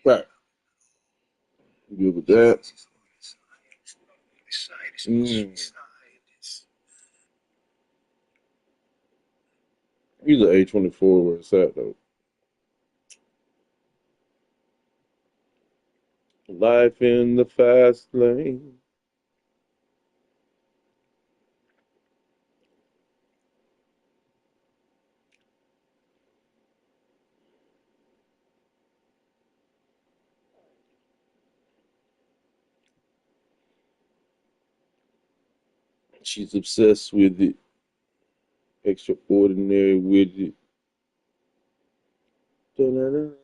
Right. Good with that. Mm. He's an A24 where it's at though. Life in the fast lane. She's obsessed with it. Extraordinary with it. The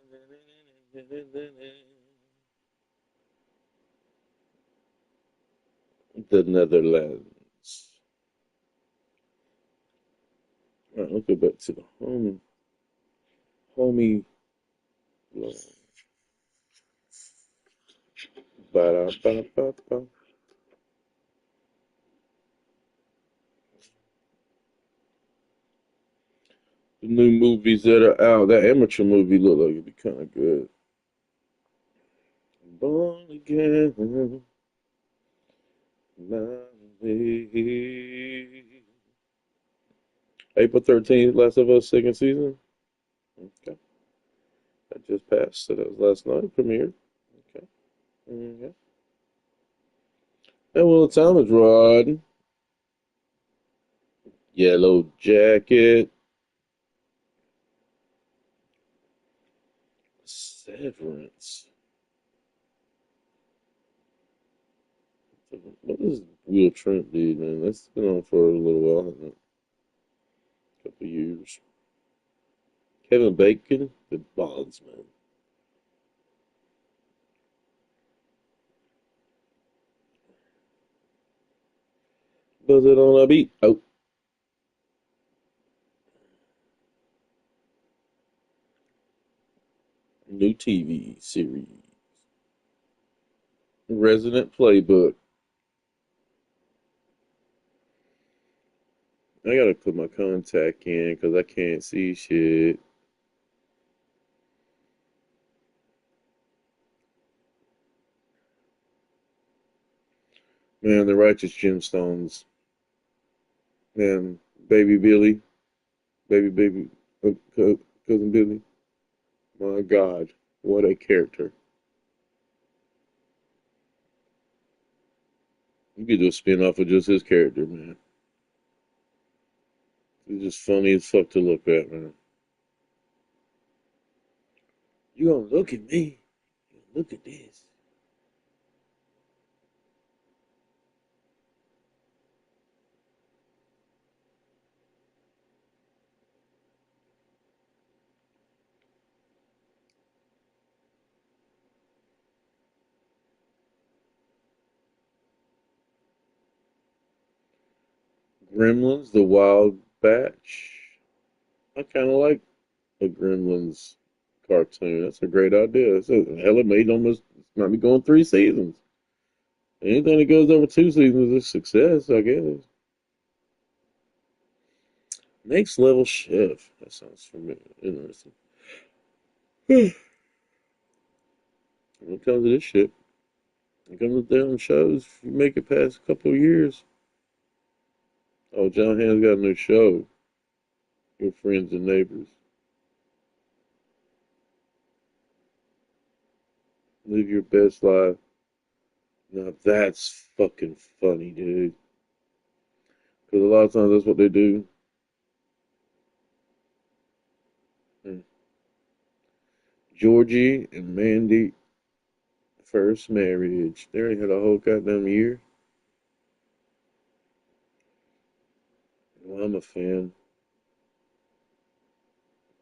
Netherlands. All right, let's go back to the homie. Ba-da-ba-ba-ba. The new movies that are out. That amateur movie look like it'd be kind of good. Born again, my way. April 13th, Last of Us second season. Okay, that just passed. So that was last night. Premiered. Okay. Okay. And well, Thomas Rod, Yellow Jacket, Severance. What is Will Trent did, man? That's been on for a little while, hasn't it? A couple years. Kevin Bacon, The Bondsman. Buzz it on a beat. Oh, new TV series. Resident Playbook. I gotta put my contact in because I can't see shit. Man, the Righteous Gemstones. Man, Baby Billy. Baby, Cousin Billy. My God, what a character. You could do a spin off of just his character, man. He's just funny as fuck to look at, man. You gonna look at me? Look at this. Gremlins, the Wild Batch. I kind of like a Gremlins cartoon. That's a great idea. Hell, it made almost, might be going 3 seasons. Anything that goes over 2 seasons is a success, I guess. Next Level Chef. That sounds familiar. Interesting. When it comes to this shit, when it comes to them shows, if you make it past a couple of years. Oh, John Hamm's got a new show. Your friends and neighbors. Live your best life. Now that's fucking funny, dude. Because a lot of times that's what they do. Mm. Georgie and Mandy, first marriage. They already had a whole goddamn year. Well, I'm a fan.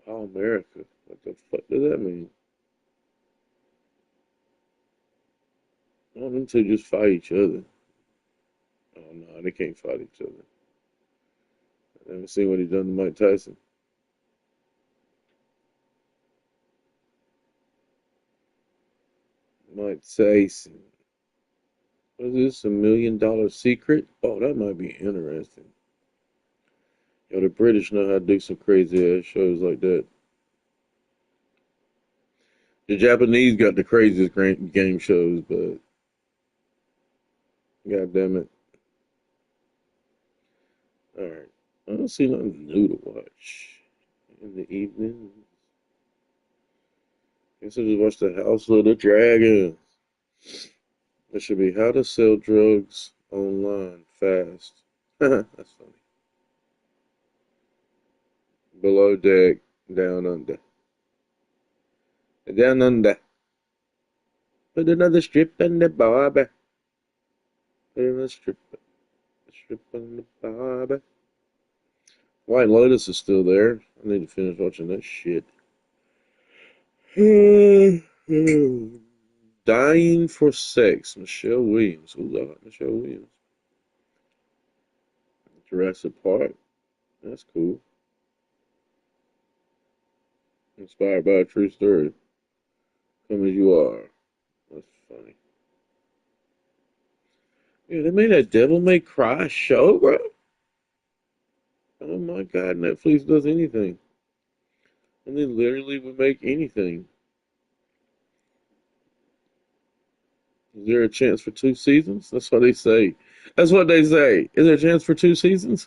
All America. What the fuck does that mean? Oh, them two just fight each other. Oh no, they can't fight each other. I haven't seen what he done to Mike Tyson. Mike Tyson. What is this? $1 million secret? Oh, that might be interesting. Yo, the British know how to do some crazy ass shows like that. The Japanese got the craziest game shows, but god damn it. Alright. I don't see nothing new to watch in the evening. Guess I just watch the House of the Dragon. It should be how to sell drugs online fast. That's funny. Below deck, down under. Down under. Put another strip on the barber. Put another strip on the barber. White Lotus is still there. I need to finish watching that shit. Dying for Sex, Michelle Williams. Who's that? Michelle Williams. Jurassic Park. That's cool. Inspired by a true story. Come as you are. That's funny. Yeah, they made that Devil May Cry show, bro. Oh my God, Netflix does anything. And they literally would make anything. Is there a chance for 2 seasons? That's what they say. That's what they say. Is there a chance for 2 seasons?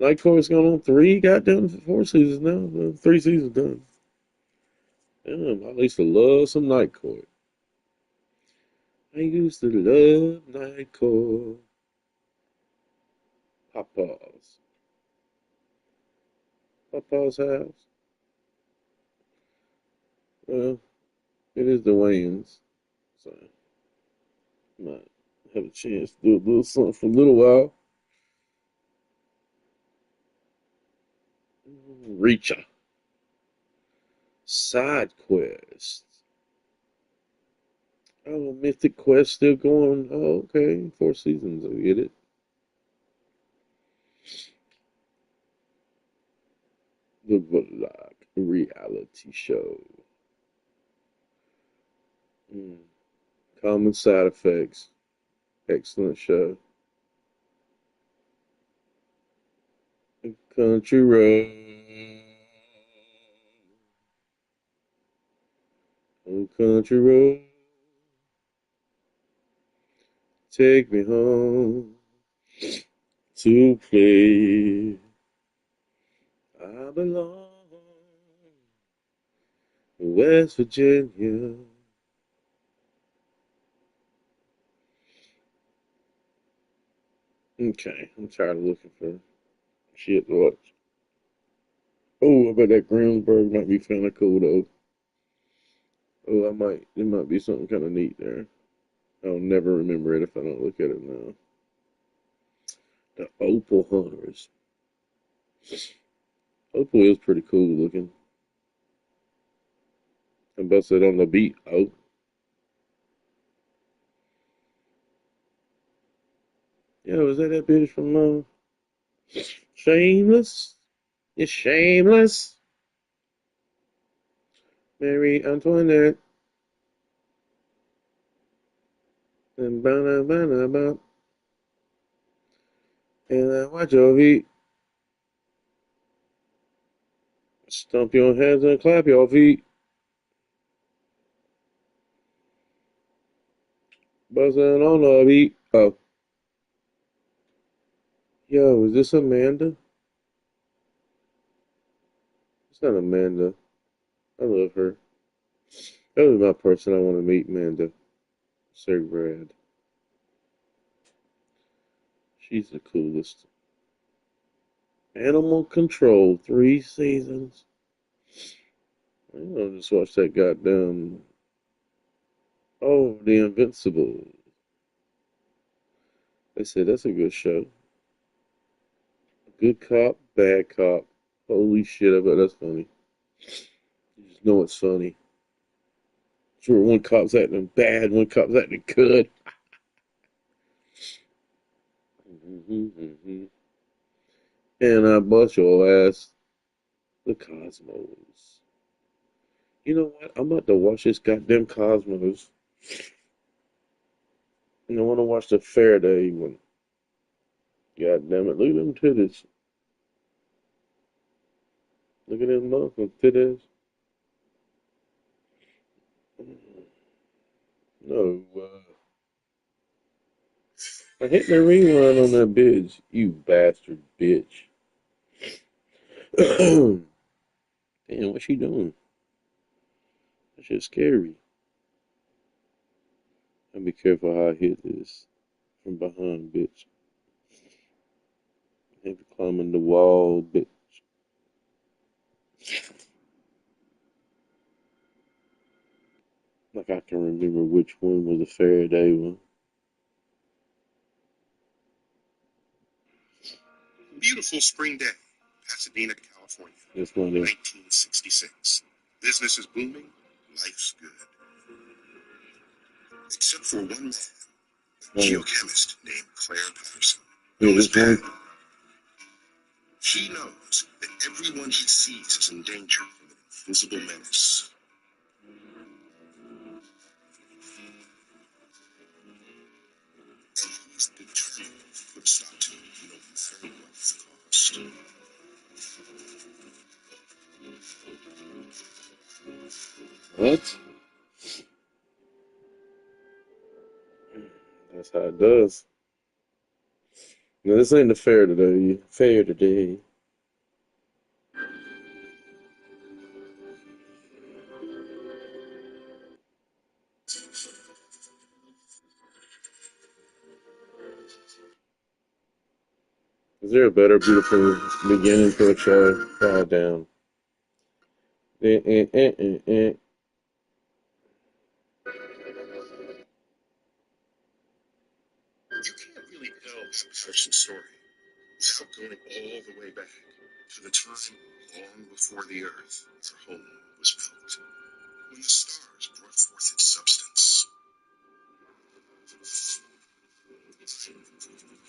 Night Court's going on 4 seasons now. 3 seasons done. Damn, I used to love some Night Court. I used to love Night Court. Papa's. Papa's house. Well, it is the Wayans. So, might have a chance to do a little something for a little while. Reacher. Side quest. Oh, Mythic Quest still going. Oh, okay. 4 seasons. I get it. The Vlog reality show. Mm. Common Side Effects. Excellent show. Country Road. Oh, Country Road. Take me home to play. I belong in West Virginia. Okay, I'm tired of looking for shit to watch. Oh, I bet that Greensburg might be kind of cool though. Oh, I might. There might be something kind of neat there. I'll never remember it if I don't look at it now. The Opal Hunters. Opal is pretty cool looking. I busted on the beat. Oh, yeah, was that bitch from Shameless? It's Shameless. Mary Antoinette. And and I watch your feet. Stomp your hands and clap your feet. Buzzing on the beat. Oh, yo, is this Amanda? It's not Amanda. I love her. That was my person I want to meet, Amanda. Sir Brad. She's the coolest. Animal Control, 3 seasons. I don't just watch that goddamn. Oh, The Invincible. I said that's a good show. Good cop, bad cop. Holy shit! I bet that's funny. You just know it's funny. Sure, one cop's acting bad, one cop's acting good. And I bust your ass. The Cosmos. You know what? I'm about to watch this goddamn Cosmos. And I want to watch the Faraday one. God damn it. Look at them titties. Look at them motherfucking titties. No, I hit the rewind on that bitch. You bastard bitch. Damn, what's she doing? That shit's scary. I'll be careful how I hit this. From behind, bitch. Have to climbing the wall, bitch. Like I can remember which one was the Faraday one. Beautiful spring day, Pasadena, California, That's my name. 1966. Business is booming, life's good. Except for one man, a geochemist named Claire Patterson, known as Pat. He knows that everyone he sees is in danger from an invisible menace. And he's determined to put a stop to it, no matter what the cost. What? That's how it does. No, this ain't the fair today. Fair today. Is there a better beautiful beginning to a show? God damn. Eh, eh, eh, eh, eh. You can't really tell a person's story without going all the way back to the time long before the earth, our home, was built. When the stars brought forth its substance,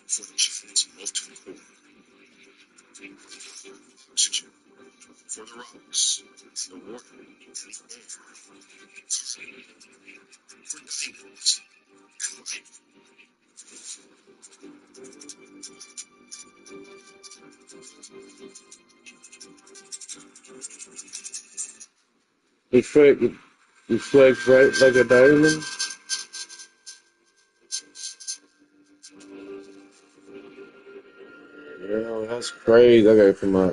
for the planet's molten core, oxygen, for the rocks, the water, the air, for diamonds, and life. Reflect, reflects right like a diamond. Yeah, that's crazy. I gotta put my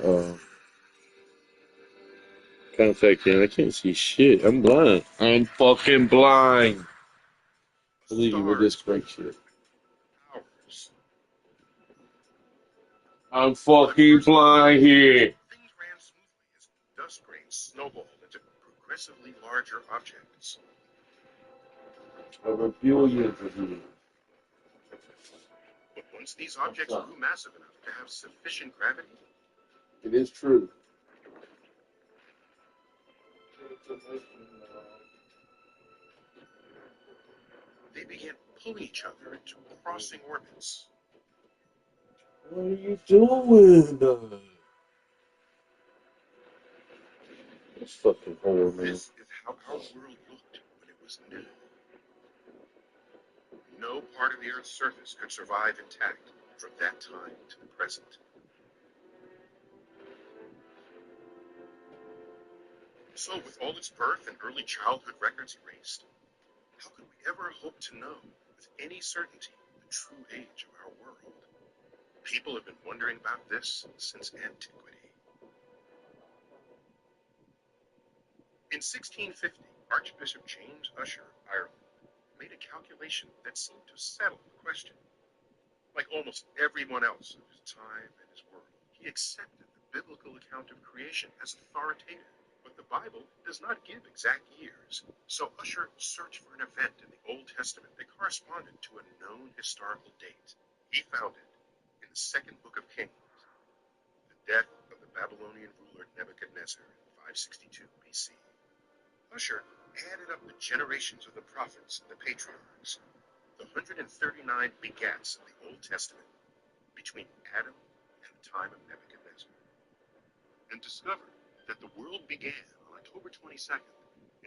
contact in. I can't see shit. I'm blind. I'm fucking blind. A Believe you with this star's great shit. powers. I'm But at fucking first, blind here. things ran smoothly as dust grains snowballed into progressively larger objects. Over billions of years. But once these objects grew massive enough to have sufficient gravity, It is true. they began pulling each other into crossing orbits. What are you doing? It's fucking horror, man. This is how our world looked when it was new. No part of the Earth's surface could survive intact from that time to the present. So, with all its birth and early childhood records erased, how could we ever hope to know with any certainty the true age of our world? People have been wondering about this since antiquity. In 1650, Archbishop James Ussher of Ireland made a calculation that seemed to settle the question. Like almost everyone else of his time and his world, he accepted the biblical account of creation as authoritative. But the Bible does not give exact years, so Ussher searched for an event in the Old Testament that corresponded to a known historical date. He found it in the second book of Kings, the death of the Babylonian ruler Nebuchadnezzar in 562 BC. Ussher added up the generations of the prophets and the patriarchs, the 139 begats of the Old Testament between Adam and the time of Nebuchadnezzar, and discovered that the world began on October 22nd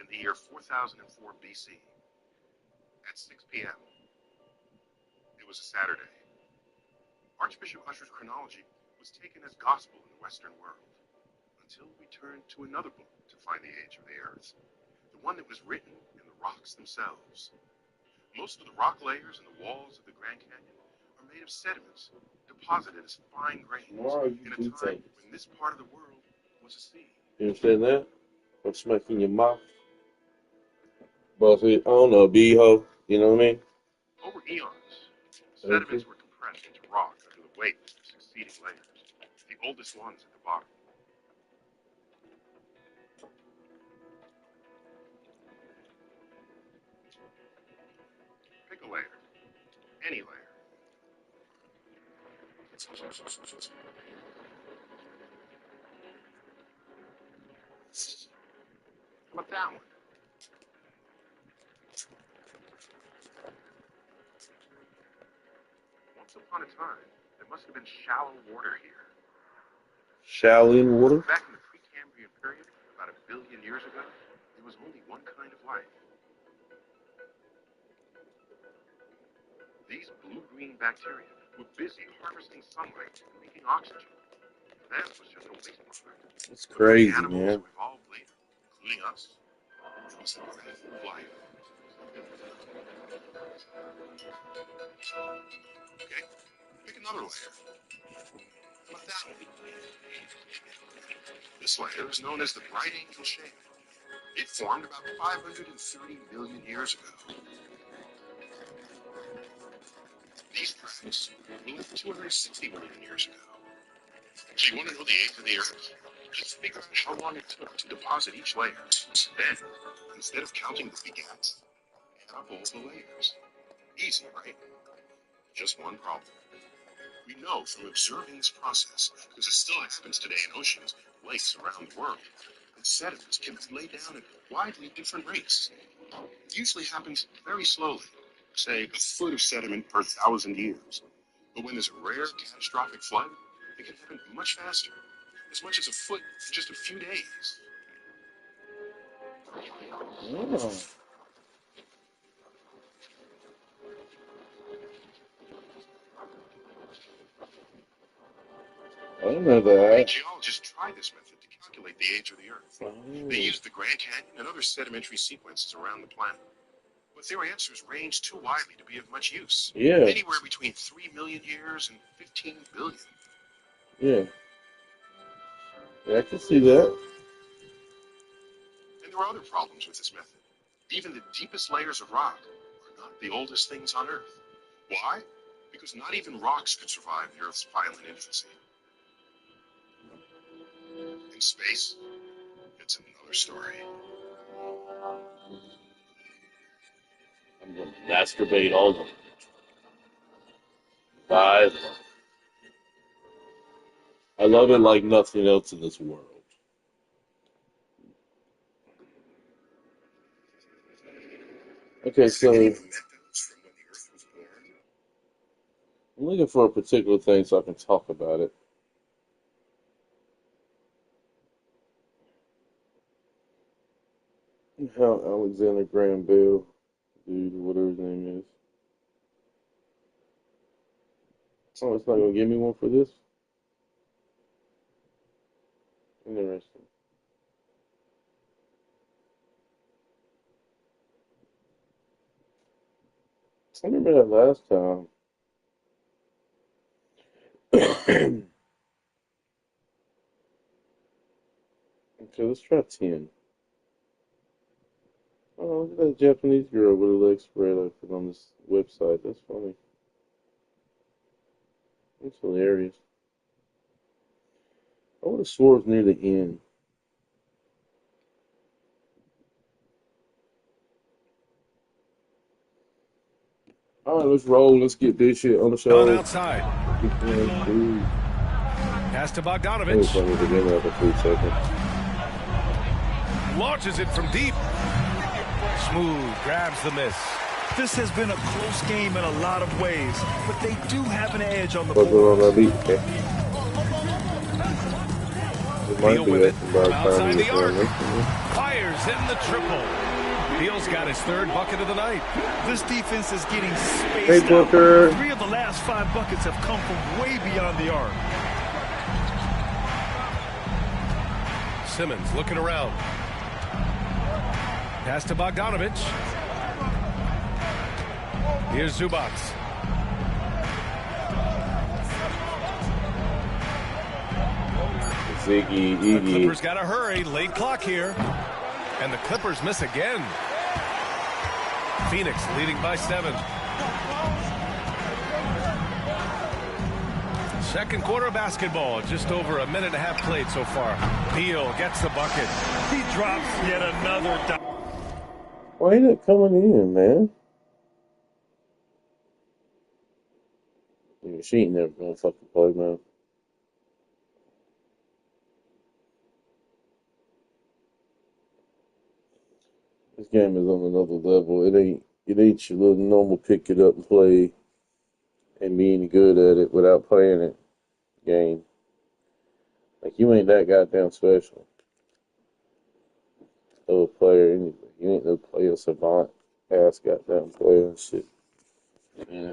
in the year 4004 BC at 6 p.m. It was a Saturday. Archbishop Usher's chronology was taken as gospel in the Western world until we turned to another book to find the age of the earth, the one that was written in the rocks themselves. Most of the rock layers in the walls of the Grand Canyon are made of sediments deposited as fine grains Tomorrow you in a do time things. when this part of the world was a sea. You understand that? I'm smacking your mouth. But see, I don't know, B-ho. You know what I mean? Over eons, Thank you. sediments were compressed into rock under the weight of succeeding layers, the oldest ones at the bottom. Pick a layer, any layer. How about that one? Once upon a time, there must have been shallow water here. Shaolin water? Back in the Precambrian period, about a billion years ago, there was only one kind of life. These blue-green bacteria were busy harvesting sunlight and making oxygen. That was just a waste product. It's But for the crazy, animals man. who evolved later, including us, it was the breath of life. Okay, pick another layer. How about that one? This layer is known as the bright angel shade. It formed about 530 million years ago. These cracks were left 260 million years ago. So you want to know the age of the Earth? Just figure out how long it took to deposit each layer. Then, instead of counting the begats, add up all the layers. Easy, right? Just one problem. We know from observing this process, because it still happens today in oceans, lakes around the world, that sediments can be laid down at widely different rates. It usually happens very slowly, say a foot of sediment per 1,000 years. But when there's a rare catastrophic flood, it can happen much faster, as much as a foot in just a few days. Oh, I didn't know Many that. geologists try this method to calculate the age of the Earth. They Oh, use the Grand Canyon and other sedimentary sequences around the planet. But their answers range too widely to be of much use. yeah, Anywhere between 3 million years and 15 billion. yeah. Yeah, I can see that. And there are other problems with this method. Even the deepest layers of rock are not the oldest things on Earth. Why? Because not even rocks could survive the Earth's violent infancy. In space, it's another story. I'm gonna masturbate all the time. I love it like nothing else in this world. Okay, Is there any so mementos from when the Earth was born? I'm looking for a particular thing so I can talk about it. How Alexander Graham Bell, dude, whatever his name is. Oh, it's not gonna give me one for this. Interesting. I remember that last time. Okay, let's try 10. Oh, look at that Japanese girl with her legs spread open on this website. That's funny. That's hilarious. I would have swore it was near the end. All right, let's roll. Let's get this shit on the On show. outside. Dude. Pass to Let me Bogdanovich. play it again after 3 seconds. Launches it from deep. Smooth. Grabs the miss. This has been a close game in a lot of ways, but they do have an edge on the What's on that boards. beat? Okay. It might Beal be with it actually by from the time outside you the get arc. done listening. Fires in the triple. Beal's got his third bucket of the night. This defense is getting Hey, spaced out. Booker. 3 of the last 5 buckets have come from way beyond the arc. Simmons looking around. Pass to Bogdanovich. Here's Zubac. Ziggy, The Iggy. Clippers got to hurry. Late clock here. And the Clippers miss again. Phoenix leading by 7. Second quarter basketball. Just over a minute and a half played so far. Beal gets the bucket. He drops yet another dime. Why ain't it coming in, man? Yeah, she ain't never gonna fucking play, man. This game is on another level. It ain't your little normal pick it up and play and being good at it without playing it game. Like you ain't that goddamn special. No player anyway. You ain't no player savant ass goddamn player and shit. Man,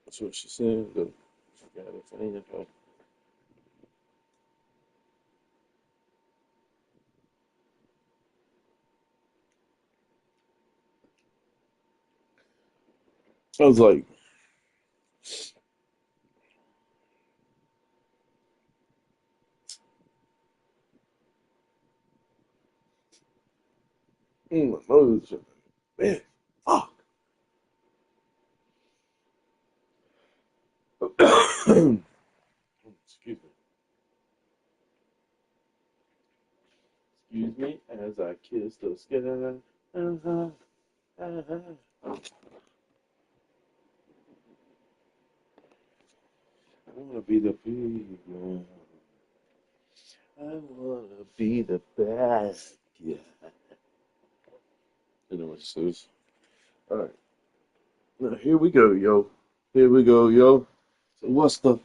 that's what she said. Though. She got it saying though. I was like, my nose, man, fuck. Excuse me. Excuse me as I kiss the sky. Uh-huh, uh-huh. I wanna be the big one. I wanna be the best. Yeah. You know what it says. Alright. Now here we go, yo. Here we go, yo. So what's the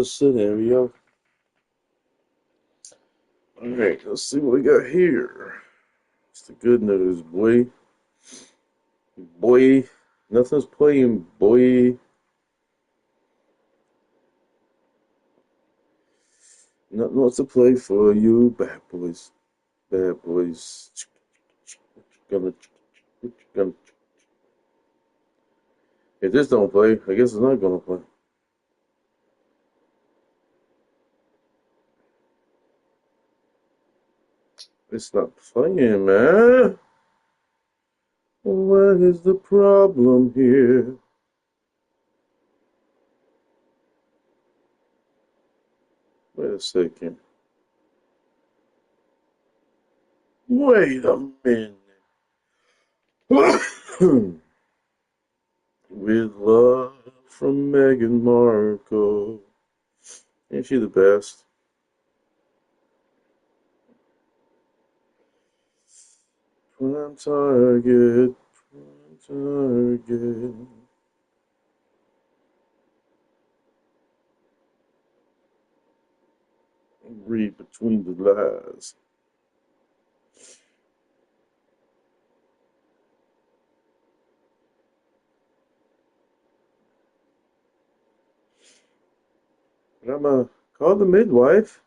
scenario? Alright, let's see what we got here. What's the good news, boy? Boy. Nothing's playing, boy. Nothing wants to play for you, bad boys. Bad boys. Gonna, gonna. If this don't play, I guess it's not gonna play. It's not playing, man. What is the problem here? Wait a second. Wait a minute. With love from Meghan Markle. Ain't she the best? Prime target. Prime target. Read between the lines. I'm call the midwife.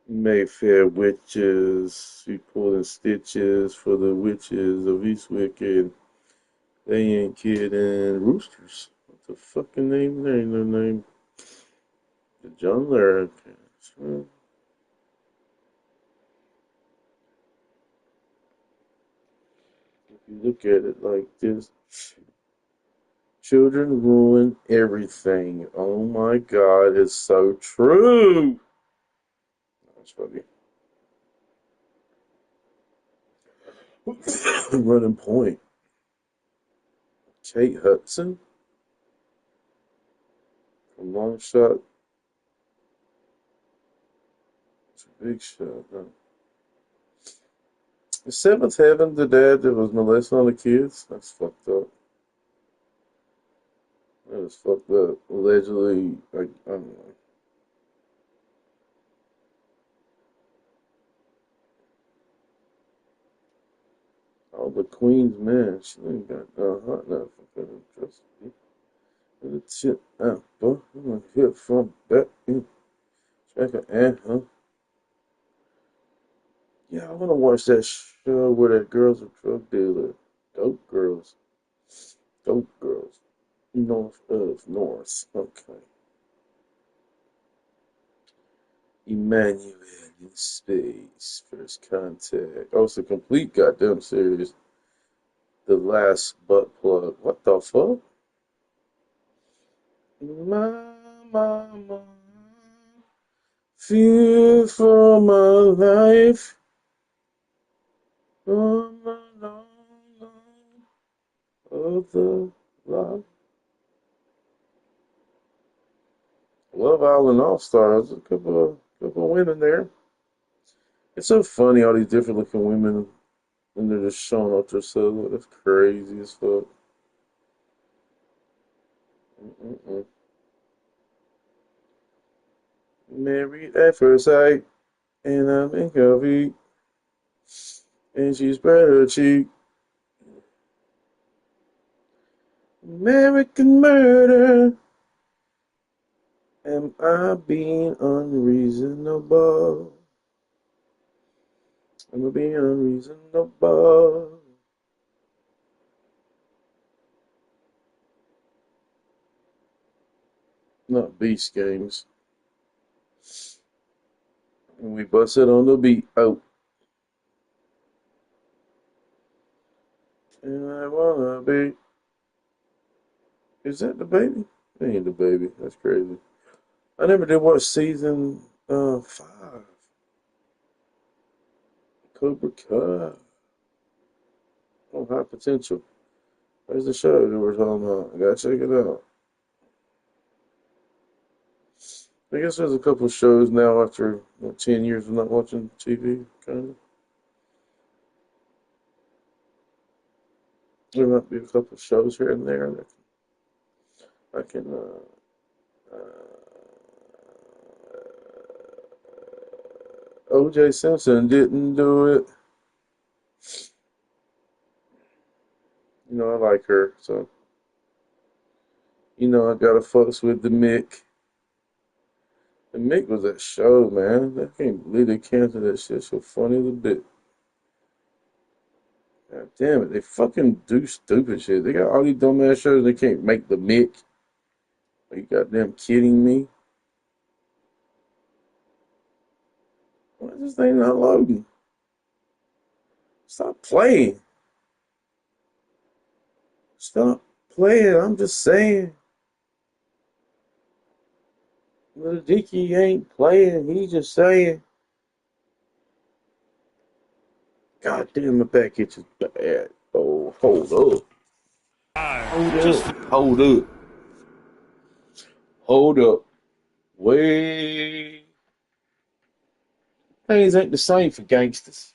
Mayfair witches. She pulling stitches for the witches of Eastwick. They ain't kidding. Roosters. What the fucking name? There ain't no name. The John Larry. If you look at it like this, children ruin everything. Oh my God, it's so true. That's funny. Running point. Kate Hudson. A long shot. It's a big shot. Huh? The seventh heaven, the dad that was molesting all the kids. That's fucked up. That is fucked up. Allegedly, like, I don't know. Oh, the Queen's man. She ain't got hot enough for that. Trust me. The tip out, boy. I'm gonna hit from back in. Check it out, huh? Yeah, I wanna watch that show where that girl's a drug dealer. Dope girls. Dope girls. North of North. Okay. Emmanuel in space. First contact. Oh, it's a complete goddamn series. The last butt plug. What the fuck? My mama. Fear for my life. On the long, long of the life. Love Island All Stars. A couple of women there. It's so funny, all these different looking women, and they're just showing off themselves. That's crazy as fuck. Mm-mm-mm. Married at first sight, and I'm in coffee, and she spread her cheek. American murder. Am I being unreasonable? Am I being unreasonable? Not Beast Games. And we busted on the beat. Oh, and I wanna be. Is that the baby? That ain't the baby. That's crazy. I never did watch season 5. Cobra Kai. Oh, High Potential. There's the show that we're talking about. I gotta check it out. I guess there's a couple shows now after 10 years of not watching TV, kind of. There might be a couple shows here and there that I can. O.J. Simpson didn't do it. You know, I like her, so I gotta fucks with the Mick. The Mick was that show, man. I can't believe they canceled that shit. So funny as a bit. God damn it, they fucking do stupid shit. They got all these dumbass shows. They can't make the Mick. Are you goddamn kidding me? Why is this thing not loading? Stop playing. Stop playing. I'm just saying. Little Dicky ain't playing. He's just saying. God damn, my back itches bad. Oh, hold up. Hold Just up. Hold up. Hold up. Wait. Things ain't the same for gangsters.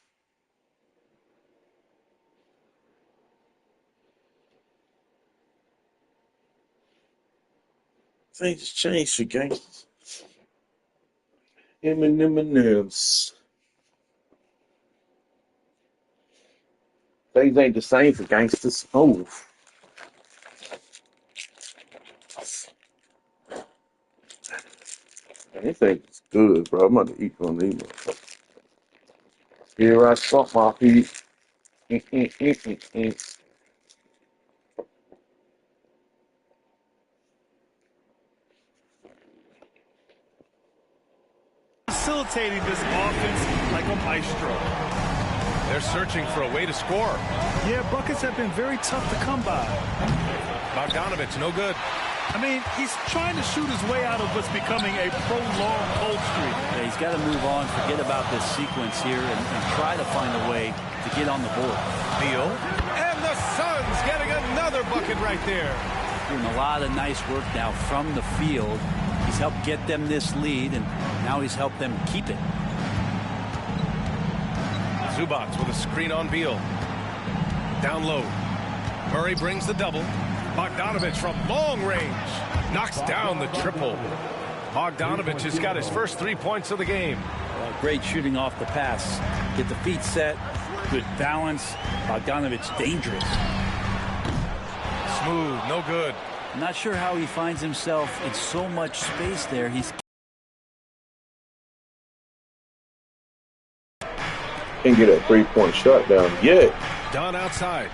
Things just changed for gangsters. M&M's. Things ain't the same for gangsters. Oh. Man, this thing's good, bro. I'm about to eat one of these motherfuckers. Here I suck my feet. Facilitating this offense like a maestro. they're searching for a way to score. Yeah, buckets have been very tough to come by. Bogdanovich, no good. I mean, he's trying to shoot his way out of what's becoming a prolonged cold streak. Yeah, he's got to move on, forget about this sequence here, and try to find a way to get on the board. Beal. And the Suns getting another bucket right there. Doing a lot of nice work now from the field. He's helped get them this lead, and now he's helped them keep it. Zubac with a screen on Beal. Down low. Murray brings the double. Bogdanovich from long range knocks down the triple. Bogdanovich has got his first 3 points of the game. Great shooting off the pass. Get the feet set. Good balance. Bogdanovich dangerous. Smooth, no good. I'm not sure how he finds himself in so much space there. He's Can't get a 3-point shot down yet. Dunn outside.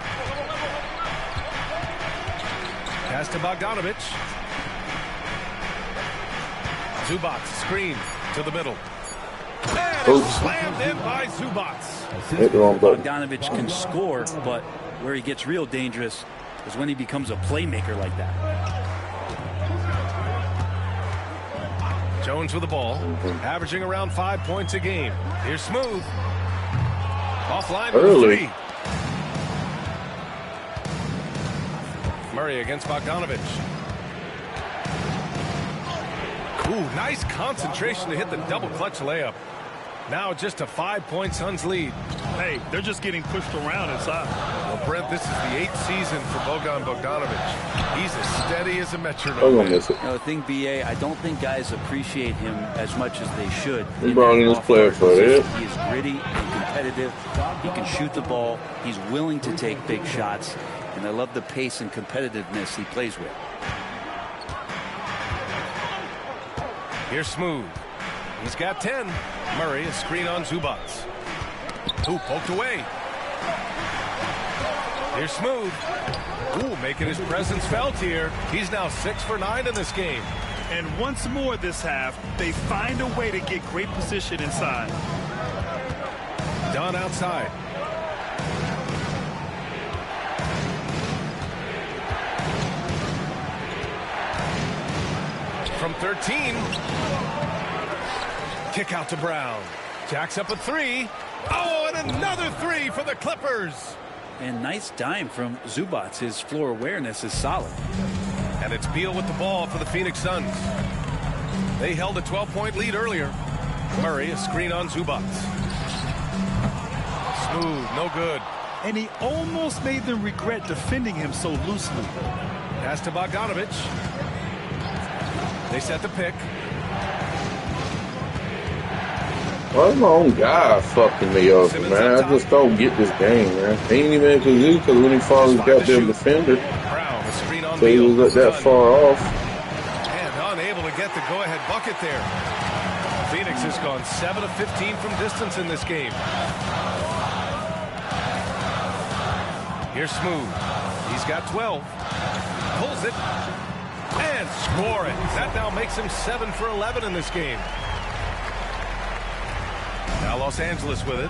Pass to Bogdanovich. Zubac screen to the middle. And it's slammed in by Zubac. Hit the wrong button. Bogdanovich can score, but where he gets real dangerous is when he becomes a playmaker like that. Jones with the ball, averaging around 5 points a game. Here's Smooth. Offline with Early. 3. Murray against Bogdanovich. Ooh, nice concentration to hit the double clutch layup. Now just a 5-point Suns lead. Hey, they're just getting pushed around inside. Well, Brent, this is the 8th season for Bogdanovich. He's as steady as a I'm metronome. gonna miss it. The thing, BA, I don't think guys appreciate him as much as they should. He brought in his player for it. He is gritty and competitive. He can shoot the ball. He's willing to take big shots. And I love the pace and competitiveness he plays with. Here's Smooth. He's got 10. Murray, a screen on Zubac. Ooh, poked away. Here's Smooth. Ooh, making his presence felt here. He's now 6 for 9 in this game. And once more this half, they find a way to get great position inside. Dunn outside. From 13. Kick out to Brown. Jacks up a 3. Oh, and another 3 for the Clippers. And nice dime from Zubac. His floor awareness is solid. And it's Beal with the ball for the Phoenix Suns. They held a 12-point lead earlier. Murray, a screen on Zubac. Smooth, no good. And he almost made them regret defending him so loosely. Pass to Bogdanovich. They set the pick. Why is my own guy fucking me over, man? I just don't get this game, man. He ain't even kazoo because when he falls, his goddamn defender. Brown, a screen on So he Beal. was that far off. And unable to get the go-ahead bucket there. Phoenix has gone 7 of 15 from distance in this game. Here's Smooth. He's got 12. Pulls it. And score it. That now makes him 7 for 11 in this game. Now Los Angeles with it.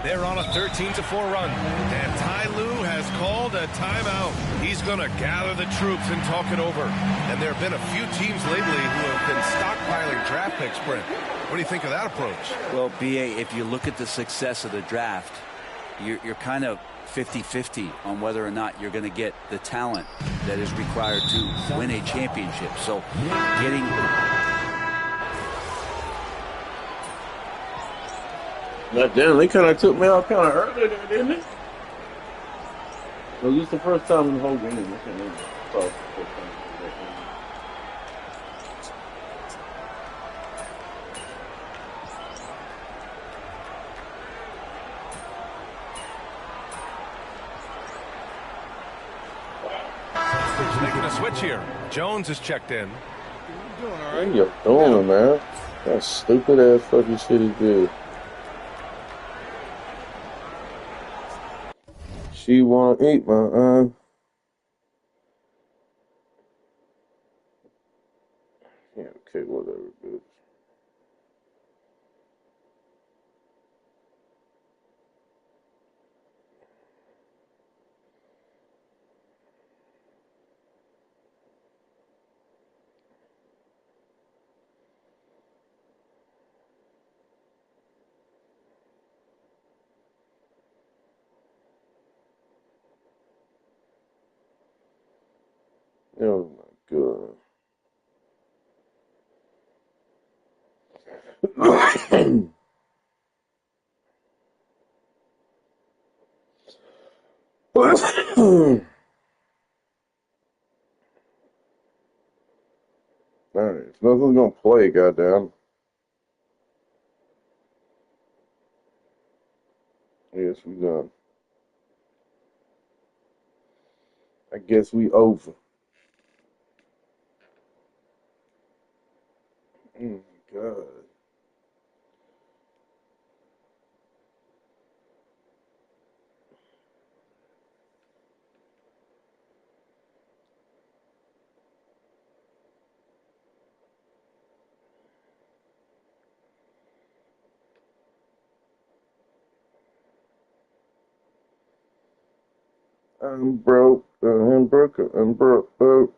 They're on a 13-4 run. And Ty Lue has called a timeout. He's going to gather the troops and talk it over. And there have been a few teams lately who have been stockpiling draft picks, Brent. What do you think of that approach? Well, BA, if you look at the success of the draft, you're kind of 50-50 on whether or not you're going to get the talent that is required to win a championship. So getting... God damn, they kind of took me out kind of early there, didn't they? Was this the first time in the whole game? I can't remember. Oh, first time in the whole game. Making a switch here. Jones is checked in. What are you doing, man? That stupid ass fucking shit he did. She wanna eat my Yeah, okay, whatever, bitch. Oh my god. Alright, nothing's gonna play, goddamn. Yes, we done. I guess we over. Oh my god. I'm broke. I'm broke. I'm broke.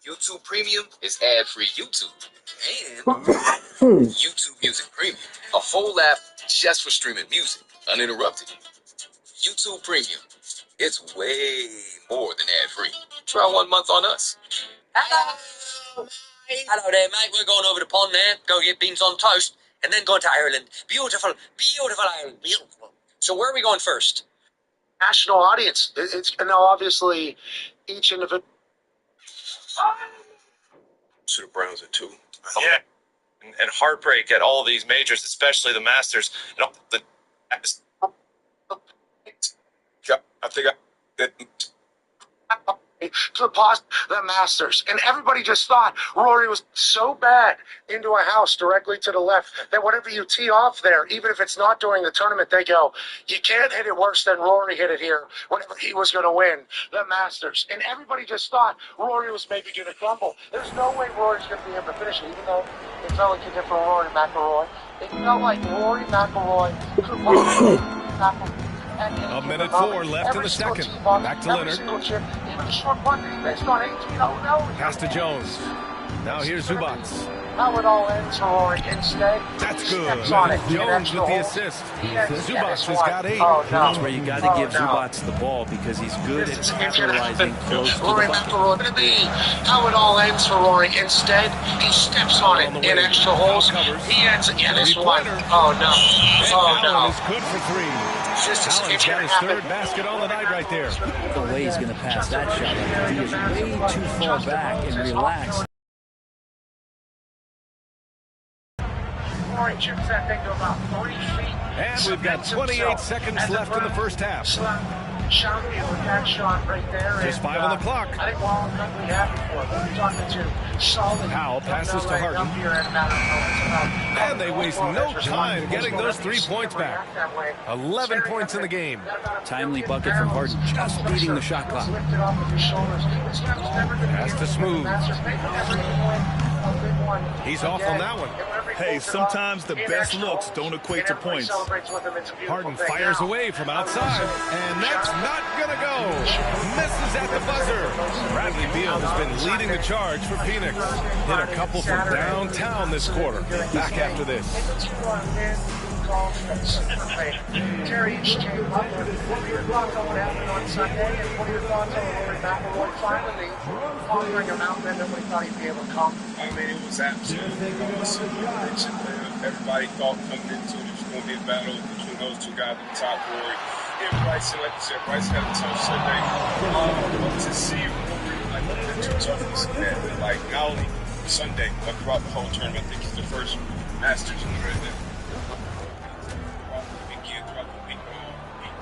YouTube Premium is ad-free YouTube. And YouTube Music Premium, a whole app just for streaming music, uninterrupted. YouTube Premium, it's way more than ad-free. Try 1 month on us. Hello! Hello there, mate. We're going over the pond there, go get beans on toast, and then going to Ireland. Beautiful, beautiful Ireland, beautiful. So where are we going first? National audience. It's now obviously each individual. To the Browns at 2. Yeah. And heartbreak at all these majors, especially the Masters. And all the I think the Masters, and everybody just thought Rory was so bad into a house directly to the left that whenever you tee off there, even if it's not during the tournament, they go, you can't hit it worse than Rory hit it here whenever he was going to win the Masters. And everybody just thought Rory was maybe going to crumble. There's no way Rory's going to be able to finish it, even though it felt like it did for Rory McIlroy. It felt like Rory McIlroy could McIlroy. A minute 4 left in the second. Back to Leonard. Pass to Jones. Now here's Zubats. How it all ends for Rory. Instead, that's good. Jones with the assist. Zubats has got 8. That's where you got to give Zubats the ball because he's good at capitalizing close to the bucket. How it all ends for Rory. Instead, he steps on it in extra holes. He ends again this one. Oh no. Oh no. Is good for 3. Allen's got his third basket on the night right there. The way he's going to pass that shot. He is way too far back and relaxed. Rory chips that thing to about 3 feet. And we've got 28 seconds left in the first half. Champion with that shot right there. Just 5 on the clock. I think Wallen could be happy for it. We're talking to solid. Powell passes to Harden. And they waste no time getting those 3 points back. 11 points in the game. Timely bucket from Harden, just beating the shot clock. Pass to Smooth. He's off on that one. Hey, sometimes the best looks don't equate to points. Harden fires away from outside, and that's not going to go. Misses at the buzzer. Bradley Beal has been leading the charge for Phoenix. Hit a couple from downtown this quarter. Back after this. Terry, what are your thoughts on what happened on Sunday, and what are your thoughts on Rory McIlroy finally conquering a mountain that nobody thought he'd be able to conquer? I mean, it was absolutely awesome. Everybody thought coming into it was going to be a battle between those two guys at the top, Rory and Bryson. Like you said, Bryson had a tough Sunday. To see Rory, like, the two toughest, that, like, not only Sunday throughout the whole tournament. I think he's the first Masters winner that throughout the weekend, throughout the week,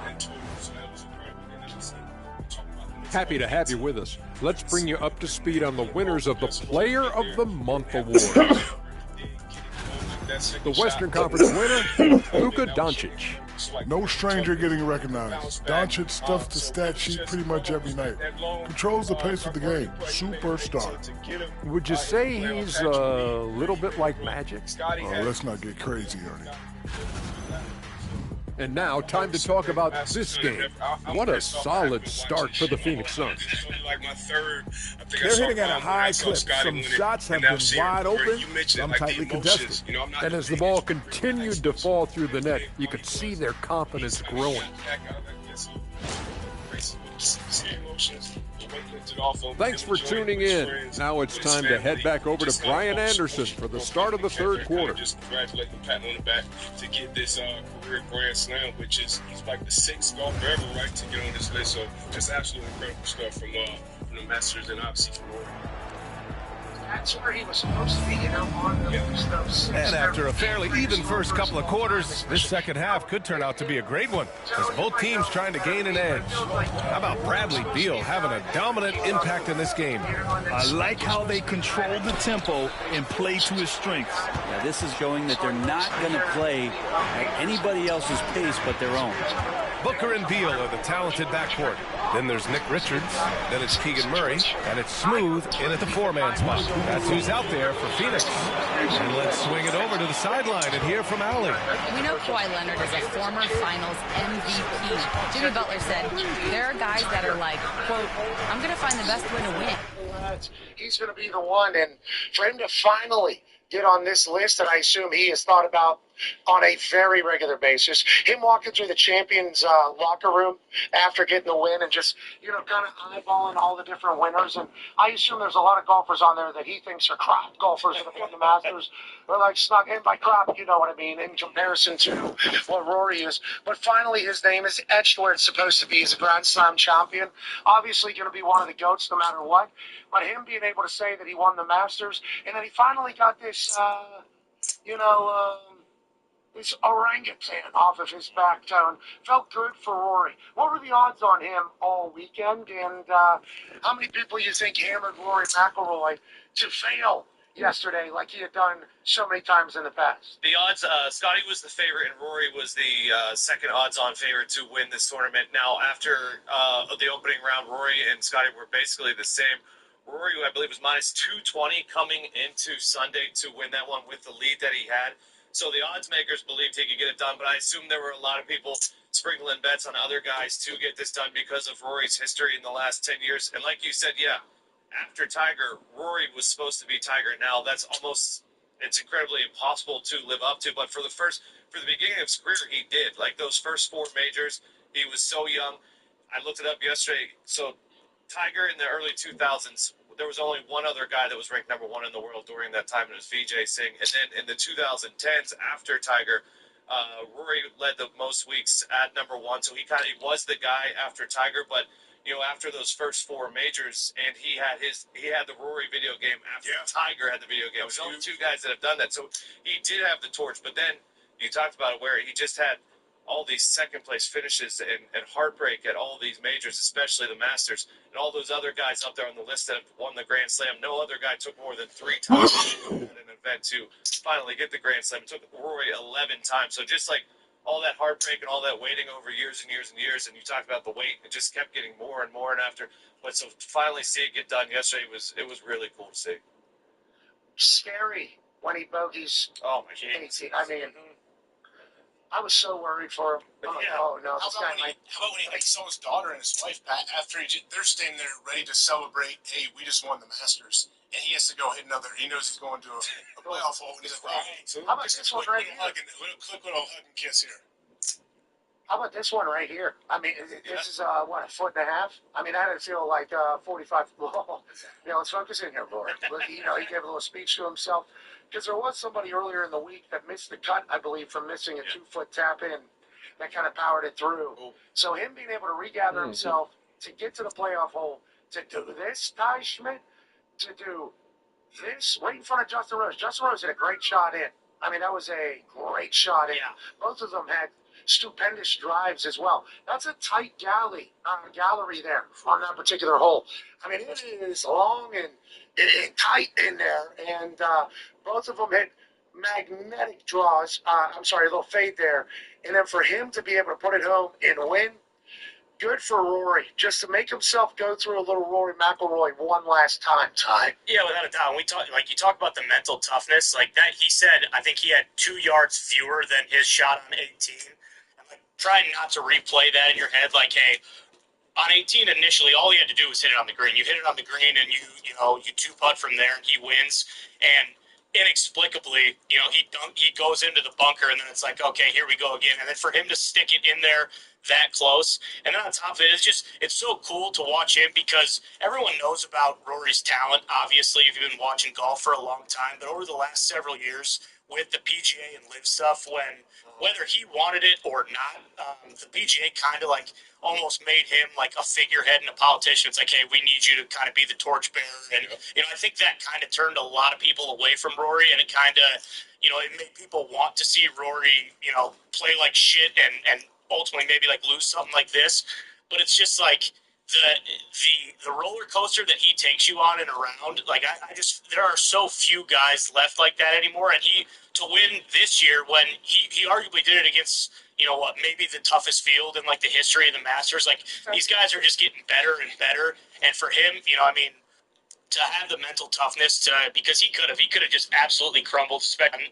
and tour. So that was incredible. And then just talking about the next Happy to have you with us. Let's bring you up to speed on the winners of the Player of the Month award. The Western Conference winner, Luka Doncic. No stranger getting recognized. Doncic stuffs the stat sheet pretty much every night. Controls the pace of the game. Superstar. Would you say he's a little bit like Magic? Oh, let's not get crazy, Ernie. And now, time to talk about this game. What a solid start for the Phoenix Suns. They're hitting at a high clip. Some shots have been wide open, some tightly contested. And as the ball continued to fall through the net, you could see their confidence growing. Thanks for tuning in. Now it's time to head back over to Brian Anderson for the start of the third quarter. Just congratulate the Pat on the back to get this career Grand Slam, which is he's like the 6th golfer ever, right, to get on this list. So just absolutely incredible stuff from the Masters and obviously from Rory. That's where he was supposed to be, on the list of 6. And after a fairly even first couple of quarters, this second half could turn out to be a great one, as both teams trying to gain an edge. How about Bradley Beal having a dominant impact in this game? I like how they control the tempo and play to his strengths. Yeah, this is showing that they're not going to play at anybody else's pace but their own. Booker and Beal are the talented backcourt. Then there's Nick Richards, then it's Keegan Murray, and it's Smooth in at the 4-man spot. That's who's out there for Phoenix. And let's swing it over to the sideline and hear from Allie. We know Kawhi Leonard is a former Finals MVP. Jimmy Butler said, there are guys that are like, quote, I'm going to find the best way to win. He's going to be the one, and for him to finally get on this list that I assume he has thought about on a very regular basis. Him walking through the champions locker room after getting the win and just, kind of eyeballing all the different winners. And I assume there's a lot of golfers on there that he thinks are crap golfers that have won the Masters. They're like snuck in by crap, you know what I mean, in comparison to what Rory is. But finally, his name is etched where it's supposed to be. He's a Grand Slam champion. Obviously going to be one of the GOATs no matter what. But him being able to say that he won the Masters and then he finally got this, this orangutan off of his back tone. Felt good for Rory. What were the odds on him all weekend? And how many people you think hammered Rory McIlroy to fail yesterday like he had done so many times in the past? The odds, Scotty was the favorite and Rory was the second odds-on favorite to win this tournament. Now, after the opening round, Rory and Scotty were basically the same. Rory, I believe, was minus 220 coming into Sunday to win that one with the lead that he had. So the odds makers believed he could get it done, but I assume there were a lot of people sprinkling bets on other guys to get this done because of Rory's history in the last 10 years. And like you said, yeah, after Tiger, Rory was supposed to be Tiger. Now that's it's incredibly impossible to live up to. But for the beginning of his career, he did. Like those first 4 majors, he was so young. I looked it up yesterday. So Tiger in the early 2000s, there was only one other guy that was ranked number 1 in the world during that time, and it was Vijay Singh. And then in the 2010s, after Tiger, Rory led the most weeks at number 1, so he was the guy after Tiger. But after those first 4 majors, and he had the Rory video game after Tiger had the video game. There's only 2 guys that have done that, so he did have the torch. But then you talked about it, where he just had all these second-place finishes and heartbreak at all these majors, especially the Masters, and all those other guys up there on the list that have won the Grand Slam. No other guy took more than 3 times at an event to finally get the Grand Slam. It took Rory 11 times. So just like all that heartbreak and all that waiting over years and years and years, and you talked about the wait, it just kept getting more and more. And after, but so to finally see it get done yesterday was really cool to see. Scary when he bogeys. Oh my God! I mean. I was so worried for him. I'm like, oh no, this guy might. How about when he saw his daughter and his wife, Pat, after they're standing there ready to celebrate, hey, we just won the Masters, and he has to go hit another, he knows he's going to a playoff hole, and he's like, how about this one right here? Quick little hug and kiss here. How about this one right here? I mean, this is, what, a foot and a half? I mean, that didn't feel like 45. Well, let's focus in here, Lord. He gave a little speech to himself. Because there was somebody earlier in the week that missed the cut, I believe, from missing a 2-foot tap in that kind of powered it through. So him being able to regather himself to get to the playoff hole, to do this, Ty Schmidt, to do This, right in front of Justin Rose. Justin Rose had a great shot in. I mean, that was a great shot in. Yeah. Both of them had stupendous drives as well. That's a tight gallery there on that particular hole. I mean, it is long and tight in there, and both of them hit magnetic draws. A little fade there. And then for him to be able to put it home and win, good for Rory, just to make himself go through a little Rory McIlroy one last time. Yeah, without a doubt. You talk about the mental toughness, like that. He said, I think he had 2 yards fewer than his shot on 18. And like trying not to replay that in your head, like, hey, on 18 initially, all he had to do was hit it on the green. You hit it on the green, and you two-putt from there, and he wins. And inexplicably, he goes into the bunker, and then it's like, okay, here we go again. And then for him to stick it in there that close, and then on top of it, it's so cool to watch him because everyone knows about Rory's talent, obviously, if you've been watching golf for a long time. But over the last several years with the PGA and LIV stuff, whether he wanted it or not, the PGA kind of like almost made him like a figurehead and a politician. It's like, hey, we need you to kind of be the torchbearer. And, I think that kind of turned a lot of people away from Rory, and it kind of, it made people want to see Rory, play like shit and ultimately maybe like lose something like this. But it's just like the roller coaster that he takes you on and around. Like there are so few guys left like that anymore. And to win this year when he arguably did it against, maybe the toughest field in like the history of the Masters. Like these guys are just getting better and better. And for him, to have the mental toughness because he could have just absolutely crumbled.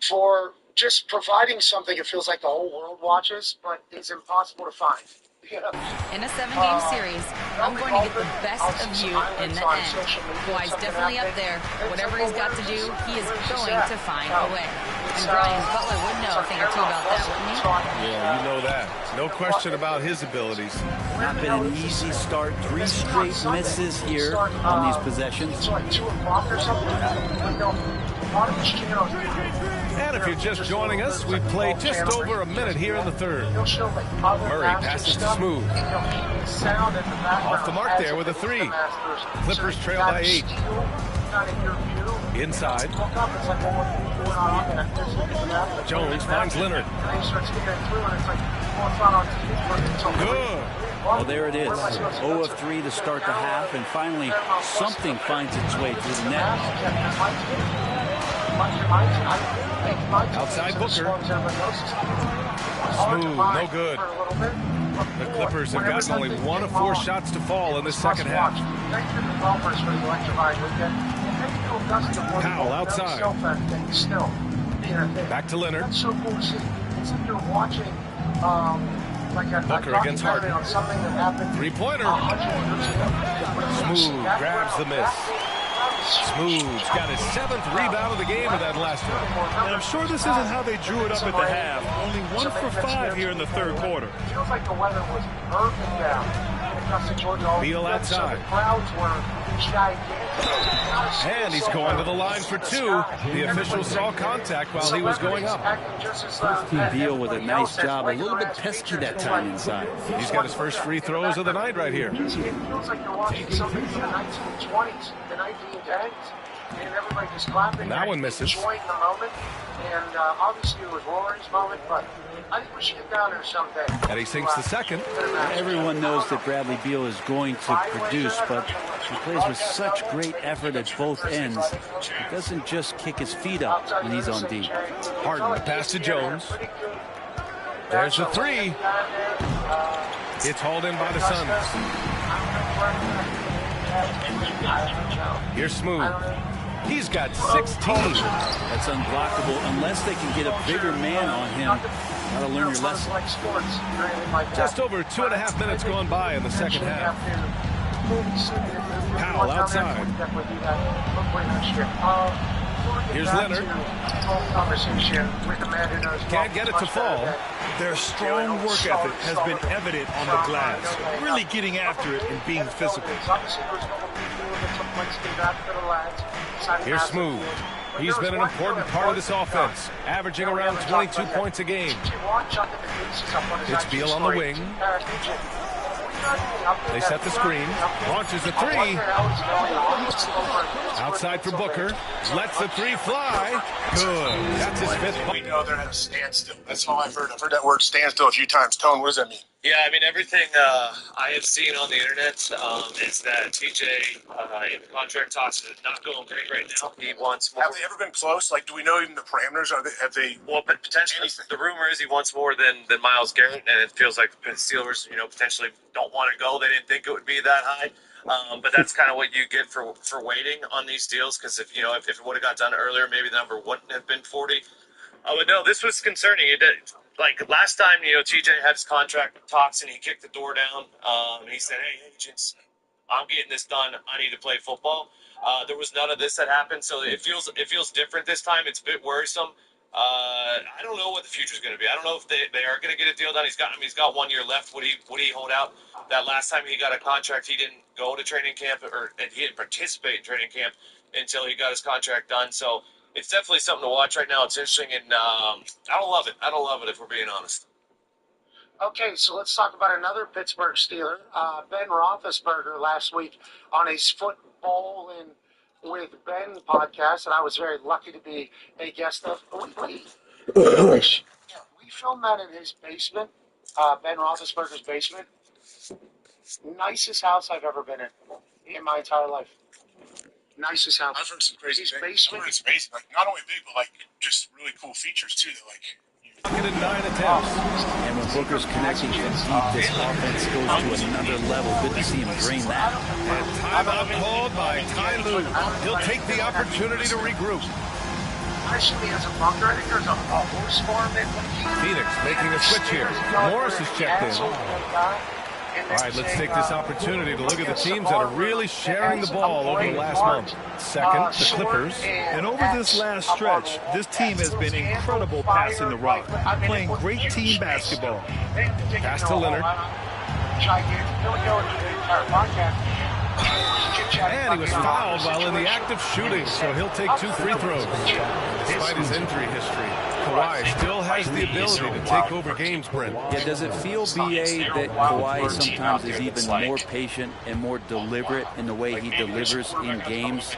For just providing something, it feels like the whole world watches, but it's impossible to find. In a 7-game series, I'm going to get the best of you in the end. Kawhi's definitely up there. Whatever he's got to do, he is going to find a way. And Brian Butler would know a thing or two about that, wouldn't he? Yeah, you know that. No question about his abilities. Not been an easy start. 3 straight misses here on these possessions. And if you're just joining us, we played just over a minute here in the third. Murray passes to Smooth. Off the mark there with a 3. Clippers trail by 8. Inside. Jones finds Leonard. Good. Well, there it is. 0 of 3 to start the half, and finally something finds its way through the net. Outside Booker. Smooth, no good. The Clippers have gotten only 1 of 4 shots to fall in the second half. Powell outside. Back to Leonard. Booker against Harden. 3-pointer. Smooth grabs the miss. Smooth's got his 7th rebound of the game with that last one. And I'm sure this isn't how they drew it up at the half. Only 1 for 5 here in the third quarter. Feels like the weather was perfect down. Beal outside. And he's going to the line for 2. The official saw contact while he was going up. First team Beal with a nice job. A little bit pesky that time inside. He's got his first free throws of the night right here. It feels like you're watching something from the 1920s, the 1910s. And everybody just clapping. That one misses. Enjoying the moment. And obviously it was Rory's moment, but I think we should get down there someday. And he sinks the second. Everyone knows that Bradley Beal is going to produce, but he plays with such great effort at both ends. He doesn't just kick his feet up when he's on deep. Harden, the pass to Jones. There's the 3. It's hauled in by the Suns. Here's Smooth. He's got 16. That's unblockable unless they can get a bigger man on him. Gotta learn your lesson. Just over 2.5 minutes gone by in the second half. Powell outside. Here's Leonard. Can't get it to fall. Their strong work ethic has been evident on the glass. Really getting after it and being physical. Here's Smooth. He's been an important part of this offense, averaging around 22 points a game. It's Beal on the wing. They set the screen. Launches a three. Outside for Booker. Lets the three fly. Good. That's his fifth. We know they're at a standstill. That's all I've heard. I've heard that word standstill a few times. Tone, what does that mean? Yeah, I mean, everything I have seen on the internet is that TJ in the contract talks is not going great right now. He wants more. Have they ever been close? Like, do we know even the parameters? Have they? Well, but potentially, the rumor is he wants more than Myles Garrett, and it feels like the Steelers, potentially don't want to go. They didn't think it would be that high. But that's kind of what you get for waiting on these deals, because if it would have got done earlier, maybe the number wouldn't have been 40. But no, this was concerning. Like last time, TJ had his contract talks and he kicked the door down. And he said, "Hey, agents, I'm getting this done. I need to play football." There was none of this that happened, so it feels different this time. It's a bit worrisome. I don't know what the future is going to be. I don't know if they are going to get a deal done. He's got 1 year left. Would he hold out? That last time he got a contract, he didn't go to training camp and he didn't participate in training camp until he got his contract done. So it's definitely something to watch right now. It's interesting, and I don't love it. I don't love it, if we're being honest. Okay, so let's talk about another Pittsburgh Steeler, Ben Roethlisberger, last week on his Football and with Ben podcast, and I was very lucky to be a guest of. We filmed that in his basement, Ben Roethlisberger's basement. Nicest house I've ever been in my entire life. Nicest house. I've heard some crazy things. Basement. I've heard it's amazing. Like, not only big, but like just really cool features too. That like. In 9 attempts. And when Booker's connecting from deep, this offense goes to another level. Good to see him drain that. And timeout called by Ty Lue. He'll take the opportunity to regroup. Actually, as a bunker, I think there's a horse farm that Phoenix making a switch here. Morris is checked in. All right, let's take this opportunity to look at the teams that are really sharing the ball over the last month. Second, the Clippers. And over this last stretch, this team has been incredible passing the rock, playing great team basketball. Pass to Leonard. And he was fouled while in the act of shooting, so he'll take 2 free throws. Despite his injury history, Kawhi still has the ability to take over games, Brent. Yeah, does it feel, B.A., that Kawhi sometimes is even more patient and more deliberate in the way he delivers in games?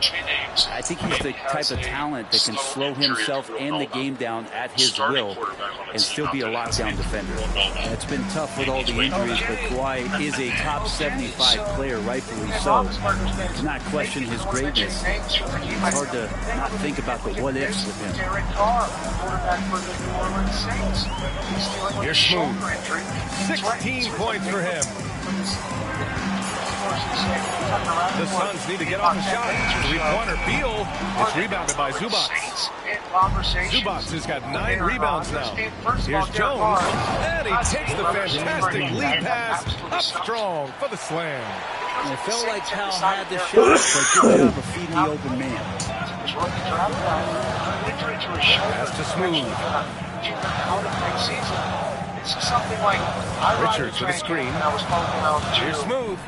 I think he's the type of talent that can slow himself and the game down at his will and still be a lockdown defender. And it's been tough with all the injuries, but Kawhi is a top 75 player, rightfully so. You cannot question his greatness. It's hard to not think about the what-ifs with him. Here's Smooth. 16 points for him. The Suns need to get off the shot. Three-pointer. Beal is rebounded by Zubac. Zubac has got 9 rebounds now. Here's Jones, and he takes the fantastic lead pass up strong for the slam. And it felt like Powell had the shot, but good job of feeding the open man. Pass to Smooth. Richards with a screen. Here's Smooth.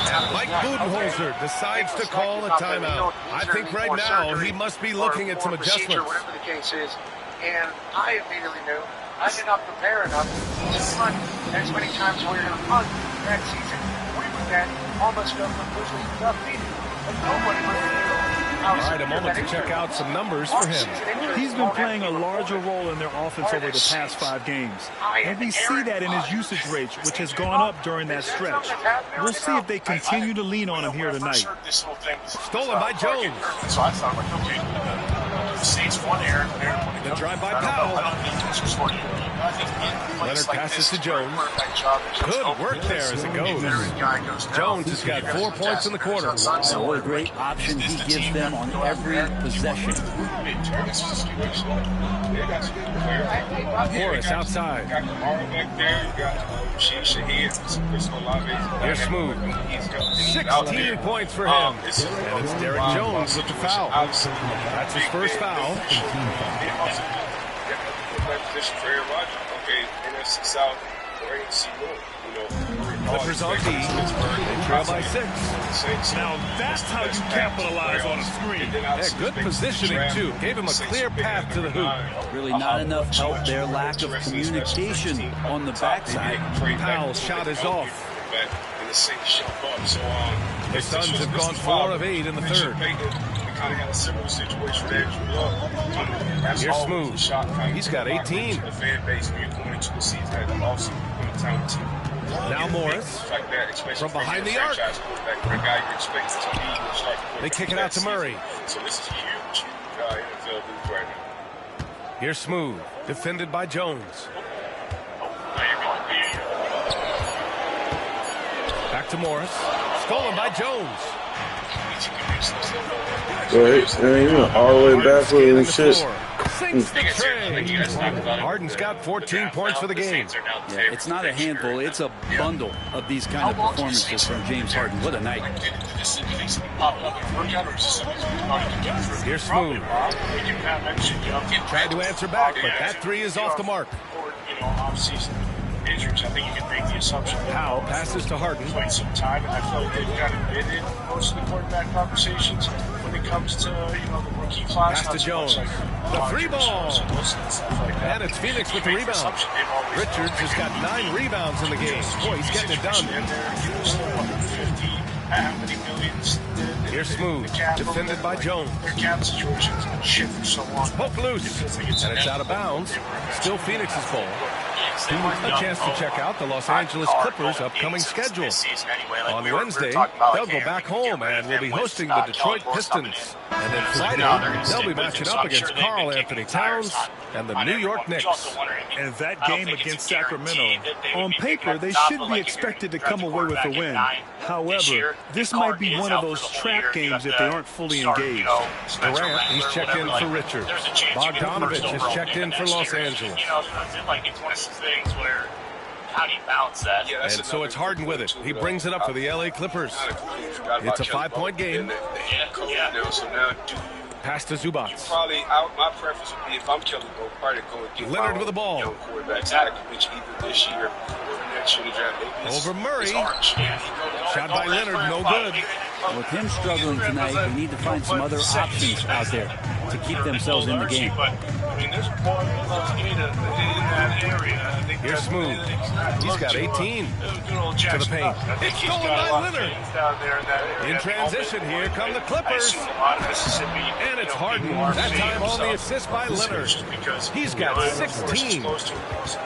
And Mike Budenholzer decides to call a timeout. I think right now he must be looking at some adjustments. Whatever the case is, and I immediately knew I did not prepare enough to punt as many times as we were going to punt that season. We would then almost go completely undefeated, but nobody really knew. All right, a moment to check out some numbers for him. He's been playing a larger role in their offense over the past 5 games. And we see that in his usage rate, which has gone up during that stretch. We'll see if they continue to lean on him here tonight. Stolen by Jones. So I thought, like, okay, the Saints won Aaron. The drive by Powell. Leonard passes to Jones. Good work there as it goes. Jones has got 4 points in the quarter. And what a great option he gives them on every possession. Morris outside. Here's Smooth. 16 points for him. And it's Derek Jones with the foul. That's his first foul. Position for Aaron Rodgers. Okay, NFC South or NFC North. Clippers on D. They trail by 6. Now that's how you capitalize on a screen. Yeah, good positioning, too. Gave him a clear path to the hoop. Really not enough help there. Lack of communication on the backside. Powell's shot is off. The Suns have gone 4 of 8 in the third. Here's Smooth. He's got 18. Now Morris from behind the arc. They kick it out to Murray. Here's Smooth, defended by Jones. Back to Morris, stolen by Jones. Right, all the way backward and shit. Sinks the tray. Harden's got 14 points for the game. Yeah, it's not a handful, it's a bundle of these kind of performances from James Harden. What a night. Here's Smooth. Tried to answer back, but that 3 is off the mark. Injuries, I think you can make the assumption that Powell passes to Harden. Played some time, and I feel like they've kind of been in most of the quarterback conversations when it comes to the rookie class. Pass to Jones. The 3 ball. And it's Phoenix with the rebound. Richards has got 9 rebounds in the game. Boy, he's getting it done. Here's Smooth, defended by Jones. Poke loose, and it's out of bounds. Still Phoenix's ball. A chance to check out the Los Angeles Clippers' upcoming schedule. On Wednesday, they'll go back home and will be hosting the Detroit Pistons. And then Friday, they'll be matching up against Karl Anthony Towns and the New York Knicks. And that game against Sacramento, on paper, they should be expected to come away with a win. However, this might be one of those trap games if they aren't fully engaged. Durant, he's checked in for Richards. Bogdanovich has checked in for Los Angeles. It's one of those things where how do you balance that? And so it's Harden with it. He brings it up for the LA Clippers. It's a 5-point game. Pass to Zubac. My preference would be if I'm Kelly, probably go and get Leonard with the ball. Quarterback package either this year or next year to draft. Over Murray. Shot by Leonard, no good. With him struggling tonight, they need to find some other options out there to keep themselves in the game. Here's Smooth. He's got 18 to the paint. It's stolen by Leonard. In transition, here come the Clippers. And it's Harden. That time on the assist by Leonard. He's got 16.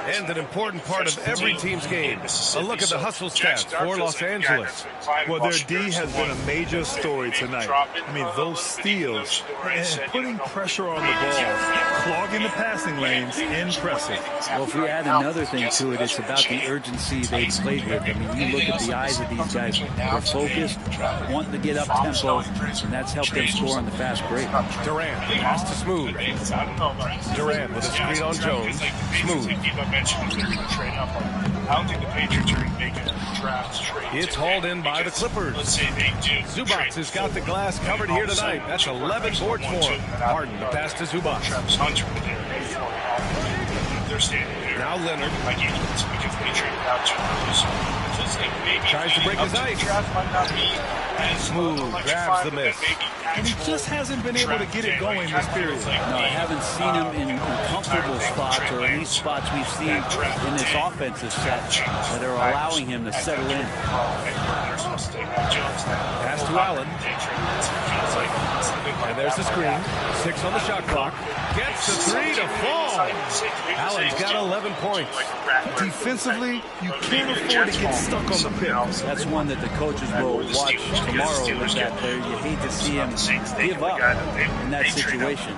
And an important part of every team's game. A look at the hustle stats for Los Angeles. Well, their D has been a major story tonight. I mean, those steals and putting pressure on the ball, clogging the passing lanes, impressive. Well, if we add another thing to it, it's about the urgency they played with. I mean, you look at the eyes of these guys. They're focused, wanting to get up tempo, and that's helped them score on the fast break. Durant, pass to Smooth. Durant with a screen on Jones. Smooth. I don't think the Patriots are going to make a draft trade. It's hauled in by the Clippers. Let's say they do. Zubac has got the glass covered here tonight. That's 11 boards more. Harden, the pass to Zubac. Travis Hunter with their they're standing there. Now Leonard. Like it's because they traded out too early. Tries to break his ice. Smooth grabs the miss. And he just hasn't been able to get it going this period. No, I haven't seen him in comfortable spots, or at least spots we've seen in this offensive set that are allowing him to settle in. Pass to Allen. And there's the screen. 6 on the shot clock. Gets the 3 to fall. Allen's got 11 points. Defensively, you can't afford to get stuck on the pick. That's one that the coaches will watch tomorrow with that player. You hate to see him give up in that situation.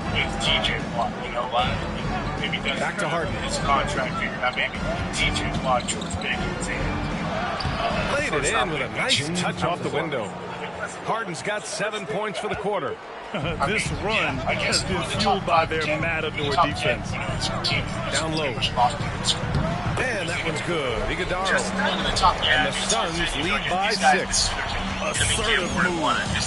Back to Harden. His contract figured out. Maybe TJ Watt, George Pickens. Laid it in with a nice touch off the window. Harden's got 7 points for the quarter. This run has been fueled by their matador defense. Down low. And that one's good. Iguodala. And the Suns lead by 6. Assertive move.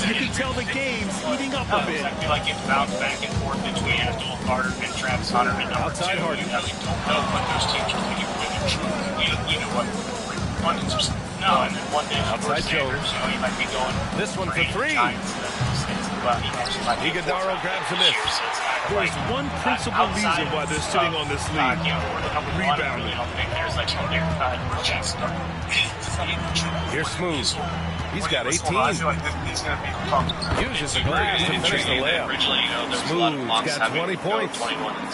You can tell the game's heating up a bit. I feel like it's bounced back and forth between Abdul Carter and Travis Hunter. Outside Harden. We don't know what those teams are thinking. We know what abundance of No, and then one day outside Jones. You might be going. This one for three. Iguodaro grabs a miss. There's one principal reason why they're sitting on this lead. Rebounding. Here's Smooth. He's got 18. Uses the glass to finish the layup. Smooth's got 20 points.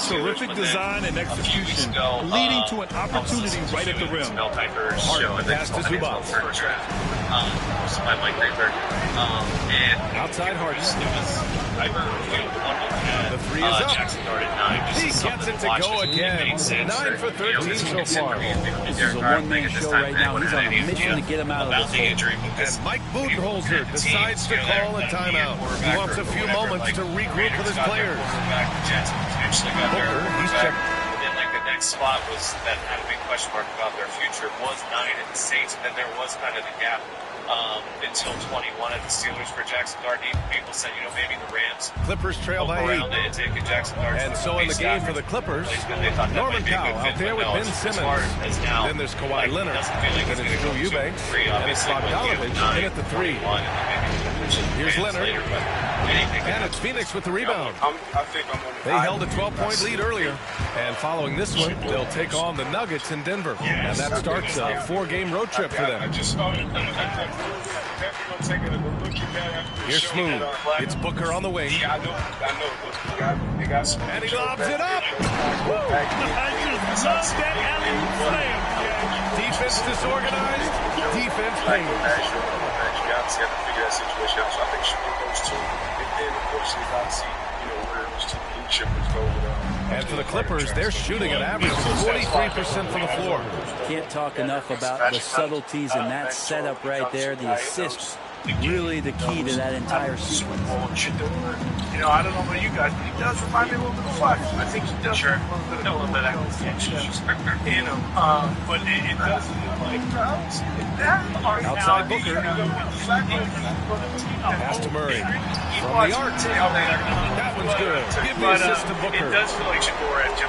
Terrific design and execution, leading to an opportunity right at the rim. Hart pass to Zubac. Outside Harden. The three is up. He gets it to go again. 9 for 13 so far. This is a one-man show right now. He's on a mission to get him out of this hole. And Mike Budenholzer decides to call a timeout. He wants a few moments to regroup with his players. Booker, he's checked. And then, like, the next spot was that had a big question mark about their future was 9 at the Saints, and then there was kind of the gap until 21 at the Steelers for Jackson Dardine. People said, you know, maybe the Rams Clippers trail by 8. And so in the game for the Clippers, Norman Powell out there with Ben Simmons. Then there's Kawhi Leonard. Then it's Drew Eubanks. And it's Bogdanovich in at the 3. Here's Leonard. And it's Phoenix with the rebound. They held a 12-point lead earlier. And following this one, they'll take on the Nuggets in Denver. And that starts a 4-game road trip for them. Here's Smooth. It's Booker on the wing. And he lobs it up. I just love that alley-oop slam. Defense disorganized. Defense paid. You obviously have to figure that situation out. So I think shooting those two, and then of course you got to see, where those two blue chippers go with and for the Clippers, they're shooting an average of 43% from the floor. Can't talk enough about the subtleties in that setup right there. The assists, really the key to that entire sequence. I don't know about you guys, but he does remind me a little bit of Flex. I think he does. Sure. A little bit of that. But it does feel like outside Booker. Pass to Murray. From the arc. That one's good. Give me assist to Booker. It does feel like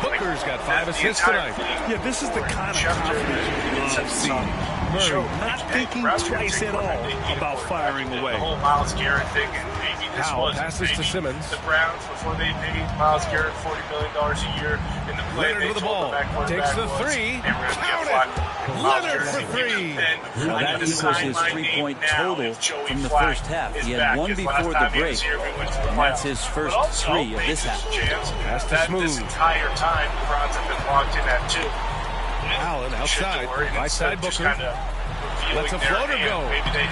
Booker's got 5 assists tonight. Yeah, this is the kind of confidence you love seeing. Murray not thinking twice at all about firing away. The whole Myles Garrett thing, and maybe this Powell was passes to Simmons. The Browns before they paid Myles Garrett $40 million a year in the play. Leonard with the ball. Takes the 3. Count it. Leonard for 3. Now that equals his 3-point total from the first half. He had one before the break, and that's his first 3 of this half. Pass to Smooth. This entire time, the Browns have been locked in at 2. Allen outside, right side Booker. Lets a floater go.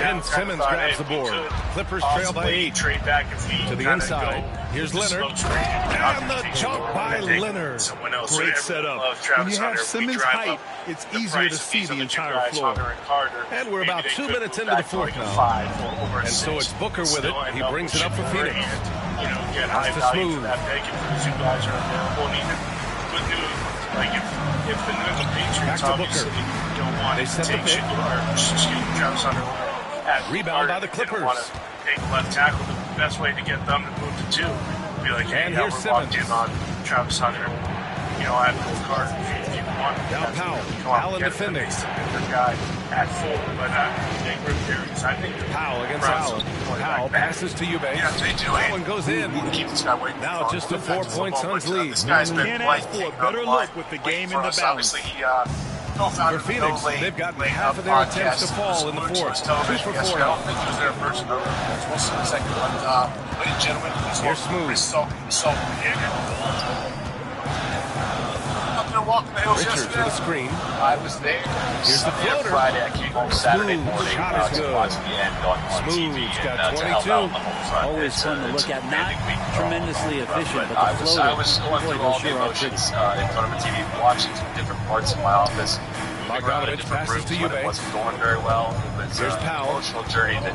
And Simmons grabs the board. Clippers trail by 8. To the inside. Here's Leonard. And the jump by Leonard. Great setup. When you have Simmons' height, it's easier to see the entire floor. And we're about 2 minutes into the fourth now. And so it's Booker with it. He brings it up for Phoenix. Pass to Smooth. If the Patriots obviously don't want to take shit Travis Hunter at rebound by the Clippers. Want to take left tackle. The best way to get them to move to 2 would be like, hey, now we're locked in on Travis Hunter. At full card if you want. Now Powell. Allen defending. The guy at full, but I think Powell against Allen. Powell passes to Eubanks. Yeah, they do. That one goes in. Keep this guy waiting. Now just a 4-point Suns lead. This guy's been can't ask for a better look with the game in the balance. Obviously, for Phoenix, they've gotten half of their attempts to fall in the fourth. 2 for 4. I don't think he was there in person. We'll see in a second. But, ladies and gentlemen, here's Smooth. Walking the hills Richards with a screen. I was there. Here's the floater. Friday, I came home Saturday morning. Shot is good. Smooth's got 22. Always fun to look at. Not tremendously efficient, but the floater. I was going through all the emotions in front of a TV, watching different parts of my office. Bogdanovich passes to Eubanks. It wasn't going very well. It was an emotional journey that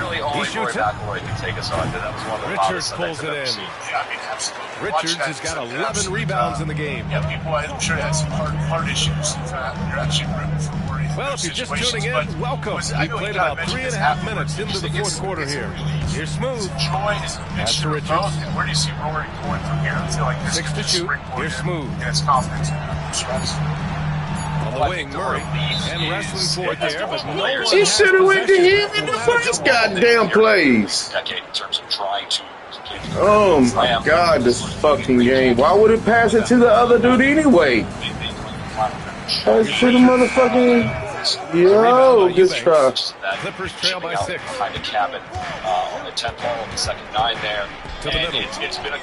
really only Roy McIlroy could take us on. That was one of the Richards pulls it in. Yeah, I mean, absolutely. Richards has got 11 rebounds in the game. Yeah, people, I'm sure they had some heart issues. You're actually rooting for Rory. Well, if you're just tuning in, welcome. We played about 3.5 minutes into the fourth quarter here. Here's Smooth. Joy is a mixture of both. And where do you see Rory going from here? I feel like this 6 to shoot. Here's Smooth. And it's confidence. On the wing, Murray. And wrestling for it there, but no one He has should have went to possession. him in the first goddamn place. Decade in terms of trying to complete Oh my God, this fucking game. Why would it pass it to the other dude anyway? Pass it to the motherfucking... Yo, good try. Clippers trail by 6. Behind the cabin on the 10th hole, the second 9 there. To the middle. It's been a I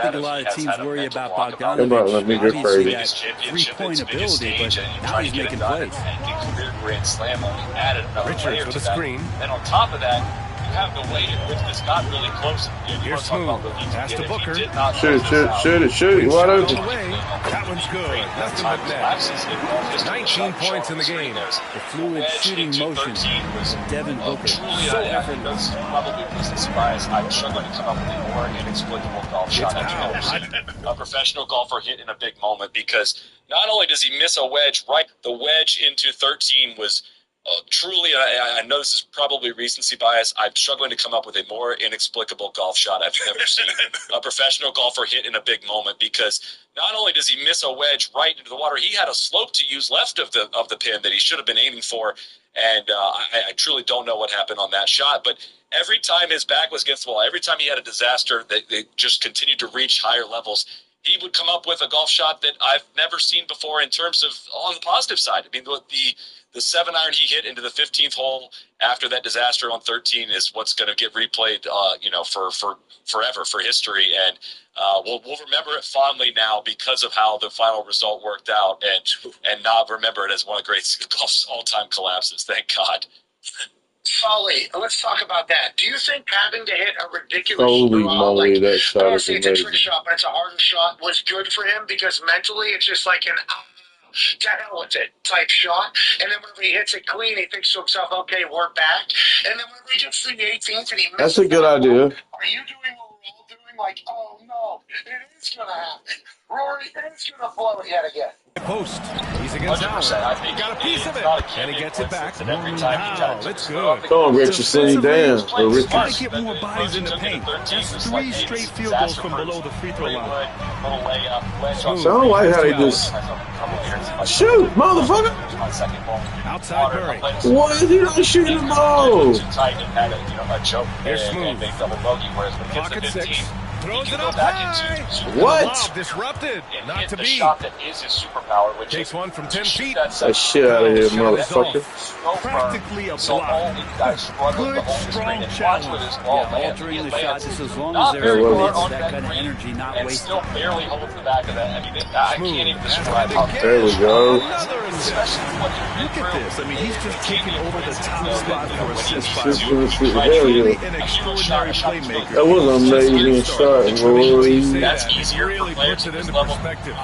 think a lot of teams worry about Bogdanovich. Obviously, that three-point ability, but now he's making plays. Career grand slam only added another Richards layer with to a that. screen. And on top of that, you have the way in which this got really close. Here's Smooth. Pass to Booker. Shoot it. Wide open. That one's good. Nothing but net. 19 points in the game. The fluid shooting motion from Devin Booker. So effortless. Probably recency bias. I'm struggling to come up with a more inexplicable golf shot I've ever seen a professional golfer hit in a big moment, because not only does he miss a wedge, right? The wedge into 13 was truly, I know this is probably recency bias. I'm struggling to come up with a more inexplicable golf shot I've ever seen a professional golfer hit in a big moment, because not only does he miss a wedge right into the water, he had a slope to use left of the pin that he should have been aiming for. And I truly don't know what happened on that shot. But every time his back was against the wall, every time he had a disaster, they just continued to reach higher levels. He would come up with a golf shot that I've never seen before in terms of on the positive side. I mean, the 7-iron he hit into the 15th hole after that disaster on 13 is what's going to get replayed, for forever, for history. And we'll remember it fondly now because of how the final result worked out, and not remember it as one of the great golf's all-time collapses. Thank God. Sully, let's talk about that. Do you think having to hit a ridiculous Holy moly, that shot is it's a trick amazing. shot, but it's a harder shot, was good for him? Because mentally it's just like an to hell with it type shot. And then whenever he hits it clean, he thinks to himself, okay, we're back. And then whenever he gets to the 18th and he misses, That's a good idea. Are you doing what we're all doing? Like, oh no, it is going to happen. Rory is going to blow it yet again. Post. He's against Howard. He got a piece of it, and he gets it back. Wow, that's good. Come on, Richardson, damn. Try to get more bodies in the paint. That's 3 straight field goals from below the free throw line. So I don't like how they just shoot, motherfucker. Outside Murray. Why is he not shooting the ball? Here's Smooth. Clock at 6. Throws it up high. What? Wow, disrupted. Not to be. Shot that is his superpower, which Takes one from 10 feet. That shit out of here, motherfucker. Practically a block. Good, strong challenge. Altering the shot just as long as there's that kind of energy not wasted. Still barely holds the back of that. I mean, I can't even describe how. There we go. Look at this. I mean, he's just taking over the top spot for assist by Hell Really yeah. an extraordinary playmaker. That was an amazing start, Rory. That's easier Really for players puts it at this into level. perspective.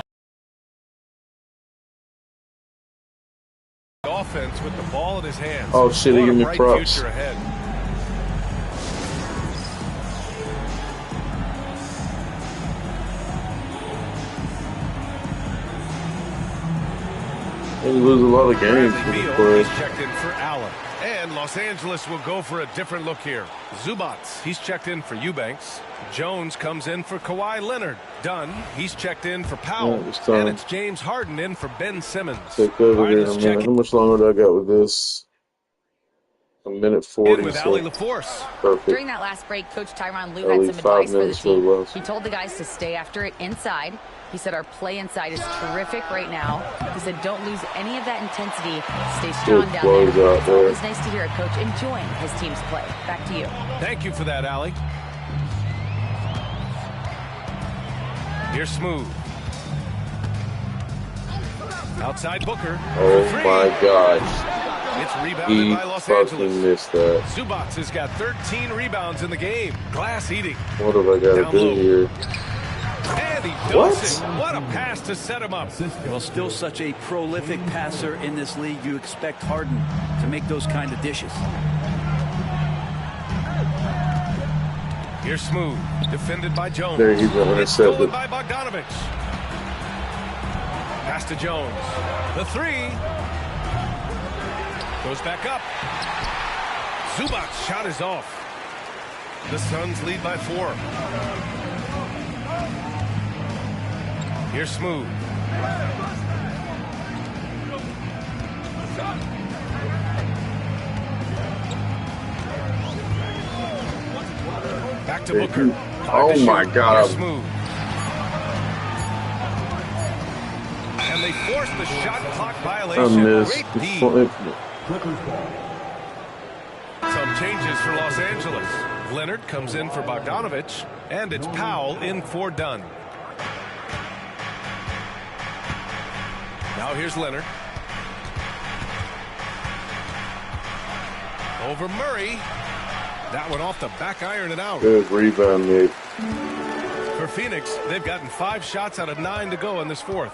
Offense with the ball in his hands. Oh shit, they What a give me bright props. future ahead. They lose a lot of games for the Beal play. is checked in for Allen. And Los Angeles will go for a different look here. Zubats, he's checked in for Eubanks. Jones comes in for Kawhi Leonard. Dunn, he's checked in for Powell. Yeah, it's time. And it's James Harden in for Ben Simmons. Take over Harden's there, man. checking How much longer do I got with this? A minute 40. in with So Ali LaForce. perfect. During that last break, Coach Tyronn Lue At had least some 5 advice for the minutes for the team. West. He told the guys to stay after it inside. He said our play inside is terrific right now. He said don't lose any of that intensity. Stay strong Good down blows there. out It's there. always nice to hear a coach enjoying his team's play. Back to you. Thank you for that, Ali. Here's Smooth. Outside Booker. Oh for 3. my gosh. It's rebounded He by Los fucking Angeles. missed that. Zubats has got 13 rebounds in the game. Glass eating. What have I got to Down do low. here? And he What? dunks it. What a pass to set him up. Well, still such a prolific passer in this league. You expect Harden to make those kind of dishes. Here's Smooth. Defended by Jones. There you go, It's stolen intercepted. by Bogdanovich. Pass to Jones. The 3. Goes back up. Zubats' shot is off. The Suns lead by 4. Here's Smooth. Back to Booker. Oh my God. Smooth. And they force the shot clock violation. Great D. Some changes for Los Angeles. Leonard comes in for Bogdanovich, and it's Powell in for Dunn. Now here's Leonard. Over Murray. That one off the back iron and out. Good rebound, Nick. For Phoenix, they've gotten 5 shots out of 9 to go in this fourth.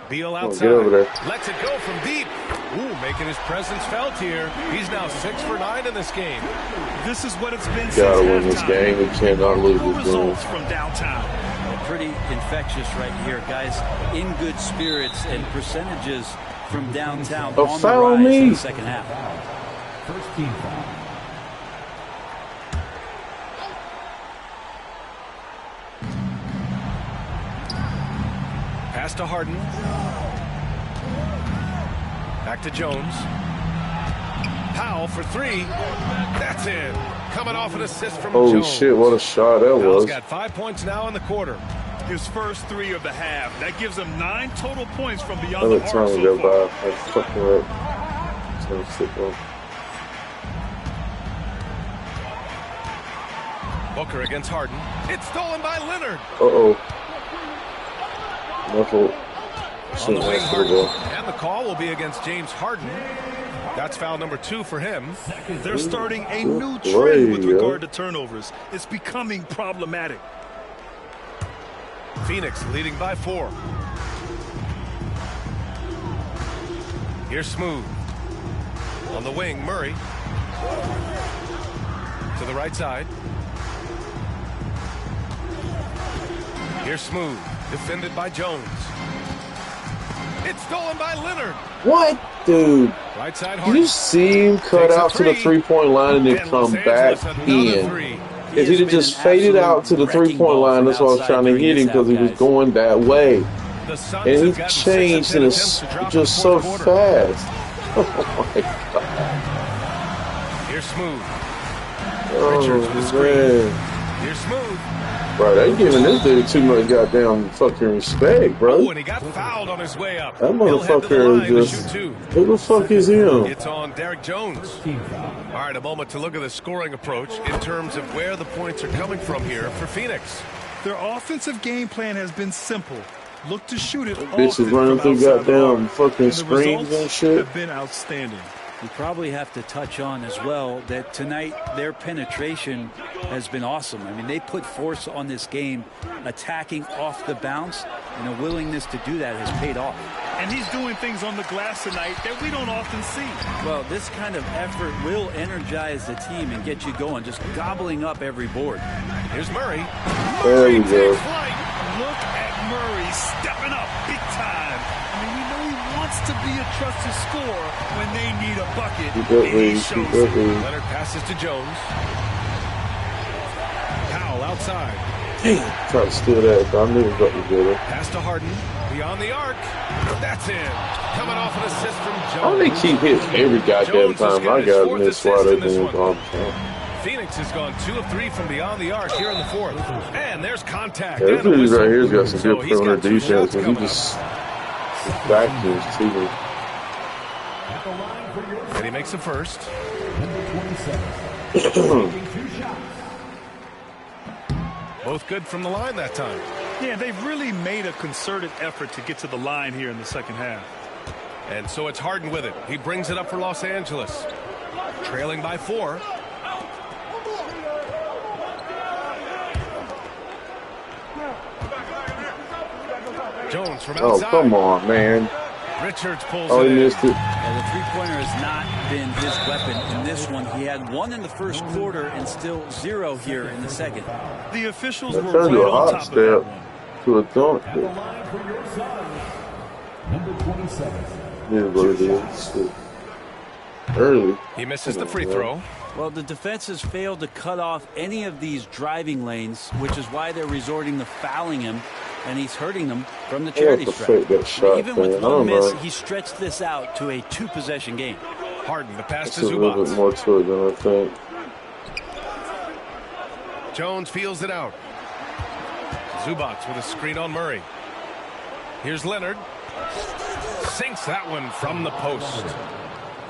Beal outside. Get over there. Lets it go from deep. Ooh, making his presence felt here. He's now 6 for 9 in this game. This is what it's been since gotta win this game. We cannot lose this game. Results from downtown. Pretty infectious right here, guys. In good spirits and percentages from downtown on the rise in the second half. First team foul. Pass to Harden. Back to Jones. Powell for 3. That's in. Coming off an assist from Jones. Oh shit, what a shot that was. Powell's got 5 points now in the quarter. His first 3 of the half. That gives him 9 total points from beyond the arc so far. That's fucking up. It's gonna stick up. Booker against Harden. It's stolen by Leonard. Uh-oh. On the wing, Harden. And the call will be against James Harden. That's foul number 2 for him. They're starting a new trend with regard to turnovers. It's becoming problematic. Phoenix leading by 4. Here's Smooth. On the wing, Murray. To the right side. Here's Smooth. Defended by Jones. It's stolen by Leonard. What, dude? Right side, Harden. You see him cut out to the three-point line and then come back in. If he'd have just faded out to the three-point line, that's why I was trying to hit him, because he was going that way. And he changed and it's just so fast. Oh my God. Here's Smooth. Oh, man. Here's Smooth. Bro, they giving this dude too much goddamn fucking respect, bro. Oh, and he got fouled on his way up. That motherfucker just... Who the fuck is him? It's on Derek Jones. All right, a moment to look at the scoring approach in terms of where the points are coming from here for Phoenix. Their offensive game plan has been simple. Look to shoot it. Bitches running through goddamn fucking screens and shit. Have been outstanding. We probably have to touch on as well that tonight their penetration has been awesome. I mean, they put force on this game, attacking off the bounce, and a willingness to do that has paid off. And he's doing things on the glass tonight that we don't often see. Well, this kind of effort will energize the team and get you going, just gobbling up every board. Here's Murray. There we go. Look at Murray stepping up big time. I mean, we know he wants to be a trusted scorer when they need a bucket. And he shows it. Leonard passes to Jones. Powell outside. Damn, try to steal that, but I knew it got together. Pass to Harden. Beyond the arc. That's in. Coming off an assist from Jones. How do they keep hitting every goddamn time? I got in this wide open all the time. Phoenix has gone 2 of 3 from beyond the arc here in the fourth. And there's contact. Yeah, this dude right here's got some good perimeter defense, and he just vacuums too. And he makes the first. Both good from the line that time. Yeah, they've really made a concerted effort to get to the line here in the second half. And so it's Harden with it. He brings it up for Los Angeles. Trailing by 4. Jones from outside. Oh, come on, man. Richards pulls he it missed it. Yeah, the three-pointer has not been his weapon in this one. He had 1 in the first quarter and still 0 here in the second. The officials were right on on top of that one. To a dunk. Number 27. Yeah, what it is. Early. He misses the free throw. Well, the defense has failed to cut off any of these driving lanes, which is why they're resorting to fouling him and he's hurting them from the They have charity to stripe. fake that shot, Even man. with I one don't miss, know. he stretched this out to a 2-possession game. Harden, the pass It's to a little bit Zubac. more to it than I think. Jones feels it out. Zubac with a screen on Murray. Here's Leonard. Sinks that one from the post.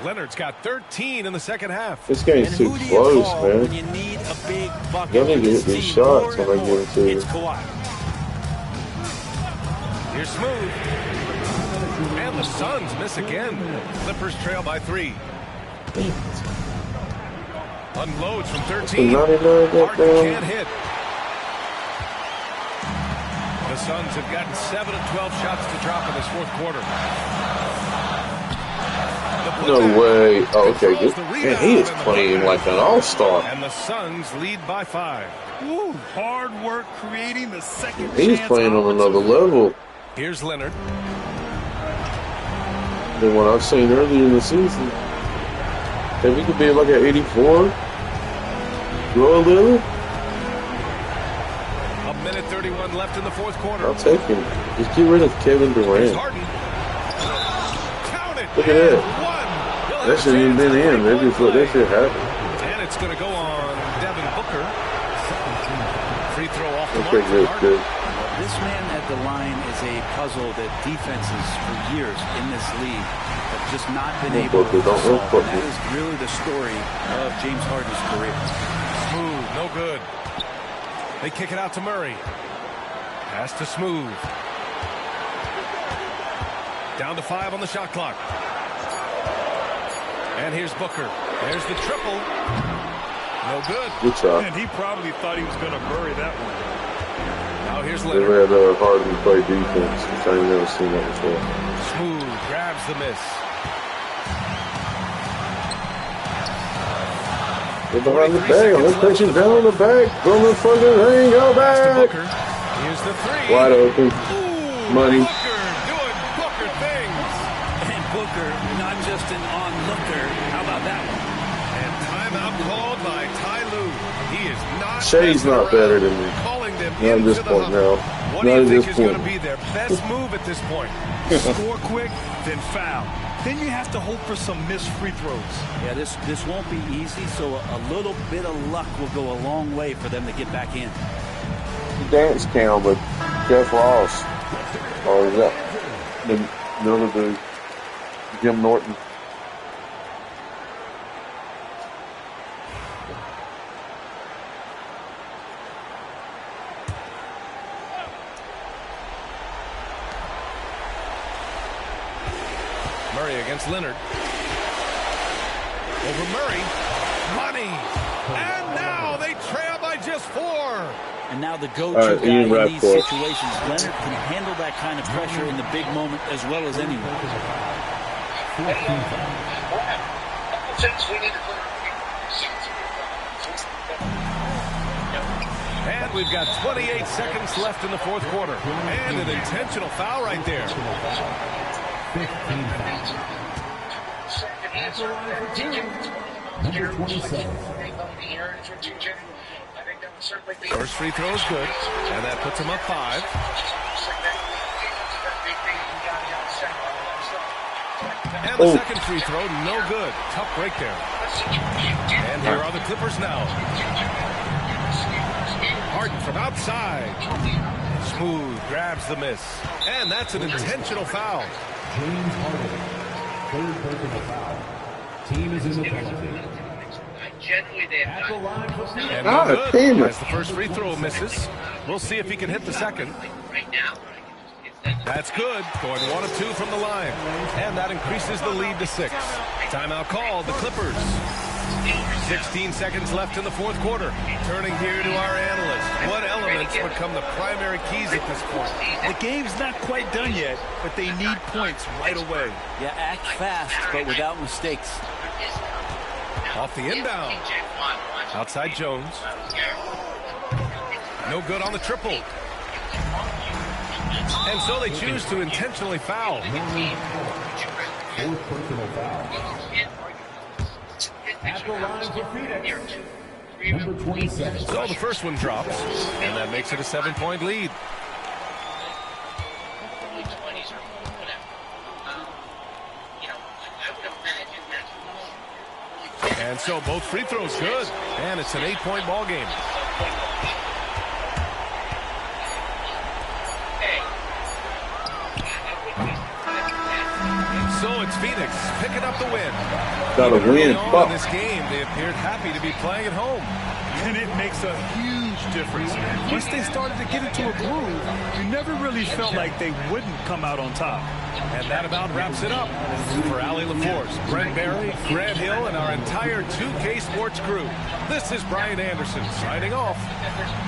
Leonard's got 13 in the second half. This game's too close, man. When you need a big bucket Y'all need for to this hit these team, shots more when and I more, get into it's it. Kawhi. Here's Smooth. And the Suns miss again. Clippers trail by 3. Unloads from 13. Harden can't hit. The Suns have gotten 7 of 12 shots to drop in this fourth quarter. No way. Oh, okay. Man, he is playing like an all-star. And the Suns lead by 5. Ooh, hard work creating the second He's chance playing on another level Here's Leonard. than what I've seen earlier in the season. If he could be like an 84, grow a little, A minute 31 left in the fourth quarter. I'll take him. Just get rid of Kevin Durant. Look at that. That shouldn't even been in. They just let that shit happen. And it's going to go on Devin Booker. Free throw off the Okay, mark. good. This man at the line is a puzzle that defenses for years in this league have just not been able to solve. And that is really the story of James Harden's career. Smooth, no good. They kick it out to Murray. Pass to Smooth. Down to 5 on the shot clock. And here's Booker. There's the triple. No good. Good shot. And he probably thought he was going to bury that one. Now here's They've Leonard. had Harden play defense, which I've never seen that before. Smooth grabs the miss. They're behind the bag. Let's push it down the back. From the fucking ring. Go back. Here's the 3. Wide open. Money. Booker things. And Booker, not just an onlooker. How about that one? And timeout called by Ty Lue. He is not. Shay's not better than me. Calling them Not at this into the point huddle. now. What do Not you at think this is going to point. be their best move at this point? Score quick, then foul. Then you have to hope for some missed free throws. Yeah, this won't be easy, so a little bit of luck will go a long way for them to get back in. Dance cam with Jeff Ross. Or is that the other dude? Jim Norton. Murray against Leonard. Over Murray. Money. And now they trail by just 4. And now the go-to All right, guy Ian in these Rappaport. situations, Leonard can handle that kind of pressure in the big moment as well as anyone. And we've got 28 seconds left in the fourth quarter. And an intentional foul right there. Number 27. First free throw is good. And that puts him up 5. And the second free throw, no good. Tough break there. And here are the Clippers now. Harden from outside. Smooth grabs the miss. And that's an intentional foul. James Harden. Third personal foul. Team is in the penalty. At the line for free And Ah, no good, damn it. as the first free throw misses. We'll see if he can hit the second. That's good. Going 1 of 2 from the line. And that increases the lead to 6. Timeout called, the Clippers. 16 seconds left in the fourth quarter. Turning here to our analyst. What elements become the primary keys at this point? The game's not quite done yet, but they need points right away. Yeah, act fast, but without mistakes. Off the inbound. Outside Jones. No good on the triple. And so they choose to intentionally foul. Fourth personal foul. At the line for Phoenix. Number 27. So the first one drops, and that makes it a 7-point lead. And so both free throws good. And it's an 8-point ball game. So it's Phoenix picking up the win. Got a win. In this game, they appeared happy to be playing at home. And it makes a huge difference. Once they started to get into a groove, you never really felt like they wouldn't come out on top. And that about wraps it up. For Allie LaForce, Brent Barry, Grant Hill, and our entire 2K Sports crew, this is Brian Anderson signing off.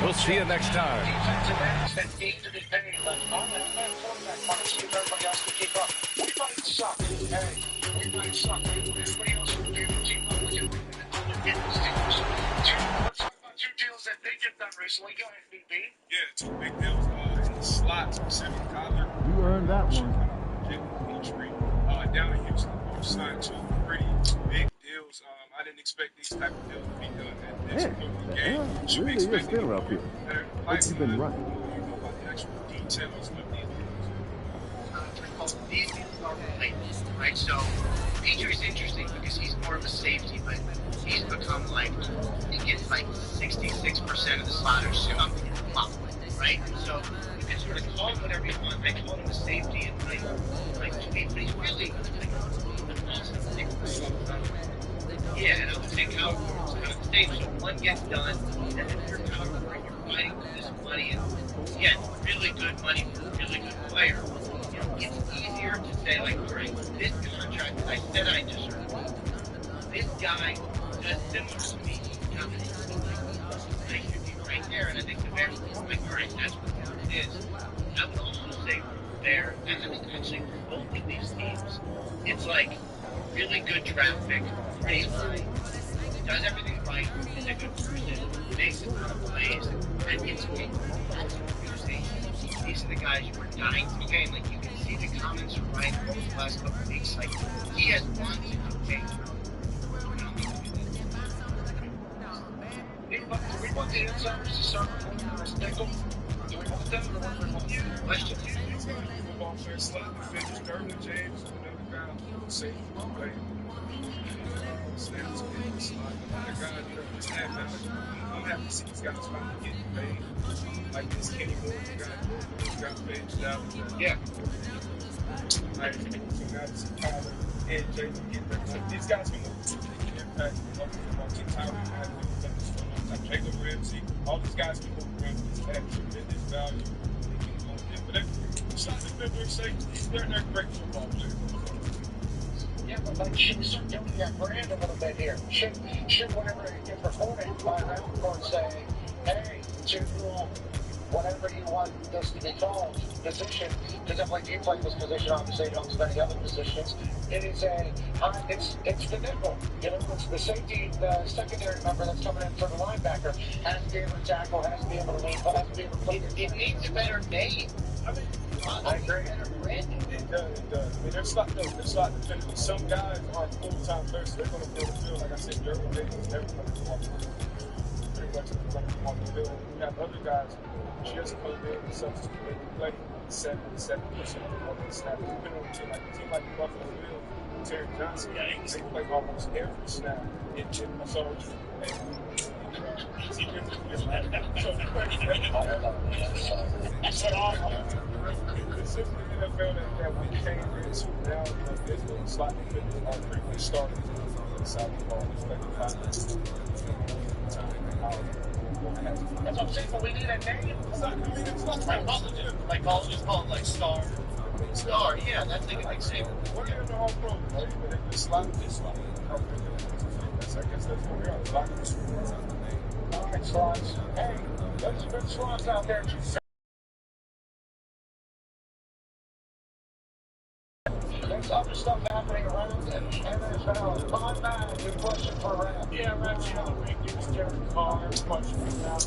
We'll see you next time. Two deals that they get done recently. Go ahead, BB. Yeah, two big deals in the slot, specific collar. You earned that one. Down in Houston, both signed two pretty big deals. I didn't expect these type of deals to be done at this point in the game. Should Really be is expecting thinner up here. What you been running? You know about the actual details of these deals. These deals are related, right? So, Petry's interesting because he's more of a safety, but he's become like, he gets like 66% of the slotters come up, right? So, you can sort of call him whatever you want. I call him a safety and like speed, but he's really like an awesome thing. Yeah, and I would say Kyle Korver's kind of the same. So one gets done, and then you're Kyle Korver, you're fighting for this money, and again, really good money for a really good player. You know, it's easier to say like, all right, this contract, I said I deserve. This guy does similar to me. I should be right there, and I think the Bears are like, all right, that's what it is. I would also say there, and I mean, actually, for both of these teams, it's like really good traffic, baseline, does everything right, is a good person, makes a ton of plays, and it's a these are the guys who are dying to game. Like, you can see the comments from Ryan over the last couple of weeks. Like, he has wanted to game. Do we want the insiders to start with nickel? Do we want them to work with question? Football player slot defenders, Derwin James, another guy who safe play. Snaps in the slot. Another guy who snap out. I'm happy to see these guys finally getting paid. Like this Kenny Moore guy who got benched out. Yeah. Like, so now to see Tyler and Jalen get their money. These guys can make an impact on the team. Tyler like Jalen Ramsey, all these guys can move around. They have tremendous value. They can go in. But it's not defender safety. They're great football players. Yeah, but like, should we start doing that brand a little bit here? Should whenever you perform it, by record say, hey, to whatever you want this to be called, position, because if like you play this position, obviously you don't spend any other positions. It is it's the nickel. You know, it's the safety, the secondary member that's coming in for the linebacker. Has to be able to tackle, has to be able to lead, but has to be able to play. It needs a better name. I mean, I agree. It does. I mean, there's not defenders. Some guys are full-time players, so they're going to fill the field. Like I said, Derwin James is never going to come off the field. Pretty much going to come off the field. We have other guys who just come in and substitute. They play 7% of the snap. Depending on the team, like a team like Buffalo Bills, Terry Johnson, they play almost every snap. So it's just the NFL that we came into now. There's no slot defenders are pretty much starting on the side of the ball. That's what I'm saying, but we need a name. Like, all just call it like Star. Star, yeah, that's like a big thing. We're in the whole pro, right? But if it's slot, it's slot. I guess that's what we are. Slot. All right, slots. Hey, there's some good slots out there. There's other stuff happening around and there's Bob Matt, good question for Rap. Yeah, Rap's the other big news. Derek Carr, question for Rap.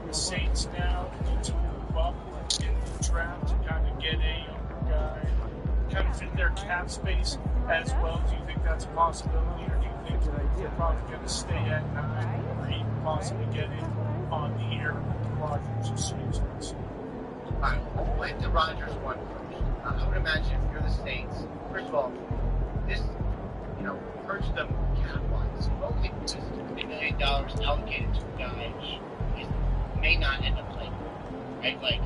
The Saints now need to move up in the draft to kind of get a younger guy, kind of fit their cap space as well. Do you think that's a possibility, or do you think they're probably going to stay at 9 or even possibly get in on the year Rodgers or Saints? All right, we'll hit the Rodgers one first. I would imagine if you're the Saints, first of all, this, hurts them cap-wise. Only because $3 million allocated to a guy who may not end up playing, right? Like,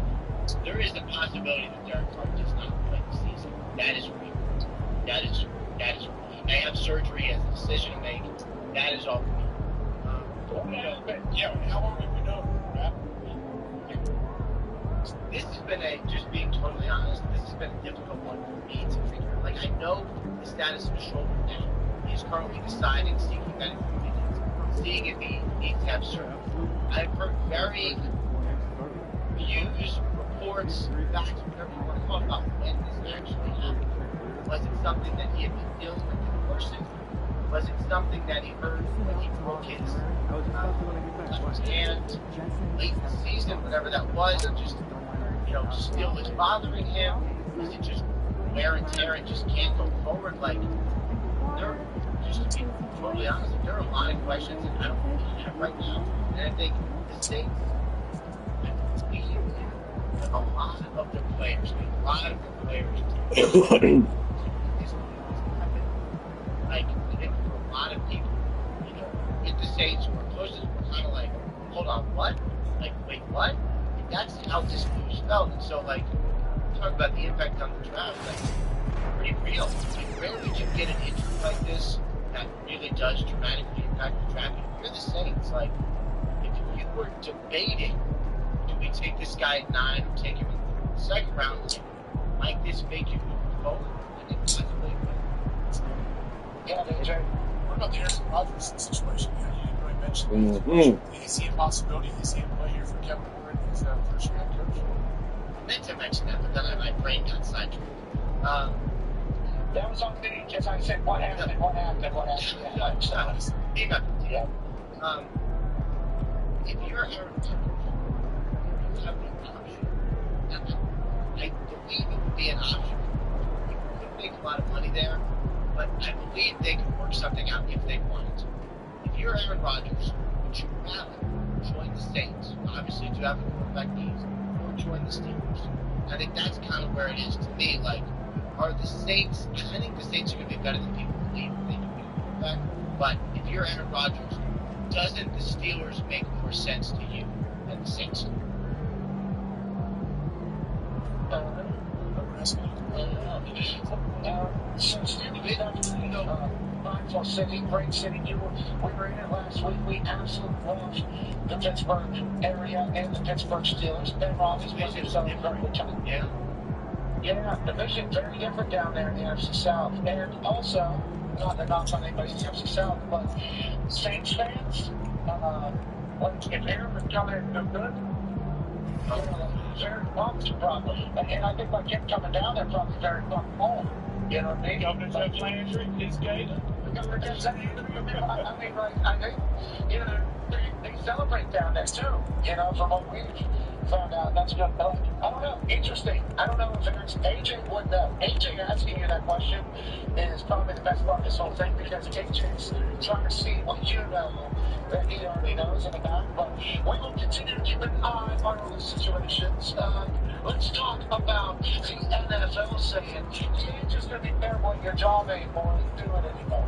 there is the possibility that Derek Carr does not play the season. That is real. That is real. He may have surgery, he has a decision to make. That is all real. How long have we known? This has been just being totally honest, this has been a difficult one for me to figure out. Like, I know the status of his shoulder now. He's currently deciding, seeking medical opinions, seeing if he needs to have surgery. I've heard very views, reports, facts, whatever you want to call it, about when this actually happened. Was it something that he had been dealing with in person? Was it something that he heard when he broke his hand late in the season, whatever that was, and just, still is bothering him? Was it just wear and tear and just can't go forward? Like, just to be totally honest, there are a lot of questions that I don't really have right now. And I think the Saints, a lot of their players, like, I think for a lot of people, with the Saints who are closest, were kind of like, hold on, what? Like, wait, what? And that's how this news felt. And so, like, talk about the impact on the draft, like, pretty real. Like, rarely do you get an injury like this that really does dramatically impact the draft. If you're the Saints, like, if you were debating, do we take this guy at 9 or take him in the second round, like, might this make you move forward? I think possibly. Yeah, AJ. What about the Aaron Rodgers situation? You didn't really mention it. Is he a possibility? Is he a player for Kevin Warren as a first year head coach? I meant to mention that, but then my brain got sidetracked. That was on me, because I said, what happened? Yeah. If you're Aaron Rodgers, you have an option. I believe it would be an option. You could make a lot of money there, but I believe they could work something out if they wanted to. If you're Aaron Rodgers, would you rather join the Saints, obviously to have a quarterback needs, or join the Steelers? I think that's kind of where it is to me. Like, are the Saints, I think the Saints are going to be better than people believe if they can get a quarterback, but if you're Aaron Rodgers, doesn't the Steelers make more sense to you than the Saints? Mindful City, great city. We were in it last week. We absolutely loved the Pittsburgh area and the Pittsburgh Steelers. Ben Roethlisberger was having a very good time. Yeah, the vision very different down there in the NFC South. And also, not to knock on anybody in the NFC South, but Saints fans, if Aaron would come in and do good, very pumped probably. And I think by him coming down there, probably very pumped home. You know what I mean? Governor Jeff Landry, his gate. Governor Jeff Landry. I mean, like, I think, they celebrate down there too. From what we've found out, that's good. I don't know. Interesting. I don't know if it's AJ would know. AJ asking you that question is probably the best part of this whole thing, because AJ's trying to see what you know that he already knows in the back. But we will continue to keep an eye on all these situations. Let's talk about the NFL saying you ain't just going to be there when your job ain't more do it anymore.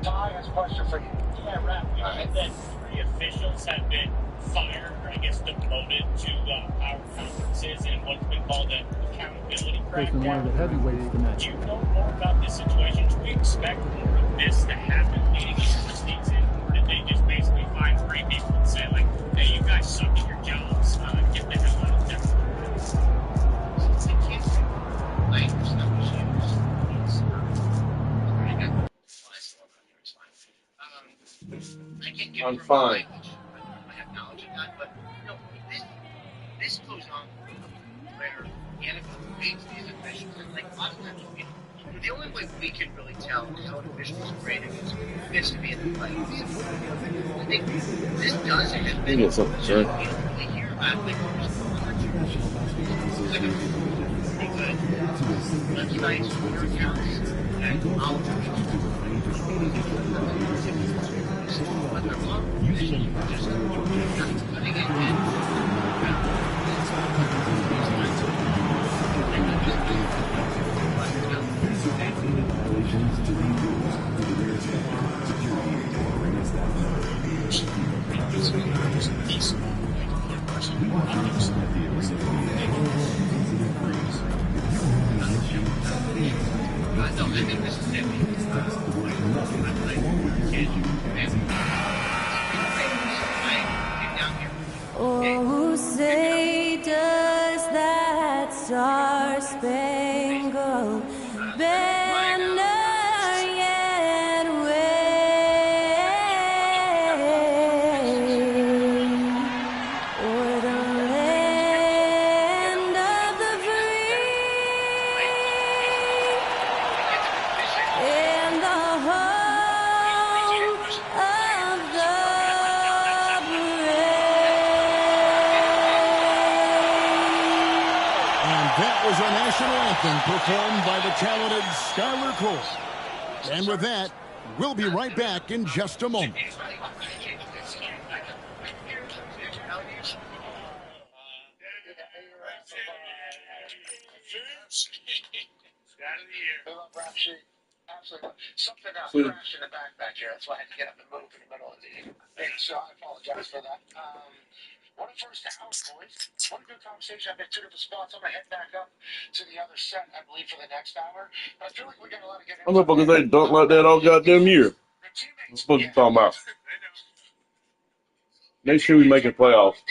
Ty has a question for you. Yeah, Rap, you said that 3 officials have been fired, or I guess demoted to our conferences and what's been called an accountability crackdown. Do you know more about this situation? Do we expect more of this to happen leading into the season, or did they just basically find 3 people and say, like, hey, you guys suck at your jobs, get the hell out of there? I'm fine. I have knowledge of that, but this goes on where the NFL debates these officials, and like a lot of times, the only way we can really tell how an official is graded is this to be in the play. I think this does happen. You get something, sir. You don't really hear about it. Like, pretty good websites, Twitter accounts, and knowledge but they're wrong. Just cutting it in. Oh, say does that star-spangled banner yet wave o'er the land of the free and the home of the That was our national anthem performed by the talented Skylar Cole. And with that, we'll be right back in just a moment. Something crashed in the back here. That's why I had to get up and move in the middle of the thing. So I apologize for that. What a first hour, boys. What a good conversation. I've been 2 different spots. I'm going to head back up to the other set, I believe, for the next hour. But I feel like we got a lot to get into. Motherfuckers ain't dunk like that all goddamn year. What's what you talking about? Make sure we make it playoffs.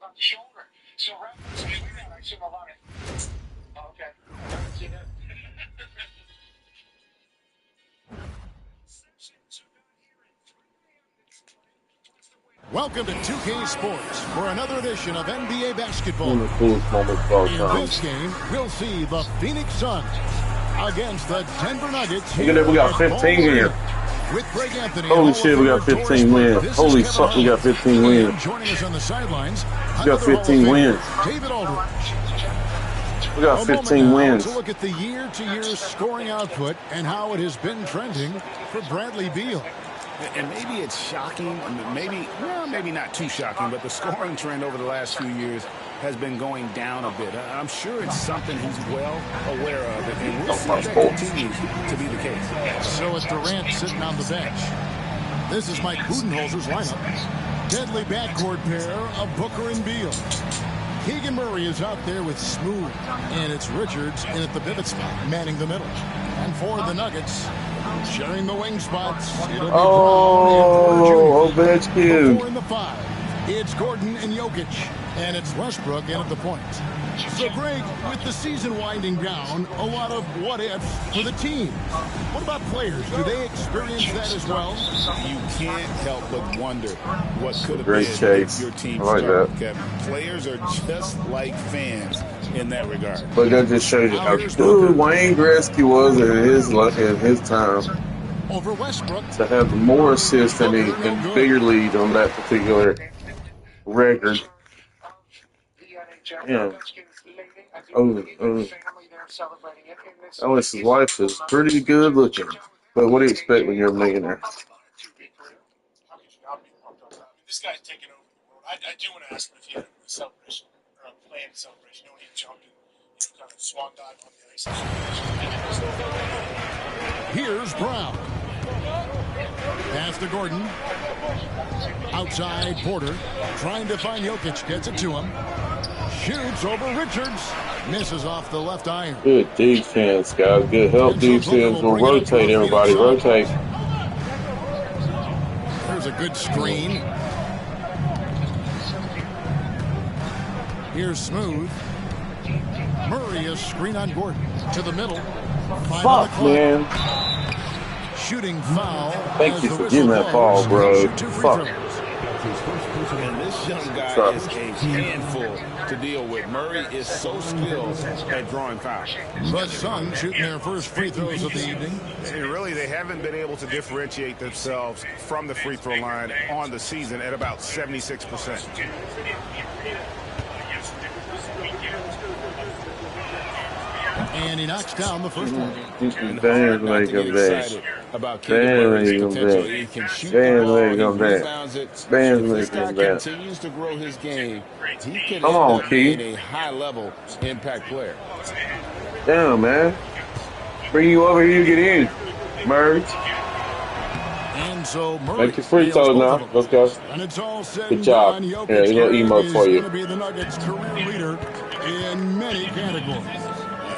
On the shoulder. So Rapids, I assume a lot of. Okay. See that? Welcome to 2K Sports for another edition of NBA basketball. One of the coolest moments of all In time. this game, we'll see the Phoenix Suns against the Denver Nuggets. Look at that, we got 15 here. With Greg Anthony. Holy shit, we got 15 wins. Holy fuck, we got 15 wins. Joining us on the sidelines. We got 15 wins. David Aldridge. We got 15 wins. To look at the year-to-year scoring output and how it has been trending for Bradley Beal. And maybe it's shocking, maybe not too shocking, but the scoring trend over the last few years has been going down a bit. I'm sure it's something he's well aware of, and we'll see if that continues to be the case. So it's Durant sitting on the bench. This is Mike Budenholzer's lineup. Deadly backcourt pair of Booker and Beal. Keegan Murray is out there with Smooth, and it's Richards in at the pivot spot, manning the middle. And for the Nuggets, sharing the wing spots, it'll be Ovechkin. 4 in the 5. It's Gordon and Jokic, and it's Westbrook in at the point. So, Greg, with the season winding down, a lot of what-ifs for the team. What about players? Do they experience that as well? You can't help but wonder what could have Great been chase. if your team I like started, that. Kevin. Players are just like fans in that regard. But that just shows you how good Wayne Gretzky was in his time. Over Westbrook. To have more assists and bigger lead on that particular record. Yeah. Ellis's wife is pretty good looking. But what do you expect when you're a millionaire? This guy's taking over the world. I do want to ask him if he had a celebration or a planned celebration. You know, when he jumped and kind of swan dive on the ice. Here's Brown. Pass to Gordon. Outside Porter. Trying to find Jokic. Gets it to him. Shoots over Richards. Misses off the left iron. Good defense, guys. Good help defense. We'll rotate everybody. Rotate. There's a good screen. Here's Smooth. Murray is screen on Gordon. To the middle. Fuck, man. Shooting foul. Thank you for getting that ball, bro. Fuck. And this young guy is a handful to deal with. Murray is so skilled at drawing fouls. The Suns shooting their first free throws of the evening. And really, they haven't been able to differentiate themselves from the free throw line on the season at about 76%. And he knocks down the first one. Van make him back. Van make him back. Van make him back. Van make him back. Continues to grow his game. He could Come on, Key. be a high-level impact player. Damn, man. Bring you over here to get in. Merge. And so Murray Make your free throws now. Let's go. And it's all said Good job. Here, a little emote for you. Going to be the Nuggets' career leader in many categories.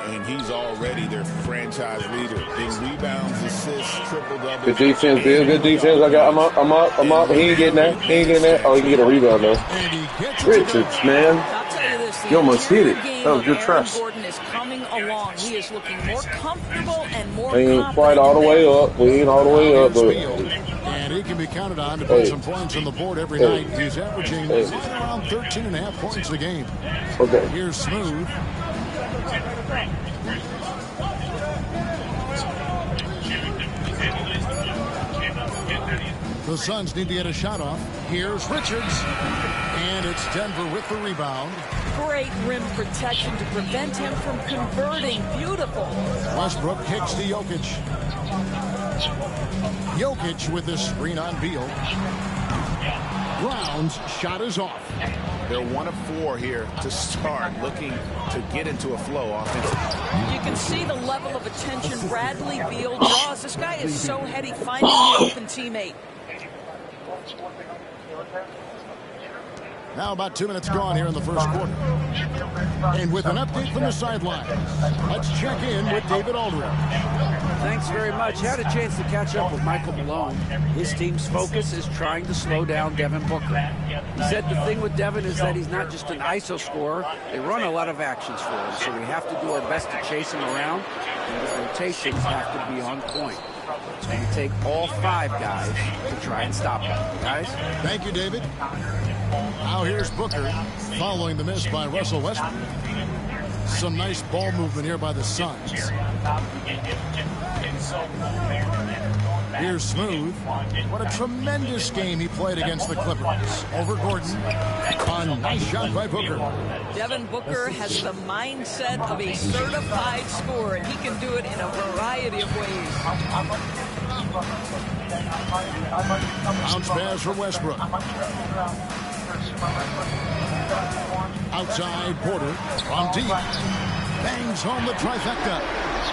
And and he's already their franchise leader in rebounds, assists, triple-doubles. Good defense, Bill. Good defense. I'm up. He ain't getting that. He ain't getting that. Oh, he can get a rebound, though. And he gets it. Richards, man. I'll tell you this, You the almost hit it. interior game That was of good Aaron trust. Gordon is coming along. He is looking more comfortable and more Ain't confident. quite all the way up. We ain't all the way up, but And he can be counted on to put some points on the board every night. He's averaging right around 13.5 points a game. Okay. Here's Smooth. The Suns need to get a shot off. Here's Richards. And it's Denver with the rebound. Great rim protection to prevent him from converting. Beautiful. Westbrook kicks to Jokic. Jokic with the screen on Beal. Brown's shot is off. They're 1 of 4 here to start, looking to get into a flow offensively. You can see the level of attention Bradley Beal draws. This guy is so heady, finding the open teammate. Now about 2 minutes gone here in the first quarter. And with an update from the sidelines, let's check in with David Aldridge. Thanks very much. Had a chance to catch up with Michael Malone. His team's focus is trying to slow down Devin Booker. He said the thing with Devin is that he's not just an ISO scorer. They run a lot of actions for him, so we have to do our best to chase him around, and the rotations have to be on point. It's going to take all 5 guys to try and stop him. Guys? Thank you, David. Now here's Booker following the miss by Russell Westbrook. Some nice ball movement here by the Suns. Here's Smooth. What a tremendous game he played against the Clippers. Over Gordon. A nice shot by Booker. Devin Booker has the mindset of a certified scorer, and he can do it in a variety of ways. Bounce pass from Westbrook. Outside Porter from deep. Bangs home the trifecta.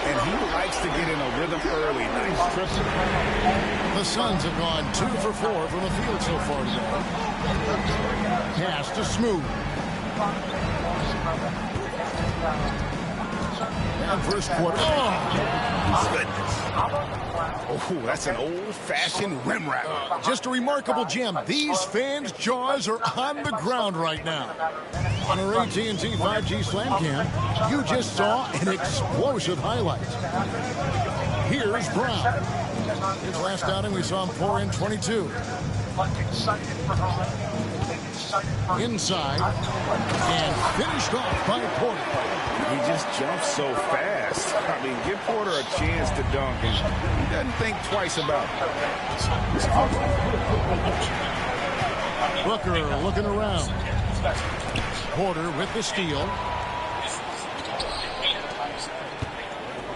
And he likes to get in a rhythm early. Nice triple. The Suns have gone 2 for 4 from the field so far today. Pass to Smooth. And first quarter. Oh, goodness. Oh, that's an old-fashioned rim wrap. Just a remarkable gem. These fans' jaws are on the ground right now. On our AT&T 5G Slam Cam, you just saw an explosive highlight. Here's Brown. His last outing, we saw him pour in 22. Inside, and finished off by Porter. He just jumps so fast. I mean, give Porter a chance to dunk, and he doesn't think twice about it. Booker looking around. Porter with the steal.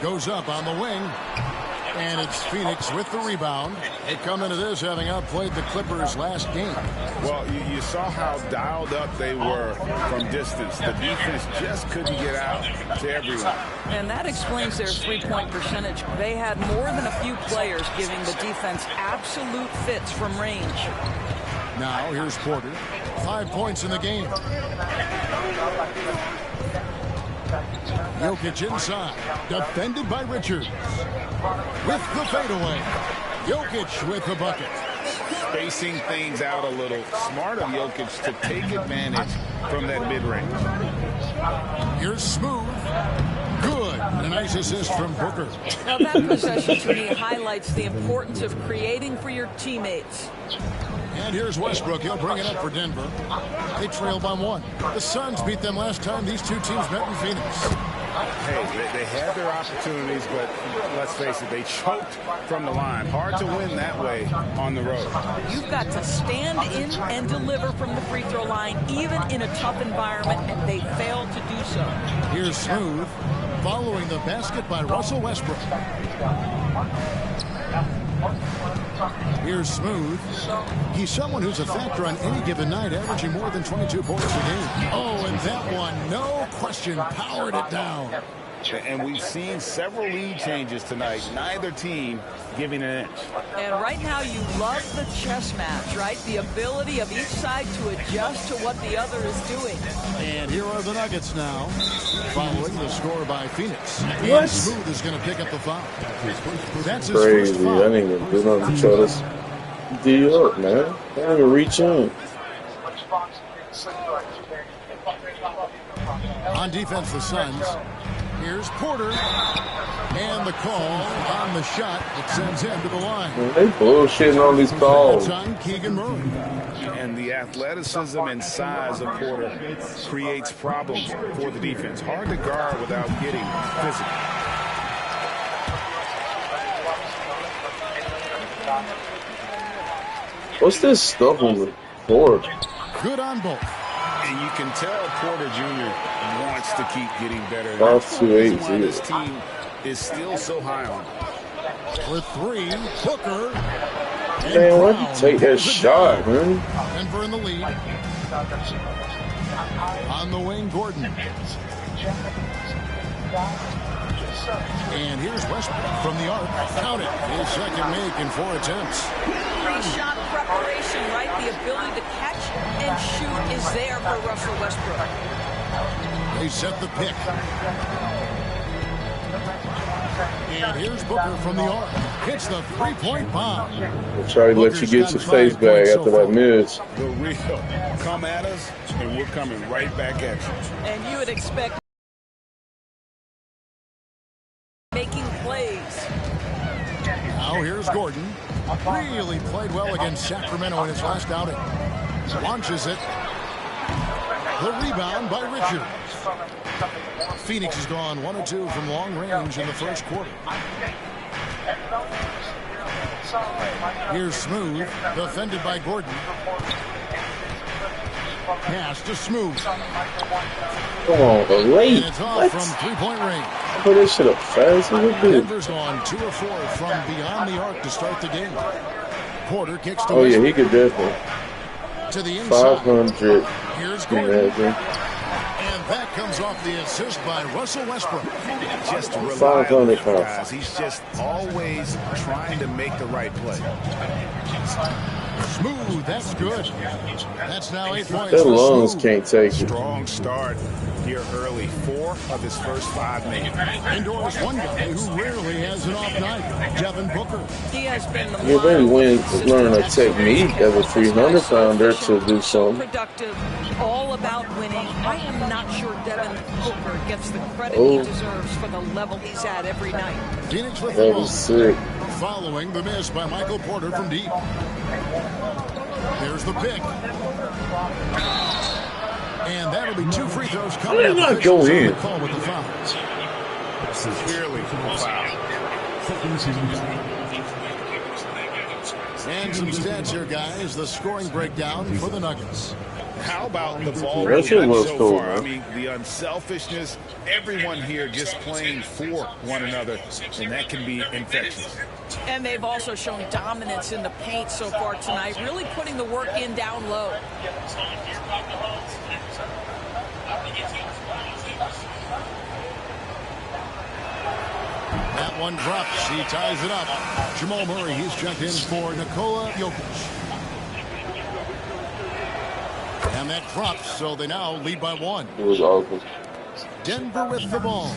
Goes up on the wing. And it's Phoenix with the rebound. They come into this having outplayed the Clippers last game. Well, you saw how dialed up they were from distance. The defense just couldn't get out to everyone. And that explains their three-point percentage. They had more than a few players giving the defense absolute fits from range. Now here's Porter. 5 points in the game. Jokic inside. Defended by Richards. With the fadeaway. Jokic with the bucket. Spacing things out a little. Smart of Jokic to take advantage from that mid-range. Here's Smooth. Good. And a nice assist from Booker. Now that possession to me highlights the importance of creating for your teammates. And here's Westbrook. He'll bring it up for Denver. They trail by 1. The Suns beat them last time these two teams met in Phoenix. Hey, they had their opportunities, but let's face it, they choked from the line. Hard to win that way on the road. You've got to stand in and deliver from the free throw line, even in a tough environment, and they failed to do so. Here's Smooth, following the basket by Russell Westbrook. Here's Smooth. He's someone who's a factor on any given night, averaging more than 22 points a game. Oh, and that one, no question, powered it down. And we've seen several lead changes tonight. Neither team giving an inch. And right now you love the chess match, right? The ability of each side to adjust to what the other is doing. And here are the Nuggets now, following the score by Phoenix. What? And Smooth is going to pick up the foul. That's his Crazy. first foul. I didn't even do nothing to try this D up, man. I didn't even reach in. On defense, the Suns. Here's Porter. And the call on the shot that sends him to the line. Man, they bullshitting on these calls. It's on Keegan Murray. And the athleticism and size of Porter creates problems for the defense. Hard to guard without getting physical. What's this stuff on the floor? Good on both. And you can tell Porter Jr. wants to keep getting better. 5'2", That's why this team is still so high on him. With three, Booker. Man, why'd you take that shot, man? Denver in the lead. On the wing, Gordon. And here's Westbrook from the arc. Count it. His second make in 4 attempts. Three-shot preparation, right? The ability to catch and shoot is there for Russell Westbrook. They set the pick. And here's Booker from the arc. Hits the three-point bomb. We'll try to let you get your face back after that miss. The real. Come at us, and we're coming right back at you. And you would expect making plays. Now here's Gordon. Really played well against Sacramento in his last outing. Launches it. The rebound by Richard. Phoenix has gone 1 of 2 from long range in the first quarter. Here's Smooth, defended by Gordon. Pass to Smooth. Come on, but late. And it's off What? from three-point range. Put this shit up fast as a bit. Denver's gone 2 of 4 from beyond the arc to start the game. Porter kicks to Oh yeah, Westbrook. he could definitely. To the inside. 500. Here's Gordon. Imagine. And that comes off the assist by Russell Westbrook. Just rely 500 on him, guys. He's just always trying to make the right play. Smooth, that's good. That's now 8 points. Their for lungs Smooth. can't take it. Strong start here early. 4 of his first 5 made. Indoors, one guy who rarely has an off night, Devin Booker. He has been the You really learn a technique as a 300-pounder to do something. productive, all about winning. I am not sure Devin Booker gets the credit he deserves for the level he's at every night. Phoenix with the That ball. was sick. Following the miss by Michael Porter from deep. There's the pick. And that'll be 2 free throws coming up. How did it not go in? Call with the foul. Clearly foul. And some stats here, guys. The scoring breakdown for the Nuggets. How about the ball That shit movement looks so cool, far? man. I mean, the unselfishness, everyone here just playing for one another, and that can be infectious. And they've also shown dominance in the paint so far tonight, really putting the work in down low. That one drops. He ties it up. Jamal Murray, he's checked in for Nikola Jokic. And that drops, so they now lead by 1. It was awesome. Denver with the ball.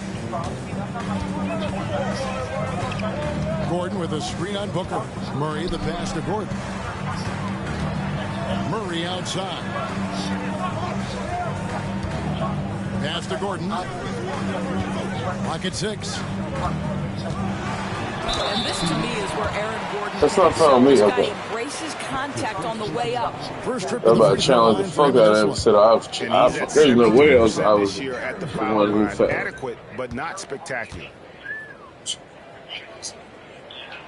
Gordon with a screen on Booker. Murray the pass to Gordon. Murray outside. Pass to Gordon. Clock at 6. And this, to me, is where Aaron Gordon That's not foul me, this guy okay. embraces contact on the way up. First trip I was about to challenge the fuck out of him. Said there's no way I was This year at the the foul one who line. fell. Adequate, but not spectacular.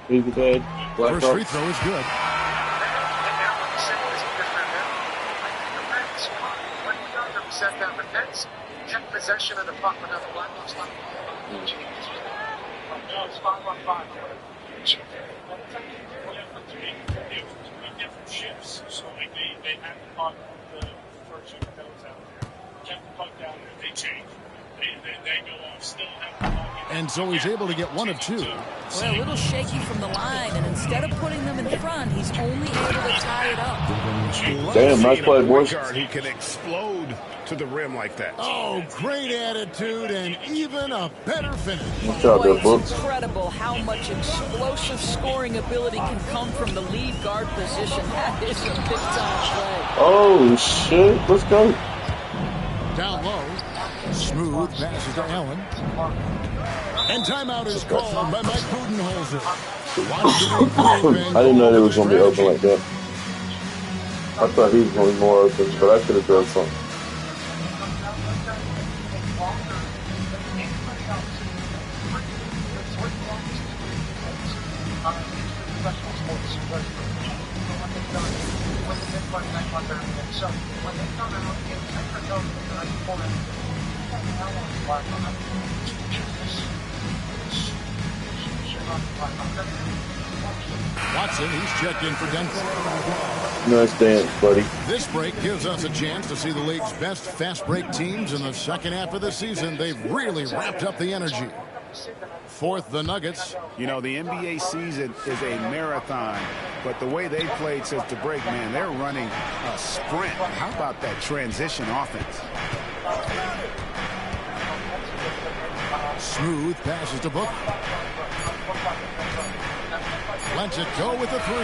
Who's the bad? Black First free throw is good. Set down the fence, check possession of the puck with another Black Hawks line. It's 5-on-5. Different shifts, so like they had the puck the first 2 goes out there, kept the puck down there, they changed. they go off. Still have the ball. And so he's able to get 1 of 2. Well, a little shaky from the line, and instead of putting them in front, he's only able to tie it up. Damn, nice play, boys. Who can explode to the rim like that. Oh, great attitude and even a better finish. It's incredible how much explosive scoring ability can come from the lead guard position. That is a big-time play. Oh, shit. Let's go. Down low. Smooth passes to Allen. And timeout is called by Mike Budenholzer. I didn't know they was going to be open like that. I thought he was going to be more open, but I could have done something. Watson, he's checked in for Denver. Nice dance, buddy. This break gives us a chance to see the league's best fast break teams in the second half of the season. They've really ramped up the energy. Fourth, the Nuggets. You know, the NBA season is a marathon, but the way they played since the break, man, they're running a sprint. How about that transition offense? Smooth passes to Book. Lets it go with a 3.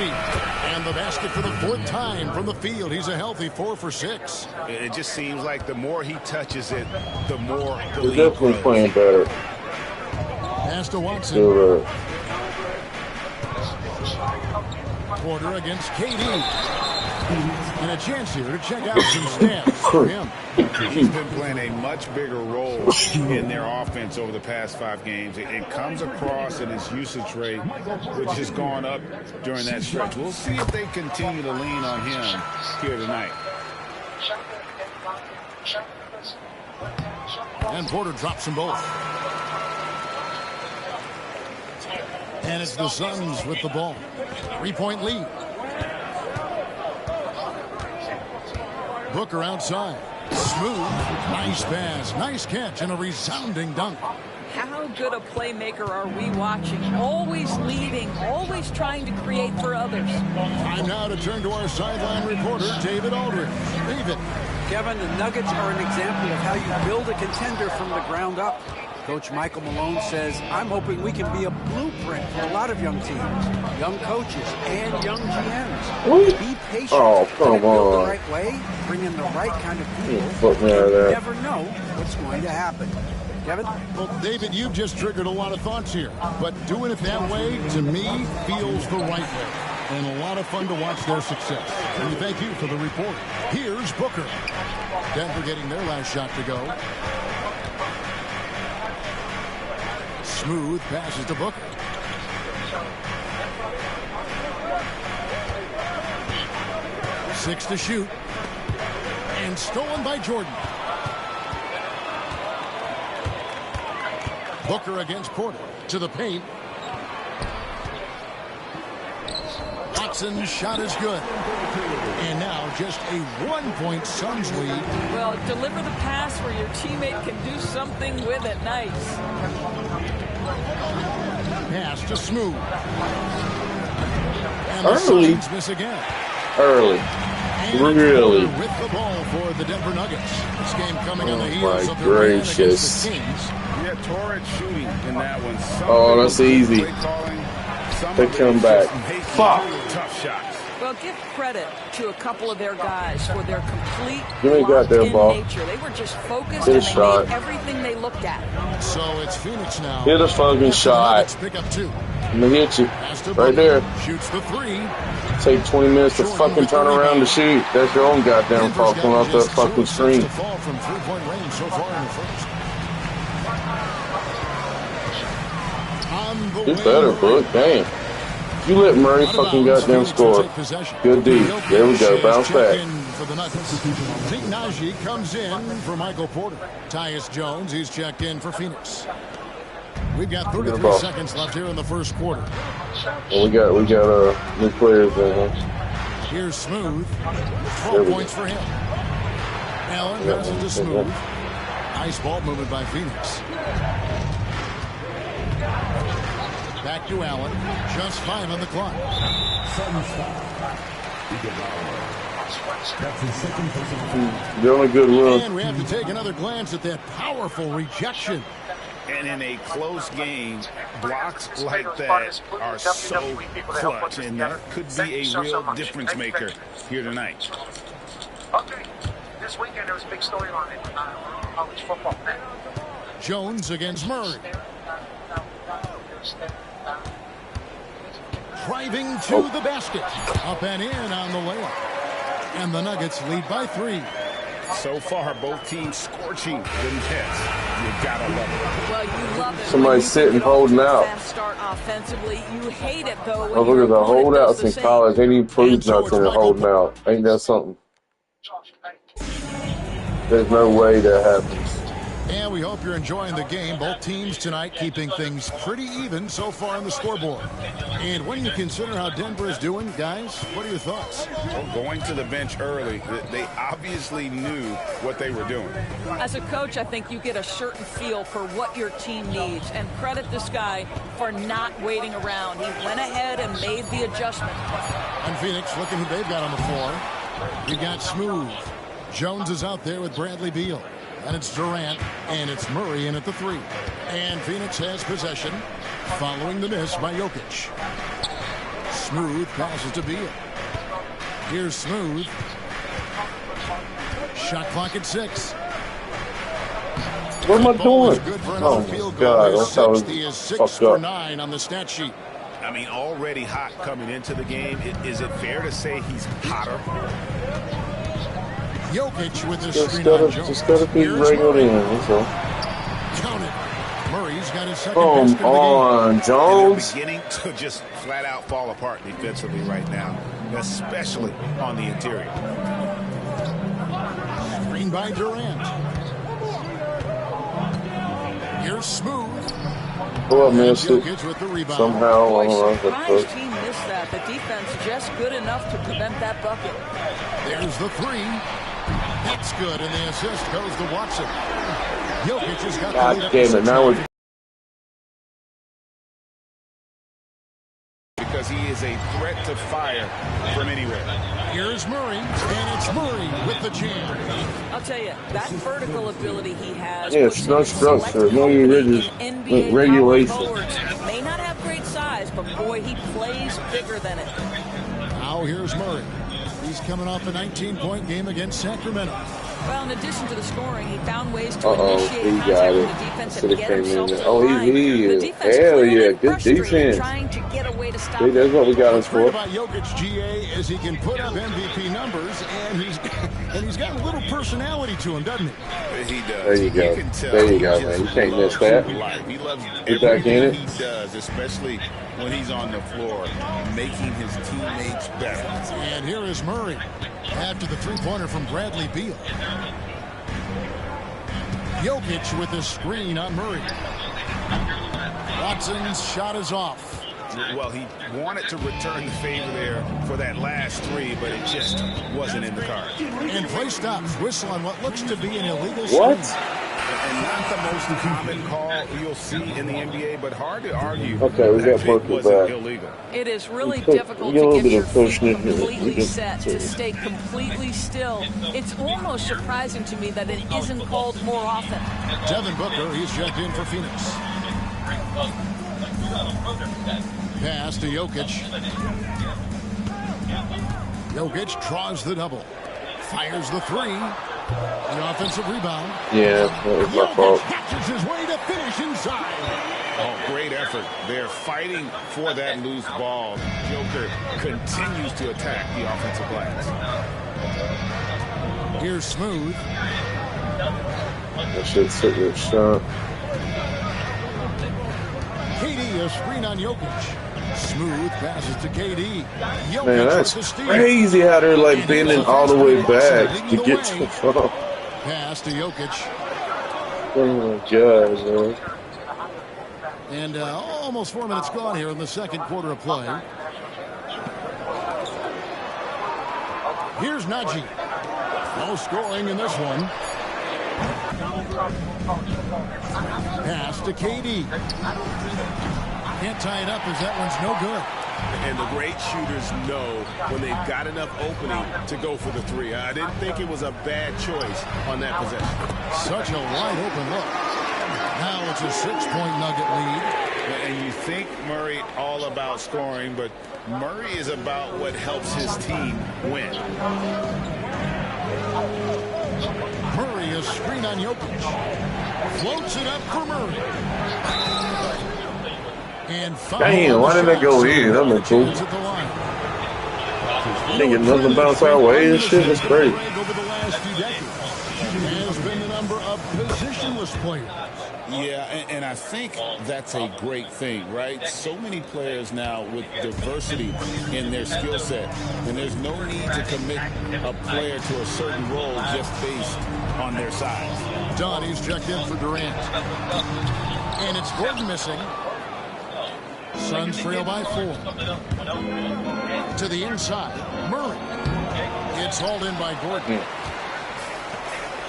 And the basket for the 4th time from the field. He's a healthy 4 for 6. It just seems like the more he touches it, the more the They're lead definitely grows. playing better. Pass to Watson. Porter against KD. And a chance here to check out some stats for him. He's been playing a much bigger role in their offense over the past 5 games. It comes across in his usage rate, which has gone up during that stretch. We'll see if they continue to lean on him here tonight. And Porter drops them both. And it's the Suns with the ball. 3-point lead. Booker outside. Smooth. Nice pass. Nice catch and a resounding dunk. How good a playmaker are we watching? Always leading, always trying to create for others. Time now to turn to our sideline reporter, David Aldridge. David. Kevin, the Nuggets are an example of how you build a contender from the ground up. Coach Michael Malone says, I'm hoping we can be a blueprint for a lot of young teams, young coaches, and young GMs. Be patient. Oh, come build on. the right way, bring in the right kind of people. Put me out of You that. never know what's going to happen. Kevin? Well, David, you've just triggered a lot of thoughts here. But doing it that way, to me, feels the right way. And a lot of fun to watch their success. And we thank you for the report. Here's Booker. Denver getting their last shot to go. Smooth passes to Booker. Six to shoot. And stolen by Jordan. Booker against Porter. To the paint. Watson's shot is good. And now just a 1-point Suns lead. Well, deliver the pass where your teammate can do something with it. Nice. Pass to Smooth. And Early. the Suns miss again. Early. And Really? with the ball for the Denver Nuggets. This game coming on the Oh, heels my of the win against gracious. the Kings. Yeah, torrid shooting in that one. Some Oh, of it that's was easy. play calling, some They of it come was back. just making Fuck. tough shots. Well, give credit to a couple of their guys for their complete You ain't got that locked-in ball. nature. They were just focused Hit a and they shot. made everything they looked at. So it's Phoenix now. Hit a fucking shot. Nuggets pick up 2. I'm gonna hit you. Pass to Right Booker. there. Shoots the 3. Take 20 minutes to fucking turn around to shoot. That's your own goddamn Denver's fault coming got off that just 0 fucking of 6 screen. to fall from 3-point range so far in the first. On the Get way, better, Murray. Book. Damn. You let Murray Out of fucking bounds. goddamn Phoenix will score. take possession. Good D. There we go. Bounce Check back. in for the Nuggets. Zeke Naji comes in for Michael Porter. Tyus Jones, he's checked in for Phoenix. We've got Get the 33 ball. seconds left here in the first quarter. Well, we got new players in here. Here's Smooth. There 12 we points for him. Allen Yeah. passes to Smooth. Nice ball movement by Phoenix. Back to Allen. Just 5 on the clock. Doing a good run. And we have to take another glance at that powerful rejection. And in a close game, blocks like that are so clutch, and that could be a real difference maker here tonight. Okay, this weekend there was a big storyline in college football. Jones against Murray. Driving to the basket. Up and in on the layup. And the Nuggets lead by 3. So far, both teams scorching the nets. You gotta love it. Well, you love it. Somebody sitting holding out. Fast start offensively. You hate it though. Oh, look at the holdouts in college. They didn't prove nothing in holding out. Ain't that something? There's no way that happens. And we hope you're enjoying the game. Both teams tonight keeping things pretty even so far on the scoreboard. And when you consider how Denver is doing, guys, what are your thoughts? Well, going to the bench early, they obviously knew what they were doing. As a coach, I think you get a certain feel for what your team needs. And credit this guy for not waiting around. He went ahead and made the adjustment. And Phoenix, looking who they've got on the floor. We got Smooth. Jones is out there with Bradley Beal. And it's Durant, and it's Murray in at the 3. And Phoenix has possession, following the miss by Jokic. Smooth passes to Beal. Here's Smooth. Shot clock at 6. What am I doing? Good for Oh, another field my goal. God. His That's how sixth. He is 6 for 9 on the stat sheet. I mean, already hot coming into the game. Is it fair to say he's hotter? Jokic with the Just screen on Jones. just gotta be regular in. That's all. Counted. Murray's got his second Come basket of the game. on, Jones. They're beginning to just flat out fall apart defensively right now, especially on the interior. Screen by Durant. Here's Smooth. Oh, I missed it. Jokic with the rebound. Somehow, I don't know. Surprised he missed that. The defense just good enough to prevent that bucket. There's the 3. That's good, and the assist goes to Watson. Jokic has got the lead God up damn to it. Now 6. we're Because he is a threat to fire from anywhere. Here's Murray, and it's Murray with the jam. I'll tell you, that vertical ability he has. Yeah, it's no structure, no regulation. May not have great size, but boy, he plays bigger than it. Now here's Murray. He's coming off a 19-point game against Sacramento. Well, in addition to the scoring, he found ways to Uh-oh, initiate he contact got with it. the defense Should've and get came in himself to there. the Oh, line. he The is. defense Hell clearly yeah, good frustrated, defense. trying to get a way to stop See, that's what we got him What's great for. about Jokic, GA, is he can put up MVP numbers, and he's got a little personality to him, doesn't he? He does. There you go. can tell There you he go, just man. You can't miss loves that. life. He loves Get back in everything it. he does, especially when he's on the floor, making his teammates better. And here is Murray after the three-pointer from Bradley Beal. Jokic with the screen on Murray. Watson's shot is off. Well, he wanted to return the favor there for that last 3, but it just wasn't in the cards. And play stops. Whistle on what looks to be an illegal What? screen. And not the most common call you'll see in the NBA, but hard to argue Okay, we got that Booker it wasn't back. illegal. It is really We difficult get a to little get bit your of feet pushing it here. We completely can- set, to stay completely still. It's almost surprising to me that it isn't called more often. Devin Booker, he's checked in for Phoenix. Pass to Jokic. Jokic draws the double. Fires the 3. An offensive rebound. Yeah, that was my Jokic fault. catches his way to finish inside. Oh, great effort. They're fighting for that loose ball. Joker continues to attack the offensive glass. Here's Smooth. That shit's sitting there shot. KD, a screen on Jokic. Smooth passes to KD. Jokic Man, that's with the steal. crazy how they're like bending all the way back to get to the front. Pass to Jokic. Oh my God, man. And almost 4 minutes gone here in the second quarter of play. Here's Najee. No scoring in this one. Pass to KD. Can't tie it up as that one's no good. And the great shooters know when they've got enough opening to go for the three. I didn't think it was a bad choice on that possession. Such a wide open look. Now it's a 6-point Nugget lead. And you think Murray all about scoring, but Murray is about what helps his team win. Murray, a screen on Jokic. Floats it up for Murray. And damn, why didn't that go in? That looked cool. Can't get nothing bounce our way and shit. That's great. Over the last few decades has been the number of positionless players. Yeah, and I think that's a great thing, right? So many players now with diversity in their skill set, and there's no need to commit a player to a certain role just based on their size. Donnie's checked in for Durant. And it's Gordon missing. Suns trail by 4. To the inside, Murray. It's hauled in by Gordon.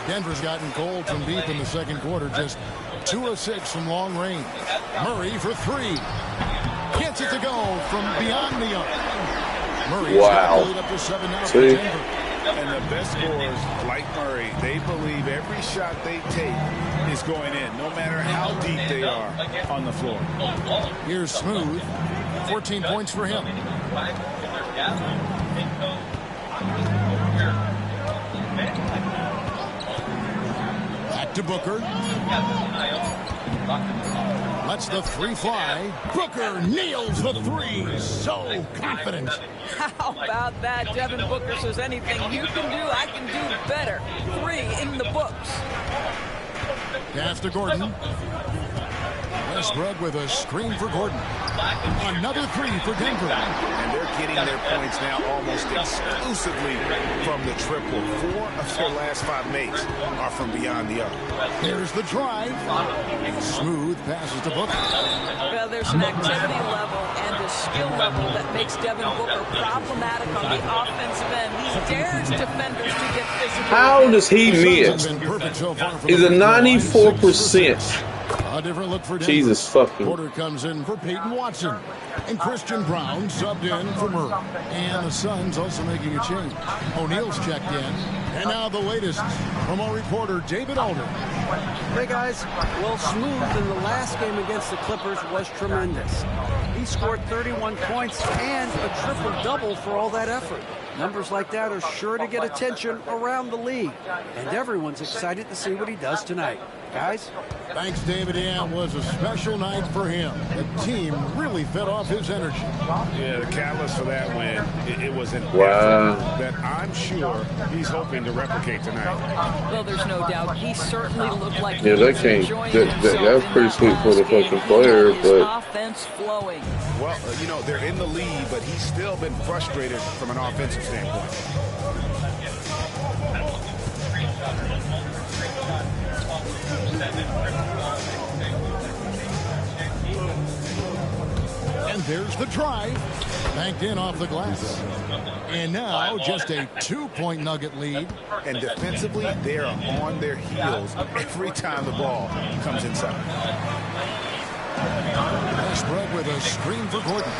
Denver's gotten cold from deep in the second quarter, just 2 of 6 from long range. Murray for 3. Gets it to go from beyond the arc. Murray's got the lead up to 7 now for Denver. And the best scorers, like Murray, they believe every shot they take is going in, no matter how deep they are on the floor. Here's Smooth. 14 points for him. Back to Booker. Lets the 3 fly. Booker nails the 3. So confident. How about that? Devin Booker says anything you can do, I can do better. 3 in the books. Pass to Gordon. Westbrook with a screen for Gordon. Another 3 for Denver. And they're getting their points now almost exclusively from the triple. 4 of their last 5 makes are from beyond the arc. There's the drive. Smooth passes to Booker. Well, there's an activity level and a skill level that makes Devin Booker problematic on the offensive end. He dares defenders to get physical. How does he miss? He's a 94%. A different look for Denver. Jesus fucking. Porter comes in for Peyton Watson. And Christian Brown subbed in for Murray. And the Suns also making a change. O'Neal's checked in. And now the latest from our reporter, David Alder. Hey, guys. Well, Smooth in the last game against the Clippers was tremendous. He scored 31 points and a triple-double for all that effort. Numbers like that are sure to get attention around the league. And everyone's excited to see what he does tonight. Guys? Thanks, David. Yeah, it was a special night for him. The team really fed off his energy. Yeah, the catalyst for that win, it was an effort that I'm sure he's hoping to replicate tonight. Well, there's no doubt. He certainly looked like yeah, that can't. That's pretty sweet for the fucking player, but offense flowing. Well, you know, they're in the lead, but he's still been frustrated from an offensive standpoint. And there's the drive. Banked in off the glass. And now just a 2-point Nugget lead. And defensively, they are on their heels every time the ball comes inside. Westbrook with a screen for Gordon.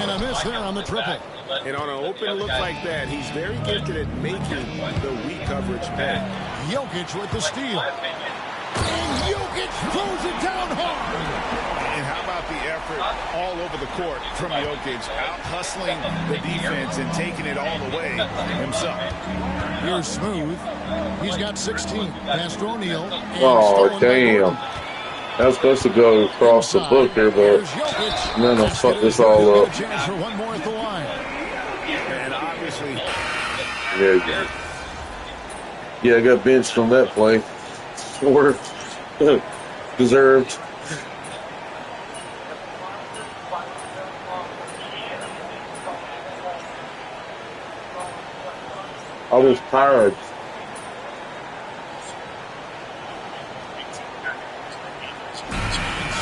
And a miss there on the triple. And on an open look like that, he's very gifted at making the weak coverage pay. Jokic with the steal. And Jokic throws it down hard. And how about the effort all over the court from Jokic, out hustling the defense and taking it all the way himself. Here's Smooth. He's got 16. Pass to O'Neal. Oh, damn. That was supposed to go across the book here, but then I'll fuck this all up. Chance for one more at the line. And obviously, yeah, I got benched on that play. Or deserved. I was tired.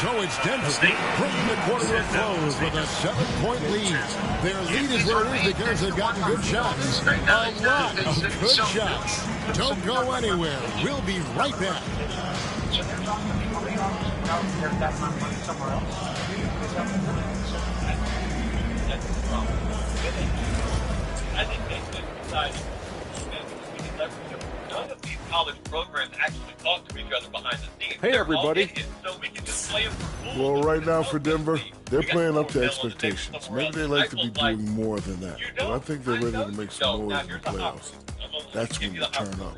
So Now it's Denver bringing the quarter to a close with a 7-point lead. Their lead is where it is because they've gotten good shots. A lot of good shots. Don't go anywhere. We'll be right back. I think basically besides none of these college programs actually talk to each other behind the scenes. Hey, everybody. So we can just play them for Well, right now for Denver, they're playing up to expectations. Maybe they like to be doing more than that. But I think they're ready to make some noise in the playoffs. That's when you turn up.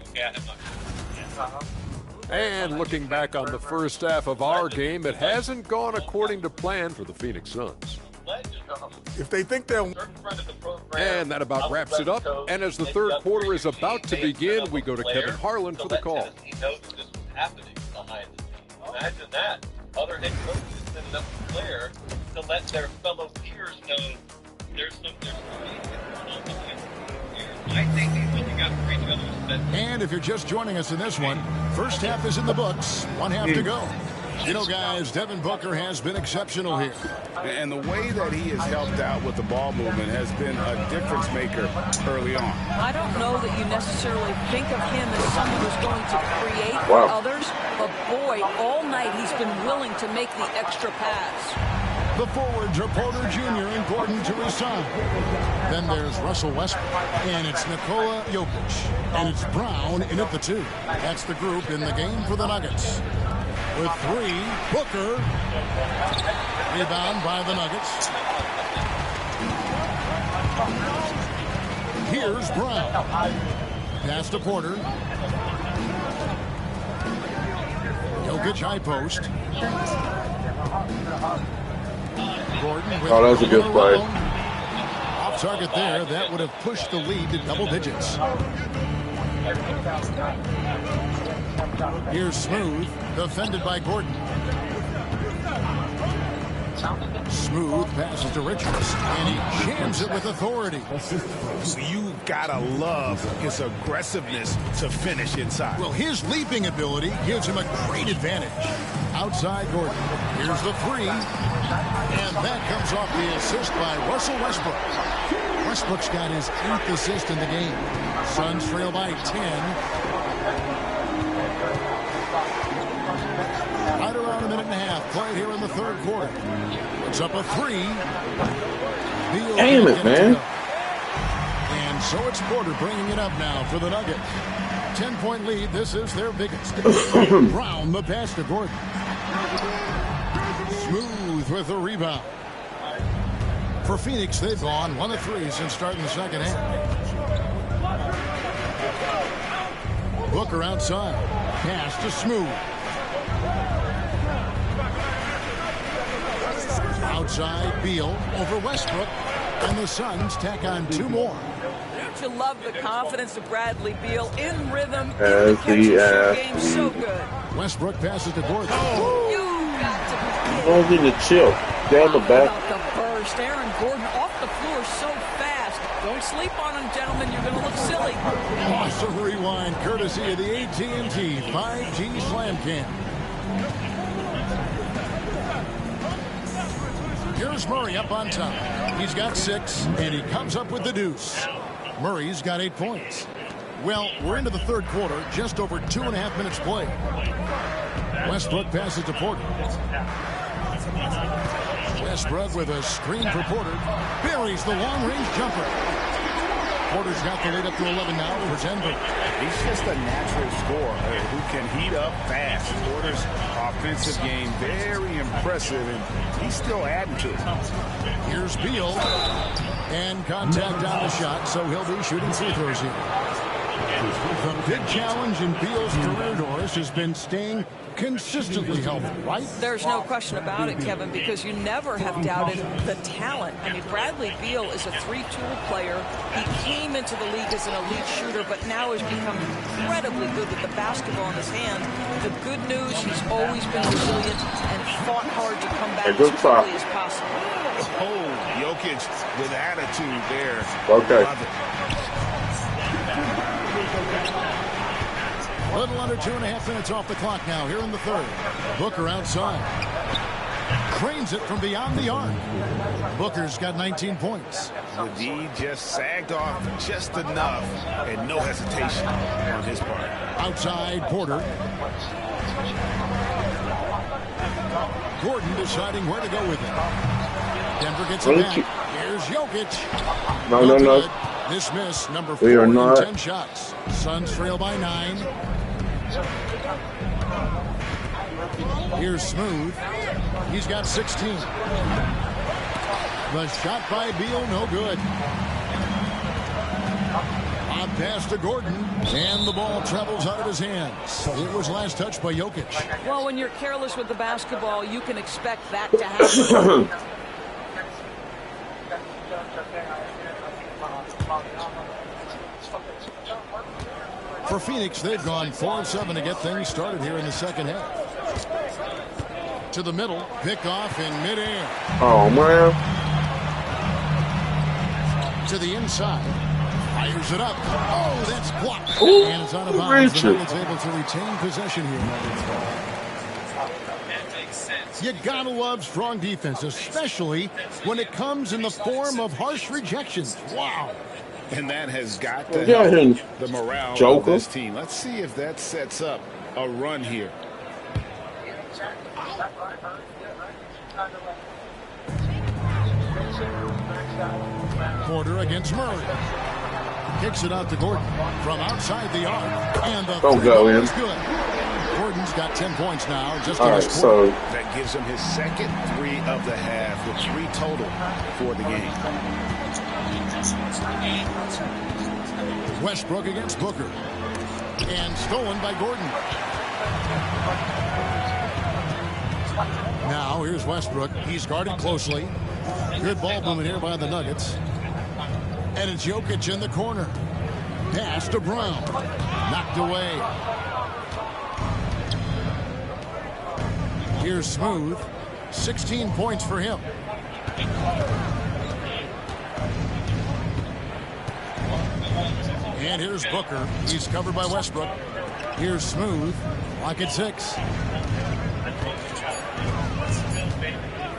And looking back on the first half of our game, it hasn't gone according to plan for the Phoenix Suns. If they think they'll... And that about wraps it up. And as the third quarter is about to begin, we go to Kevin Harlan for the call. He knows this was happening behind the scenes. Imagine that. Other head coaches sending up a player to let their fellow peers know there's some I think he's looking out for each other. And if you're just joining us in this one, first half is in the books. One half to go. You know, guys, Devin Booker has been exceptional here. And the way that he has helped out with the ball movement has been a difference maker early on. I don't know that you necessarily think of him as someone who's going to create for others, but boy, all night he's been willing to make the extra pass. The forwards are Porter Jr. and Gordon to his son. Then there's Russell Westbrook, and it's Nikola Jokic, and it's Brown in at the 2. That's the group in the game for the Nuggets. With 3, Booker. Rebound by the Nuggets. Here's Brown. Pass to Porter. Jokic high post. Gordon with that was a good play. Off target there. That would have pushed the lead to double digits. Here's Smooth, defended by Gordon. Smooth passes to Richards, and he jams it with authority. You gotta love his aggressiveness to finish inside. Well, his leaping ability gives him a great advantage. Outside Gordon. Here's the 3. And that comes off the assist by Russell Westbrook. Westbrook's got his 8th assist in the game. Suns trail by 10. Right around a minute and a half played here in the third quarter. It's up a 3. Damn it, man. And so it's Porter bringing it up now for the Nuggets. 10-point lead. This is their biggest. Brown the pass to Gordon. Smooth with the rebound. For Phoenix, they've gone 1 of 3 since starting the second half. Booker outside. Pass to Smooth. Outside, Beal over Westbrook. And the Suns tack on 2 more. Don't you love the confidence of Bradley Beal in rhythm, in As the the game, so good. Westbrook passes to Gordon. You got to be I need to chill. Down the back. the burst. Aaron Gordon off the floor so fast. Don't sleep on him, gentlemen. You're going to look silly. Awesome rewind, courtesy of the AT&T 5G Slam Cam. Here's Murray up on top. He's got 6, and he comes up with the deuce. Murray's got 8 points. Well, we're into the third quarter, just over 2.5 minutes played. Westbrook passes to Porter. Westbrook with a screen for Porter. Buries the long-range jumper. Porter's got the lead up to 11 now for Denver. He's just a natural scorer who can heat up fast. Porter's offensive game very impressive, and he's still adding to it. Here's Beal. And contact on the shot, so he'll be shooting free throws here. The big challenge in Beal's career, Doris, has been staying consistently healthy, right? There's no question about it, Kevin, because you never have doubted the talent. I mean, Bradley Beal is a 3-tool player. He came into the league as an elite shooter, but now has become incredibly good with the basketball in his hand. The good news, he's always been resilient and fought hard to come back as quickly as possible. Oh, Jokic with attitude there. Okay. Love it. A little under 2.5 minutes off the clock now here in the third. Booker outside. drains it from beyond the arc. Booker's got 19 points. The D just sagged off just enough, and no hesitation on his part. Outside, Porter. Gordon deciding where to go with it. Denver gets it back. Here's Jokic. No. Dismiss, number 4 We are in not. 10 shots. Suns trail by 9. Here's Smooth. He's got 16. The shot by Beal, no good. On pass to Gordon, and the ball travels out of his hands. It was last touched by Jokic. Well, when you're careless with the basketball, you can expect that to happen. For Phoenix, they've gone 4 of 7 to get things started here in the second half. To the middle, pick off in midair. Oh, man. To the inside. Fires it up. Oh, that's blocked. Ooh, and it's out of bounds. The Richard. Nuggets able to retain possession here. You gotta love strong defense, especially when it comes in the form of harsh rejections. Wow. And that has got to Yeah, help him. the morale Joker. of this team. Let's see if that sets up a run here. Porter against Murray. Kicks it out to Gordon from outside the arc. And the Don't three go ball in. is good. Gordon's got 10 points now. Just All in right, his so quarter. That gives him his second 3 of the half with 3 total for the game. Westbrook against Booker. And stolen by Gordon. Now here's Westbrook. He's guarded closely. Good ball movement here by the Nuggets. And it's Jokic in the corner. Pass to Brown. Knocked away. Here's Smooth. 16 points for him. And here's Booker. He's covered by Westbrook. Here's Smooth. Lock at 6.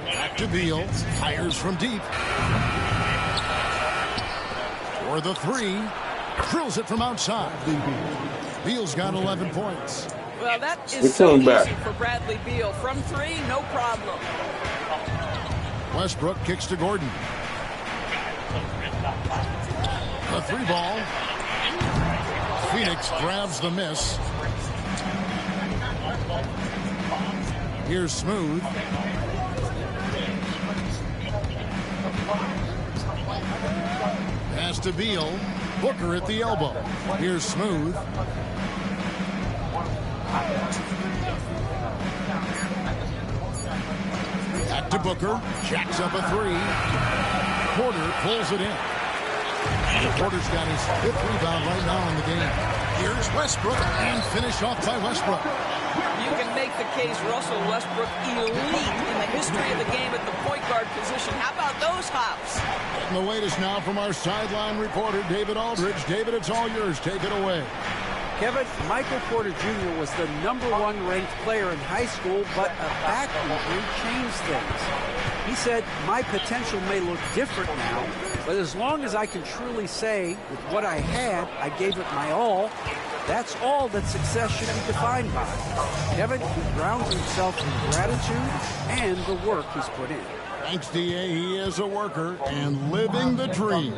Back to Beal. Fires from deep. For the 3. Drills it from outside. Beal's got 11 points. Well, that We're is so coming easy back. for Bradley Beal. From 3, no problem. Westbrook kicks to Gordon. The 3 ball. Phoenix grabs the miss. Here's Smooth. Pass to Beal. Booker at the elbow. Here's Smooth. Back to Booker. Jacks up a 3. Porter pulls it in. Porter's got his 5th rebound right now in the game. Here's Westbrook, and finish off by Westbrook. You can make the case Russell Westbrook elite in the history of the game at the point guard position. How about those hops? And the latest now from our sideline reporter, David Aldridge. David, it's all yours. Take it away. Kevin, Michael Porter Jr. was the #1 ranked player in high school, but a back injury changed things. He said, my potential may look different now, but as long as I can truly say, with what I had, I gave it my all, that's all that success should be defined by. Kevin, he grounds himself in gratitude and the work he's put in. Thanks, D.A. He is a worker and living the dream.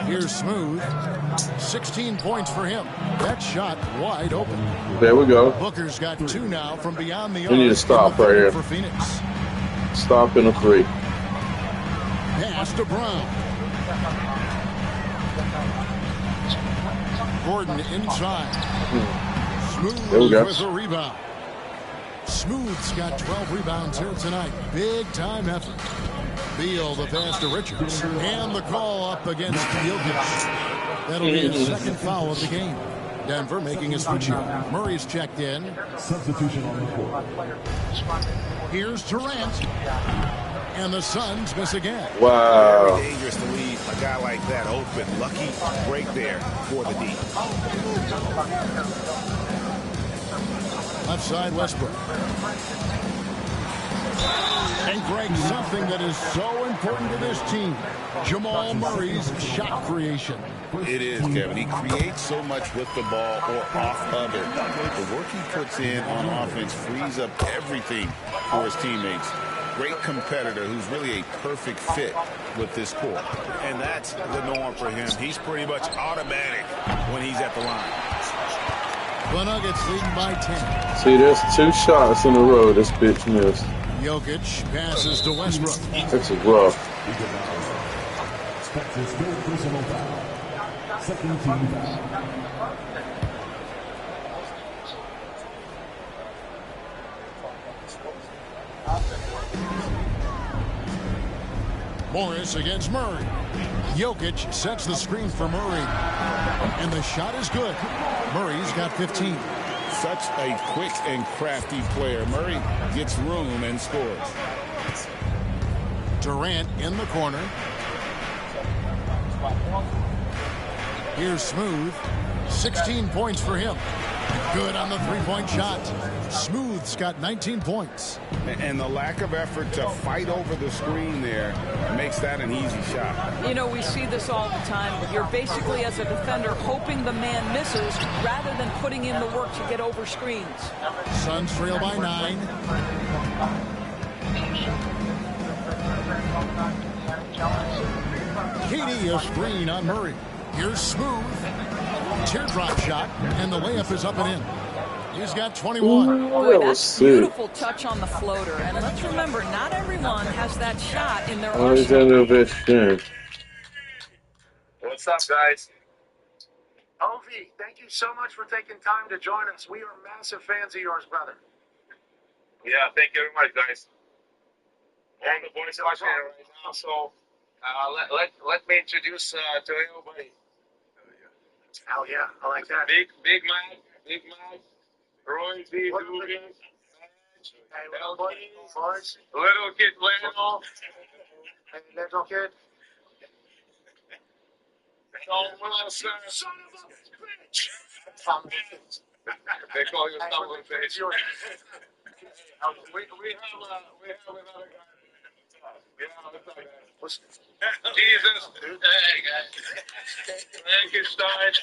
Here's Smooth. 16 points for him. That shot wide open. there we go. Booker's got 2 now from beyond the arc. We need to stop right here. For Phoenix. Stop in a 3. Pass to Brown. Gordon inside. Smooth There we go. with a rebound. Smooth's got 12 rebounds here tonight. Big time effort. Beal the pass to Richards. And the call up against Jokic. That'll be his 2nd foul of the game. Denver making a switch here. Murray's checked in. Substitution on the court. Here's Durant. And the Suns miss again. Wow. Very dangerous to leave a guy like that open. Lucky break there for the D. Left side, Westbrook. And Greg, something that is so important to this team, Jamal Murray's shot creation. It is, Kevin. He creates so much with the ball or off of it. The work he puts in on offense frees up everything for his teammates. Great competitor who's really a perfect fit with this core. And that's the norm for him. He's pretty much automatic when he's at the line. The Nuggets leading by 10. See, there's 2 shots in a row this bitch missed. Jokic passes to Westbrook. This is rough. Second team foul. Morris against Murray. Jokic sets the screen for Murray. And the shot is good. Murray's got 15. Such a quick and crafty player. Murray gets room and scores. Durant in the corner. Here's Smooth. 16 points for him. Good on the three-point shot. Smooth's got 19 points. And the lack of effort to fight over the screen there makes that an easy shot. You know, we see this all the time. You're basically, as a defender, hoping the man misses rather than putting in the work to get over screens. Suns trail by 9. KD a screen on Murray. Here's Smooth. Teardrop shot, and the layup is up and in. He's got 21. Boy, that's beautiful touch on the floater. And let's remember, not everyone has that shot in their arsenal. What's up, guys? Ovi, thank you so much for taking time to join us. We are massive fans of yours, brother. Yeah, thank you very much, guys. All the boys watching right now, so let me introduce to everybody. Oh yeah, I like that. Big Mike, Roy D. Dugan, little kid Leno. Hey, little kid. Son of a bitch. They call you son of a bitch. We have another guy. Yeah, what's up, guys? Jesus. Hey, guys. Frankenstein.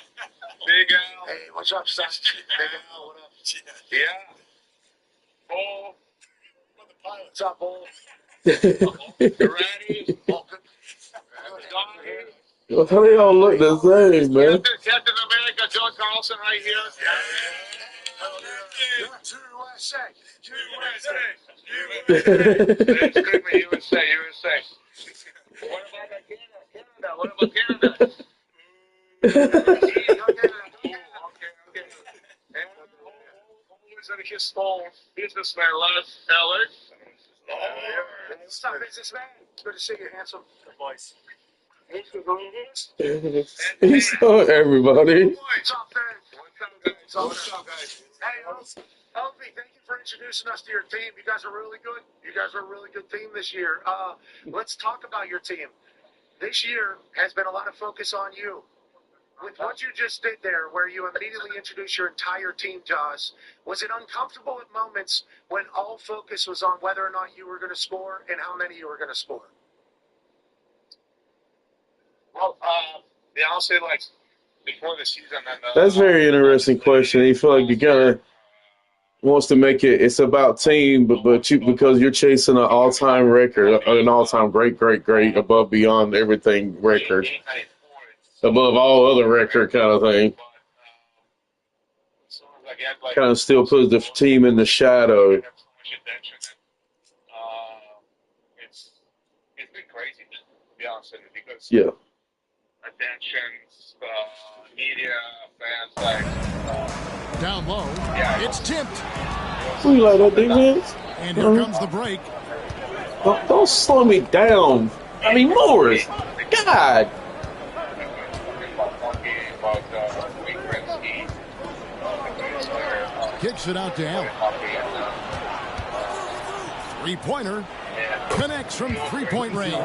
Big Al. Hey, what's up, son? Big Al, what up? Yeah. Bull. What's up, Bull? Ready? Well, how they all look the same, man? Captain America, John Carlson right here. USA. USA. What about Canada? What about Canada? And always at his phone, businessman, Les Ellis. What's up, businessman? Good to see you, handsome. Voice. He saw everybody. What's up, man? What's up, guys? Hey, Opie, thank you for introducing us to your team. You guys are really good. You guys are a really good team this year. Let's talk about your team. This year has been a lot of focus on you. With what you just did there, where you immediately introduced your entire team to us, was it uncomfortable at moments when all focus was on whether or not you were going to score and how many you were going to score? Well, they all say, like, before the season. And, That's a very interesting question. You feel like you kind of wants to make it, it's about team, but you, because you're chasing an all-time record, an all-time great, above, beyond everything record, above all other record kind of thing. Kind of still puts the team in the shadow. It's been crazy, to be honest with you, because attentions, media, fans, like down low, it's tipped. Who you like that defense? And here comes the break. Don't slow me down. I mean, Morris. God. Kicks it out to Allen. Three-pointer. Connects from three-point range.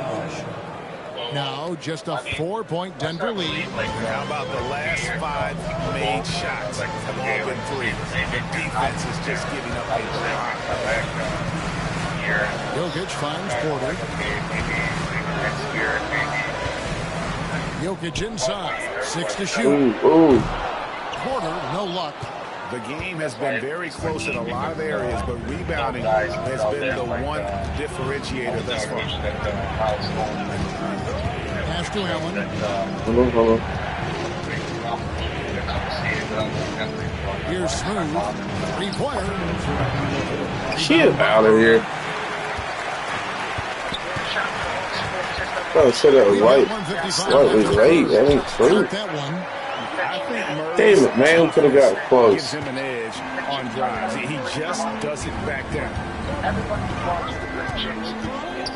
Now just a 4-point Denver lead. How about the last 5 made shots have all been threes? The defense is just giving up a lot. Jokic finds Porter. Jokic inside. 6 to shoot. Porter, no luck. The game has been very close in a lot of areas, but rebounding has been the one differentiator thus far. Pass to Allen. Hello. Here's Smooth. 3-pointer. Get out of here. Oh, I said that was right. Slightly late. That ain't true. Damn it, man. We could have got close. Gives him an edge on drives. He just doesn't back down.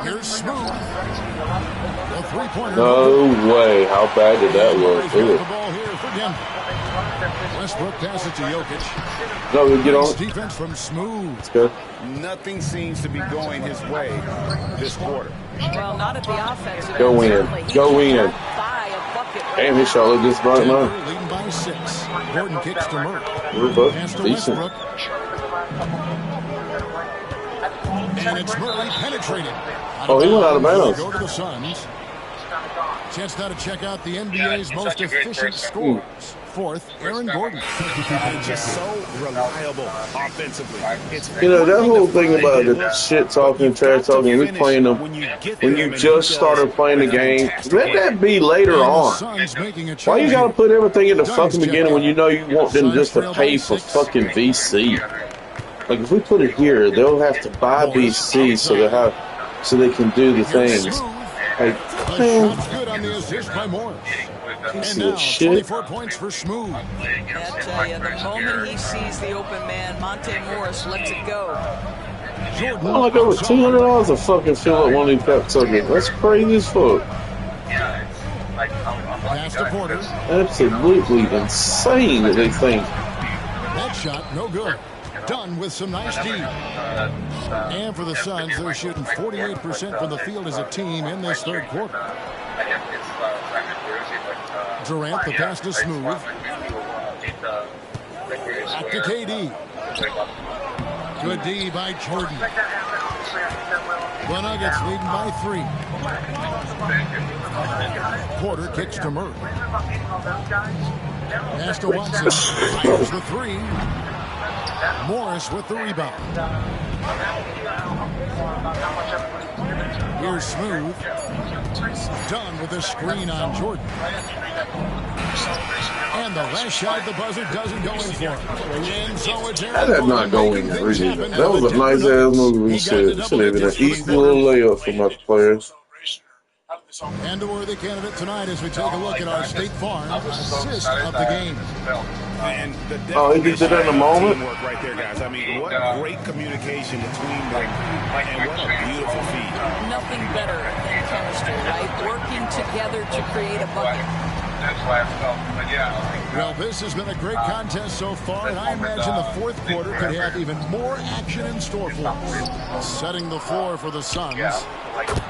Here's Smooth. A 3-pointer. No way. How bad did that look? The ball here for Denver. Westbrook passes to Jokic. No, we get on. Defense from Smooth. It's good. Nothing seems to be going his way this quarter. Well, not at the offensive. Go in. Go in. Damn, his shot look this bright now. Leading by 6. Gordon kicks to Murray. We're both Pass to decent. Westbrook. And it's Murray penetrating. Oh, he went out of bounds. Go to the Suns. Chance now to check out the NBA's most efficient scorers. 4th, Aaron Gordon. Just so reliable offensively. You know, that whole thing about the shit talking, trash talking, we playing them when you just started playing the game. Let that be later on. Why you gotta put everything in the fucking beginning when you know you want them just to pay for fucking VC? Like, if we put it here, they'll have to buy VC so they can do the things. Like, man. Good on the assist by Morris. And now, shit. 24 points for Smooth. I tell you, the moment he sees the open man, Monte Morris lets it go. Jordan. Oh, like over $200 a fucking fill up one of these pep suckers. That's crazy as fuck. Pass to Porter. Absolutely insane that they think. That shot, no good. Done with some nice D. And for the Suns, they're shooting 48% from the field as a team in this third quarter. Durant, the pass to Smooth. Back to KD. Good D by Jordan. The Nuggets leading by 3. Porter kicks to Murray. Pass to Watson. Fires the 3. Morris with the rebound. Here's Smooth. Done with a screen on Jordan. And the last shot at the buzzer doesn't go in for him. And so it's That did not go in there, really. That was a nice ass move. We should have been an easy little layup for my players. And a worthy candidate tonight as we take a look at our State Farm assist of the game. And the Oh, he did that in a moment? teamwork right there, guys. I mean, what great communication between them, and what a beautiful feed. Nothing better than chemistry, right? Working together to create a bucket. Well, this has been a great contest so far, and I imagine the fourth quarter could have even more action in store for us. Setting the floor for the Suns.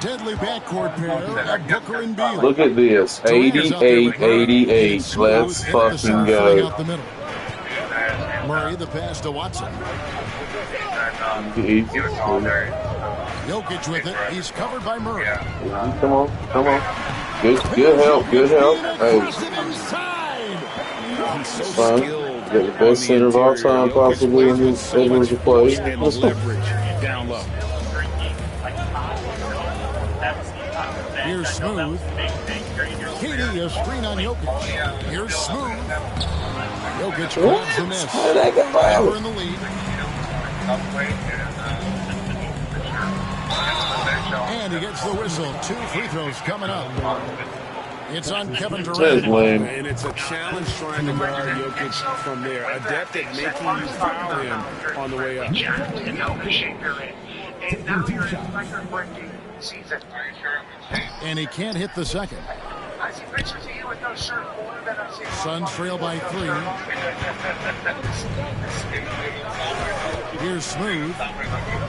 Deadly backcourt pair of Booker and Beal. Look at this. 88-88. Let's fucking go. Murray, the pass to Watson. Jokic with it. He's covered by Murray. Come on. Come on. Good help. Good help. Hey. Fine. Get the best center of all time possibly in his Edwards to play. Let's go. Down low. Here's Smooth. KD a screen on Jokic. Here's Smooth. Jokic grabs the miss. Denver in the lead. And he gets the whistle. 2 free throws coming up. It's on Kevin Durant. And it's a challenge trying to guard Jokic from there. Adept at making you foul him on the way up. And he can't hit the second. Suns trail by 3. Here's Smooth.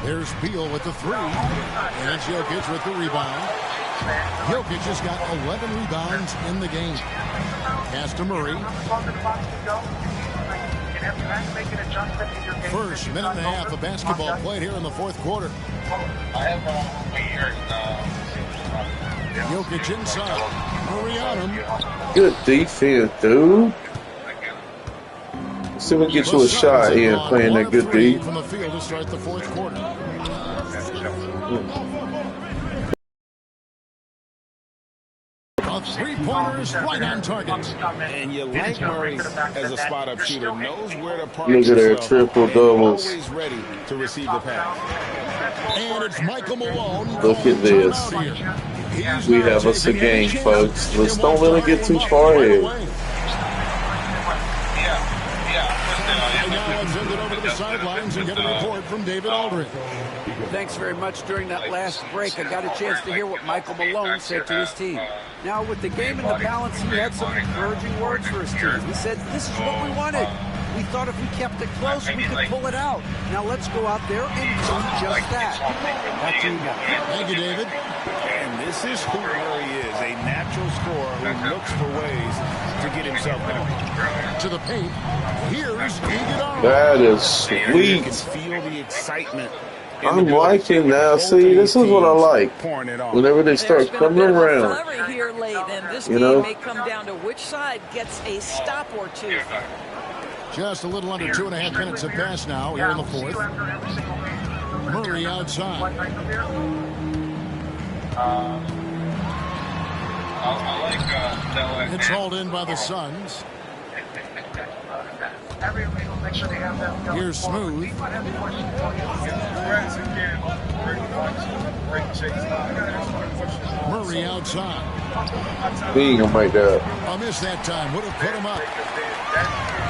There's Beal with the 3. And it's Jokic with the rebound. Jokic has got 11 rebounds in the game. Pass to Murray. First minute and a half of basketball played here in the fourth quarter. Jokic inside. Murray on him. Good defense, dude. See if we can get you a shot in playing that good D. From the field to start the fourth quarter. Three-pointers right on target. And you like Murray as a spot-up shooter. Knows where to park Look at their himself, triple doubles. always ready to receive the pass. And it's Michael Malone. Look at this. We have us a game, folks. Let's don't let it get too far ahead. Now let's send it over to the sidelines and get a report from David Aldridge. Thanks very much. During that last break, I got a chance to hear what Michael Malone said to his team. Now, with the game in the balance, he had some encouraging words for his team. He said, this is what we wanted. We thought if we kept it close, we could pull it out. Now let's go out there and do just that. Back to you guys. Thank you, David. And this is who Murray is, a natural scorer who looks for ways to get himself going. To the paint. Here's Iguodala. That is You can sweet. feel the excitement. I'm liking now. See, this is what I like. Whenever they start coming around, Flurry here late, and this you game know. may come down to which side gets a stop or two. Just a little under 2.5 minutes have passed now here in the fourth. Murray outside. It's hauled in by the Suns. Here's Smooth. Murray outside. he ain't gonna make that. A miss that time. Would have put him up.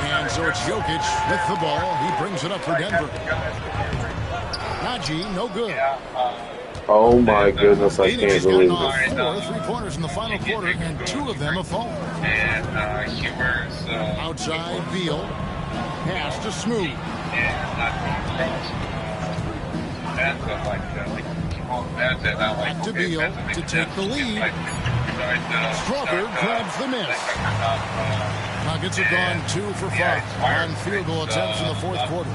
And so it's Jokic with the ball. He brings it up for Denver. Najee, no good. Oh my goodness, I Phoenix can't has got believe another it. 4 3-pointers in the final quarter, and 2 of them have fallen. Outside, Beal. Pass to Smooth. Back to Beal to take the lead. Strawberry grabs the miss. Nuggets have gone 2 for 5 on field goal attempts in the fourth quarter.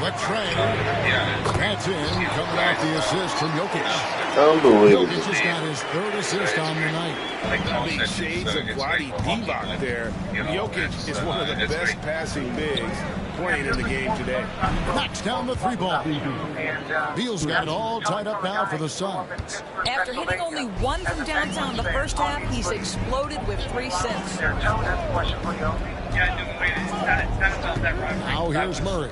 Latrell. That's in, coming off the assist from Jokic. Unbelievable. Jokic has got his 3rd assist on the night. Big shades of Vlade Divac there. Jokic is one of the best passing bigs playing in the game today. Knocks down the 3-ball. Beal's got it all tied up now for the Suns. After hitting only 1 from downtown in the first half, he's exploded with 3 since. Now here's Murray.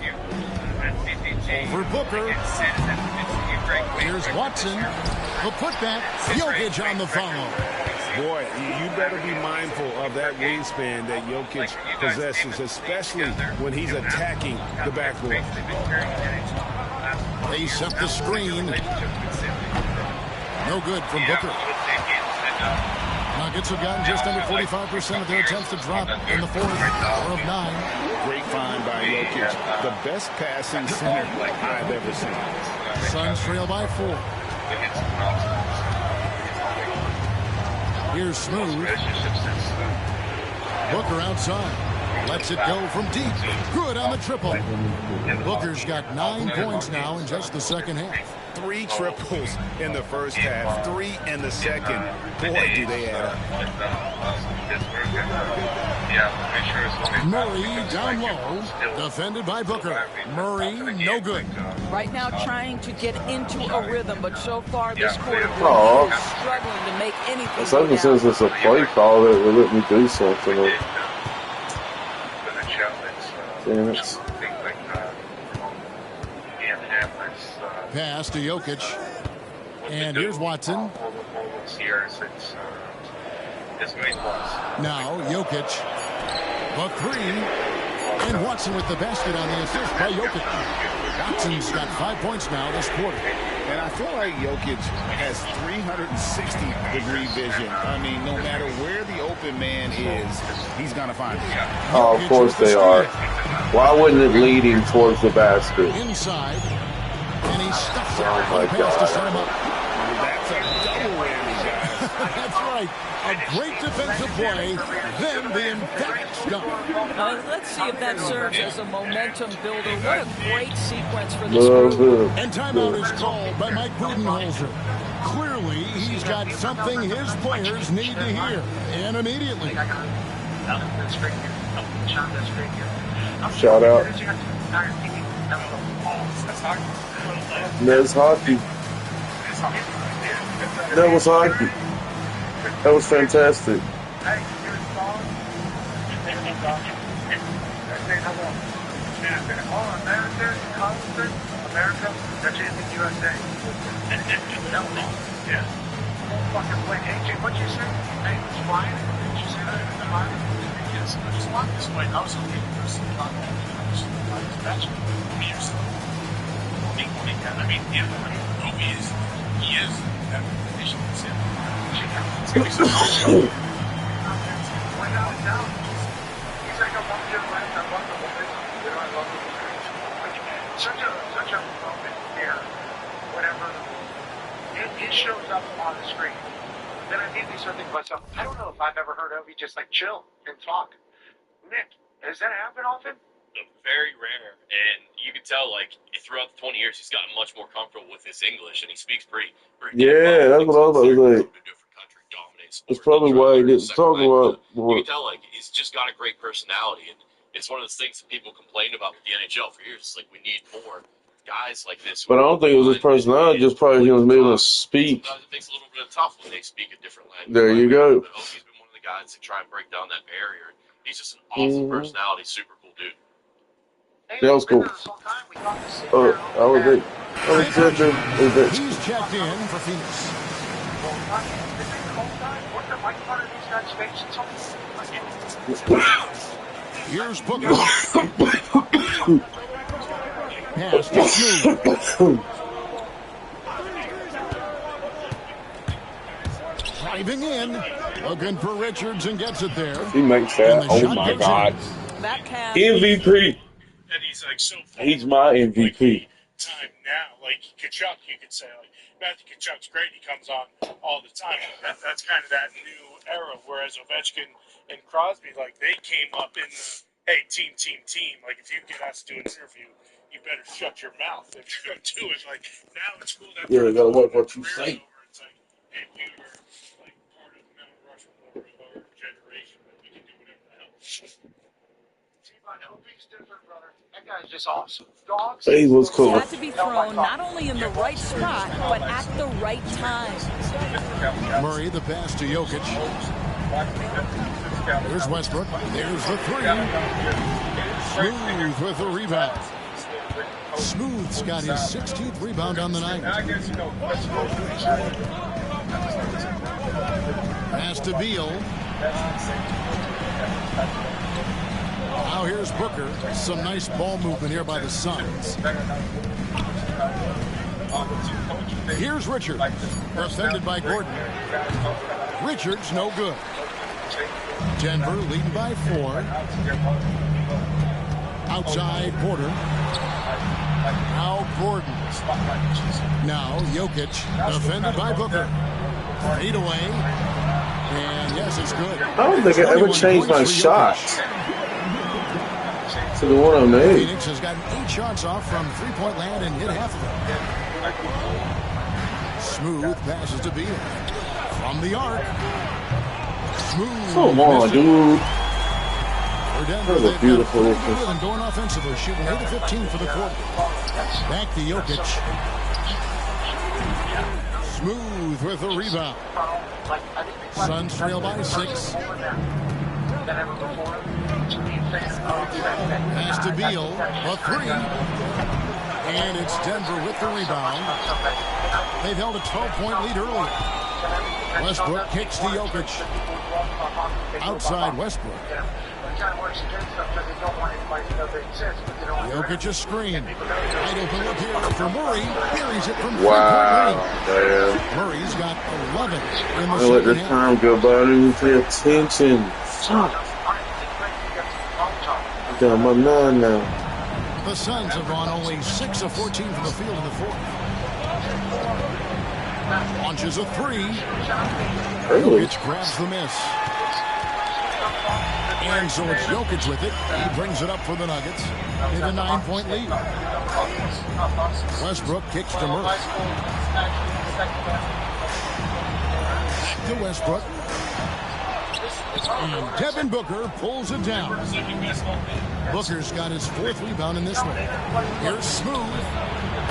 Over Booker. Here's Watson. The putback. Jokic on the follow. Boy, you better be mindful of that wingspan that Jokic possesses, especially when he's attacking the backboard. They set the screen. No good from Booker. Nuggets have gotten just under 45% of their attempts to drop in the fourth, 4 of 9. Great find by Jokic. The best passing center I've ever seen. Suns trail by 4. Here's Smooth. Booker outside. Lets it go from deep. Good on the triple. Booker's got 9 points now in just the second half. 3 triples in the first half, 3 in the second. Boy, do they add up. Murray down low. Defended by Booker. Murray, no good. Right now trying to get into a rhythm, but so far this quarter, he Aw. is struggling to make anything It's go ever down. since it's a play call that will let me do something. Damn it. Pass to Jokic. And here's Watson. Now Jokic. A 3. And Watson with the basket on the assist by Jokic. Watson's got 5 points now this quarter. And I feel like Jokic has 360-degree vision. I mean, no matter where the open man is, he's going to find it. Oh, of course they are. Why wouldn't it lead him towards the basket? Inside. And he stuffs Oh my Pass to set God. him up. That's a double whammy, guys. That's right. A great defensive play, then the emphatic stop. Let's see if that serves as a momentum builder. What a great sequence for this Love group. it. And timeout is called by Mike Budenholzer. Clearly, he's got something his players need to hear, and immediately. Shout out. That's hockey. That was hockey. That was fantastic. America, that's in the USA. Yeah. Fucking play. AJ, what'd you say? Hey, it's flying? Did you say that? Yes, I just want this way. I was hoping for some contact. I mean, yeah, Obi is, he is that position. It's going to be so hard. He's like, I love your left, I love the woman, I love the woman. Such a moment here, whenever it shows up on the screen. Then I immediately start thinking to myself, I don't know if I've ever heard Obi just like chill and talk. Nick, does that happen often? Very rare, and you can tell like throughout the 20 years he's gotten much more comfortable with his English, and he speaks pretty Yeah, that's what I was like. That's probably why he didn't talk about. You can tell like he's just got a great personality, and it's one of those things that people complained about with the NHL for years. It's like we need more guys like this. But I don't think it was his personality, just probably he was able to speak. Sometimes it takes a little bit of tough when they speak a different language. There you go. But Obi's been one of the guys that try and break down that barrier. He's just an awesome personality, super cool dude. That was cool. I was great. He's checked in for Phoenix. Here's Booker. Pass to Smooth. Driving in, looking for Richards and gets it there. He makes that. Oh my God. MVP. And he's like so. He's my MVP. Time now, like Kachuk, you could say like Matthew Kachuk's great. He comes on all the time. That's kind of that new era. Whereas Ovechkin and Crosby, like they came up in the, hey, team. Like if you get asked to do an interview, you better shut your mouth if you're going to do it. Like now it's cool that Yeah, you gotta watch what you say. it's like, hey, we were like part of Mount Rushmore of our generation that we can do whatever the hell. Obi's different, brother. That guy's just awesome. Dogs. He was cool. Had to be thrown not only in the right spot, but at the right time. Murray, the pass to Jokic. There's Westbrook. There's the three. Smooth with the rebound. Smooth's got his 16th rebound on the night. Pass to Beal. Now here's Booker. Some nice ball movement here by the Suns. Here's Richard. Defended by Gordon. Richards no good. Denver leading by 4. Outside Porter. Now Gordon. Now Jokic. Defended by Booker. 8 away. And yes, it's good. I don't think I ever changed my shot to the one I made. Phoenix has gotten 8 shots off from three-point land and hit half of them. Smooth passes to Beal. From the arc. Smooth. Come on, dude. For Denver, That was a beautiful they've got rhythm going offensively, shooting 8 of 15 for the quarter. Back to Jokic. Smooth with the rebound. Suns trail by 6. Pass to Beal, a 3. And it's Denver with the rebound. They've held a 12-point lead earlier. Westbrook kicks to Jokic. Outside Westbrook. Jokic a screen. Wide open look here for Murray. Buries it from Wow, man. Murray's got 11 in the I let the second half. time go by. I didn't even pay attention. Fuck. I got my 9 now. The Suns have gone only 6 of 14 from the field in the fourth. Launches a three. Early. Jokic grabs the miss. And so it's Jokic with it. He brings it up for the Nuggets in a 9-point lead. Westbrook kicks to Murray. Back to Westbrook. And Devin Booker pulls it down. Booker's got his 4th rebound in this one. Here's Smooth.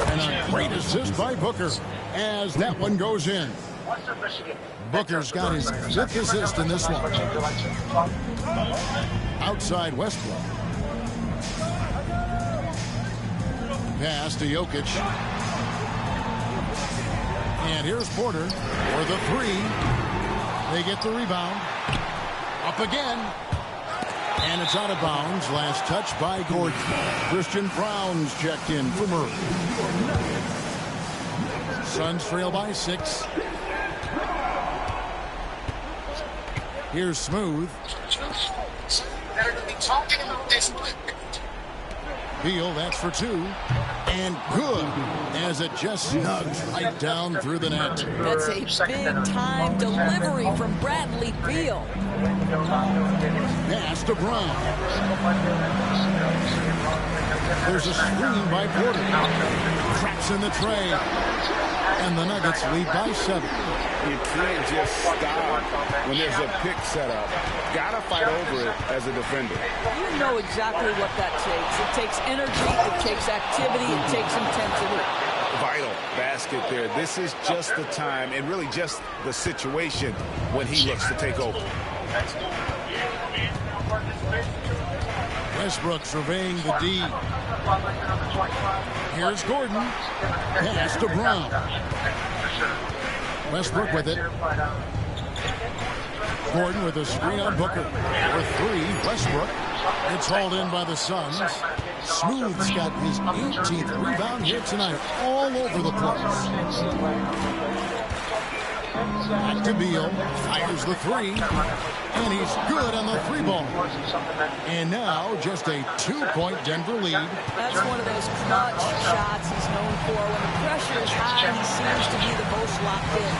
And a great assist by Booker as that one goes in. Booker's got his 5th assist in this one. Outside Westbrook. Pass to Jokic. And here's Porter for the 3. They get the rebound. Up again. And it's out of bounds. Last touch by Gordon. Christian Brown's checked in for Murray. Suns trail by 6. Here's Smooth. Beal, that's for 2. And good as it just snugs right down through the net. That's a big-time delivery from Bradley Beal. Pass to Brown. There's a screen by Porter. Traps in the tray. And the Nuggets lead by 7. You can't just stop when there's a pick set up. Gotta fight over it as a defender. You know exactly what that takes. It takes energy, it takes activity, it takes intensity. Vital basket there. This is just the time and really just the situation when he looks to take over. Westbrook surveying the D. Here's Gordon. Pass to Brown. Westbrook with it. Gordon with a screen on Booker. For 3, Westbrook. It's hauled in by the Suns. Smooth's got his 18th rebound here tonight. All over the place. Back to Beal. Fires the 3. And he's good on the 3 ball. And now just a 2-point Denver lead. That's one of those clutch shots he's known for. When the pressure is high, he seems to be the most locked in.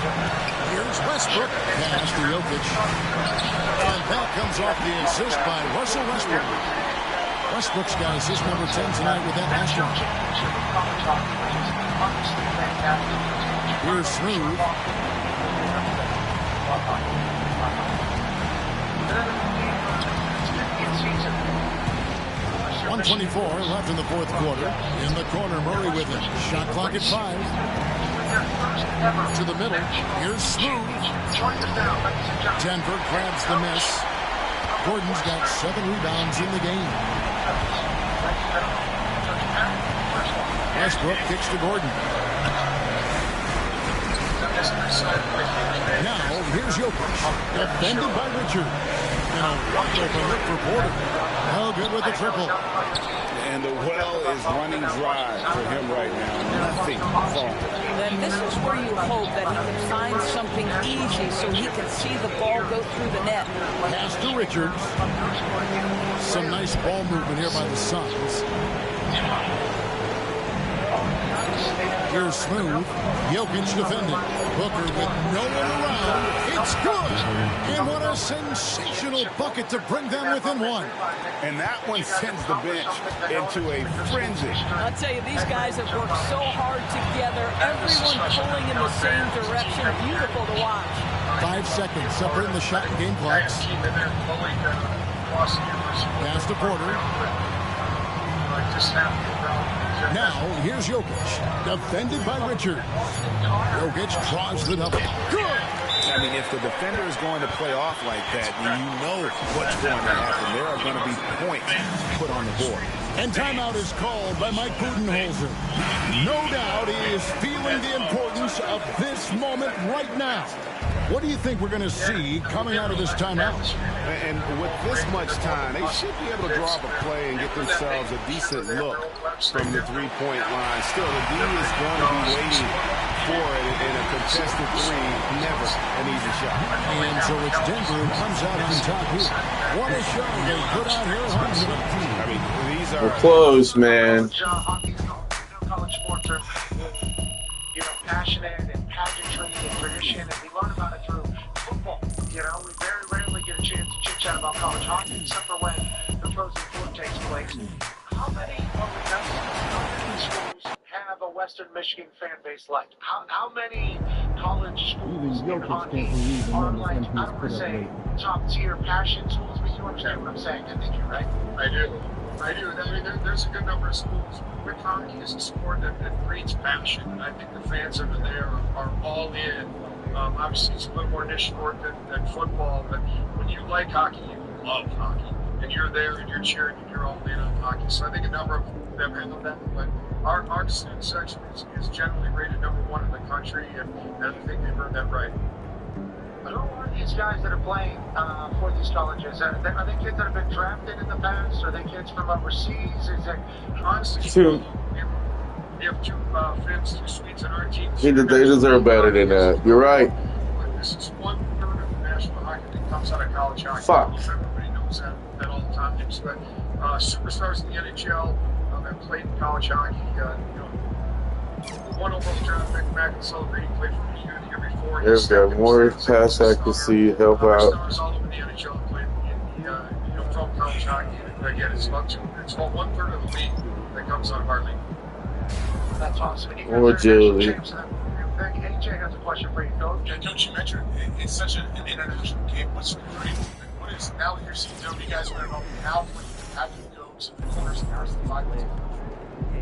Here's Westbrook. Pass to Jokic. And that comes off the assist by Russell Westbrook. Westbrook's got assist number 10 tonight with that last one. Here's Smooth. 1:24 left in the 4th quarter. In the corner, Murray with it. Shot clock at 5. To the middle. Here's Smooth. Denver grabs the miss. Gordon's got 7 rebounds in the game. Westbrook kicks to Gordon. Now, here's Jokic. Defended by Richard. And a wide open look for Porter. Oh, good with the triple. And the well is running dry for him right now. Nothing falling. Then this is where you hope that he can find something easy so he can see the ball go through the net. Pass to Richards. Some nice ball movement here by the Suns. Here's Smooth. Jokic defending. Booker with no one around. It's good. And what a sensational bucket to bring them within 1. And that one sends the bench into a frenzy. I'll tell you, these guys have worked so hard together. Everyone pulling in the same direction. Beautiful to watch. 5 seconds separating the shot and game clocks. Pass to Porter. Now, here's Jokic. Defended by Richard. Jokic draws it up. Good! I mean, if the defender is going to play off like that, then you know what's going to happen. There are going to be points put on the board. And timeout is called by Mike Budenholzer. No doubt he is feeling the importance of this moment right now. What do you think we're going to see coming out of this timeout? And with this much time, they should be able to draw up a play and get themselves a decent look from the three-point line. Still, the D is going to be waiting for it in a contested 3. Never an easy shot. And so it's Denver who comes out on top here. What a show they put out here on tonight. I mean, these are... We're close, man. tradition, and we learn about it through football. You know, we very rarely get a chance to chit-chat about college hockey, except for when the Frozen Four takes place. How many schools have a Western Michigan fan base like? How many college schools in hockey are like, I don't want to say top-tier passion schools, but you understand what I'm saying. I think you're right. I do. I mean, there's a good number of schools. With hockey is a sport that breeds passion, and I think the fans over there are all in. Obviously, it's a little more niche sport than football, but when you like hockey, you love hockey. And you're there and you're cheering and you're all in on hockey. So I think a number of them have that. But our student section is generally rated #1 in the country, and I think they've earned that right. Who are these guys that are playing for these colleges? Are they kids that have been drafted in the past? Are they kids from overseas? Is it honestly? We have two Finns, 2 Swedes on our team. They deserve better than that. You're right. This is 1/3 of the National Hockey League comes out of college hockey. Fuck. Everybody knows that at all times. But superstars in the NHL that played in college hockey, one overall draft pick, Mac and Celebrating, played for the year before. They've got more pass accuracy, help out. Stars all over the NHL played from college hockey. And again, it's about 1/3 of the league that comes out of our league. That's awesome. More agility. AJ has a question for you, Coach. Yeah, Coach, you mentioned it's such an international game. What's recruiting movement? What is now that you're seeing you guys are involved now playing having goes and the corners and hours and 5 minutes?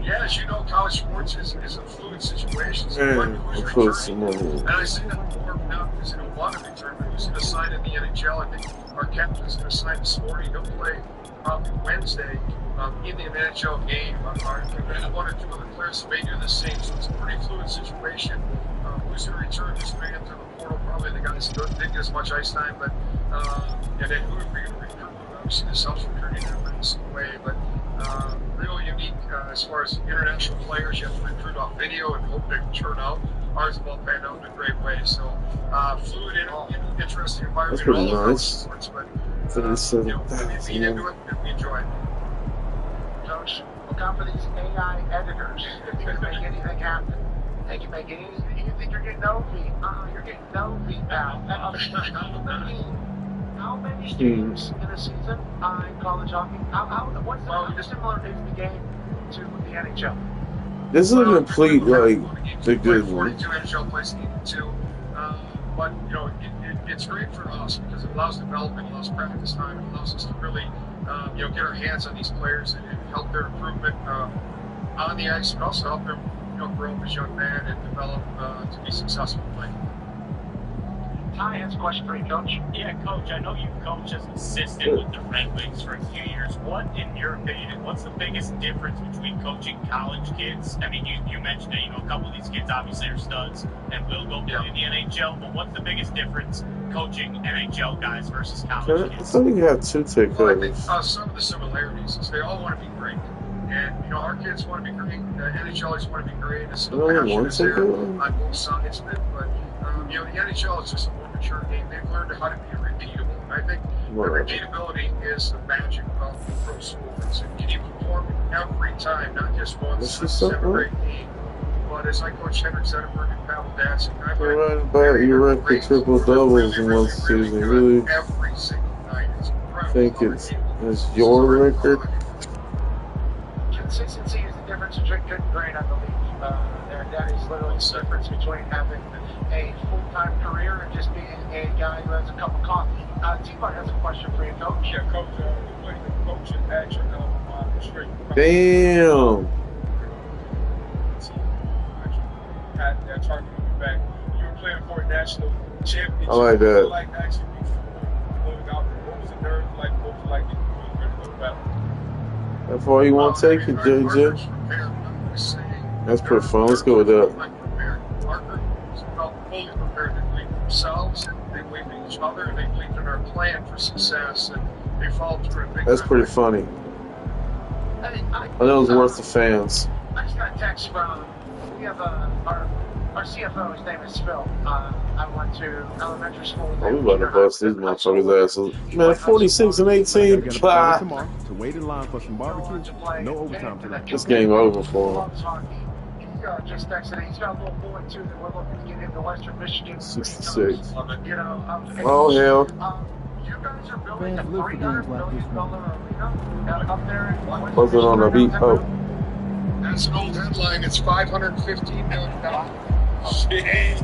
Yeah, as you know, college sports is a fluid situation. So And I say that more now because want to return, but he's going to sign in the NHL. I think our captain is going to sign this morning. He'll play probably Wednesday in the NHL game. One or two other players may do the same, so it's a pretty fluid situation. Who's going to return this man through the portal? Probably the guys who didn't get as much ice time, but and then who are we going to recruit? Obviously, the self-recruiting in a massive way, but real unique as far as international players. You have to recruit off video and hope they can turn out. Ours have all panned out in a great way. So fluid and interesting environment. That's pretty in all nice. sports, but For the 7,000. we lean into it and we enjoy it. Coach, look out for these AI editors. They can make anything happen. They can make anything. You think you're getting no feed? You're getting no feed now. How many games in a season in college hockey? How similar is the game to the NHL? This is a complete, like, the good one. 42 NHL plays 82. But, it's great for us because it allows development, allows practice time, it allows us to really, get our hands on these players and help their improvement on the ice, but also help them, grow up as young men and develop to be successful in life. Ty has a question for you, Coach. Yeah, Coach, I know you coach as an assistant with the Red Wings for a few years. What, in your opinion, what's the biggest difference between coaching college kids? I mean, you mentioned that, a couple of these kids obviously are studs and will go play in the NHL, but what's the biggest difference coaching NHL guys versus college I kids? thought you had 2 takeovers. Well, I think some of the similarities is they all want to be great. And, our kids want to be great. NHLers want to be great. It's still passion is there on both sides of it. But, the NHL is just a more mature game. They've learned how to be repeatable. And I think the repeatability is the magic of the pro sports. And can you perform every time, not just once, 7 or 8 games? But as I coach Henrik Zetterberg and Pavel Datsyuk, I've about your record triple doubles in one season. Really every single night. think it's your record? Consistency is the difference between good and great, I believe. That is literally the difference between having a full-time career and just being a guy who has a cup of coffee. T-Bart has a question for you, Coach. Yeah, Coach, you played the coach at Action Street. Damn. Had that target on your back. You were playing for a national championship. I like that. Like actually going out there. What was the nerve like? What was it like getting ready to go back? That's all you want to take it, JJ. That's pretty fun. Let's go with that. Our group felt fully prepared. They believed in themselves, they believed in each other, and they believed in our plan for success, and they followed through a big That's pretty funny. I know it's worth the fans. I just got a text from, we have our CFO, his name is Phil. I went to elementary school. Oh, we about to bust these motherfuckers' asses. Man, 46 and 18. Bah. To wait in line for some barbecue, no overtime tonight. This game over for him. just texted. He's got a little boy too that we're looking to get into Western Michigan. 66. You know, Oh, hell. you guys are building a $300 million arena up there in Was it on the beat? Oh. That's an old headline. It's $515 million.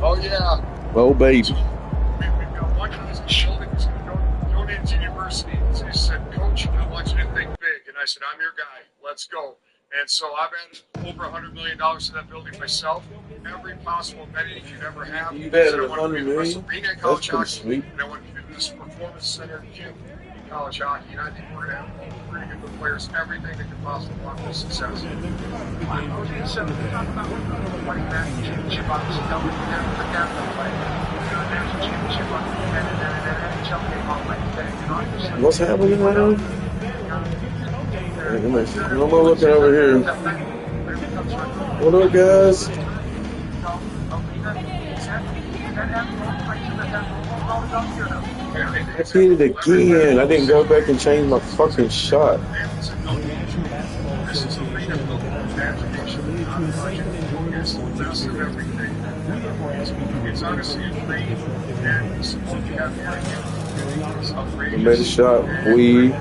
Oh, yeah. Oh, baby. We've got one guy in Sheldon who's going to donate to university. So he said, Coach, I want you to think big. And I said, I'm your guy. Let's go. And so I've added over $100 million to that building myself. Every possible amenity you could ever have. You added I want to $100 be the best million? arena in That's college pretty hockey. sweet. And I want to be the best performance center gym in college hockey. And I think we're going to have pretty good players, everything that could possibly want for success. What's happening right now? I'm looking over here. What up, guys? I did it again. I didn't go back and change my fucking shot. I made a shot. We.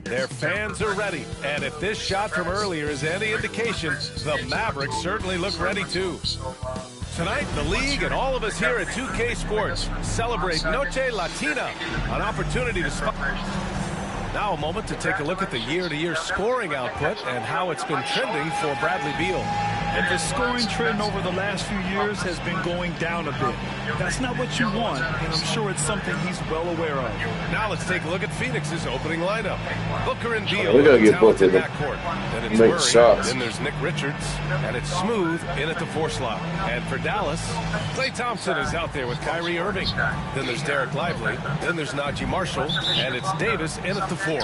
Their fans are ready, and if this shot from earlier is any indication, the Mavericks certainly look ready too. Tonight, the league and all of us here at 2K Sports celebrate Noche Latina, an opportunity to spot. Now a moment to take a look at the year-to-year scoring output and how it's been trending for Bradley Beal. And the scoring trend over the last few years has been going down a bit. That's not what you want, and I'm sure it's something he's well aware of. Now let's take a look at Phoenix's opening lineup. Booker and Beal We gotta get Booker in to backcourt. Then it's make Murray, shots. then there's Nick Richards, and it's Smooth in at the 4 slot. And for Dallas, Klay Thompson is out there with Kyrie Irving. Then there's Derek Lively, then there's Najee Marshall, and it's Davis in at the 4.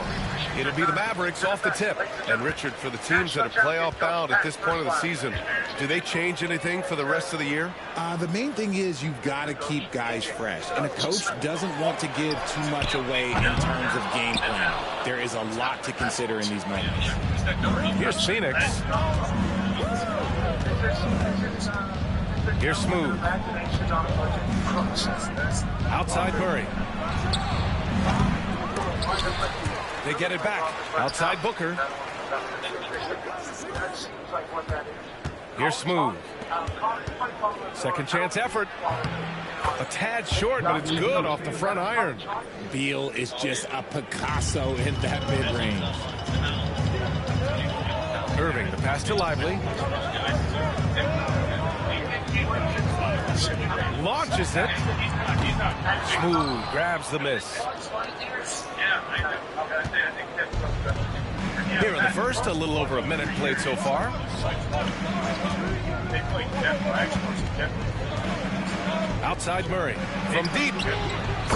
It'll be the Mavericks off the tip. And Richard, for the teams that are playoff bound at this point of the season, do they change anything for the rest of the year? The main thing is you've got to keep guys fresh. And a coach doesn't want to give too much away in terms of game plan. There is a lot to consider in these moments. Here's Phoenix. Here's Smooth. Outside Murray. They get it back. Outside Booker. Here's Smooth. Second chance effort. A tad short, but it's good off the front iron. Beal is just a Picasso in that mid-range. Irving, the pass to Lively. Launches it. Smooth grabs the miss. Here in the first, a little over a minute played so far. Outside Murray from deep.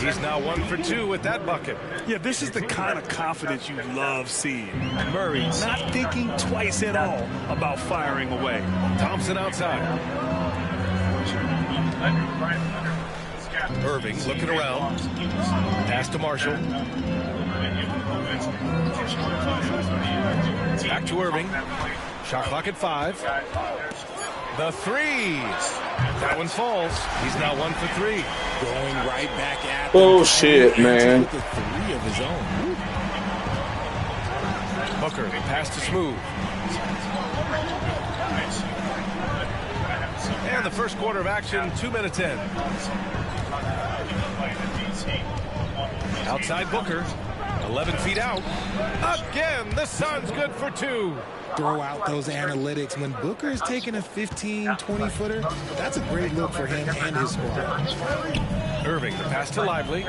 He's now 1 for 2 with that bucket. Yeah, this is the kind of confidence you love seeing. Murray not thinking twice at all about firing away. Thompson outside. Irving looking around. Pass to Marshall. Back to Irving. Shot clock at 5. The 3. That one falls. He's now 1 for 3. Going right back at Bullshit, man. The 3 of his own. Booker, pass to Smooth. And the first quarter of action, 2 minutes in. Outside Booker. 11 feet out. Again, the Suns good for 2. Throw out those analytics. When Booker is taking a 15, 20-footer, that's a great look for him and his squad. Irving, the pass to Lively.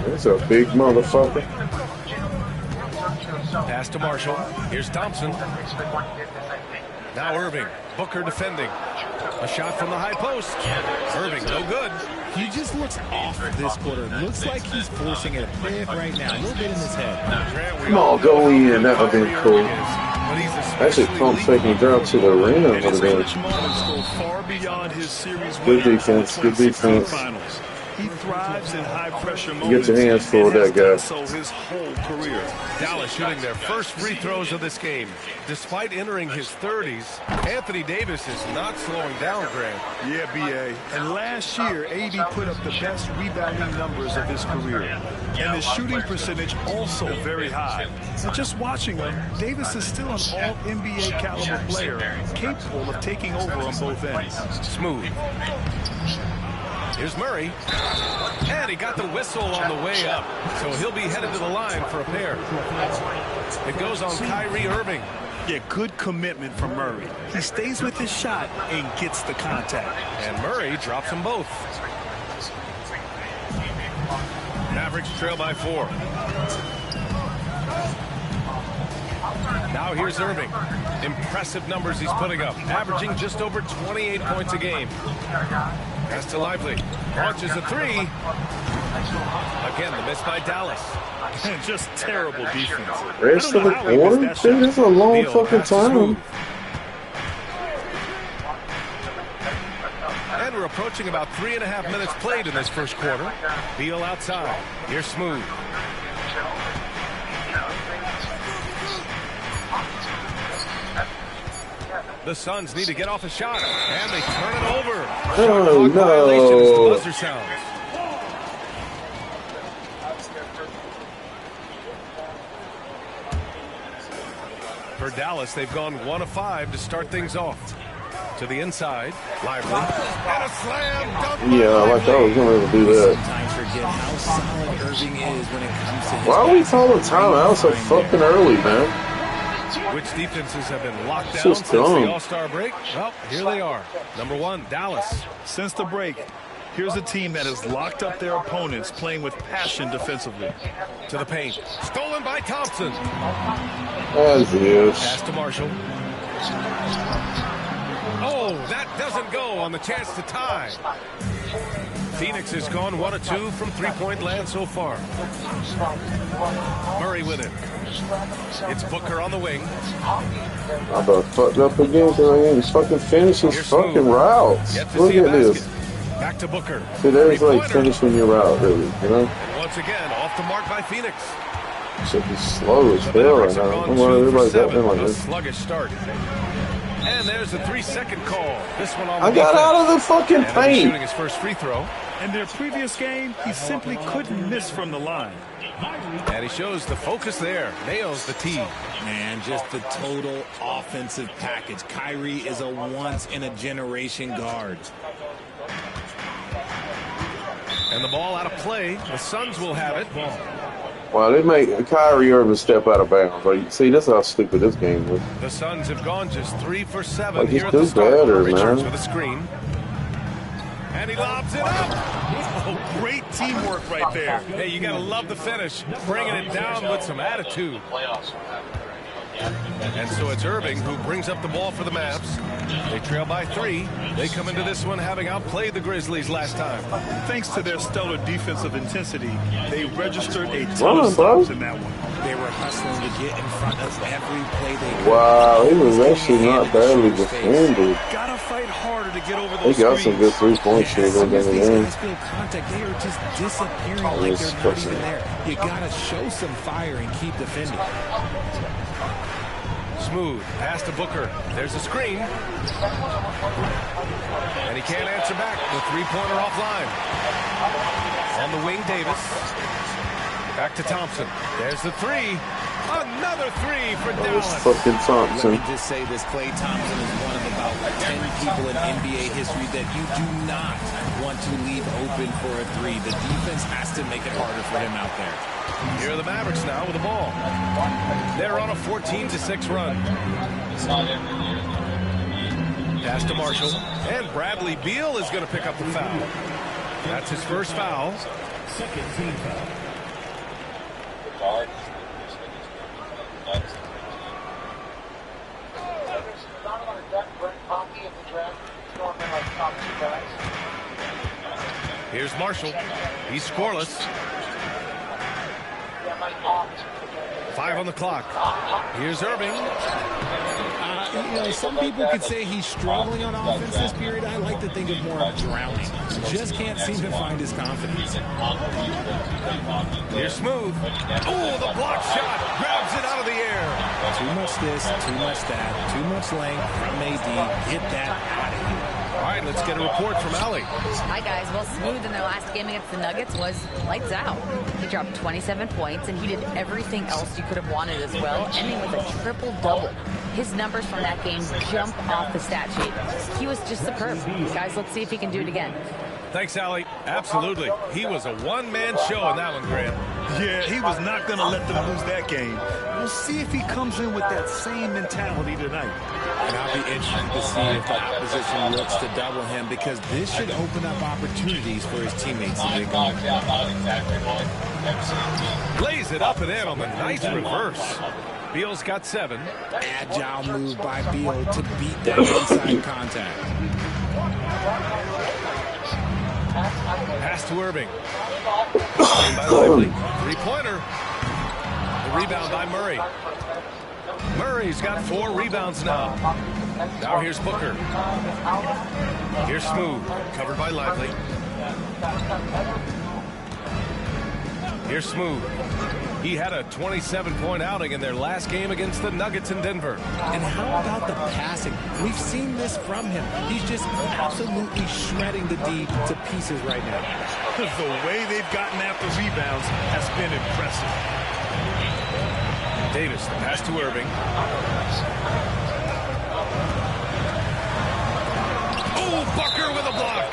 That's a big motherfucker. Pass to Marshall. Here's Thompson. Now Irving. Booker defending. A shot from the high post. Irving, no good. He just looks off this quarter. Looks like he's forcing it a bit right now. A little bit in his head. Come on, go in. That would have been cool. Actually, pump faking down to the rim would have been. Far beyond his series Good defense. Good defense. Finals. He thrives in high-pressure Get moments. your hands full and of has that guy. done so his whole career. Dallas shooting their first free throws of this game. Despite entering his 30s, Anthony Davis is not slowing down, Grant. Yeah, B.A. And last year, AD put up the best rebounding numbers of his career. And his shooting percentage also very high. And just watching him, Davis is still an all-NBA caliber player, capable of taking over on both ends. Smooth. Here's Murray. And he got the whistle on the way up. So he'll be headed to the line for a pair. It goes on Kyrie Irving. Yeah, good commitment from Murray. He stays with his shot and gets the contact. And Murray drops them both. Mavericks trail by 4. Now here's Irving. Impressive numbers he's putting up, averaging just over 28 points a game. Pass to Lively. Launches a 3. Again, the miss by Dallas. Just terrible defense. Rest of the quarter? Dude, that's a long fucking time. And we're approaching about 3.5 minutes played in this first quarter. Beal outside. Here's Smooth. The Suns need to get off a shot, and they turn it over. Oh, Shot clock violation as the no. buzzer sounds. For Dallas, they've gone 1 of 5 to start things off. To the inside, Lively, and a slam dunk. Yeah, I like that. I was going to do that. Sometimes forget how solid Irving is when it comes to his Why are we calling timeout so fucking early, man? Which defenses have been locked It's down just since dumb. the All-Star break? Well, here they are. Number 1, Dallas. Since the break, here's a team that has locked up their opponents, playing with passion defensively. To the paint. Stolen by Thompson. As is. Pass to Marshall. Oh, that doesn't go on the chance to tie. Phoenix has gone 1 of 2 from three-point land so far. Murray with it. It's Booker on the wing. I about fucked up again because I didn't fucking finish his fucking routes. Yet to Look see a at this. basket. Back to Booker. See, there's like Three-pointer. finishing your route, really, you know? Once again, off the mark by Phoenix. Should be slow as The hell right Mavericks have now. gone I'm wondering 2 for everybody's 7 acting like with a this. sluggish start. And there's a 3-second call. This one on the I got defense. out of the fucking And he'll be paint. shooting his first free throw. In their previous game, he simply couldn't miss from the line. And he shows the focus there. Nails the tee. Man, just the total offensive package. Kyrie is a once-in-a-generation guard. And the ball out of play. The Suns will have it. Wow, they make Kyrie Irving step out of bounds. Like, see, that's how stupid this game was. The Suns have gone just 3 for 7 Like, here just at the do start. better, Richards man. with a screen. And he lobs it up. Oh, great teamwork right there. Hey, you got to love the finish. Bringing it down with some attitude. And so it's Irving who brings up the ball for the Mavs. They trail by 3. They come into this one having outplayed the Grizzlies last time. Thanks to their stellar defensive intensity, they registered a ton Run, of bro. stops in that one. They were hustling to get in front of every play they could. Wow, he was actually not badly defended. Gotta fight harder to get over He those got some screens. good three-point As shit soon in as these the guys feel contact, they are just disappearing Oh, like this they're not person. even there. You gotta show some fire and keep defending. Smooth. Pass to Booker. There's a screen. And he can't answer back. The three-pointer offline. On the wing, Davis. Back to Thompson. There's the 3. Another 3 for Dallas. fucking Thompson. Let me just say this, Klay Thompson is one of about 10 people in NBA history that you do not want to leave open for a 3. The defense has to make it harder for him out there. Here are the Mavericks now with the ball. They're on a 14-6 run. Pass to Marshall. And Bradley Beal is going to pick up the foul. That's his first foul. Second team foul. Here's Marshall. He's scoreless. 5 on the clock. Here's Irving. Some people could say he's struggling on offense this period. I like to think of more of drowning. Just can't seem to find his confidence. Here's Smooth. Oh, the block shot. Grabs it out of the air. Too much this, too much that, too much length from AD. Get that out of here. All right, let's get a report from Allie. Hi, guys. Well, Smooth in their last game against the Nuggets was lights out. He dropped 27 points, and he did everything else you could have wanted as well, ending with a triple-double. His numbers from that game jump off the stat sheet. He was just superb. Guys, let's see if he can do it again. Thanks, Allie. Absolutely. He was a one-man show in that one, Graham. Yeah, he was not going to let them lose that game. We'll see if he comes in with that same mentality tonight. And I'll be interested to see if the opposition looks to double him, because this should open up opportunities for his teammates to get going. Lays it up and in on the nice reverse. Beal's got 7. Agile move by Beal to beat that inside contact. Pass to Irving. By Lively. 3-pointer. The rebound by Murray. Murray's got 4 rebounds now. Now here's Booker. Here's Smooth. Covered by Lively. Here's Smooth. He had a 27-point outing in their last game against the Nuggets in Denver. And how about the passing? We've seen this from him. He's just absolutely shredding the D to pieces right now. The way they've gotten after rebounds has been impressive. Davis, the pass to Irving. Oh, Booker with a block.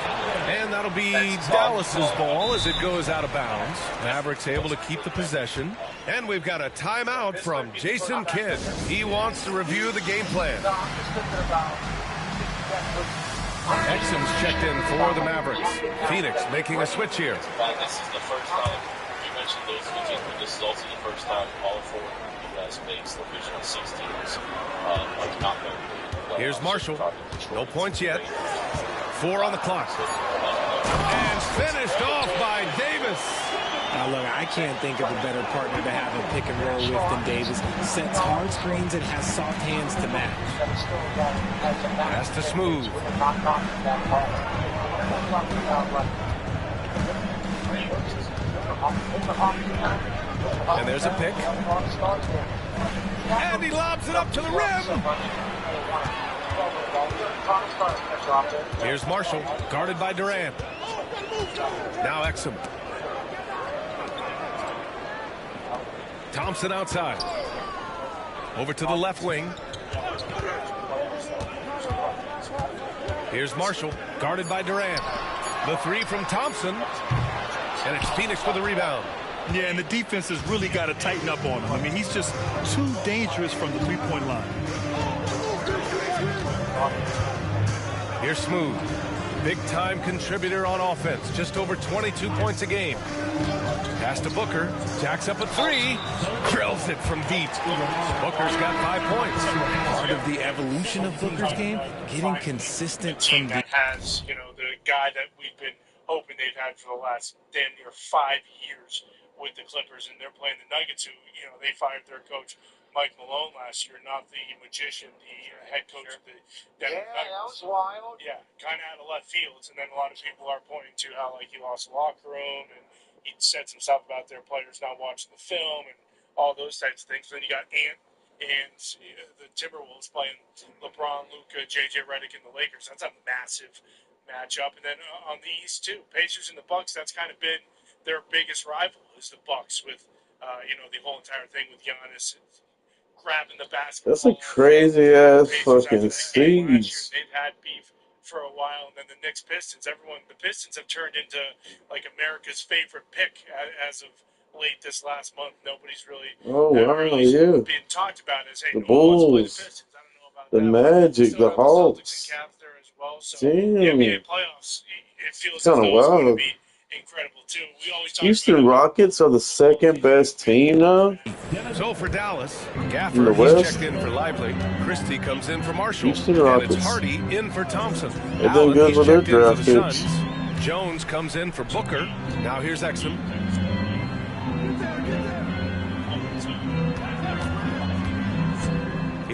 And that'll be Dallas's ball as it goes out of bounds. Mavericks able to keep the possession. And we've got a timeout from Jason Kidd. He wants to review the game plan. Exum's checked in for the Mavericks. Phoenix making a switch here. This is the first time, you mentioned those two teams, but this is also the first time all 4 U.S. faced the original 6 teams are not going to. Here's Marshall. No points yet. 4 on the clock. And finished off by Davis. Now, look, I can't think of a better partner to have a pick and roll with than Davis. Sets hard screens and has soft hands to match. Pass to Smooth. And there's a pick. And he lobs it up to the rim. Here's Marshall, guarded by Durant. Now Exum. Thompson outside. Over to the left wing. Here's Marshall, guarded by Durant. The 3 from Thompson. And it's Phoenix for the rebound. Yeah, and the defense has really got to tighten up on him. I mean, he's just too dangerous from the 3-point line. Here's Smooth. Big-time contributor on offense. Just over 22 points a game. Pass to Booker. Jacks up a 3. Drills it from deep. Booker's got 5 points. Part of the evolution of Booker's game, getting consistent from deep. That has, the guy that we've been hoping they've had for the last damn near 5 years with the Clippers, and they're playing the Nuggets, who, they fired their coach Mike Malone last year, not the magician, the head coach of the Denver Nuggets. That was wild. Yeah, kind of out of left fields, and then a lot of people are pointing to how he lost the locker room, and he said some stuff about their players not watching the film, and all those types of things. Then you got Ant and the Timberwolves playing LeBron, Luka, JJ Redick, and the Lakers. That's a massive matchup. And then on the East too, Pacers and the Bucks. That's kind of been their biggest rival, is the Bucks, with the whole entire thing with Giannis grabbing the basketball. That's a crazy ass fucking siege. They've had beef for a while, and then the Knicks Pistons. The Pistons have turned into America's favorite pick as of late this last month. Nobody's really being talked about as, hey, the Bulls, the Magic, the Hawks. The NBA playoffs, it feels kind of wild. Going to be incredible too. We always talk Houston Rockets are the second best team now. So for Dallas, Gaffer, he's checked in for Lively. Christie comes in for Marshall. Houston And Rockets. it's Hardy in for Thompson. They've done good with their checked in for draft the picks. Suns. Jones comes in for Booker. Now here's Exum.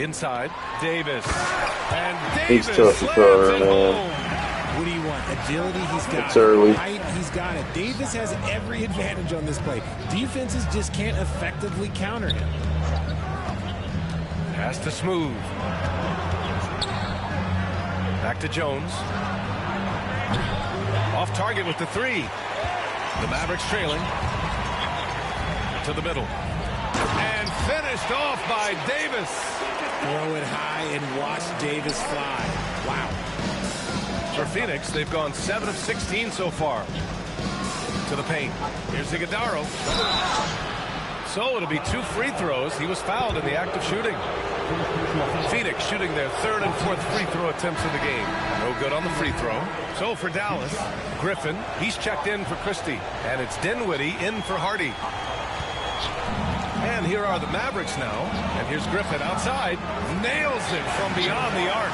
Inside, Davis. And He's Davis tough to cover, slams it man. home. What do you want? Agility, he's got It's it. early. Height, he's got it. Davis has every advantage on this play. Defenses just can't effectively counter him. Pass to Smooth. Back to Jones. Off target with the three. The Mavericks trailing. To the middle. And finished off by Davis. Throw it high and watch Davis fly. Wow. For Phoenix, they've gone 7 of 16 so far. To the paint. Here's Iguodala. So it'll be 2 free throws. He was fouled in the act of shooting. Phoenix shooting their 3rd and 4th free throw attempts of the game. No good on the free throw. So for Dallas, Griffin, he's checked in for Christie. And it's Dinwiddie in for Hardy. And here are the Mavericks now. And here's Griffin outside. Nails it from beyond the arc.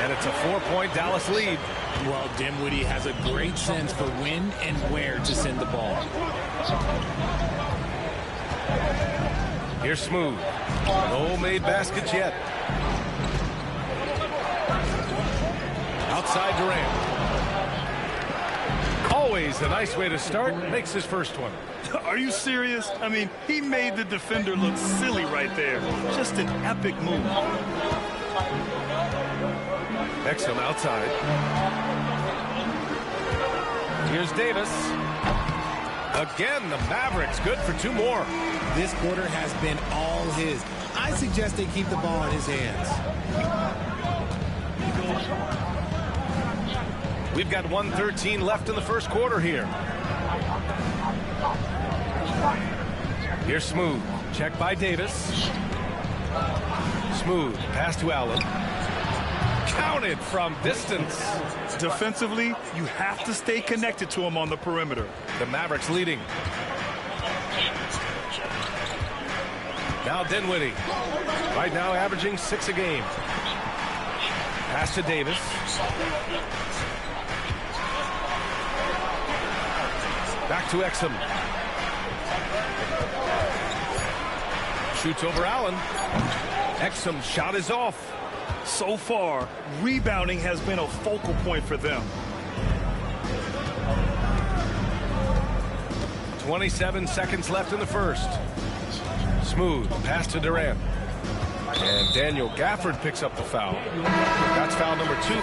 And it's a 4-point Dallas lead. Well, Dinwiddie has a great sense for when and where to send the ball. Here's Smooth. No made baskets yet. Outside Durant. Always a nice way to start. Makes his first one. Are you serious? I mean, he made the defender look silly right there. Just an epic move. Exum outside. Here's Davis. Again, the Mavericks good for 2 more. This quarter has been all his. I suggest they keep the ball in his hands. We've got 1:13 left in the first quarter here. Here's Smooth. Check by Davis. Smooth. Pass to Allen. Counted from distance. Defensively, you have to stay connected to him on the perimeter. The Mavericks leading. Now Dinwiddie. Right now averaging 6 a game. Pass to Davis. Back to Exum. Shoots over Allen. Exum's shot is off. So far, rebounding has been a focal point for them. 27 seconds left in the first. Smooth. Pass to Durant. And Daniel Gafford picks up the foul. That's foul number 2.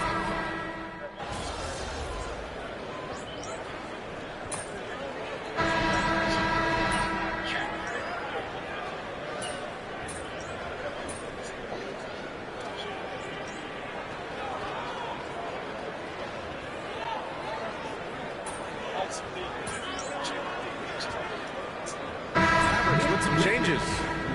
With some changes.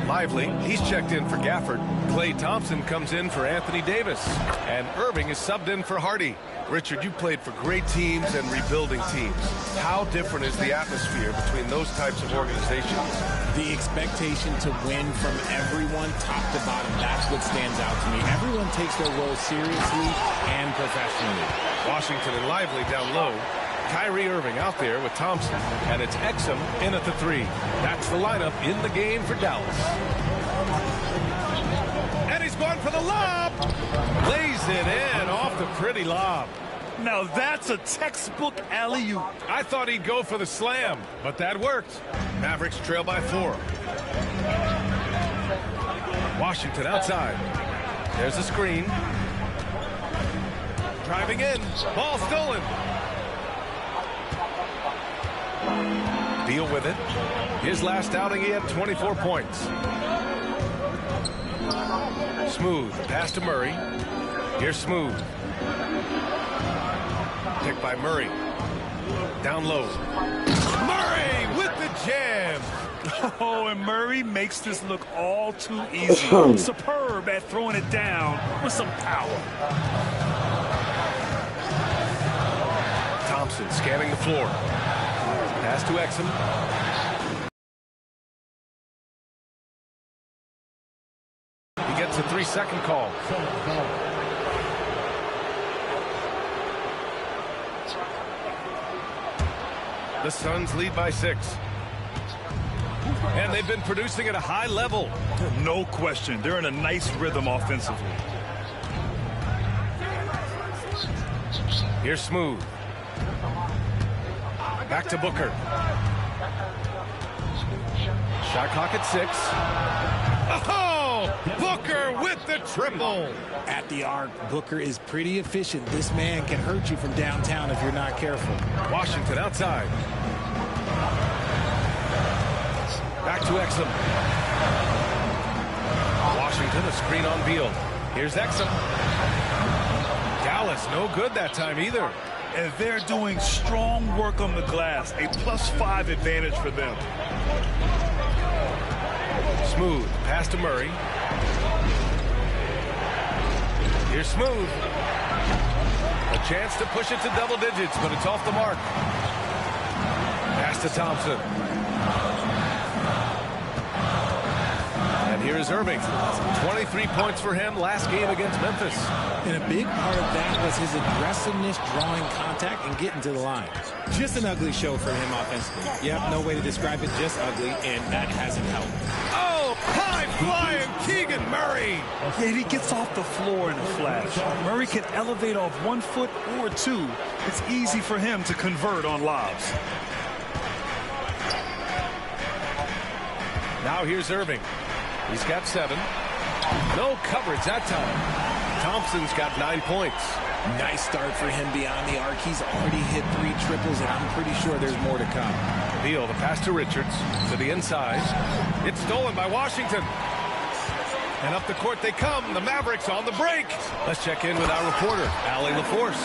Lively, he's checked in for Gafford. Klay Thompson comes in for Anthony Davis. And Irving is subbed in for Hardy. Richard, you played for great teams and rebuilding teams. How different is the atmosphere between those types of organizations? The expectation to win from everyone, top to bottom, that's what stands out to me. Everyone takes their role seriously and professionally. Washington and Lively down low. Kyrie Irving out there with Thompson. And it's Exum in at the 3. That's the lineup in the game for Dallas. And he's going for the lob. Lays it in off the pretty lob. Now that's a textbook alley-oop. I thought he'd go for the slam, but that worked. Mavericks trail by 4. Washington outside. There's a screen. Driving in. Ball stolen. Deal with it. His last outing, he had 24 points. Smooth. Pass to Murray. Here's Smooth. Picked by Murray. Down low. Murray with the jam. Oh, and Murray makes this look all too easy. Superb at throwing it down with some power. Thompson scanning the floor. Pass to Exum. He gets a 3-second call. The Suns lead by 6. And they've been producing at a high level. No question. They're in a nice rhythm offensively. Here's Smooth. Back to Booker. Shot clock at 6. Oh! Booker with the triple. At the arc, Booker is pretty efficient. This man can hurt you from downtown if you're not careful. Washington outside. Back to Exum. Washington, a screen on Beal. Here's Exum. Dallas, no good that time either. And they're doing strong work on the glass. A +5 advantage for them. Smooth, pass to Murray. Here's Smooth. A chance to push it to double digits, but it's off the mark. Pass to Thompson. And here's Irving. 23 points for him last game against Memphis. And a big part of that was his aggressiveness, drawing contact, and getting to the line. Just an ugly show for him offensively. Yep, no way to describe it, just ugly, and that hasn't helped. Oh, high-flying Keegan Murray. Yeah, he gets off the floor in a flash. Murray can elevate off 1 foot or 2. It's easy for him to convert on lobs. Now here's Irving. He's got 7. No coverage that time. Thompson's got 9 points. Nice start for him beyond the arc. He's already hit 3 triples, and I'm pretty sure there's more to come. Beal, the pass to Richards, to the inside. It's stolen by Washington. And up the court they come. The Mavericks on the break. Let's check in with our reporter, Allie LaForce.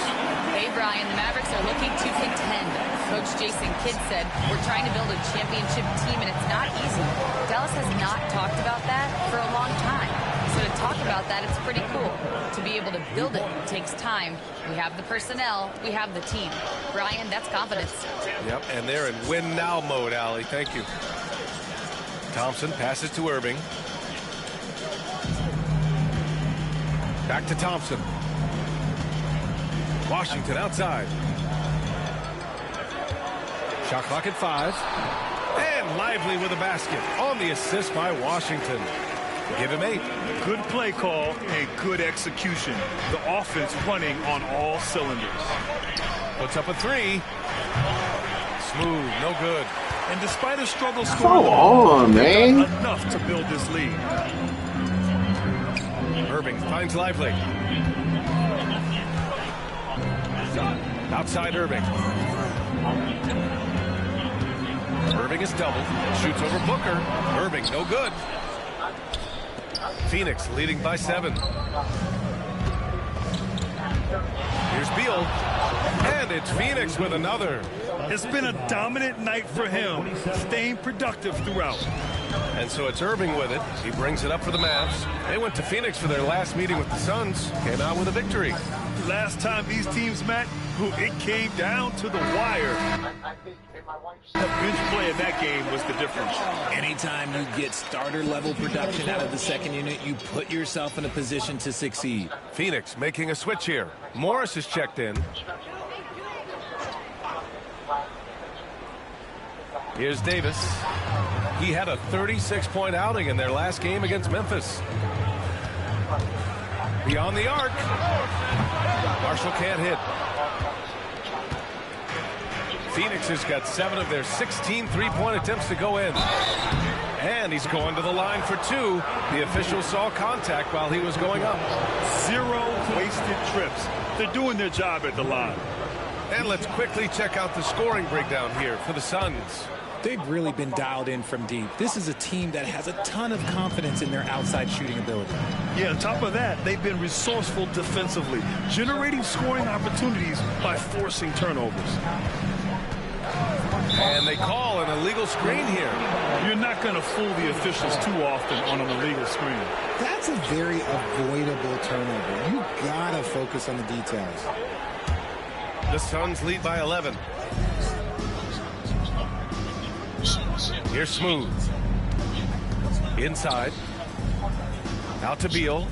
Hey, Brian, the Mavericks are looking to contend. Coach Jason Kidd said, we're trying to build a championship team, and it's not easy. Dallas has not talked about that for a long time. So to talk about that, it's pretty cool. To be able to build it takes time. We have the personnel. We have the team. Brian, that's confidence. Yep, and they're in win-now mode, Allie. Thank you. Thompson passes to Irving. Back to Thompson. Washington outside. Shot clock at 5. And Lively with a basket on the assist by Washington. Give him 8. Good play call and good execution. The offense running on all cylinders. Puts up a 3. Smooth, no good. And despite a struggle Come scoring, on, man. enough to build this lead. Irving finds Lively. Outside Irving. Irving is doubled. Shoots over Booker. Irving, no good. Phoenix leading by 7. Here's Beal. And it's Phoenix with another. It's been a dominant night for him, staying productive throughout. And so it's Irving with it. He brings it up for the Mavs. They went to Phoenix for their last meeting with the Suns. Came out with a victory. Last time these teams met, it came down to the wire. The bench play in that game was the difference. Anytime you get starter-level production out of the second unit, you put yourself in a position to succeed. Phoenix making a switch here. Morris is checked in. Here's Davis. He had a 36-point outing in their last game against Memphis. Beyond the arc. Marshall can't hit. Phoenix has got 7 of their 16 three-point attempts to go in. And he's going to the line for 2. The official saw contact while he was going up. 0 wasted trips. They're doing their job at the line. And let's quickly check out the scoring breakdown here for the Suns. They've really been dialed in from deep. This is a team that has a ton of confidence in their outside shooting ability. Yeah, on top of that, they've been resourceful defensively, generating scoring opportunities by forcing turnovers. And they call an illegal screen here. You're not going to fool the officials too often on an illegal screen. That's a very avoidable turnover. You got to focus on the details. The Suns lead by 11. Here's Smooth. Inside. Out to Beal.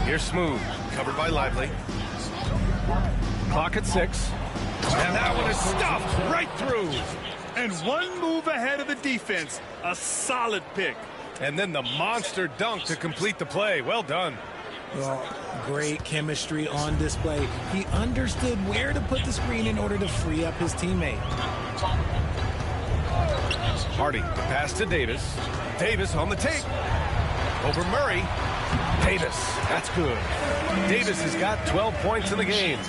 Here's Smooth. Covered by Lively. Clock at 6. And that one is stuffed right through. And one move ahead of the defense. A solid pick. And then the monster dunk to complete the play. Well done. Well, great chemistry on display. He understood where to put the screen in order to free up his teammate. Hardy, the pass to Davis. Davis on the take. Over Murray. Davis, that's good. Davis has got 12 points in the game.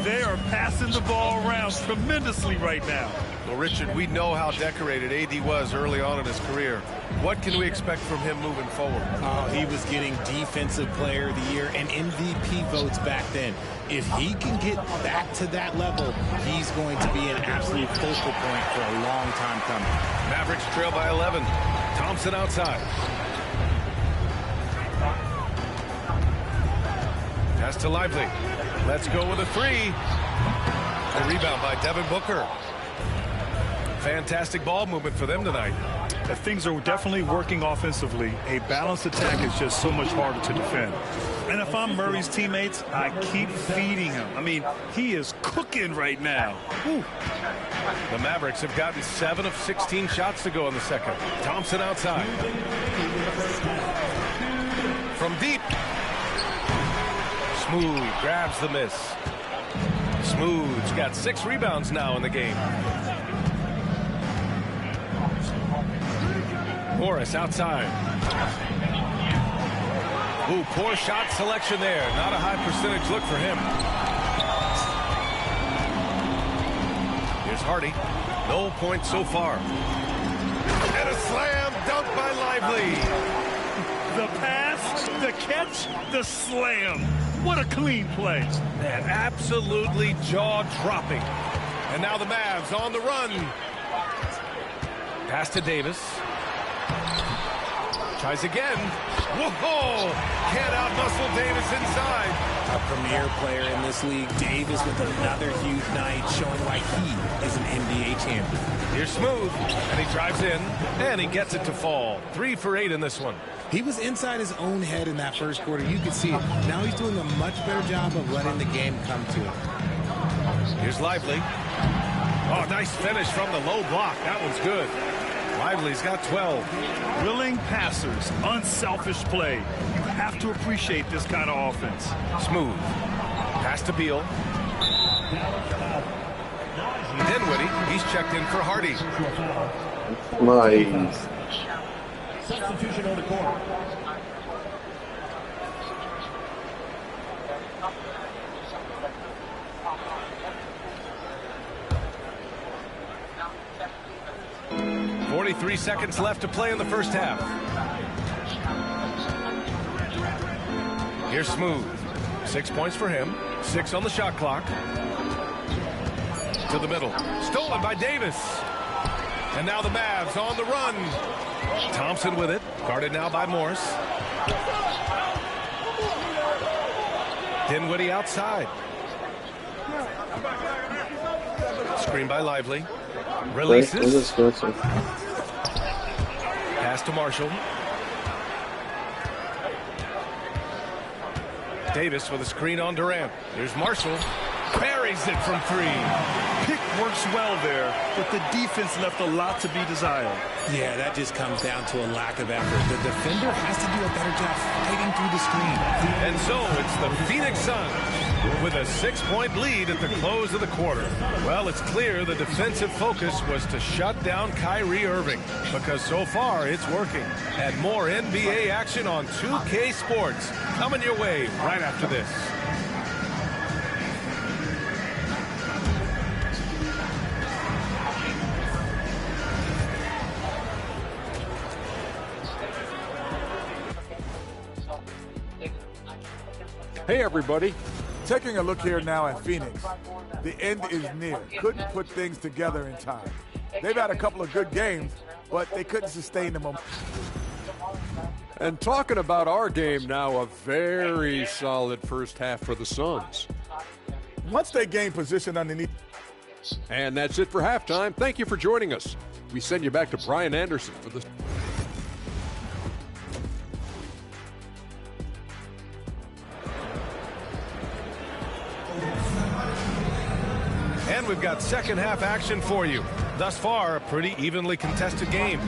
They are passing the ball around tremendously right now. Well, Richard, we know how decorated AD was early on in his career. What can we expect from him moving forward? Oh, he was getting Defensive Player of the Year and MVP votes back then. If he can get back to that level, he's going to be an absolute focal point for a long time coming. Mavericks trail by 11. Thompson outside. Pass to Lively. Let's go with a three. A rebound by Devin Booker. Fantastic ball movement for them tonight. Things are definitely working offensively. A balanced attack is just so much harder to defend. And if I'm Murray's teammates, I keep feeding him. I mean, he is cooking right now. Whew. The Mavericks have gotten 7 of 16 shots to go in the second. Thompson outside. From deep. Smooth grabs the miss. Smooth's got 6 rebounds now in the game. Morris outside. Ooh, poor shot selection there. Not a high percentage look for him. Here's Hardy. No points so far. And a slam dunk by Lively. The pass, the catch, the slam. What a clean play. Man, absolutely jaw-dropping. And now the Mavs on the run. Pass to Davis. Tries again. Whoa! Can't out-muscle Davis inside. A premier player in this league, Davis with another huge night, showing why he is an NBA champion. Here's Smooth, and he drives in, and he gets it to fall. 3 for 8 in this one. He was inside his own head in that first quarter. You could see it. Now he's doing a much better job of letting the game come to him. Here's Lively. Oh, nice finish from the low block. That one's good. Lively's got 12. Willing passers, unselfish play. You have to appreciate this kind of offense. Smooth. Pass to Beal. Dinwiddie, he's checked in for Hardy. Nice. Substitution on the court. 43 seconds left to play in the first half. Here's Smooth. 6 points for him. 6 on the shot clock. To the middle. Stolen by Davis. And now the Mavs on the run. Thompson with it. Guarded now by Morris. Dinwiddie outside. Screen by Lively. Releases. Pass to Marshall. Davis with a screen on Durant. Here's Marshall. Buries it from 3. Pick works well there, but the defense left a lot to be desired. Yeah, that just comes down to a lack of effort. The defender has to do a better job fighting through the screen. And so it's the Phoenix Suns with a 6-point lead at the close of the quarter. Well, it's clear the defensive focus was to shut down Kyrie Irving, because so far it's working. And more NBA action on 2K Sports coming your way right after this. Hey everybody, taking a look here now at Phoenix. The end is near. Couldn't put things together in time. They've had a couple of good games, but they couldn't sustain the momentum. And talking about our game now, a very solid first half for the Suns. Once they gain position underneath. And that's it for halftime. Thank you for joining us. We send you back to Brian Anderson for the... And we've got second half action for you. Thus far, a pretty evenly contested game.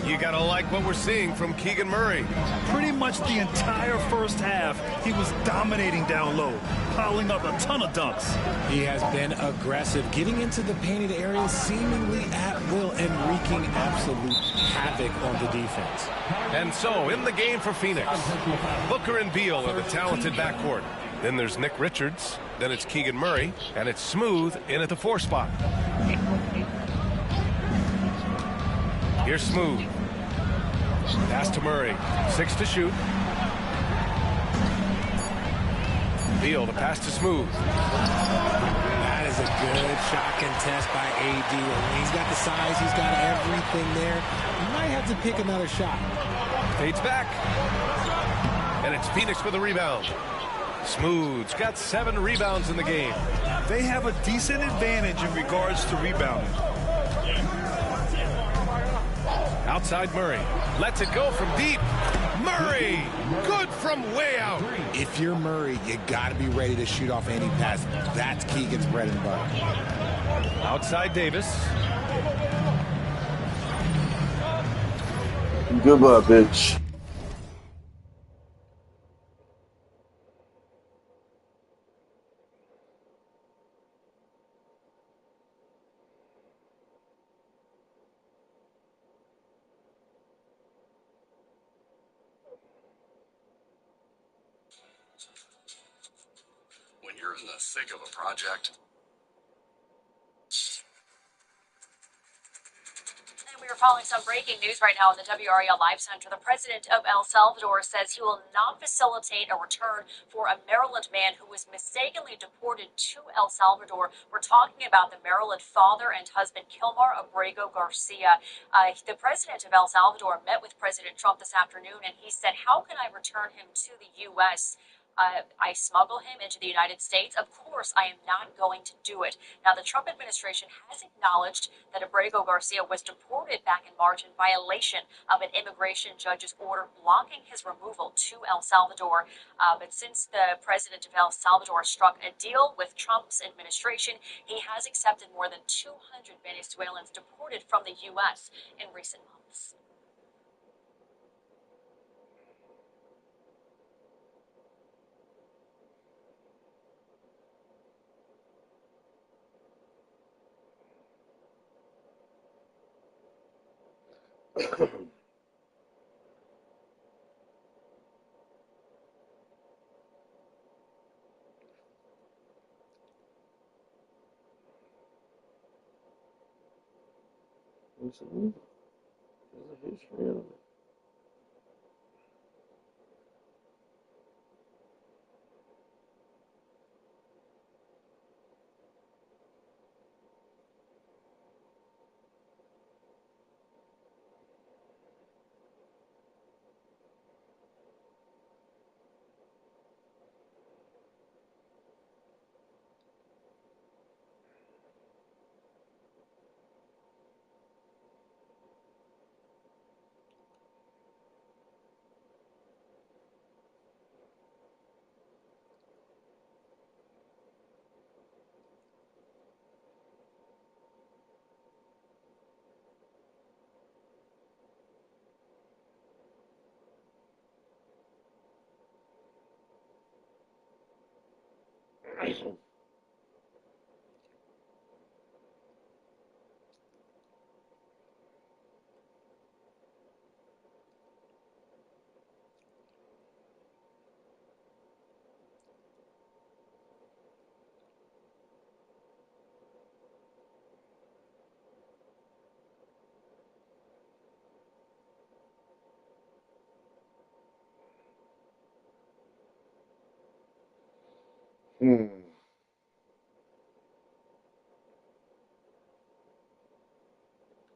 You gotta like what we're seeing from Keegan Murray. Pretty much the entire first half, he was dominating down low, piling up a ton of dunks. He has been aggressive, getting into the painted areas seemingly at will and wreaking absolute havoc on the defense. And so, in the game for Phoenix, Booker and Beal are the talented backcourt. Then there's Nick Richards, then it's Keegan Murray, and it's Smooth in at the 4 spot. Here's Smooth. Pass to Murray. 6 to shoot. Beal, the pass to Smooth. That is a good shot contest by AD. He's got the size. He's got everything there. He might have to pick another shot. Fades back. And it's Phoenix with a rebound. Smooth's got 7 rebounds in the game. They have a decent advantage in regards to rebounding. Outside Murray. Lets it go from deep. Murray! Good from way out. If you're Murray, you got to be ready to shoot off any pass. That's Keegan's bread and butter. Outside Davis. Goodbye, bitch. When you're in the thick of a project. And we are following some breaking news right now in the WRAL Live Center. The president of El Salvador says he will not facilitate a return for a Maryland man who was mistakenly deported to El Salvador. We're talking about the Maryland father and husband, Kilmar Abrego Garcia. The president of El Salvador met with President Trump this afternoon, and he said, "How can I return him to the U.S.? I smuggle him into the United States? Of course, I am not going to do it." Now, the Trump administration has acknowledged that Abrego Garcia was deported back in March in violation of an immigration judge's order blocking his removal to El Salvador. But since the president of El Salvador struck a deal with Trump's administration, he has accepted more than 200 Venezuelans deported from the U.S. in recent months. There's a history of it.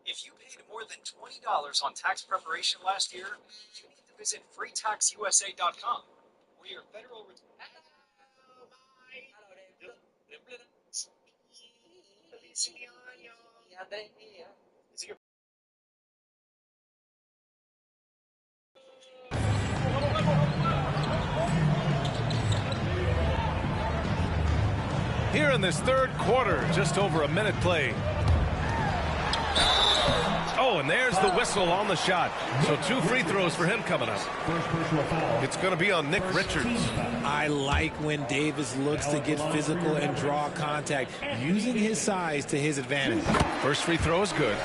If you paid more than $20 on tax preparation last year, you need to visit freetaxusa.com, where your federal Here in this third quarter, just over a minute played. Oh, and there's the whistle on the shot. So 2 free throws for him coming up. It's going to be on Nick Richards. I like when Davis looks to get physical and draw contact, using his size to his advantage. First free throw is good.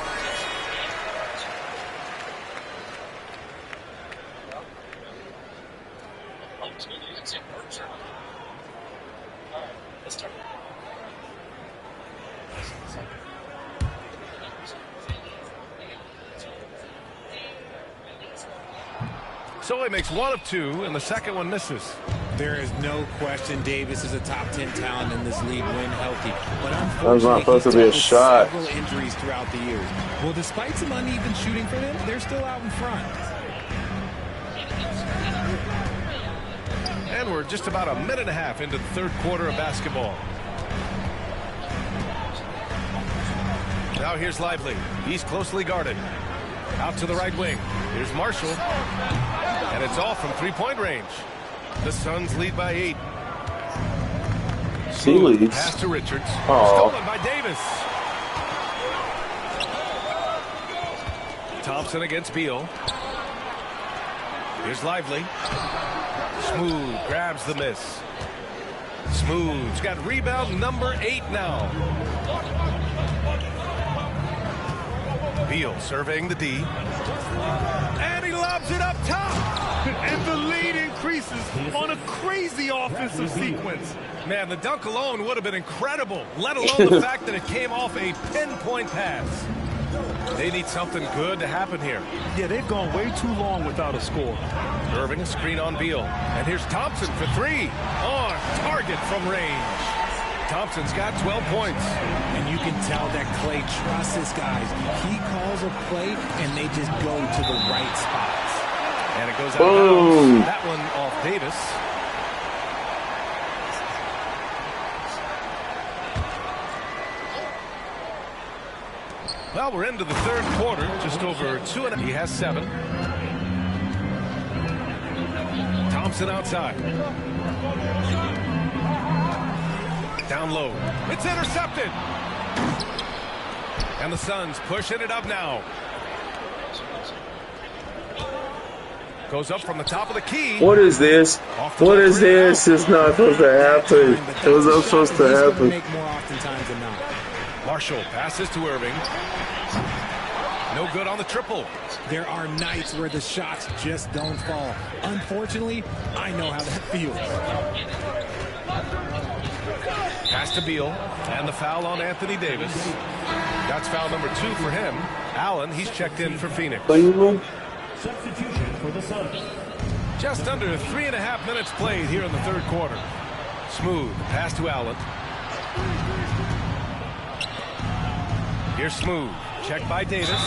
So he makes 1 of 2, and the second one misses. There is no question Davis is a top 10 talent in this league when healthy. But that was not supposed to be a shot. Several injuries throughout the years. Well, despite some uneven shooting for them, they're still out in front. And we're just about a minute and a half into the third quarter of basketball. Now here's Lively. He's closely guarded. Out to the right wing. Here's Marshall. And it's all from three-point range. The Suns lead by 8. She leads. Pass to Richards. Aww. Stolen by Davis. Thompson against Beal. Here's Lively. Smooth grabs the miss. Smooth's got rebound number 8 now. Beal surveying the D. And he lobs it up top. And the lead increases on a crazy offensive sequence. Man, the dunk alone would have been incredible, let alone the fact that it came off a pinpoint pass. They need something good to happen here. Yeah, they've gone way too long without a score. Irving, a screen on Beal. And here's Thompson for 3. On target from range. Thompson's got 12 points. And you can tell that Clay trusts his guys. He calls a play, and they just go to the right spots. And it goes out of bounds. That one off Davis. Well, we're into the third quarter. Just over 2.5. He has 7. Thompson outside. Down low. It's intercepted. And the Suns pushing it up now. Goes up from the top of the key. What is this? What is this? It's not supposed to happen. It was not supposed to happen. Make more oftentimes than not. Marshall passes to Irving. No good on the triple. There are nights where the shots just don't fall. Unfortunately, I know how that feels. Pass to Beal, and the foul on Anthony Davis. That's foul number 2 for him. Allen, he's checked in for Phoenix. Substitution for the Suns. Just under 3.5 minutes played here in the third quarter. Smooth, pass to Allen. Here's Smooth, checked by Davis.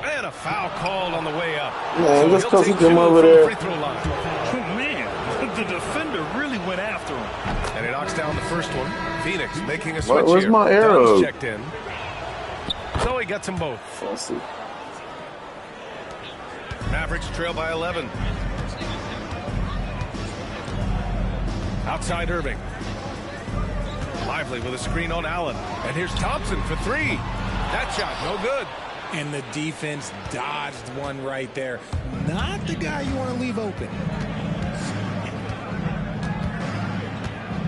And a foul called on the way up. Man, let's go see him over there. Oh, man, the defender really went after him. And he knocks down the first one. Phoenix making a switch Where's here. my arrow? Dunn's checked in. So he gets them both. Let's see. Mavericks trail by 11. Outside Irving. Lively with a screen on Allen. And here's Thompson for 3. That shot, no good. And the defense dodged one right there. Not the guy you want to leave open.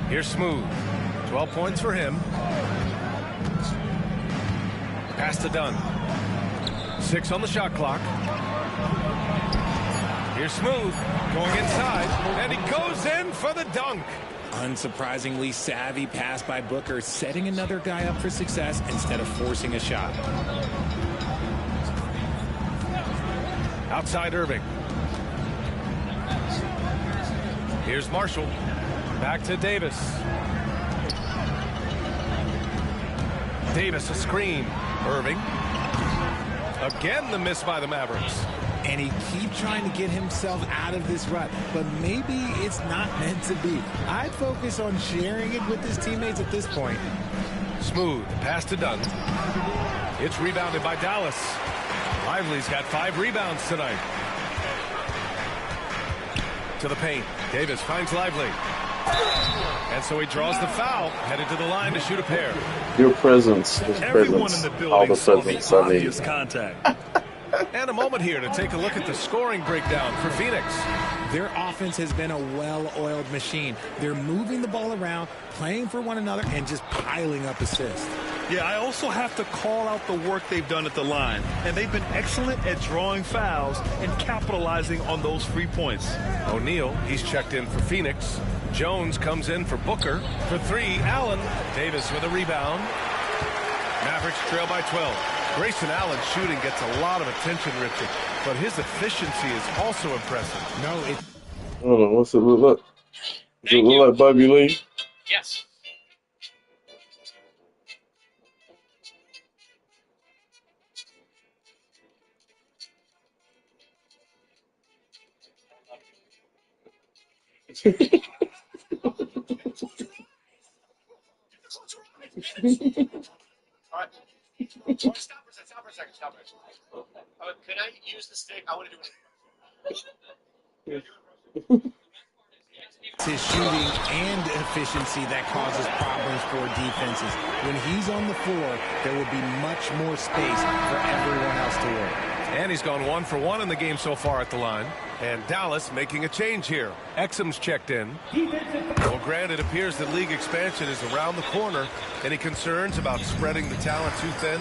Here's Smooth. 12 points for him. Pass to Dunn. 6 on the shot clock. Here's Smooth going inside, and he goes in for the dunk. Unsurprisingly savvy pass by Booker, setting another guy up for success instead of forcing a shot. Outside Irving. Here's Marshall. Back to Davis. Davis a screen. Irving. Again the miss by the Mavericks. And he keeps trying to get himself out of this rut, but maybe it's not meant to be. I'd focus on sharing it with his teammates at this point. Smooth, pass to Dunn. It's rebounded by Dallas. Lively's got 5 rebounds tonight. To the paint. Davis finds Lively. And so he draws the foul, headed to the line to shoot a pair. Your presence, Everyone in the building saw the obvious contact. And a moment here to take a look at the scoring breakdown for Phoenix. Their offense has been a well-oiled machine. They're moving the ball around, playing for one another, and just piling up assists. Yeah, I also have to call out the work they've done at the line. And they've been excellent at drawing fouls and capitalizing on those free points. O'Neal, he's checked in for Phoenix. Jones comes in for Booker. For three, Allen. Davis with a rebound. Mavericks trail by 12. Grayson Allen's shooting gets a lot of attention, Richard, but his efficiency is also impressive. I don't know. What's it look like? Does it look like Bobby Lee? Yes. All right. Stop for a second. Can I use the stick? I want to do it. It's his shooting and efficiency that causes problems for defenses. When he's on the floor, there will be much more space for everyone else to work. And he's gone 1 for 1 in the game so far at the line. And Dallas making a change here. Exum's checked in. Well, Grant, it appears that league expansion is around the corner. Any concerns about spreading the talent too thin?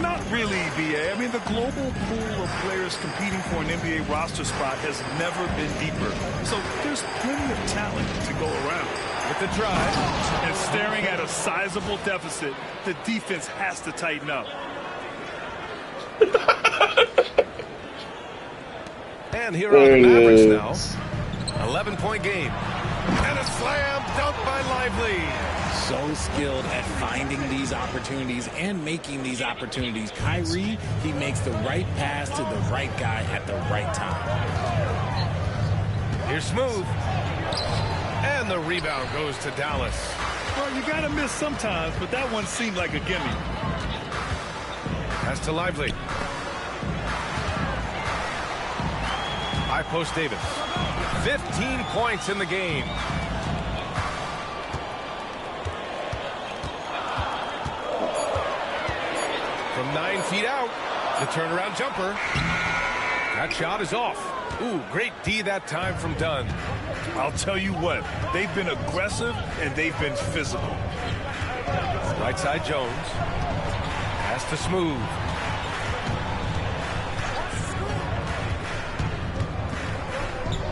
Not really, BA. I mean, the global pool of players competing for an NBA roster spot has never been deeper. So there's plenty of talent to go around. With the drive. And staring at a sizable deficit, the defense has to tighten up. And here are the Mavericks now. 11-point game. And a slam dunk by Lively. So skilled at finding these opportunities and making these opportunities. Kyrie, he makes the right pass to the right guy at the right time. Here's Smooth. And the rebound goes to Dallas. Well, you got to miss sometimes, but that one seemed like a gimme. Pass to Lively. High post Davis. 15 points in the game. From 9 feet out, the turnaround jumper. That shot is off. Ooh, great D that time from Dunn. I'll tell you what, they've been aggressive and they've been physical. Right side Jones. Pass to Smooth.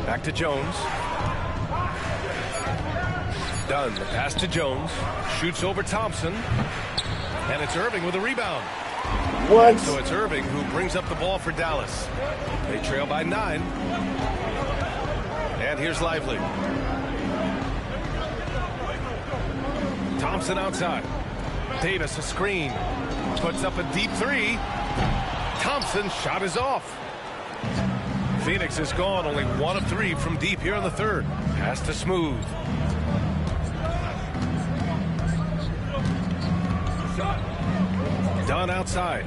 Back to Jones. Dunn, the pass to Jones. Shoots over Thompson. And it's Irving with a rebound. What? So it's Irving who brings up the ball for Dallas. They trail by 9. And here's Lively. Thompson outside. Davis a screen. Puts up a deep 3. Thompson's shot is off. Phoenix is gone, only 1 of 3 from deep here in the third. Pass to Smooth. Dunn outside.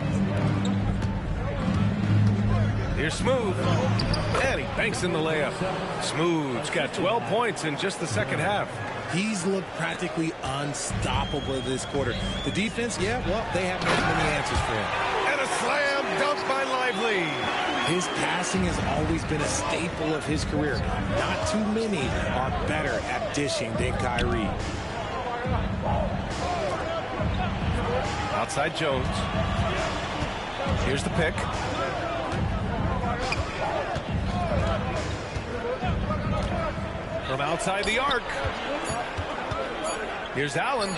Here's Smooth. And he banks in the layup. Smooth's got 12 points in just the second half. He's looked practically unstoppable this quarter. The defense, yeah, well, they haven't had many answers for him. And a slam dunk by Lively. His passing has always been a staple of his career. Not too many are better at dishing than Kyrie. Outside Jones. Here's the pick. From outside the arc. Here's Allen.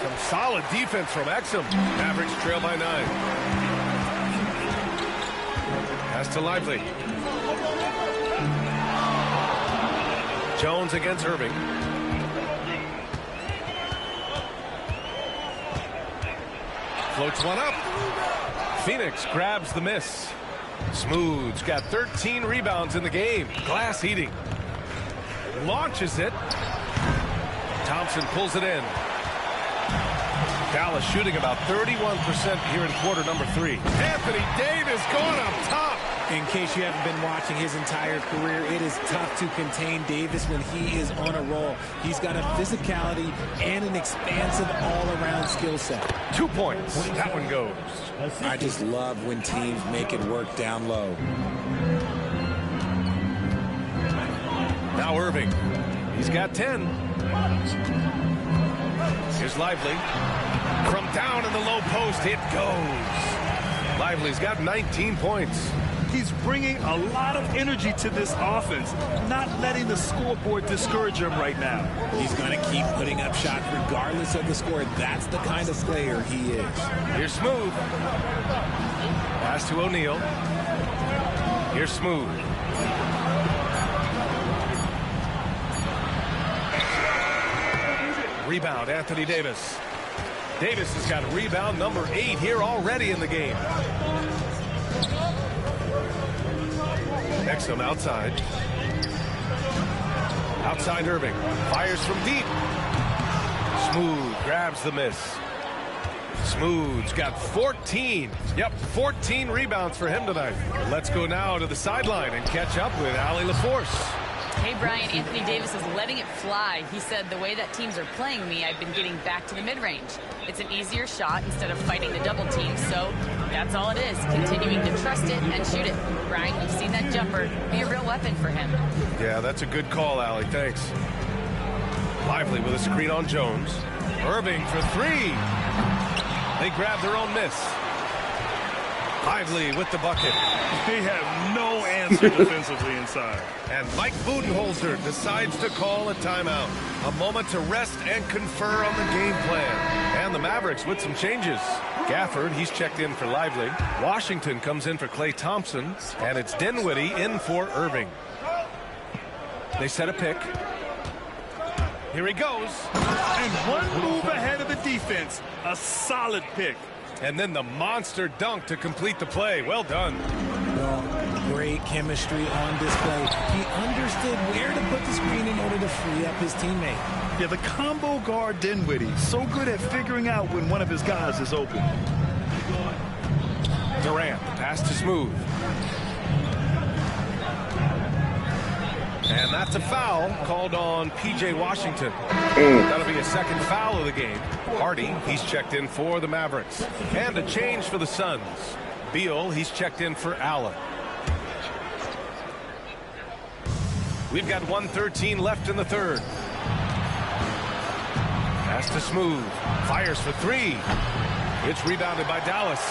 Some solid defense from Exum. Mavericks trail by 9. Pass to Lively. Jones against Irving. Floats one up. Phoenix grabs the miss. Smooth's got 13 rebounds in the game. Glass heating. Launches it. Thompson pulls it in. Dallas shooting about 31% here in quarter number 3. Anthony Davis going up top. In case you haven't been watching his entire career, it is tough to contain Davis when he is on a roll. He's got a physicality and an expansive all-around skill set. 2 points. That one goes. I just love when teams make it work down low. Now Irving. He's got 10. Here's Lively. From down in the low post, it goes. Lively's got 19 points. He's bringing a lot of energy to this offense, not letting the scoreboard discourage him right now. He's going to keep putting up shots regardless of the score. That's the kind of player he is. Here's Smooth. Pass to O'Neal. Here's Smooth. Rebound, Anthony Davis. Davis has got rebound number 8 here already in the game. Exum outside. Outside Irving. Fires from deep. Smooth grabs the miss. Smooth's got 14. Yep, 14 rebounds for him tonight. Let's go now to the sideline and catch up with Allie LaForce. Hey, Brian, Anthony Davis is letting it fly. He said, the way that teams are playing me, I've been getting back to the mid-range. It's an easier shot instead of fighting the double team, so that's all it is, continuing to trust it and shoot it. Brian, you've seen that jumper be a real weapon for him. Yeah, that's a good call, Allie. Thanks. Lively with a screen on Jones. Irving for 3. They grab their own miss. Lively with the bucket. They have no answer defensively inside. And Mike Budenholzer decides to call a timeout. A moment to rest and confer on the game plan. And the Mavericks with some changes. Gafford, he's checked in for Lively. Washington comes in for Klay Thompson. And it's Dinwiddie in for Irving. They set a pick. Here he goes. And one move ahead of the defense. A solid pick. And then the monster dunk to complete the play. Well done. Well, great chemistry on display. He understood where to put the screen in order to free up his teammate. Yeah, the combo guard Dinwiddie, so good at figuring out when one of his guys is open. Durant, pass to Smooth. And that's a foul called on P.J. Washington. That'll be a second foul of the game. Hardy, he's checked in for the Mavericks. And a change for the Suns. Beal, he's checked in for Allen. We've got 1:13 left in the third. Pass to Smooth. Fires for 3. It's rebounded by Dallas.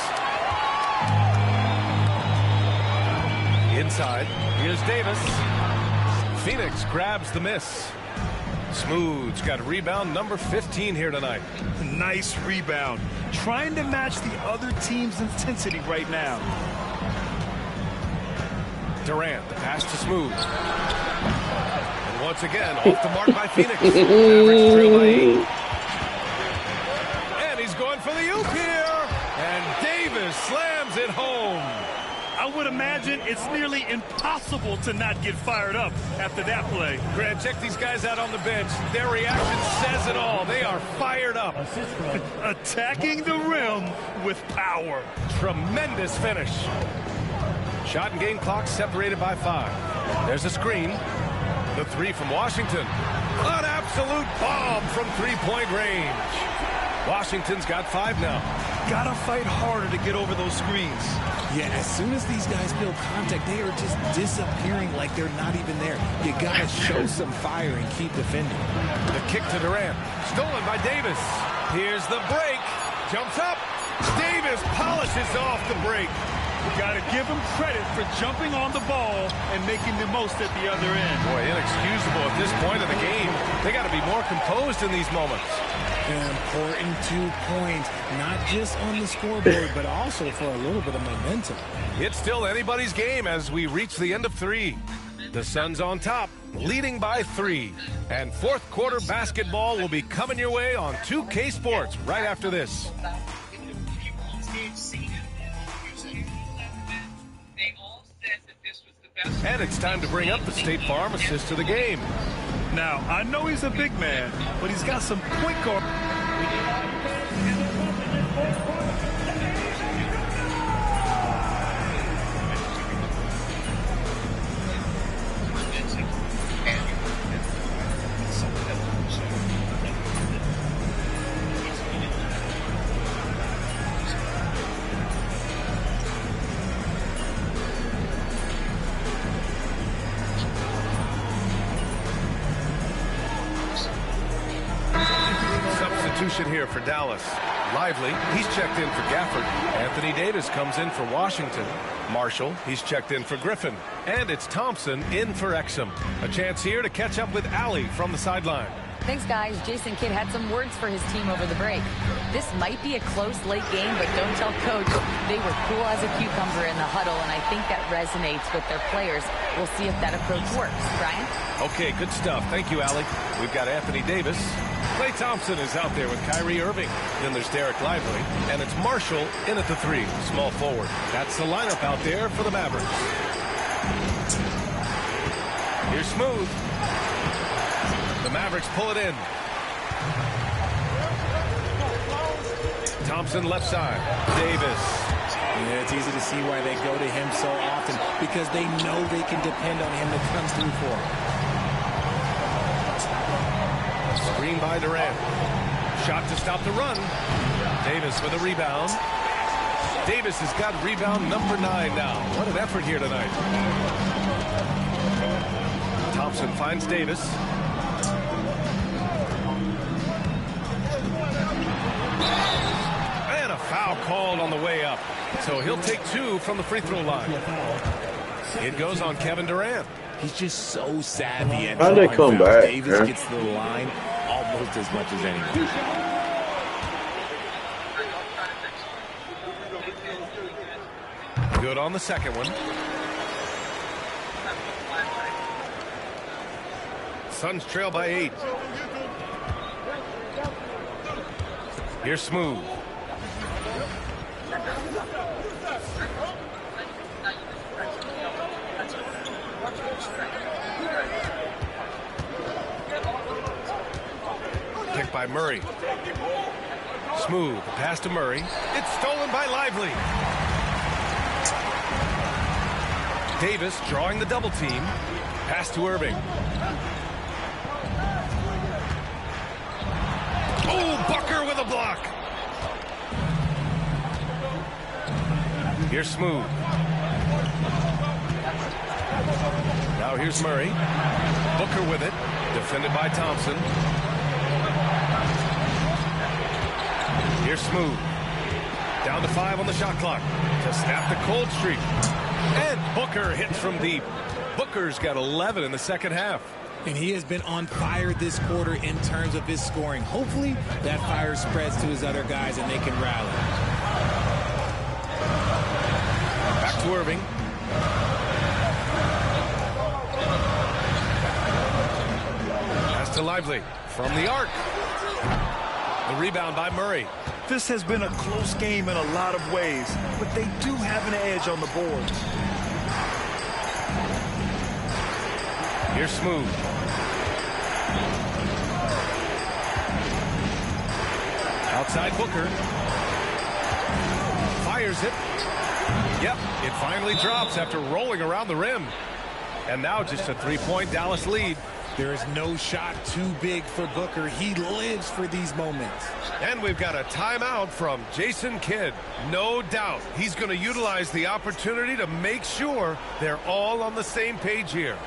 Inside, here's Davis. Phoenix grabs the miss. Smooth's got rebound number 15 here tonight. Nice rebound. Trying to match the other team's intensity right now. Durant, the pass to Smooth. And once again, off the mark by Phoenix. Mavericks trail by 8. And he's going for the oop here. And Davis slams it home. I would imagine it's nearly impossible to not get fired up after that play. Grant, check these guys out on the bench. Their reaction says it all. They are fired up. Attacking the rim with power. Tremendous finish. Shot and game clock separated by 5. There's a screen. The 3 from Washington. An absolute bomb from three-point range. Washington's got 5 now. Gotta fight harder to get over those screens. Yeah, as soon as these guys feel contact, they are just disappearing like they're not even there. You gotta show some fire and keep defending. The kick to Durant. Stolen by Davis. Here's the break. Jumps up. Davis polishes off the break. Gotta give him credit for jumping on the ball and making the most at the other end. Boy, inexcusable at this point of the game. They gotta be more composed in these moments. An important 2 points, not just on the scoreboard, but also for a little bit of momentum. It's still anybody's game as we reach the end of 3. The Suns on top, leading by 3. And fourth quarter basketball will be coming your way on 2K Sports right after this. And it's time to bring up the State Farm assist to the game. Now, I know he's a big man, but he's got some point guard. substitution here for Dallas. Lively, he's checked in for Gafford. Anthony Davis comes in for Washington. Marshall, he's checked in for Griffin. And it's Thompson in for Exum. A chance here to catch up with Allie from the sideline. Thanks, guys. Jason Kidd had some words for his team over the break. This might be a close late game, but don't tell Coach. They were cool as a cucumber in the huddle, and I think that resonates with their players. We'll see if that approach works. Brian? Okay, good stuff. Thank you, Allie. We've got Anthony Davis. Klay Thompson is out there with Kyrie Irving. Then there's Derek Lively, and it's Marshall in at the 3, small forward. That's the lineup out there for the Mavericks. Here's Smooth. The Mavericks pull it in. Thompson left side. Davis. Yeah, it's easy to see why they go to him so often, because they know they can depend on him to come through for them. Screen by Durant. Shot to stop the run. Davis with a rebound. Davis has got rebound number 9 now. What an effort here tonight. Thompson finds Davis. And a foul called on the way up. So he'll take 2 from the free throw line. It goes on Kevin Durant. He's just so savvy. And how'd they come back? Davis gets to the line almost as much as anyone. Good on the second one. Suns trail by 8. Here's Smooth. Picked by Murray. Smooth. Pass to Murray. It's stolen by Lively. Davis drawing the double team. Pass to Irving. Oh, Booker with a block. Here's Smooth. Now here's Murray. Booker with it. Defended by Thompson. Here's Smooth. Down to 5 on the shot clock to snap the cold streak. And Booker hits from deep. Booker's got 11 in the second half. And he has been on fire this quarter in terms of his scoring. Hopefully that fire spreads to his other guys and they can rally. Back to Irving. Pass to Lively from the arc. The rebound by Murray. This has been a close game in a lot of ways, but they do have an edge on the board. Here's Smooth. Outside Booker. Fires it. Yep, it finally drops after rolling around the rim. And now just a 3-point Dallas lead. There is no shot too big for Booker. He lives for these moments. And we've got a timeout from Jason Kidd. No doubt he's going to utilize the opportunity to make sure they're all on the same page here.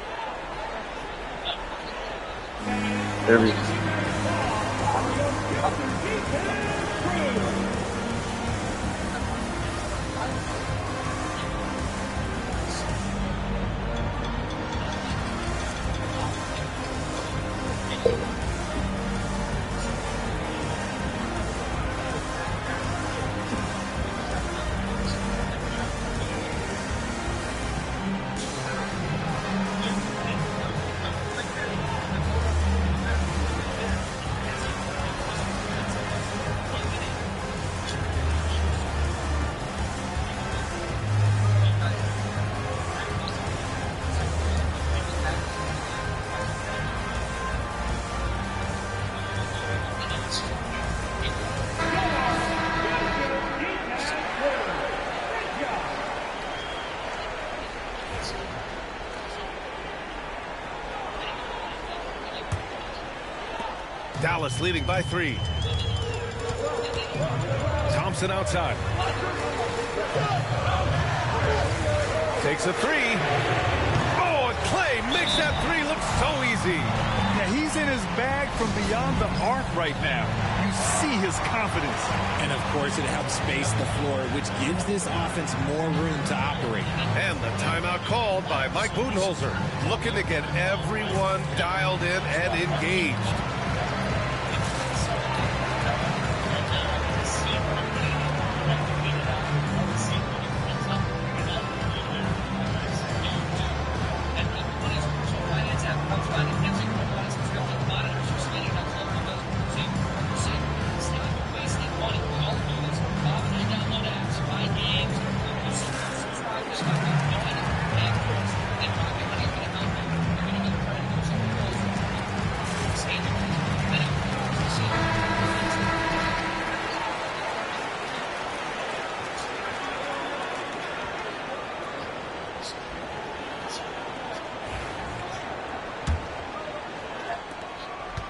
Dallas leading by 3. Thompson outside. Takes a 3. Oh, and Klay makes that 3 look so easy. Yeah, he He's in his bag from beyond the arc right now. You see his confidence. And, of course, it helps space the floor, which gives this offense more room to operate. And the timeout called by Mike Budenholzer, looking to get everyone dialed in and engaged.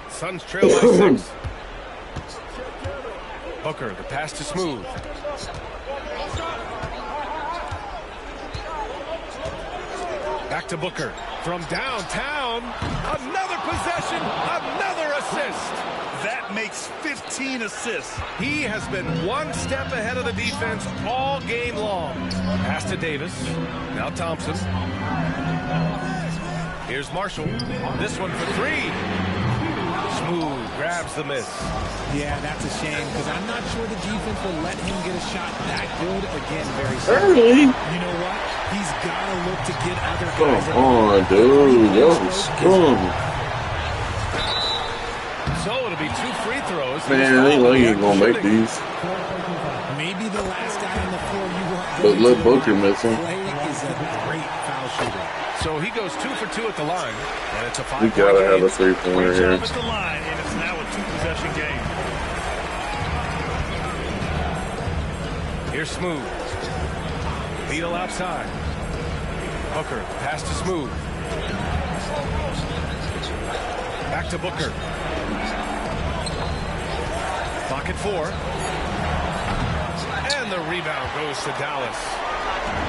Suns trail by 6. Booker, the pass to Smooth. Back to Booker. From downtown, another possession, another assist. That makes 15 assists. He has been one step ahead of the defense all game long. Pass to Davis. Now Thompson. Here's Marshall. This one for 3. Smooth grabs the miss. Yeah, that's a shame because I'm not sure the defense will let him get a shot that good again very soon. Early. You know what? He's got to look to get other guys. Come on, dude. Yo, screw. So it'll be 2 free throws. Man, ain't like he ain't gonna make these. Maybe the last guy on the floor you want. But look, Booker missing. Clay is a great foul shooter. So he goes 2 for 2 at the line, and it's a 5-point We gotta game. have a 3-pointer here. At the line, and it's now a 2-possession game. Here's Smooth. Beal outside. Booker, pass to Smooth. Back to Booker. Clock at 4. And the rebound goes to Dallas.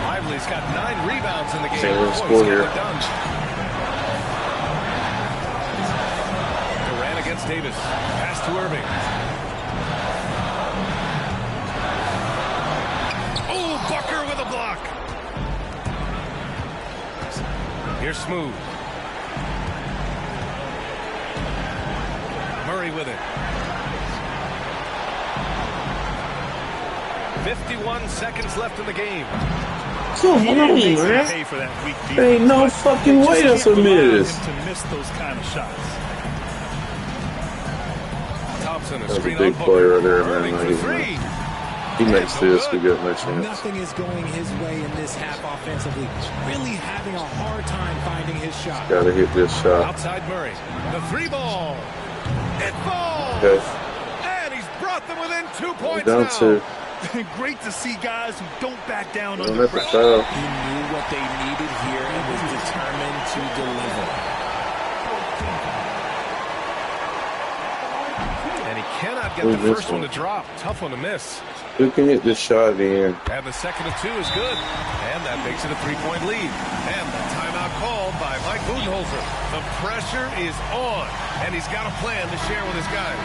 Lively's got 9 rebounds in the game. Score here. Durant against Davis. Pass to Irving. Oh, Booker with a block. Here's Smooth. Murray with it. 51 seconds left in the game. Come on, man. There ain't no fucking way that's a miss. To miss those kind of shots. Thompson, That's a big player right there, man. He makes this, we got no chance. Nothing is going his way in this half offensively. Really having a hard time finding his shot. Gotta hit this shot. Outside Murray. The 3 ball. It falls. Okay. And he's brought them within 2 points Down now. 2. Great to see guys who don't back down Don't under let the pressure. foul. He knew what they needed here and was determined to deliver. And he cannot get the first one to drop. Tough one to miss. Who can hit this shot in? And the second of 2 is good. And that makes it a 3-point lead. And the timeout called by Mike Budenholzer. The pressure is on. And he's got a plan to share with his guys.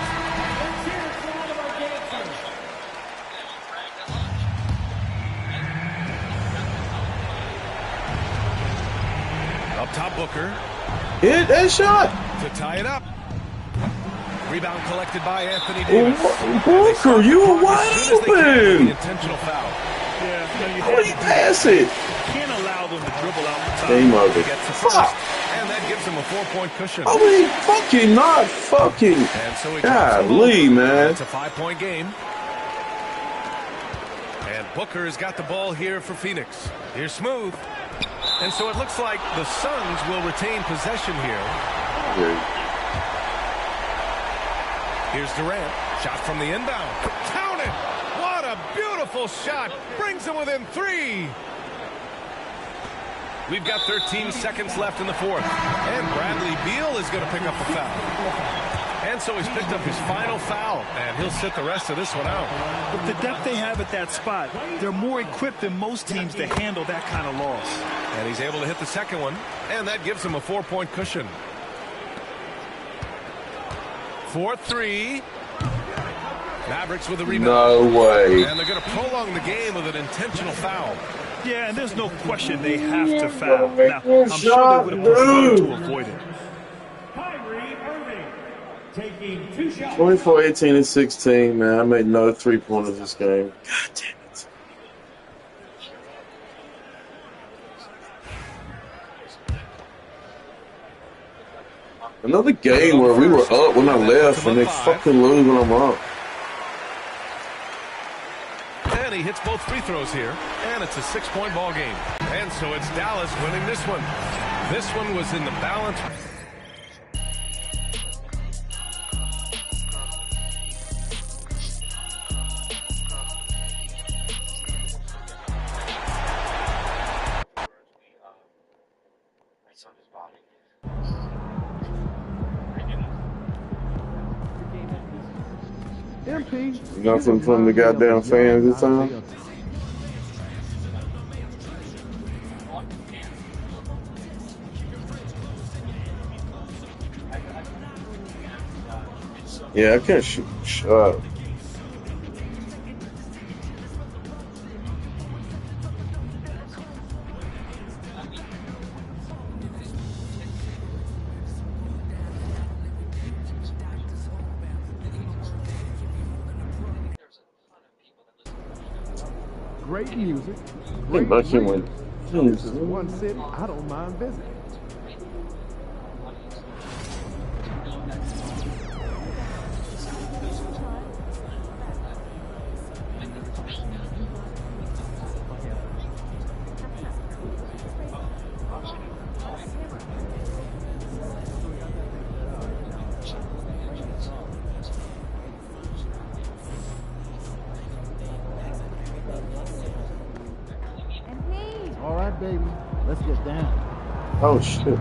Up top, Booker. Hit that shot. To tie it up. Rebound collected by Anthony Davis. Booker, you were wide open. Intentional foul. How would he pass it? Can't allow them to dribble out the top. Game over. Fuck. And that gives him a 4-point cushion. How would he fucking not fucking? And so he Golly, man. It's a 5-point game. And Booker has got the ball here for Phoenix. Here's Smooth. And so it looks like the Suns will retain possession here. Here's Durant. Shot from the inbound. Count it! What a beautiful shot. Brings them within 3. We've got 13 seconds left in the 4th. And Bradley Beal is going to pick up a foul. And so he's picked up his final foul, and he'll sit the rest of this one out. With the depth they have at that spot, they're more equipped than most teams to handle that kind of loss. And he's able to hit the second one, and that gives him a 4-point cushion. for three. Mavericks with a rebound. No way. And they're going to prolong the game with an intentional foul. Yeah, and there's no question they have to foul. Now, I'm sure they would have preferred to avoid it. 24, 18, and 16, man. I made no three-pointers this game. God damn it. Another game where we were up when I left and they fucking lose when I'm up. And he hits both free throws here. And it's a 6-point ball game. And so it's Dallas winning this one. This one was in the balance. Nothing from the goddamn fans this time. Yeah, I can't shoot. Shut up. Great music. Great music. One city I don't mind visiting. All right, baby. Let's get down. Oh, shit.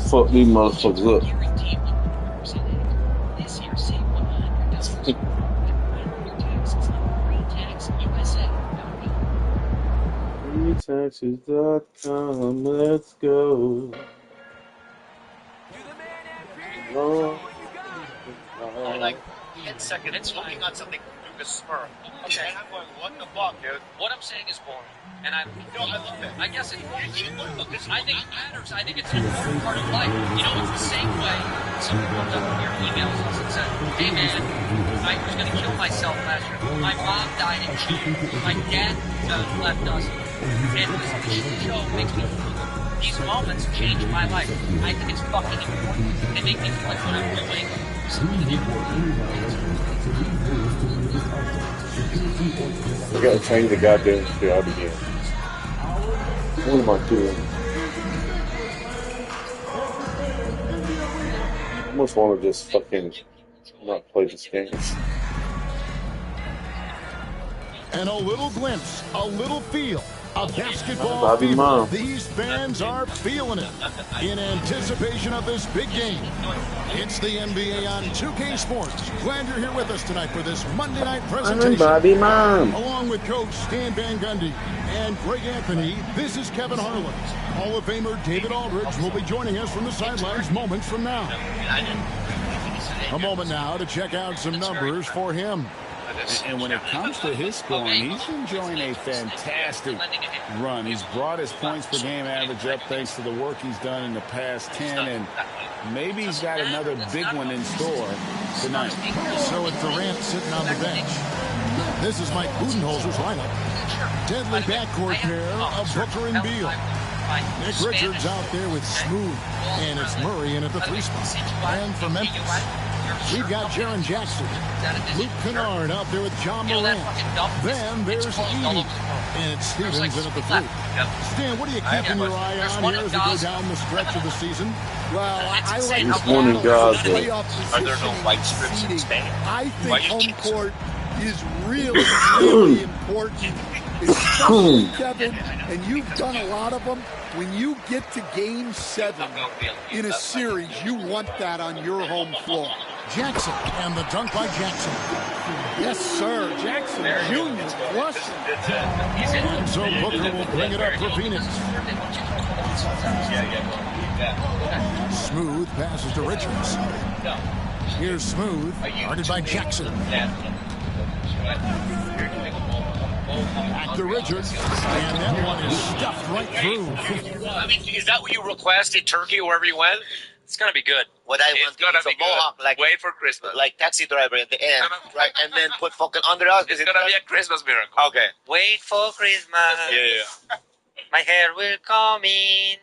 Fuck these motherfuckers up. Taxes.com, let's go. Like 10 seconds, it's looking on something through the smurf. Okay, and I'm going, what the fuck, dude? What I'm saying is boring. And I love it. I guess it is. I think it matters. I think it's an important part of life. You know, it's the same way someone comes up with your emails and says, hey man, I was going to kill myself last year. My mom died in June. My dad left us. And this show makes me feel good. These moments change my life. I think it's fucking important. They make me feel like what I'm doing is something important. I gotta change the goddamn shit out again. What am I doing? I almost want to just fucking not play this game. And a little glimpse, a little feel of basketball Bobby fever. Mom. These fans are feeling it in anticipation of this big game. It's the NBA on 2K Sports. Glad you're here with us tonight for this Monday night presentation. I'm Bobby Mom. Along with Coach Stan Van Gundy and Greg Anthony, this is Kevin Harlan. Hall of Famer David Aldridge will be joining us from the sidelines moments from now. A moment now to check out some numbers for him. And when it comes to his scoring, he's enjoying a fantastic run. He's brought his points per game average up thanks to the work he's done in the past 10, and maybe he's got another big one in store tonight. So it's Durant sitting on the bench. This is Mike Budenholzer's lineup. Deadly backcourt pair of Booker and Beal. Nick Richards out there with Smooth, and it's Murray in at the 3 spot. And for Memphis, we've got Jaren Jackson, Luke Kennard out there with John Morant. Then there's Edey, and it's Stevens in at the 3. Stan, what are you keeping your eye on here as we go down the stretch of the season? Well, I like This morning, guys. Are there no white strips in Spain? I think home court is really, really important. Especially, Kevin, and you've done a lot of them. When you get to Game 7 in a series, you want that on your home floor. Jackson, and the dunk by Jackson. Yes, sir. Jackson Jr. flush. And so Booker will bring it up for Phoenix. Smooth passes to Richards. Here's Smooth, guarded by Jackson. Back to Richards, and that one is stuffed right through. I mean, is that what you requested, Turkey, wherever you went? It's gonna be good. What I want is a mohawk, like wait for Christmas, like Taxi Driver at the end, right? And then put fucking under us. It's gonna be a Christmas miracle. Okay. Wait for Christmas. Yeah. My hair will come in.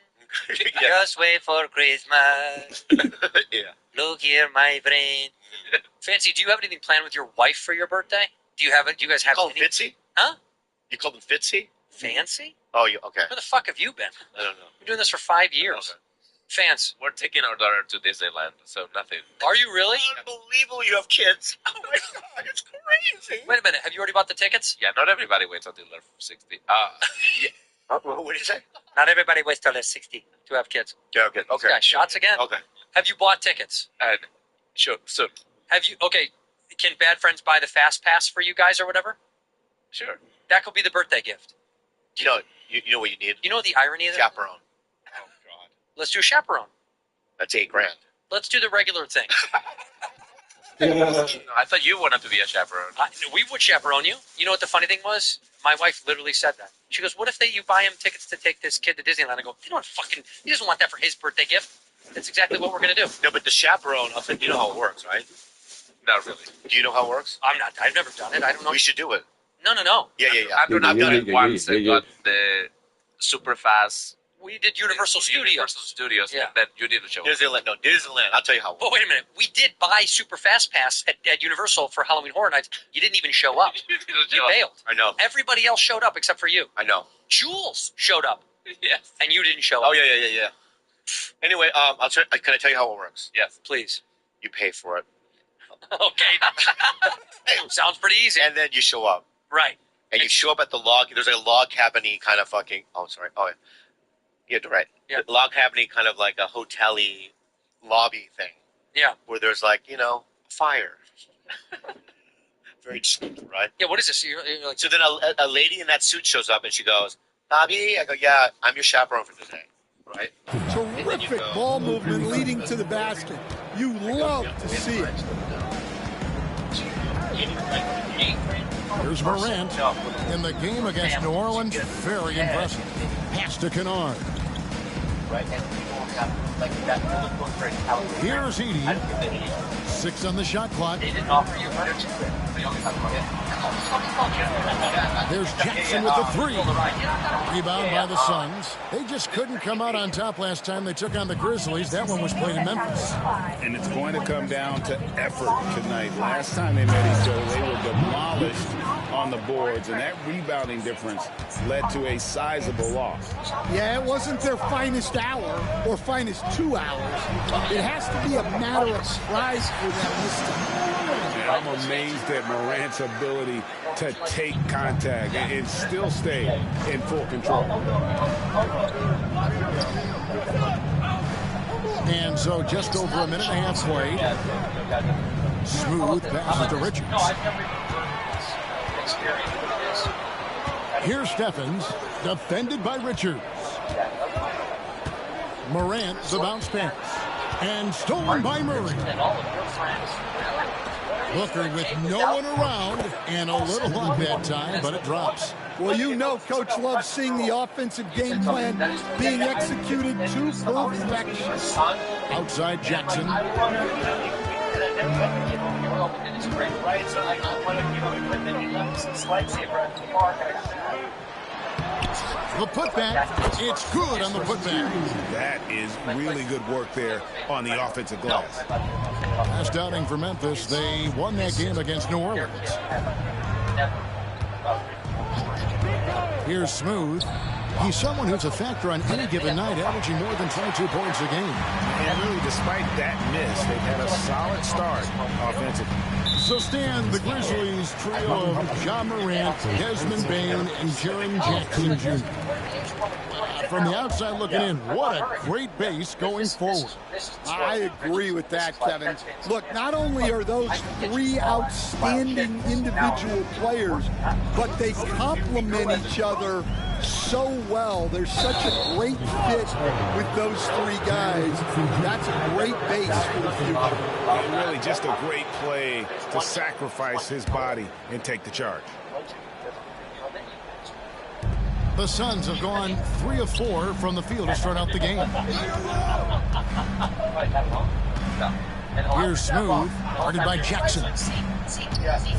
Just wait for Christmas. Yeah. Look here, my brain. Fancy, do you have anything planned with your wife for your birthday? Do you have it? Do you guys have? You call him Fitzy? Huh? You called him Fitzy? Fancy? Oh, you okay? Where the fuck have you been? I don't know. We're doing this for 5 years. Okay. Fans. We're taking our daughter to Disneyland, so nothing. Are you really? Unbelievable! You have kids. Oh my god, it's crazy. Wait a minute. Have you already bought the tickets? Yeah, not everybody waits until they're 60. Yeah. What did you say? Not everybody waits till they're 60 to have kids. Yeah, okay. Okay. Guys, shots again. Okay. Have you bought tickets? Sure. Soon. Have you? Okay. Can Bad Friends buy the Fast Pass for you guys or whatever? Sure. That could be the birthday gift. You know what you need? You know what the irony is? Chaperone. Oh God. Let's do chaperone. That's $8,000. Let's do the regular thing. I thought you wanted to be a chaperone. We would chaperone you. You know what the funny thing was? My wife literally said that. She goes, "What if you buy him tickets to take this kid to Disneyland?" I go, he doesn't want that for his birthday gift. That's exactly what we're gonna do. No, but the chaperone, you know how it works, right? Not really. Do you know how it works? I've never done it. I don't know. We should do it. No. Yeah. I've done it once. I got the super fast. We did Universal Studios. Yeah. And then you didn't show up. Disneyland. I'll tell you how. Oh, wait a minute. We did buy Super Fast Pass at Universal for Halloween Horror Nights. You didn't even show up. You bailed. I know. Everybody else showed up except for you. I know. Jules showed up. Yes. And you didn't show up. Oh, yeah. Anyway, can I tell you how it works? Yes. Please. You pay for it. Okay. Sounds pretty easy. And then you show up. Right. And you show up at the log. There's a log cabin-y kind of fucking... Oh, sorry. Oh, yeah. Yeah, right. Yeah. Log cabin-y kind of like a hotel-y lobby thing. Yeah. Where there's like, fire. Very cheap, right? Yeah, what is this? You're like... So then a lady in that suit shows up and she goes, "Bobby?" I go, "Yeah, I'm your chaperone for today." Right? Terrific ball movement leading to the basket. You love to see it. Here's Morant in the game against New Orleans. Very impressive. Pass to Kennard. Here's Edey. 6 on the shot clock. There's Jackson with the 3. Rebound by the Suns. They just couldn't come out on top last time they took on the Grizzlies. That one was played in Memphis. And it's going to come down to effort tonight. Last time they met each other, they were demolished on the boards, and that rebounding difference led to a sizable loss. Yeah, it wasn't their finest hour or finest 2 hours. It has to be a matter of surprise for them this time. And I'm amazed at Morant's ability to take contact and still stay in full control. And so just over a minute and a half played. Smooth passes to Richards. Here's Stephens, defended by Richards. Morant, the bounce pass. And stolen by Murray. Booker with no one around and a little on that time, but it drops. Well, you know Coach loves seeing the offensive game plan being executed to perfection. Outside Jackson. The putback, it's good on the putback. That is really good work there on the offensive glass. Last outing for Memphis, they won that game against New Orleans. Here's Smooth. He's someone who's a factor on any given night, averaging more than 22 points a game. And really, despite that miss, they've had a solid start offensively. So Stan, the Grizzlies trio of Ja Morant, Desmond Bane, and Jaren Jackson Jr. From the outside looking in, what a great base going forward. I agree with that, Kevin. Look, not only are those three outstanding individual players, but they complement each other so well. There's such a great fit with those three guys. That's a great base for the future. And really just a great play to sacrifice his body and take the charge. The Suns have gone 3 of 4 from the field to start out the game. Here's Smooth, guarded by Jackson.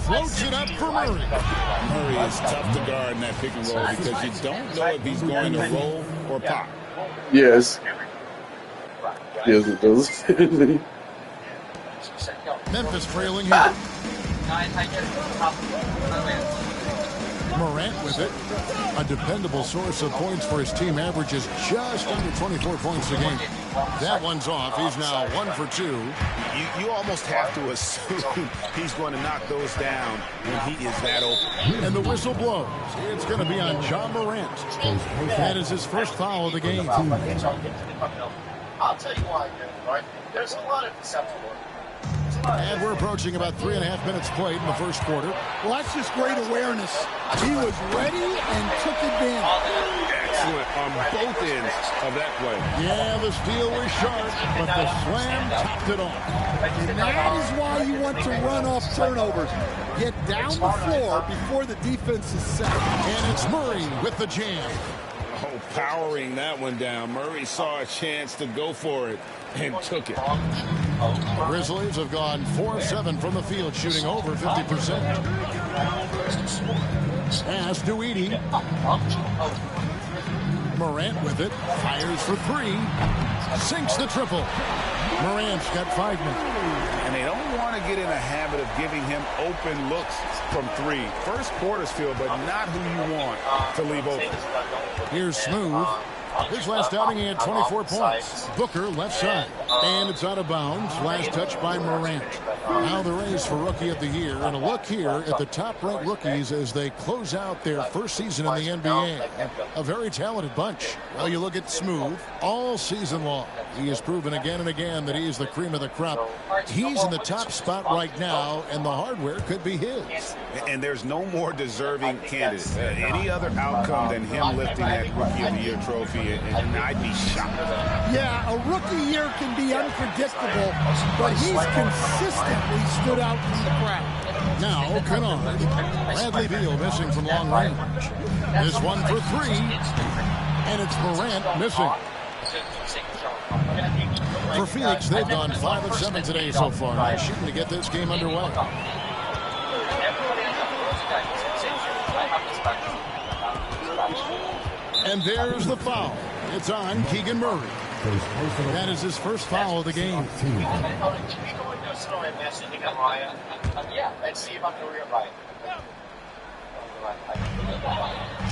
Floats it up for Murray. Murray is tough to guard in that pick and roll because you don't know if he's going to roll or pop. Yes. Yes, it does. Memphis trailing here. Morant with it. A dependable source of points for his team, averages just under 24 points a game. That one's off. He's now 1 for 2. You almost have to assume he's going to knock those down when he is that open. And the whistle blows. It's going to be on Ja Morant. That is his first foul of the game. I'll tell you why, right? There's a lot of deception. And we're approaching about 3.5 minutes played in the first quarter. Well, that's just great awareness. He was ready and took advantage. Excellent on both ends of that play. Yeah, the steal was sharp, but the slam topped it off. And that is why you want to run off turnovers. Get down the floor before the defense is set. And it's Murray with the jam. Oh, powering that one down. Murray saw a chance to go for it and took it. Grizzlies have gone 4 of 7 from the field, shooting over 50%. Pass to Edie. Morant with it. Fires for 3. Sinks the triple. Morant's got 5 minutes. And they don't want to get in a habit of giving him open looks from 3. First quarter's field, but not who you want to leave open. Here's Smooth. His last outing, he had 24 points. Booker, left side. And it's out of bounds. Last touch by Morant. Now the race for Rookie of the Year. And a look here at the top-ranked rookies as they close out their first season in the NBA. A very talented bunch. Well, you look at Smooth all season long. He has proven again and again that he is the cream of the crop. He's in the top spot right now, and the hardware could be his. And there's no more deserving candidate. Any other outcome than him lifting that Rookie of the Year trophy, and I'd be shocked. Yeah, a rookie year can be unpredictable, but he's consistently stood out from the crowd. Now, Kennard. Bradley Beal missing from long range. This one for 3. And it's Morant missing. For Phoenix, they've gone 5 of 7 today so far. They're shooting to get this game underway. And there's the foul. It's on Keegan Murray. That is his first foul of the game.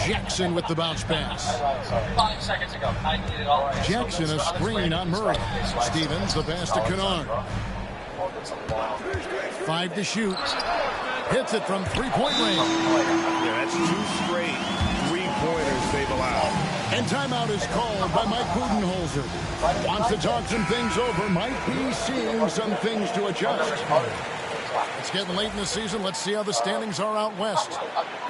Jackson with the bounce pass. 5 seconds ago, I needed all right. Jackson a screen on Murray. Stevens the pass to Kennard. 5 to shoot. Hits it from 3-point range. Yeah, that's 2 straight 3-pointers they've allowed. And timeout is called by Mike Budenholzer. Wants to talk some things over. Might be seeing some things to adjust. It's getting late in the season. Let's see how the standings are out west.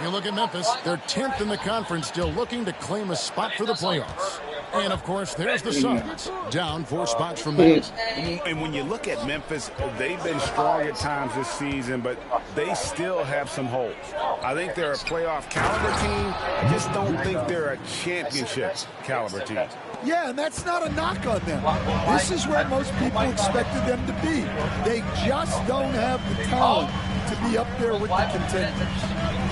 You look at Memphis. They're 10th in the conference, still looking to claim a spot for the playoffs. And, of course, there's the Suns, down 4 spots from there. And when you look at Memphis, they've been strong at times this season, but they still have some holes. I think they're a playoff caliber team. I just don't think they're a championship caliber team. Yeah, and that's not a knock on them. This is where most people expected them to be. They just don't have the talent to be up there with the contenders.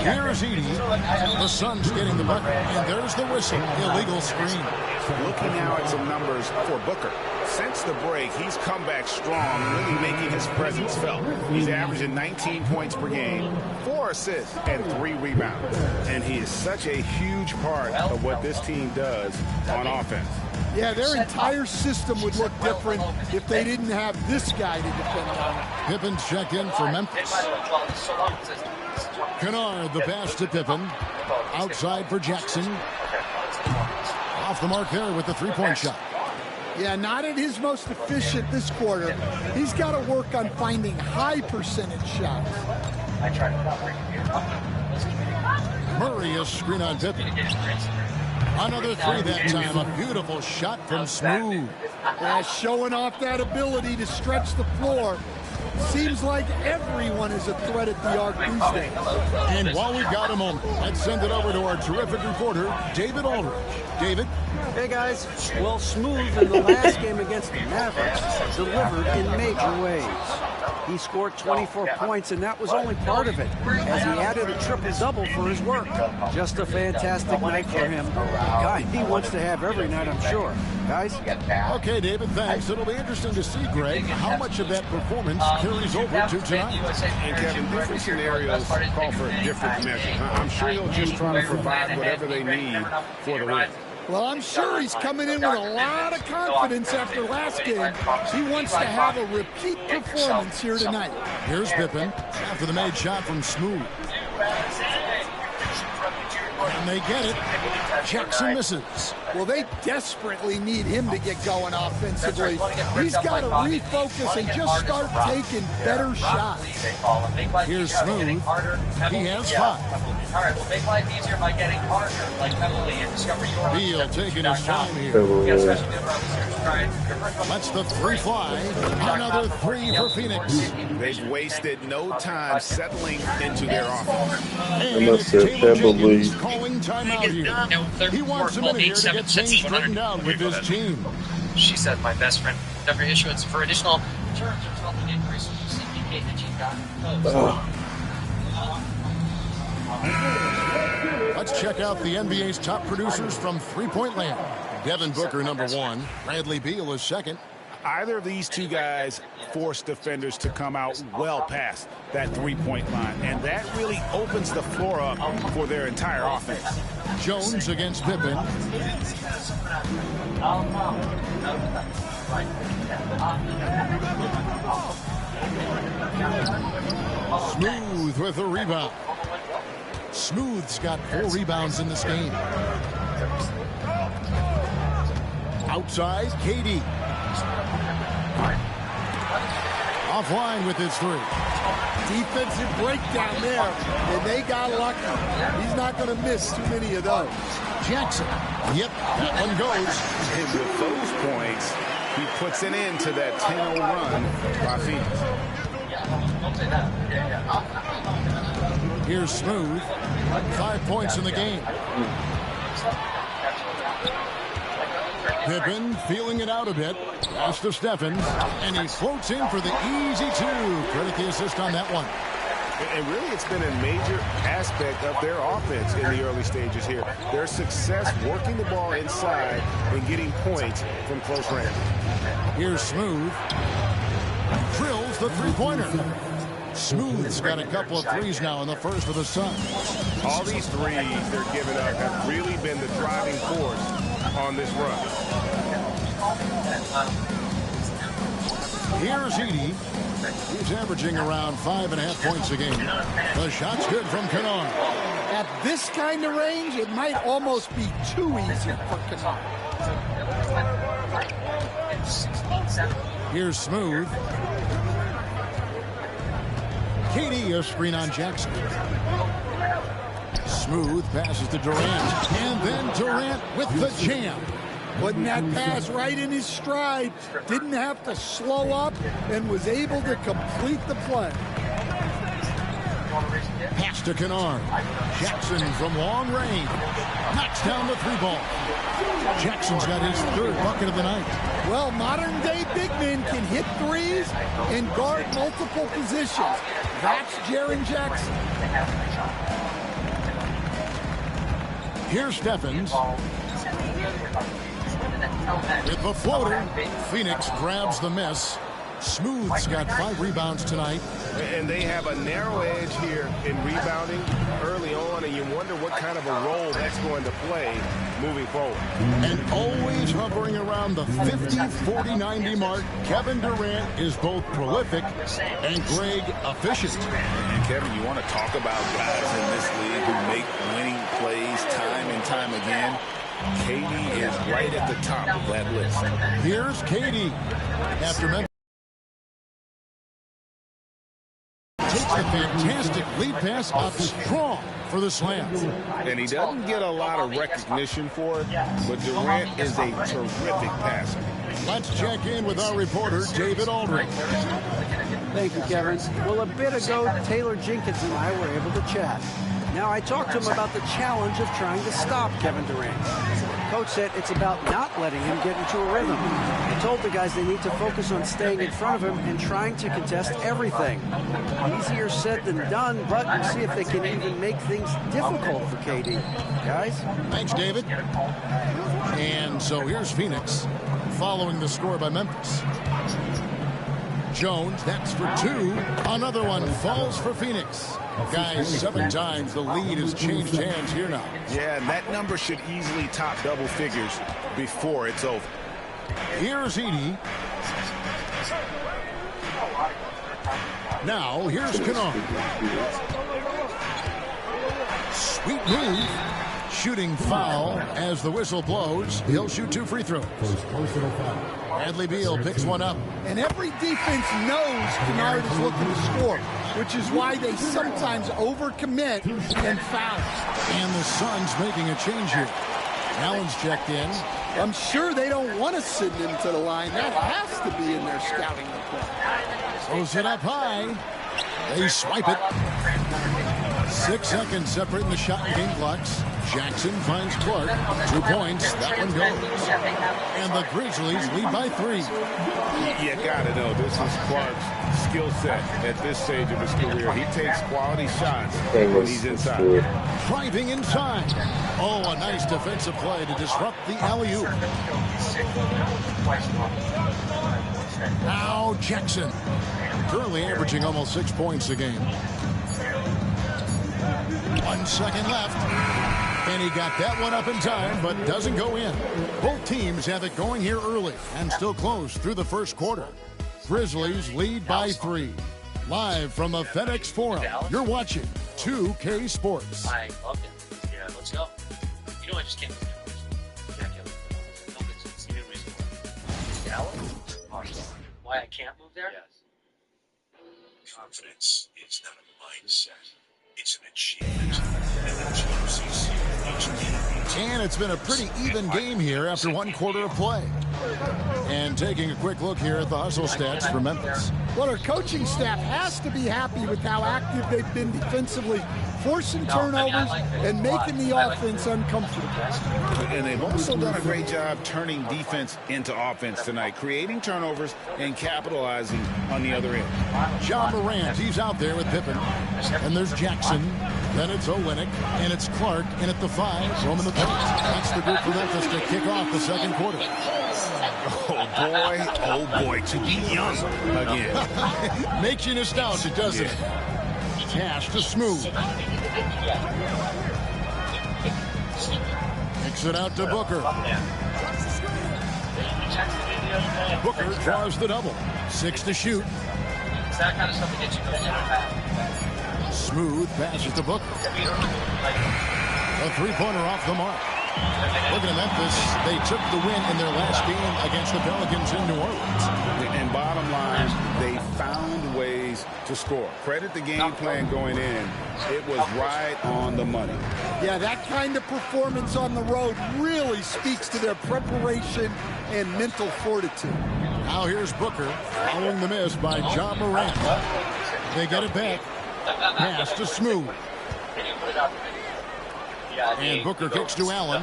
Here's Edie. The Suns getting the bucket, and there's the whistle. Illegal screen. Looking now at some numbers for Booker. Since the break, he's come back strong, really making his presence felt. He's averaging 19 points per game, 4 assists, and 3 rebounds. And he is such a huge part of what this team does on offense. Yeah, their entire system would look different if they didn't have this guy to defend on. Pippen checked in for Memphis. Kennard, the pass to Pippen. Outside for Jackson. Off the mark there with the three-point shot. Yeah, not at his most efficient this quarter. He's got to work on finding high percentage shots. Murray is screen on Pippen. Another three that time. A beautiful shot from Smooth. Yeah, showing off that ability to stretch the floor. Seems like everyone is a threat at the arc these days. And while we've got a moment, let's send it over to our terrific reporter, David Aldridge. David? Hey, guys. Well, Smooth in the last game against the Mavericks delivered in major ways. He scored 24 points, and that was only part of it, as he added a triple-double for his work. Just a fantastic night for him. A guy he wants to have every night, I'm sure. Guys? Okay, David, thanks. It'll be interesting to see, Greg, how much of that performance carries over to tonight. And Kevin, different scenarios call for a different measure. I'm sure he'll just try to provide whatever they need for the win. Well, I'm sure he's coming in with a lot of confidence after last game. He wants to have a repeat performance here tonight. Here's Pippen after the made shot from Smooth. And they get it. Jackson misses. Well, they desperately need him to get going offensively. He's got to refocus and just start taking better shots. Here's Smooth. He has 5. All right, we'll make life easier by getting harder, like heavily, and discover your Beal taking his time here. Lets the three fly. Another three for Phoenix. They've wasted no time settling into their offense. And that's it, heavily. Calling timeout here. He wants a minute here to get things straightened out with his team. She said, my best friend, every issuance for additional terms or 12 increase CPK that you got. Let's check out the NBA's top producers from three-point land. Devin Booker, number 1. Bradley Beal is second. Either of these two guys force defenders to come out well past that three-point line, and that really opens the floor up for their entire offense. Jones against Pippen. Smooth with a rebound. Smooth's got 4 rebounds in this game. Outside, KD. Offline with his 3. Defensive breakdown there, and they got lucky. He's not going to miss too many of those. Jackson. Yep, that one goes. And with those points, he puts an end to that 10-0 run by Phoenix. Here's Smooth. 5 points in the game. Pippen feeling it out a bit. Pass to Stephens, and he floats in for the easy 2. Credit the assist on that one. And really, it's been a major aspect of their offense in the early stages here. Their success working the ball inside and getting points from close range. Here's Smooth. Drills the three-pointer. Smooth's got a couple of threes now in the first for the Suns. All these threes they're giving up have really been the driving force on this run. Here's Edie. He's averaging around 5.5 points a game. The shot's good from Kennard. At this kind of range, it might almost be too easy for Kennard. Here's Smooth. KD a screen on Jackson. Smooth passes to Durant. And then Durant with the jam. Putting that pass right in his stride. Didn't have to slow up and was able to complete the play. Pass to Kennard. Jackson from long range. Knocks down the 3-ball. Jackson's got his 3rd bucket of the night. Well, modern-day big men can hit threes and guard multiple positions. That's Jaren Jackson. Here's Stephens. With the floater, Phoenix grabs the miss. Smooth's got 5 rebounds tonight. And they have a narrow edge here in rebounding early on, and you wonder what kind of a role that's going to play moving forward. And always hovering around the 50, 40, 90 mark, Kevin Durant is both prolific and Greg efficient. And Kevin, you want to talk about guys in this league who make winning plays time and time again. KD is right at the top of that list. Here's KD. After Memphis takes a fantastic lead pass up strong for the slam. And he doesn't get a lot of recognition for it, but Durant is a terrific passer. Let's check in with our reporter, David Aldridge. Thank you, Kevin. Well, a bit ago, Taylor Jenkins and I were able to chat. Now, I talked to him about the challenge of trying to stop Kevin Durant. Coach said it's about not letting him get into a rhythm. He told the guys they need to focus on staying in front of him and trying to contest everything. Easier said than done, but we'll see if they can even make things difficult for KD. Guys? Thanks, David. And so here's Phoenix following the score by Memphis. Jones, that's for 2. Another one falls for Phoenix. Guys, 7 times the lead has changed hands here now. Yeah, and that number should easily top double figures before it's over. Here's Edey. Now, here's Kennard. Sweet move. Shooting foul as the whistle blows. He'll shoot 2 free throws. Bradley Beal picks one up. And every defense knows Kennard is looking to score, which is why they sometimes overcommit and foul. And the Suns making a change here. Allen's checked in. I'm sure they don't want to send him to the line. That has to be in their scouting report. Throws it up high. They swipe it. 6 seconds separating the shot and game clocks. Jackson finds Clark. 2 points. That one goes. And the Grizzlies lead by 3. You got to know this is Clark's skill set at this stage of his career. He takes quality shots when he's inside. Driving inside. Oh, a nice defensive play to disrupt the alley-oop. Now Jackson. Currently averaging almost 6 points a game. 1 second left. And he got that one up in time, but doesn't go in. Both teams have it going here early and still close through the first quarter. Grizzlies lead by 3. Live from the FedEx Forum, you're watching 2K Sports. I loved it. Yeah, let's go. You know I just can't move there. No, it's the new reason why. Dallas? Why I can't move there? Yes. Confidence is not a mindset. It's an achievement. And it's been a pretty even game here after 1 quarter of play. And taking a quick look here at the hustle stats for Memphis. Well, our coaching staff has to be happy with how active they've been defensively, forcing turnovers and making the offense uncomfortable. And they've also done a great job turning defense into offense tonight, creating turnovers and capitalizing on the other end. Ja Morant, he's out there with Pippen. And there's Jackson. Then it's Olynyk, and it's Clark in at the 5, roaming the paint. That's the group for Memphis to kick off the second quarter. Oh boy, to be young again. Makes you nostalgic, doesn't it? Cash to Smooth. Kicks it out to Booker. Booker draws the double. 6 to shoot. It's that kind of stuff that gets you going. Smooth passes to Booker. A 3-pointer off the mark. Looking at Memphis, they took the win in their last game against the Pelicans in New Orleans. And bottom line, they found ways to score. Credit the game plan going in. It was right on the money. Yeah, that kind of performance on the road really speaks to their preparation and mental fortitude. Now here's Booker following the miss by Ja Morant. They get it back. Pass to Smooth. And Booker kicks to Allen.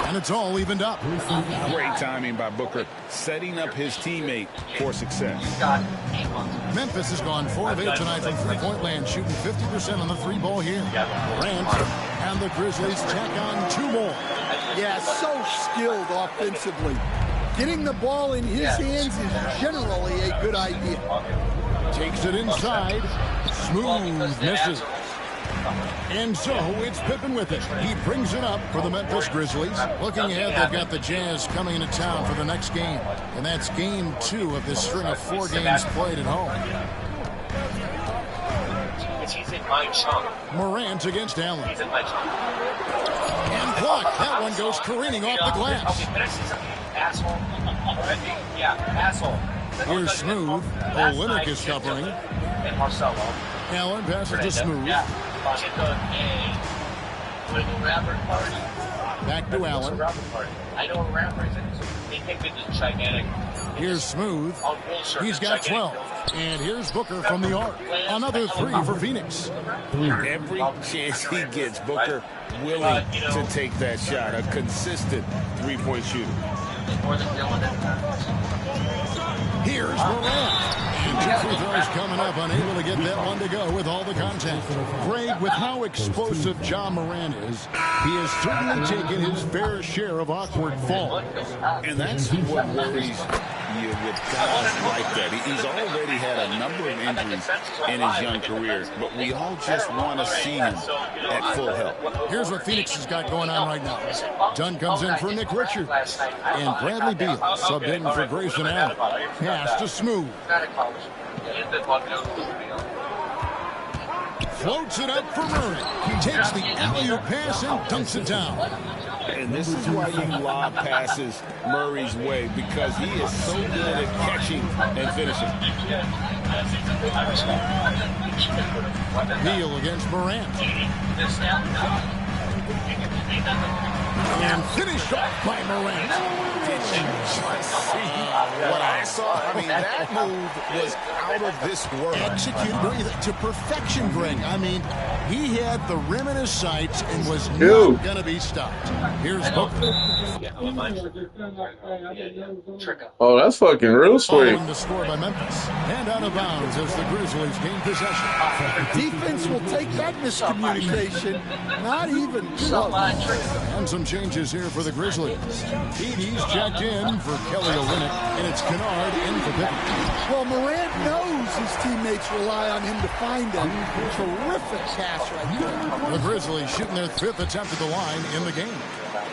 And it's all evened up. Great timing by Booker, setting up his teammate for success. Memphis has gone 4 of 8 tonight from three-point land, shooting 50% on the three-ball here. Durant and the Grizzlies check on 2 more. Yeah, so skilled offensively. Getting the ball in his hands is generally a good idea. Takes it inside. Smooth misses. And so it's Pippen with it. He brings it up for the Memphis Grizzlies. Looking ahead, they've got the Jazz coming into town for the next game. And that's game 2 of this string of 4 games played at home. He's in my chunk. Morant against Allen. He's in my chunk. And blocked. That one goes careening off the glass. Okay, can I see something, asshole? Yeah, asshole. Here's Smooth. Olynyk is covering. And Marcelo. Allen passes to Smooth. Back to Allen. I know a rapper is. They think it's gigantic. Here's Smooth. He's got 12. And here's Booker from the arc. Another 3 for Phoenix. Every chance he gets, Booker willing to take that shot. A consistent three-point shooter. Here's Morant. And 2 free throws coming up, unable to get that one to go with all the contact. Greg, with how explosive Ja Morant is, he has certainly taken his fair share of awkward falls. And that's what worries you with guys like that. He's already had a number of injuries in his young career, but we all just want to see him at full health. Here's what Phoenix has got going on right now. Dunn comes in for Nick Richards. And Bradley Beal subbed in for Grayson Allen. Pass to Smooth. Floats it up for Murray. He takes the alley-oop pass and dunks it down. And this is why you lob passes Murray's way, because he is so good at catching and finishing. Beal against Morant. And finished off by Morant. Did you just see what I saw? I mean, that move was out of this world. Executed to perfection, Greg. I mean, he had the rim in his sights and was not going to be stopped. Here's Booker. Oh, that's fucking real sweet. Following the score by Memphis. And out of bounds as the Grizzlies gain possession. Defense will take that miscommunication. Not even close. And some changes here for the Grizzlies. Edie's checked in for Kelly Olynyk, and it's Kennard in for Pippen. Well, Morant knows his teammates rely on him to find him. Terrific pass right there. The Grizzlies shooting their 5th attempt at the line in the game.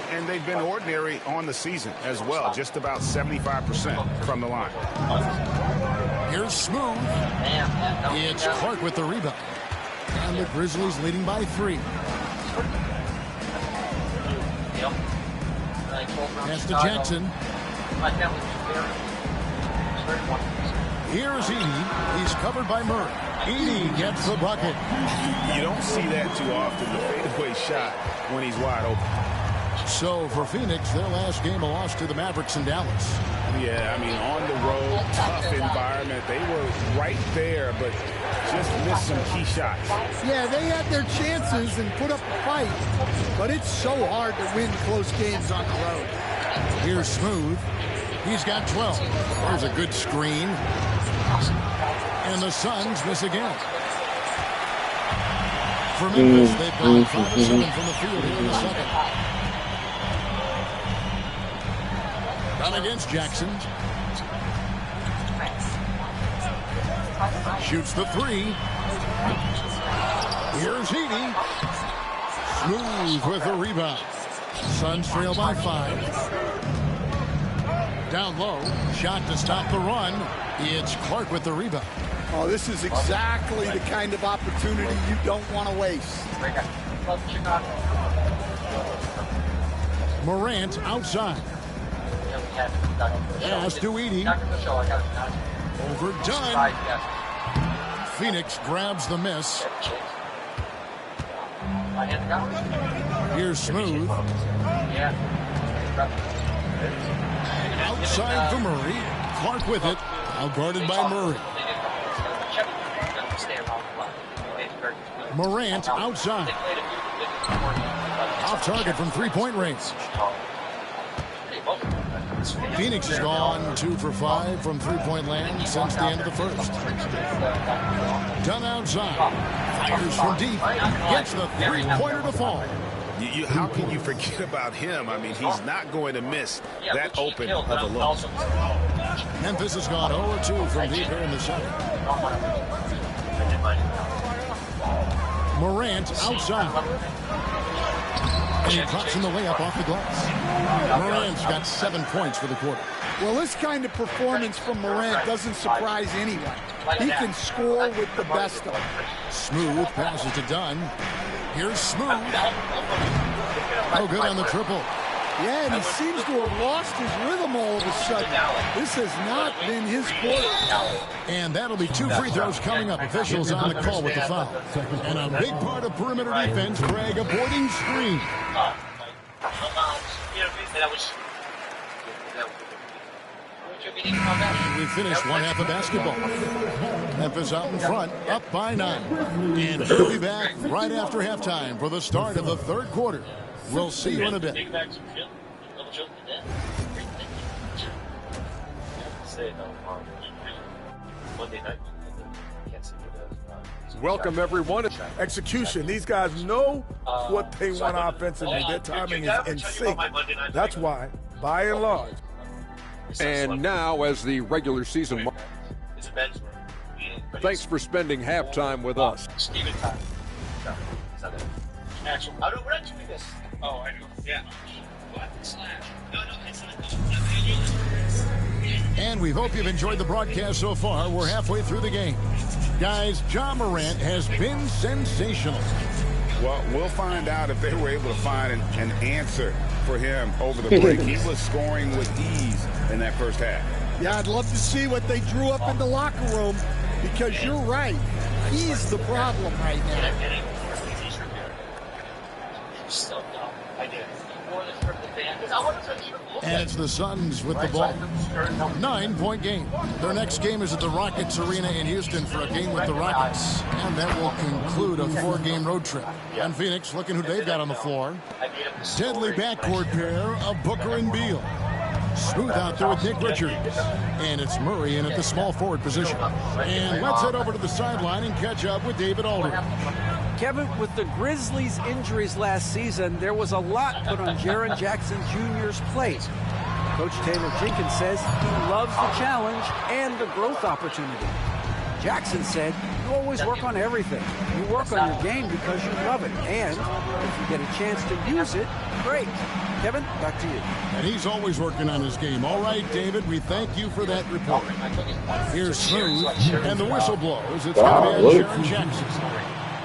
And they've been ordinary on the season as well, just about 75% from the line. Here's Smooth. It's Clark with the rebound. And the Grizzlies leading by 3. Pass to Jackson. Here's Edie. He's covered by Murray. Edie gets the bucket. You don't see that too often, the fadeaway shot when he's wide open. So for Phoenix, their last game a loss to the Mavericks in Dallas. Yeah, I mean, on the road, tough environment. They were right there, but just missed some key shots. Yeah, they had their chances and put up a fight, but it's so hard to win close games on the road. Here's Smooth. He's got 12. There's a good screen. And the Suns miss again. For Memphis, they've gone 5 of 7 from the field here in the second. Down against Jackson. Shoots the 3. Here's Edie. Smooth with the rebound. Suns trail by 5. Down low. Shot to stop the run. It's Clark with the rebound. Oh, this is exactly the kind of opportunity you don't want to waste. Morant outside. Pass to Edie. Overdone. Phoenix grabs the miss. Here's Smooth. Outside for Murray. Clark with it. Outguarded by Murray. Morant outside. Off target from 3-point range. Phoenix has gone 2 for 5 from three-point land since the end of the first. Done outside. Fires from deep. Gets the three-pointer to fall. How can you forget about him? I mean, he's not going to miss that open of a look. Memphis has gone 0-2 from deep here in the second. Morant outside. And he drops in the layup off the glass. Morant's got 7 points for the quarter. Well, this kind of performance from Morant doesn't surprise anyone. He can score with the best of them. Smooth passes to Dunn. Here's Smooth. Oh, good on the triple. Yeah, and he seems to have lost his rhythm all of a sudden. This has not been his quarter. And that'll be 2 free throws coming up. Officials on the call with the foul. And a big part of perimeter defense, Greg, a boarding screen. We finished one half of basketball. Memphis out in front, up by 9. And we'll be back right after halftime for the start of the third quarter. We'll see you in a bit. Welcome, everyone. Execution. These guys know what they want offensively. Their timing is in sync. That's why, by and large. And now, as the regular season. Thanks for spending halftime with us. Actually, we're not doing this. Oh, I know. Yeah. What? Slash. No, it's And we hope you've enjoyed the broadcast so far. We're halfway through the game. Guys, Ja Morant has been sensational. Well, we'll find out if they were able to find an answer for him over the break. He was scoring with ease in that first half. Yeah, I'd love to see what they drew up in the locker room, because you're right. He's the problem right now. And it's the Suns with the ball. 9-point game. Their next game is at the Rockets Arena in Houston for a game with the Rockets. And that will conclude a 4-game road trip. And Phoenix, looking who they've got on the floor. Deadly backcourt pair of Booker and Beal. Smooth out there with Nick Richards. And it's Murray in at the small forward position. And let's head over to the sideline and catch up with David Aldridge. Kevin, with the Grizzlies' injuries last season, there was a lot put on Jaren Jackson Jr.'s plate. Coach Taylor Jenkins says he loves the challenge and the growth opportunity. Jackson said, you always work on everything. You work on your game because you love it. And if you get a chance to use it, great. Kevin, back to you. And he's always working on his game. All right, David, we thank you for that report. Here's Smooth, and the whistle blows. It's going to be Jaren Jackson.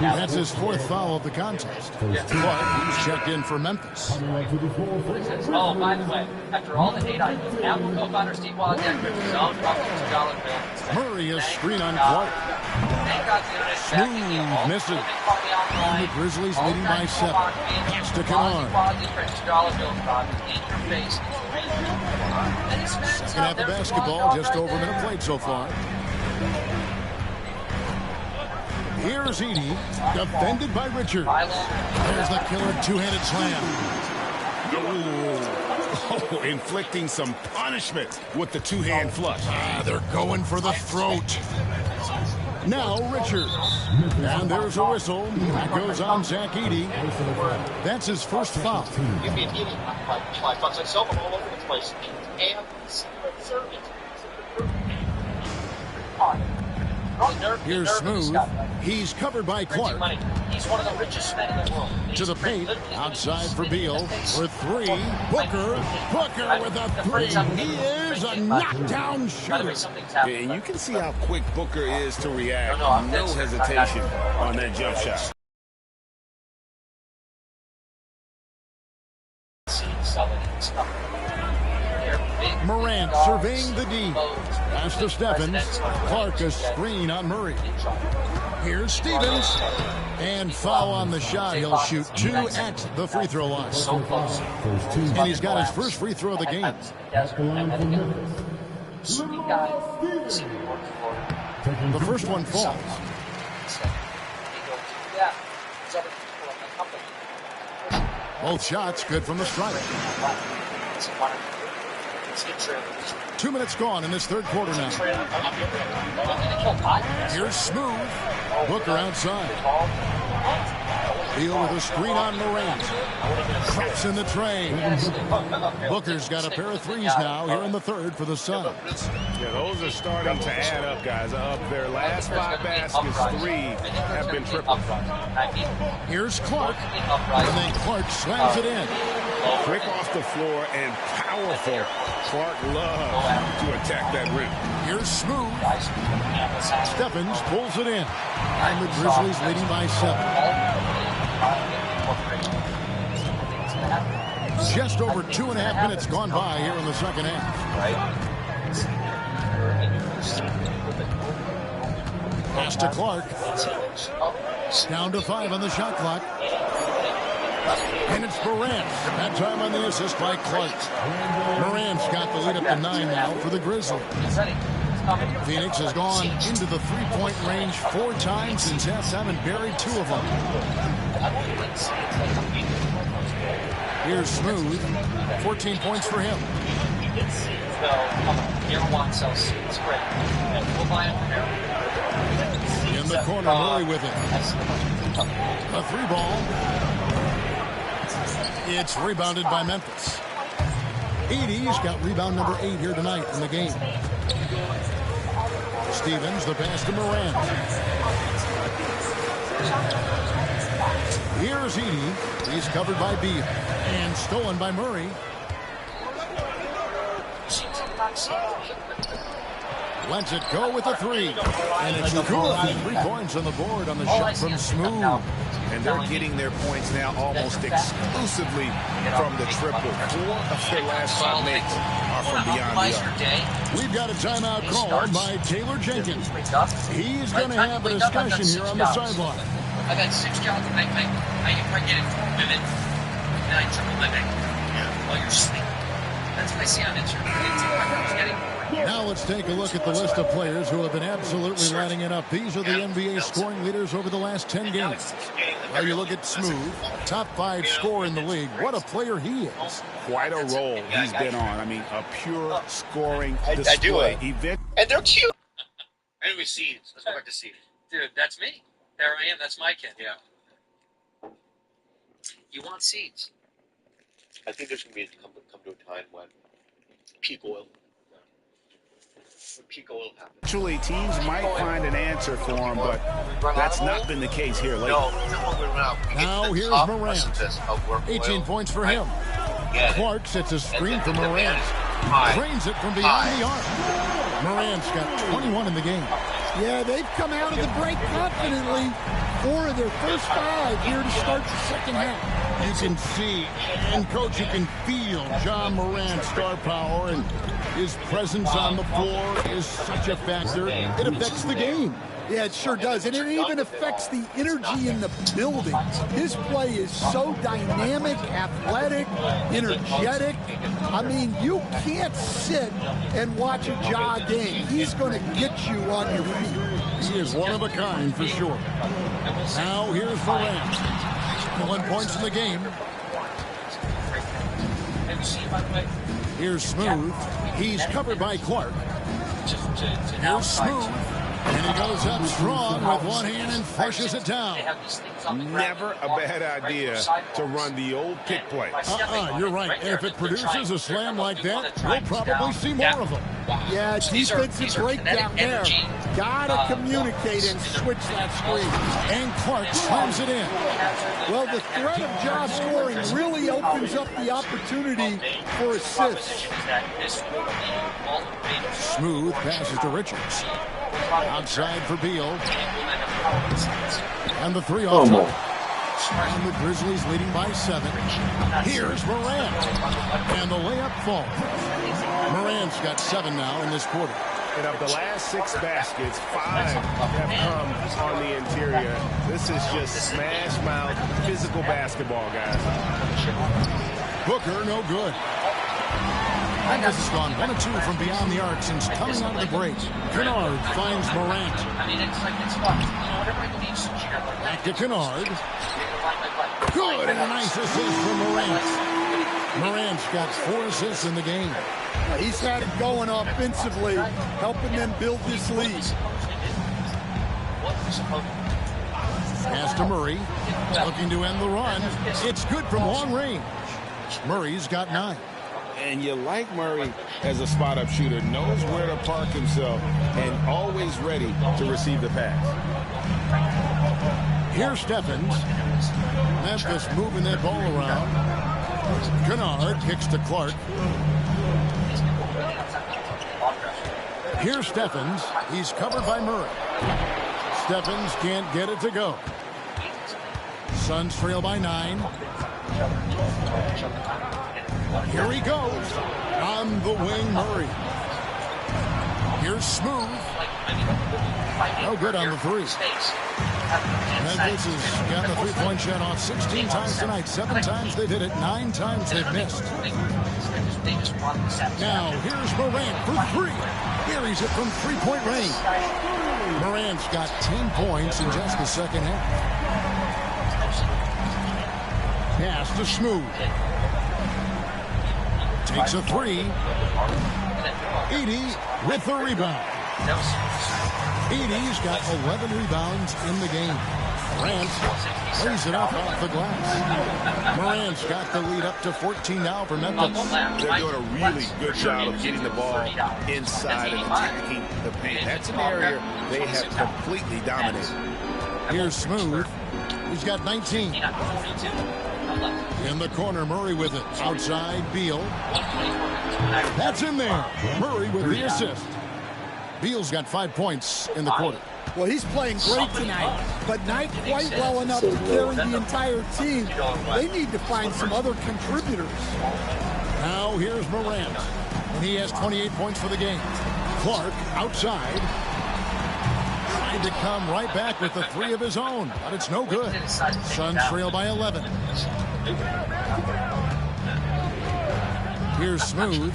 That's his 4th foul of the contest. Clark, who's checked in for Memphis. Oh, by the way, after all the hate I use, Apple co-founder Steve Wozniak ripped his own $2 bill. Murray is screen on Clark. Smooth misses. And the Grizzlies leading by 7. Pass to Kennard. Second half of basketball, just over a minute played so far. Here's Edey, defended by Richard. There's the killer 2-handed slam. Oh, inflicting some punishment with the 2-hand flush. They're going for the throat. Now Richard. And there's a whistle. That goes on Zach Edey. That's his first foul. Give me an Edey. $5 I sell them all over the place. And serve it. Here's Smooth. He's covered by Clark. He's one of the richest men in the world. To the paint. Outside for Beal. For 3. Booker. Booker with a 3. He is a knockdown shooter. And you can see how quick Booker is to react. No hesitation on that jump shot. Morant surveying the D. Pass to Stephens. Clark a screen on Murray. Here's Stevens. And foul on the shot. He'll shoot 2 at the free throw line. And he's got his first free throw of the game. The first one falls. Both shots good from the stripe. 2 minutes gone in this third quarter now. Here's Smooth. Booker outside. Beal with a screen on Morant. Traps in the train. Booker's got a pair of threes now here in the third for the Suns. Yeah, those are starting to add up, guys. Of their last 5 baskets, 3 have been triple. Here's Clark. And then Clark slams it in. Quick off the floor and powerful. Clark loves to attack that rim. Here's Smooth. Stephens pulls it in. And the Grizzlies leading by 7. Just over 2.5 minutes gone by here in the second half. Pass to Clark. Down to 5 on the shot clock. And it's Morant. That time on the assist by Clark. Morant's got the lead up to 9 now for the Grizzlies. Phoenix has gone into the three-point range 4 times since halftime and buried 2 of them. Here's Smooth. 14 points for him. In the corner, Murray with it. A 3-ball. It's rebounded by Memphis. Edey's got rebound number 8 here tonight in the game. Stevens, the pass to Morant. Here's Edey. He's covered by Beal. And stolen by Murray. Lets it go with a 3. And it's good. 3 points on the board on the shot from Smooth. And they're getting their points now almost exclusively from the triple. 4 of their last 5 makes are from beyond the arc. We've got a timeout called by Taylor Jenkins. He's going to have a discussion here on the sideline. I've had 6 jobs and I get it from women, and I triple my bank while you're sleeping. That's what I see on Instagram. Now let's take a look at the list of players who have been absolutely lighting it up. These are the NBA scoring leaders over the last 10 games. Now you look at Smooth, top 5 scorer in the league. What a player he is. Quite a role he's been on. I mean, a pure scoring display. And they're cute. Anyway, Seeds. Let's go back to Seeds. Dude, that's me. There I am. That's my kid. Yeah. You want seeds. I think there's going to come to a time when peak oil. Peak oil happens. Actually, teams might find an answer for him, but that's not been the case here lately. Now here's Morant. 18 points for him. Clark sets a screen for Morant. Drains it from beyond the arc. Morant's got 21 in the game. Yeah, they've come out of the break confidently. 4 of their first 5 here to start the second half. You can see, and Coach, you can feel John Morant's star power, and his presence on the floor is such a factor. It affects the game. Yeah, it sure does. And it even affects the energy in the building. His play is so dynamic, athletic, energetic. I mean, you can't sit and watch a Ja game. He's going to get you on your feet. He is one of a kind for sure. Now here's Morant. 1 points in the game. Here's Smooth. He's covered by Clark. Here's Smooth. And he goes up strong with one hand and flushes it down. Never a bad idea to run the old pick play. You're right. And if it produces a slam like that, we'll probably see more of them. Yeah, defensive breakdown there. Gotta communicate and switch that screen. And Clark slams it in. Well, the threat of Ja scoring really opens up the opportunity for assists. Smooth passes to Richards. Outside for Beal. And the 3 off. And the Grizzlies leading by 7. Here's Morant. And the layup falls. Morant's got 7 now in this quarter. And of the last 6 baskets, 5 have come on the interior. This is just smash mouth physical basketball, guys. Booker, no good. Memphis has gone 1 of 2 from beyond the arc since coming out of the break. Kennard finds Morant. Back to Kennard. Good, and a nice assist from Morant. Morant's got 4 assists in the game. He's had it going offensively, helping them build this lead. Pass to Murray, looking to end the run. It's good from long range. Murray's got 9. And you like Murray as a spot-up shooter, knows where to park himself, and always ready to receive the pass. Here's Stephens. Memphis moving that ball around. Kennard kicks to Clark. Here's Stephens. He's covered by Murray. Stephens can't get it to go. Suns trail by 9. Here he goes. On the wing, Murray. Here's Smooth. No good on the 3. Memphis has gotten the three-point shot off 16 times tonight. 7 times they've hit it. 9 times they've missed. Now, here's Morant for 3. Carries it from three-point range. Morant's got 10 points in just the second half. Pass to Smooth. Takes a 3. Edey with the rebound. Edey's got 11 rebounds in the game. Morant lays it up off the glass. Morant's got the lead up to 14 now for Memphis. They're doing a really good job of getting the ball inside and attacking the paint. That's an area they have completely dominated. Here's Smooth. He's got 19. In the corner, Murray with it. Outside, Beal. That's in there. Murray with the assist. Beal's got 5 points in the quarter. Well, he's playing great tonight, but not quite well enough to carry the entire team. They need to find some other contributors. Now here's Morant, and he has 28 points for the game. Clark outside. Trying to come right back with the 3 of his own, but it's no good. Suns trail by 11. Here's Smooth.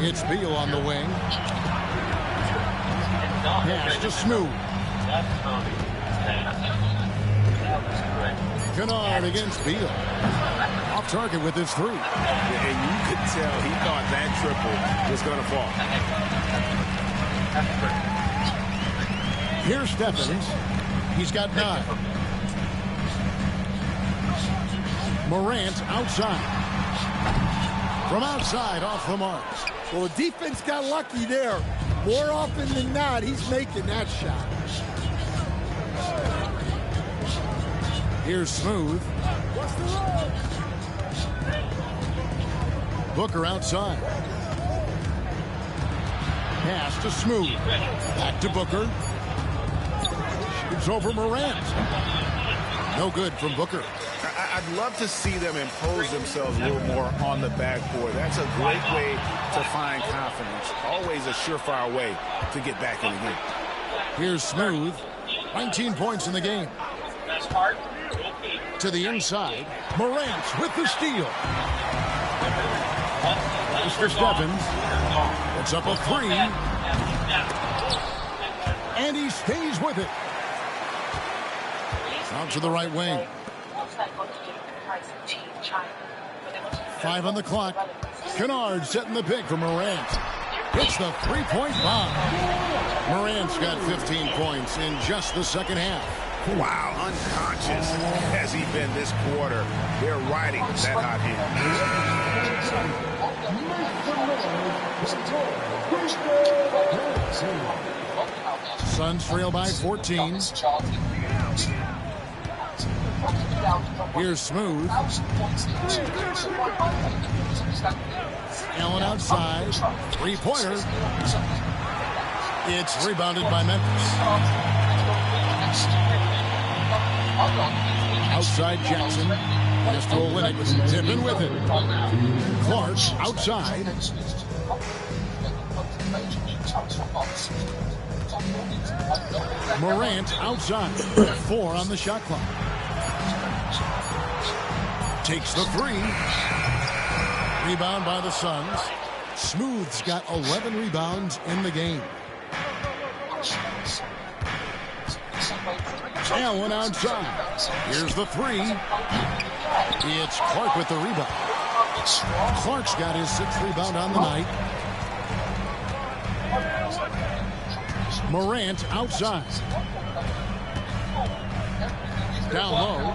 It's Beal on the wing. Pass to Smooth. Kennard against Beal. Off target with his 3. And you could tell he thought that triple was going to fall. Here's Stephens. He's got 9. Morant outside. From outside, off the mark. Well, the defense got lucky there. More often than not, he's making that shot. Here's Smooth. Booker outside. Pass to Smooth. Back to Booker. Shoots over Morant. No good from Booker. I'd love to see them impose themselves a little more on the backboard. That's a great way to find confidence. Always a surefire way to get back in the game. Here's Smooth. 19 points in the game. To the inside. Morant with the steal. Mr. Stephens. It's up a 3. And he stays with it. Out to the right wing. 5 on the clock. Kennard setting the pick for Morant. It's the 3-point bomb. Morant's got 15 points in just the second half. Wow, unconscious has he been this quarter. They're riding that hot hand. Suns trail by 14. Here's Smooth. Allen outside. 3-pointer. It's rebounded by Memphis. Outside Jackson. Has to Olynyk. Tipping with it. Clark outside. Morant outside. 4 on the shot clock. Takes the 3. Rebound by the Suns. Smooth's got 11 rebounds in the game. Allen outside. Here's the three. It's Clark with the rebound. Clark's got his 6th rebound on the night. Morant outside. Down low.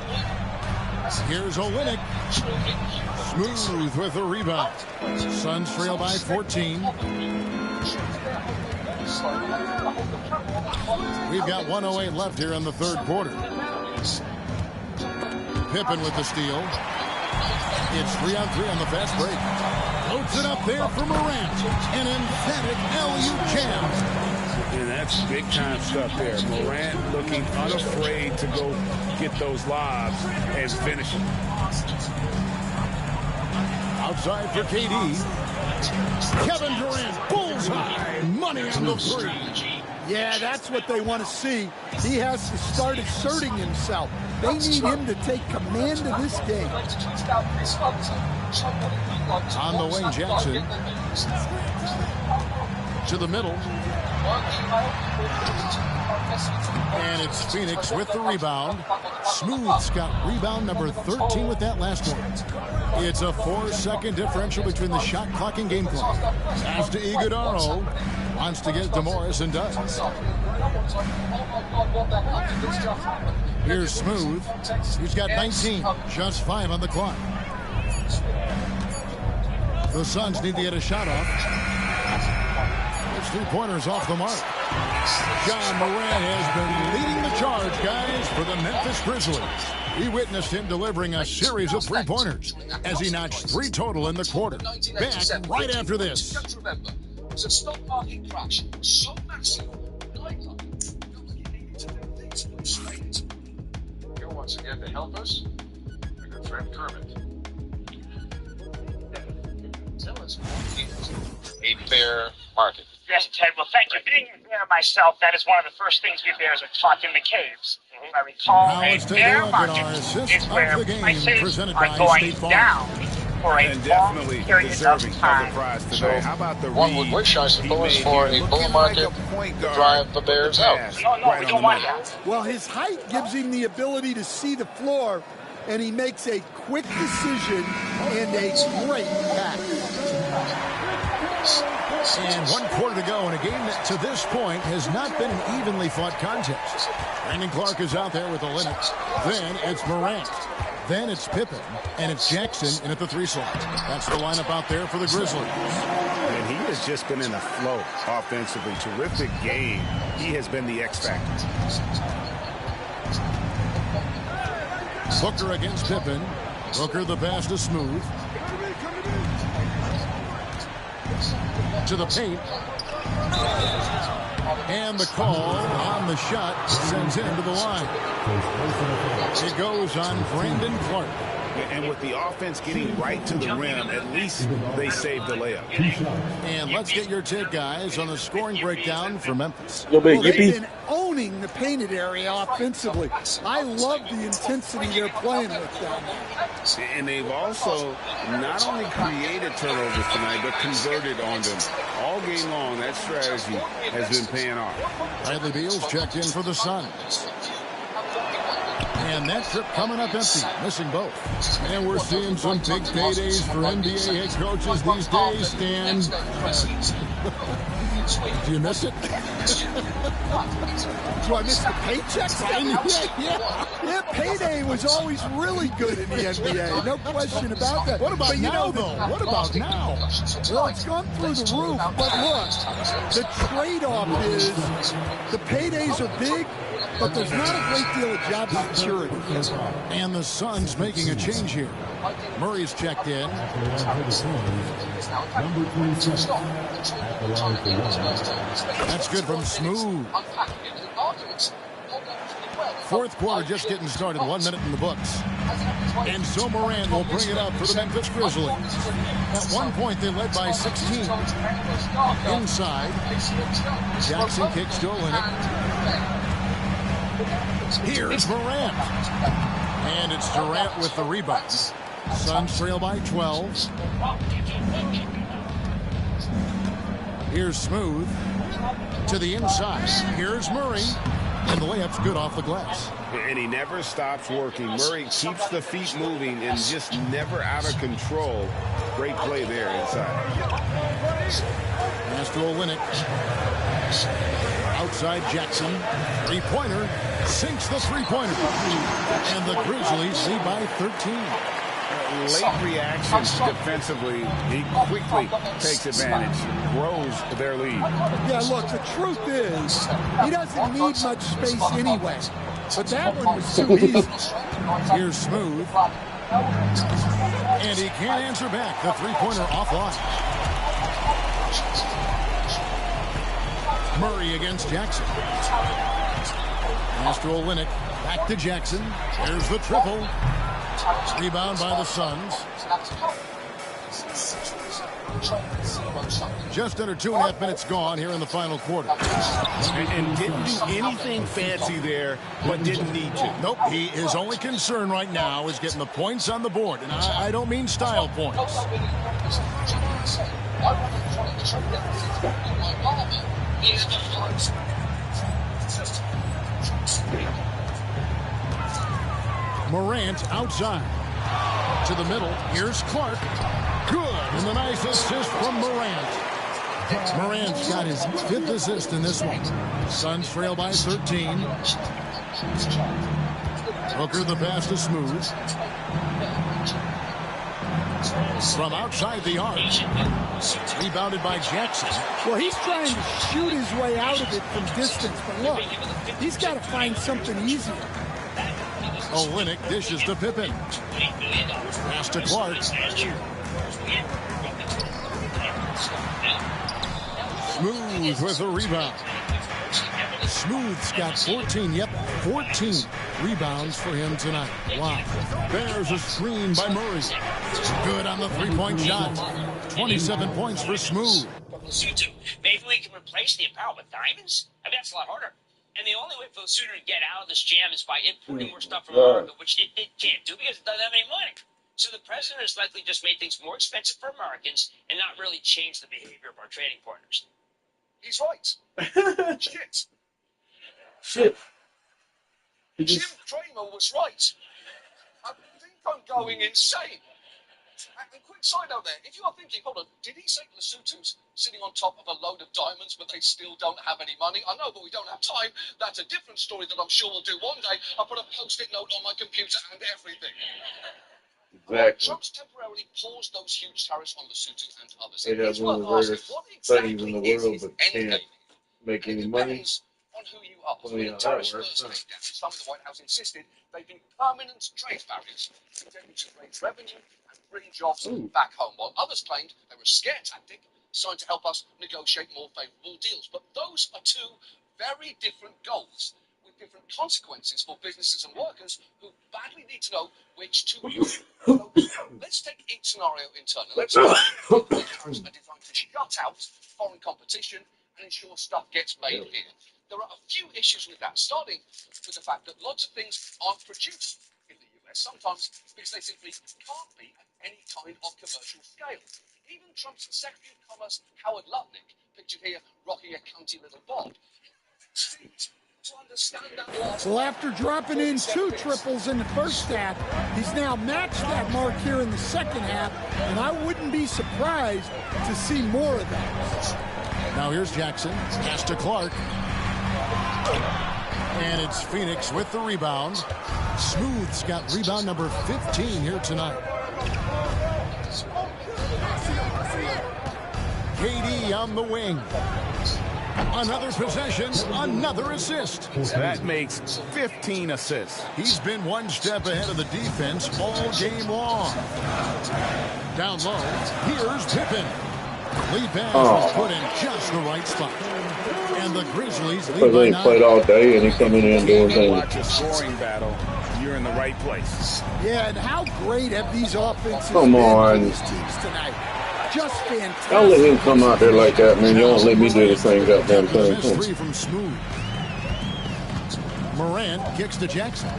Here's Olynyk. Smooth with the rebound. Suns trail by 14. We've got 1:08 left here in the 3rd quarter. Pippen with the steal. It's 3-on-3 on the fast break. Loads it up there for Morant. An emphatic LU jam. And that's big-time stuff there. Morant looking unafraid to go get those lobs and finish it. Outside for KD. Kevin Durant, bullseye. Money on the three. Yeah, that's what they want to see. He has to start asserting himself. They need him to take command of this game. On the wing, Jackson. To the middle. And it's Phoenix with the rebound. Smooth's got rebound number 13 with that last one. It's a 4-second differential between the shot clock and game clock. Pass to Iguodala. Wants to get to Morris and does. Here's Smooth. He's got 19. Just 5 on the clock. The Suns need to get a shot off. It's 3-pointers off the mark. John Morant has been leading the charge, guys, for the Memphis Grizzlies. We witnessed him delivering a series of 3-pointers as he notched 3 total in the quarter. Back right after this. The stock market crash was so massive. Here once again to help us, my good friend Kermit. A fair market. Yes, Ted. Well, thank you. Being a bear myself, that is one of the first things we bears are taught in the caves. If I recall, Now let's take a look at our assist is where of the game prices presented are by going State Farm. down for a And definitely long period deserving of of time. the prize today. How about the One read would wish, I he suppose, made for here? a bull Looking market like a point to guard drive the with the Bears out. pass No, right we on don't the want money. that. Well, his height gives him the ability to see the floor, and he makes a quick decision and a great pass. And 1 quarter to go in a game that to this point has not been an evenly fought contest. Brandon Clark is out there with the Linux. Then it's Morant. Then it's Pippen. And it's Jackson in at the 3 slot. That's the lineup out there for the Grizzlies. And he has just been in a flow offensively. Terrific game. He has been the X factor. Booker against Pippen. Booker the pass to Smooth. To the paint. And the call on the shot sends him to the line. It goes on Brandon Clark. And with the offense getting right to the rim, at least they saved the layup. And let's get your take, guys, on the scoring breakdown for Memphis. Well, they've been owning the painted area offensively. I love the intensity they're playing with down there. And they've also not only created turnovers tonight, but converted on them. All game long, that strategy has been paying off. Bradley Beal's checked in for the Suns. And that trip coming up empty, missing both. And we're seeing some big paydays for NBA head coaches these days, Stan. Do you miss it? Do I miss the paychecks? Yeah, payday was always really good in the NBA. No question about that. What about but now, though? What about now? Well, it's gone through the roof. But look, the trade-off is the paydays are big, but there's not a great deal of job security. And the Suns making a change here. Murray's checked in. Number 27 at the line for one. That's good from Smooth. 4th quarter just getting started. 1 minute in the books. And so Morant will bring it up for the Memphis Grizzlies. At one point, they led by 16. Inside. Jackson kicks to Olynyk. Here's Morant. And it's Durant with the rebound. Suns trail by 12. Here's Smooth. To the inside. Here's Murray. And the layup's good off the glass. And he never stops working. Murray keeps the feet moving and just never out of control. Great play there inside. Pass to Olynyk. Outside Jackson. Three-pointer. Sinks the three-pointer. And the Grizzlies lead by 13. Late reactions defensively. He quickly takes advantage. Grows their lead. Yeah, look, the truth is, he doesn't need much space anyway. But that one was too easy. Here's Smooth. And he can't answer back. The three-pointer offline. Murray against Jackson. Pass to Olynyk. Back to Jackson. There's the triple. Rebound by the Suns. Just under 2.5 minutes gone here in the final quarter. And didn't do anything fancy there, but didn't need to. Nope, his only concern right now is getting the points on the board. And I don't mean style points. Morant outside. To the middle. Here's Clark. Good. And the nice assist from Morant. Morant's got his 5th assist in this one. Suns trail by 13. Hooker the pass to Smooth. From outside the arc. Rebounded by Jackson. Well, he's trying to shoot his way out of it from distance. But look, he's got to find something easier. Olynyk dishes to Pippen. Pass to Clark. Smooth with the rebound. Smooth's got 14. Yep, 14 rebounds for him tonight. Wow. There's a screen by Murray. Good on the three-point shot. 27 points for Smooth. Maybe we can replace the apparel with diamonds? I mean, that's a lot harder. And the only way for the suitor to get out of this jam is by importing more stuff from America, which it can't do because it doesn't have any money. So the president has likely just made things more expensive for Americans and not really changed the behavior of our trading partners. He's right. Shit. Shit. Jim Cramer was right. I think I'm going insane. And quick side note there, if you are thinking, hold on, did he say Lesotho's sitting on top of a load of diamonds but they still don't have any money? I know, but we don't have time. That's a different story that I'm sure we'll do one day. I'll put a post-it note on my computer and everything. Exactly. Trump's temporarily paused those huge tariffs on Lesotho and others. They have one of the rarest things in the world, but can't make any money. On who you are. Well, tariffs first came down. Some of the White House insisted they've been permanent trade barriers, intended to raise revenue and bring jobs back home, while others claimed they were a scare tactic designed to help us negotiate more favourable deals. But those are two very different goals with different consequences for businesses and workers who badly need to know which to use. So let's take each scenario in turn. Let's start with tariffs are designed to shut out foreign competition and ensure stuff gets made here. There are a few issues with that, starting with the fact that lots of things aren't produced in the US, sometimes because they simply can't be at any kind of commercial scale. Even Trump's Secretary of Commerce, Howard Lutnick, pictured here rocking a cunty little bob. To understand that well, after dropping in 2 triples in the first half, he's now matched that mark here in the second half, and I wouldn't be surprised to see more of that. Now here's Jackson. Pass to Clark. And it's Phoenix with the rebound. Smooth's got rebound number 15 here tonight. KD on the wing. Another possession, another assist. That makes 15 assists. He's been one step ahead of the defense all game long. Down low, here's Pippen. Lead pass was put in just the right spot. And the Grizzlies lead by 9. Played all day and he's coming in doing things. Watch a scoring battle. You're in the right place. Yeah, and how great have these offenses Come on. been for these teams tonight? Just fantastic. Don't let him come out there like that, man. You don't let me do the same goddamn thing. 3 from Smooth. Morant kicks to Jackson.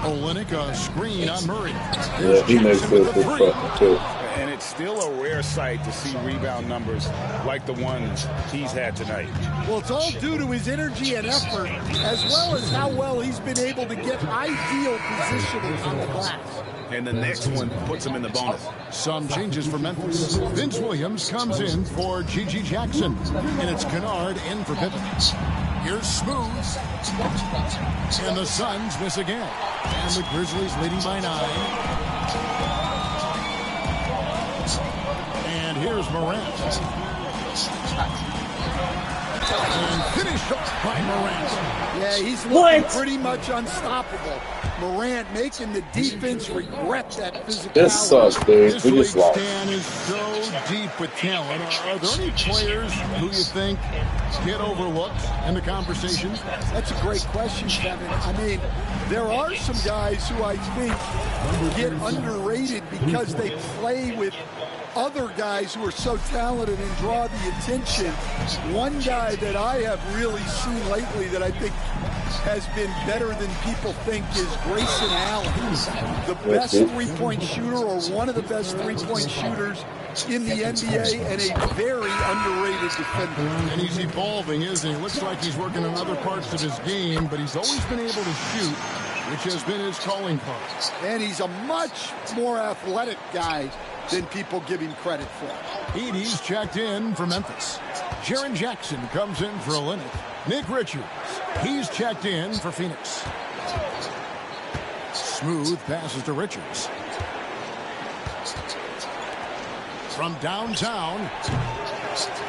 Olynyk a screen on Murray. Yeah, he makes this fucking too. And it's still a rare sight to see rebound numbers like the ones he's had tonight. Well, it's all due to his energy and effort, as well as how well he's been able to get ideal positioning on the glass. And the next one puts him in the bonus. Some changes for Memphis. Vince Williams comes in for G.G. Jackson. And it's Kennard in for Pippen. Here's Smooth. And the Suns miss again. And the Grizzlies leading by 9. And here's Morant. And finished off by Morant. Yeah, he's looking pretty much unstoppable. Morant making the defense regret that physicality. This sucks, dude. We just lost. Stan is so deep with talent. Are there any players who you think get overlooked in the conversation? That's a great question, Kevin. I mean, there are some guys who I think get underrated because they play with other guys who are so talented and draw the attention. One guy that I have really seen lately that I think has been better than people think is Grayson Allen. The best three-point shooter, or one of the best three-point shooters in the NBA, and a very underrated defender. And he's evolving, isn't he? Looks like he's working on other parts of his game, but he's always been able to shoot, which has been his calling card. And he's a much more athletic guy than people give him credit for. Edie's checked in for Memphis. Jaren Jackson comes in for Olynyk. Nick Richards, he's checked in for Phoenix. Smooth passes to Richards. From downtown,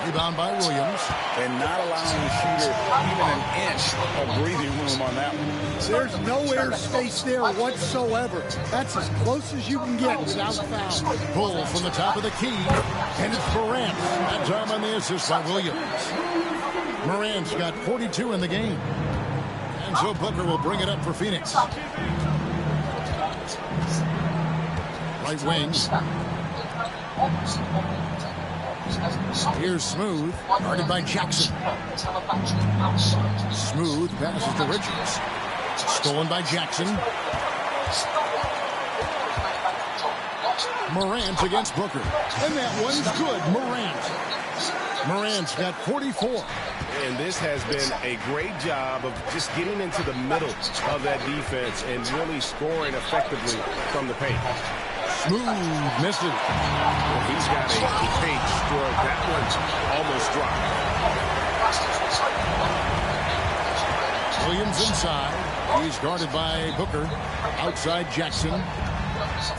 rebound by Williams. And not allowing the shooter even an inch of breathing room on that one. There's no air space there whatsoever. That's as close as you can get without foul. Pull from the top of the key, and it's Morant. That time on the assist by Williams. Morant's got 42 in the game. And so Booker will bring it up for Phoenix. Right wing. Here's Smooth, guarded by Jackson. Smooth passes to Richards. Stolen by Jackson. Morant against Booker. And that one's good. Morant's got 44. And this has been a great job of just getting into the middle of that defense and really scoring effectively from the paint. Smooth misses. Well, he's got a paint stroke. That one's almost dropped. Williams inside. He's guarded by Booker. Outside Jackson.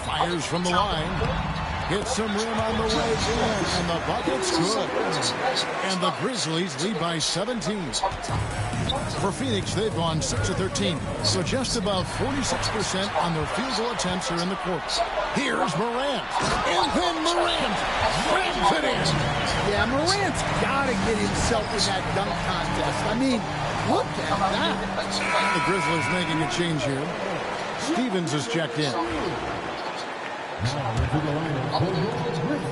Fires from the line. Hits some rim on the way in, and the bucket's good. And the Grizzlies lead by 17. For Phoenix, they've gone 6 of 13, so just about 46% on their field goal attempts are in the court. Here's Morant, and then Morant grabs it in. Yeah, Morant's got to get himself in that dunk contest. I mean, look at that. The Grizzlies making a change here. Stevens is checked in.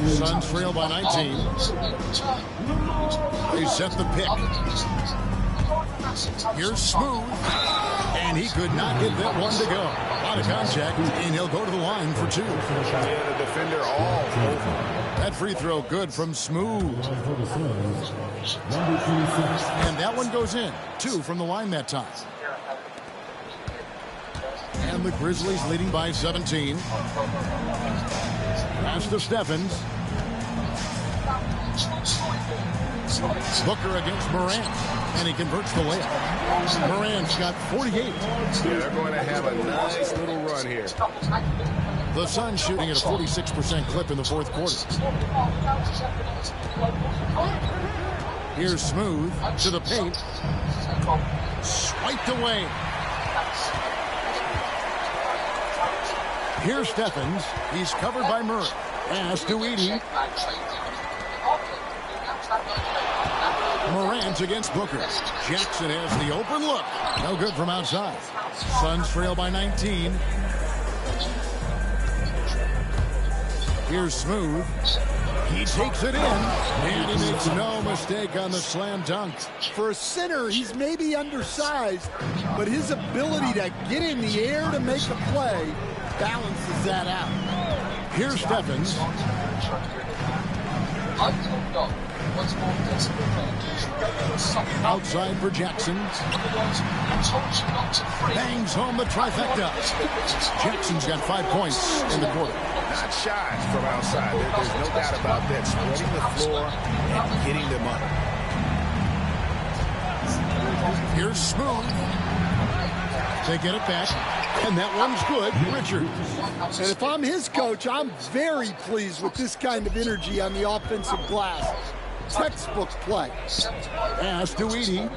Suns trail by 19. They set the pick. Here's Smooth. And he could not get that one to go. A lot of contact, and he'll go to the line for 2. And the defender all over. That free throw good from Smooth. And that one goes in. 2 from the line that time. And the Grizzlies leading by 17. Pass to Stephens. Booker against Morant. And he converts the layup. Morant's got 48. Yeah, they're going to have a nice little run here. The Suns shooting at a 46% clip in the fourth quarter. Here's Smooth to the paint. Swiped away. Here's Stephens. He's covered by Murray. Pass to Edie. Morant against Booker. Jackson has the open look. No good from outside. Suns trail by 19. Here's Smooth. He takes it in, and he makes no mistake on the slam dunk. For a center, he's maybe undersized, but his ability to get in the air to make a play balances that out. Here's Stephens. Outside for Jackson. Bangs home the trifecta. Jackson's got 5 points in the quarter. Not shy from outside. There's no doubt about that. Spreading the floor and getting them up. Here's Smooth. They get it back, and that one's good. Richard. And if I'm his coach, I'm very pleased with this kind of energy on the offensive glass. Textbook play. Pass to Edie.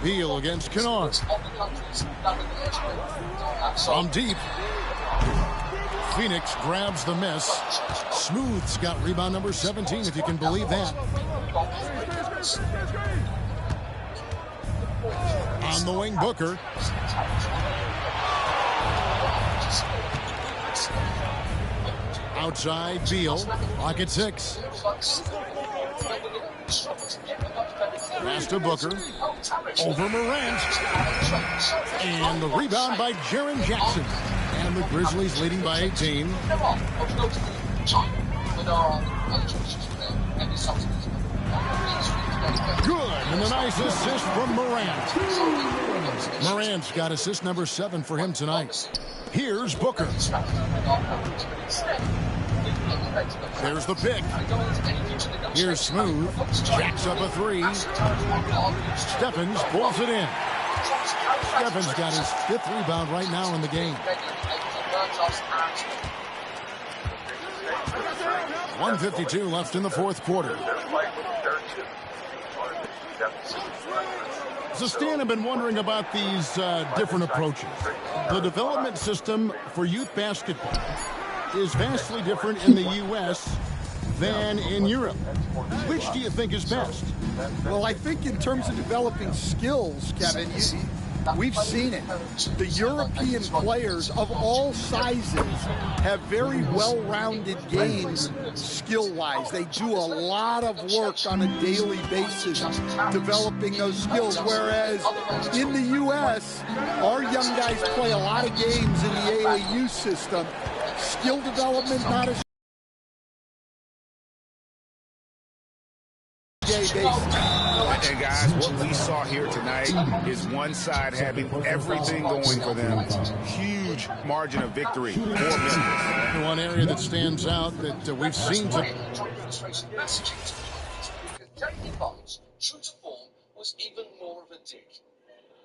Beal against Kennard. From deep. Phoenix grabs the miss. Smooth's got rebound number 17, if you can believe that. On the wing, Booker. Outside, Beal. Lock at 6. Pass to Booker. Over Morant. And the rebound by Jaren Jackson. And the Grizzlies leading by 18. Good. And a nice assist from Morant. Morant's got assist number 7 for him tonight. Here's Booker. There's the pick. Here's Smooth. Jacks up a 3. Stephens pulls it in. Stephens got his 5th rebound right now in the game. 1:52 left in the 4th quarter. So, Stan, I've been wondering about these different approaches. The development system for youth basketball is vastly different in the U.S. than in Europe. Which do you think is best? Well, I think in terms of developing skills, Kevin, we've seen it. The European players of all sizes have very well-rounded games skill-wise. They do a lot of work on a daily basis developing those skills, whereas in the U.S., our young guys play a lot of games in the AAU system. Skill development not as And guys, what we saw here tonight is one side having everything going for them. Huge margin of victory for Memphis. One area that stands out that we've seen True to form was even more of a dick.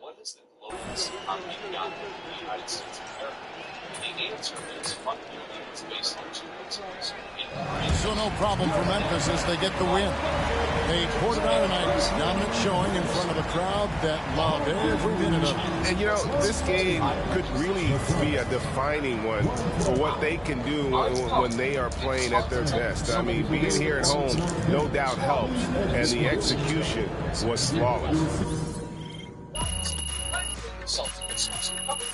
What is the global economy beyond the United States of America? The answer is fundamentally it's based on 2 principles. So no problem for Memphis as they get the win. They poured it out tonight. Dominant showing in front of a crowd that loved every minute of it. And, you know, this game could really be a defining one for what they can do when they are playing at their best. I mean, being here at home no doubt helps, and the execution was flawless. So, no wonder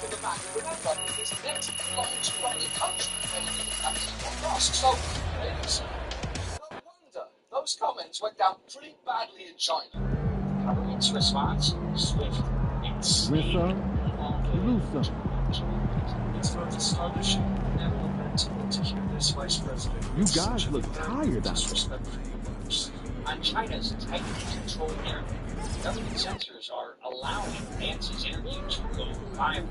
those comments went down pretty badly in China. Cameroon's response, swift, insane. It's both astonishing and lamenting to hear this vice president. You guys look tired out there. On China's tightly controlled area, government censors are allowing Vance's interviews to go viral,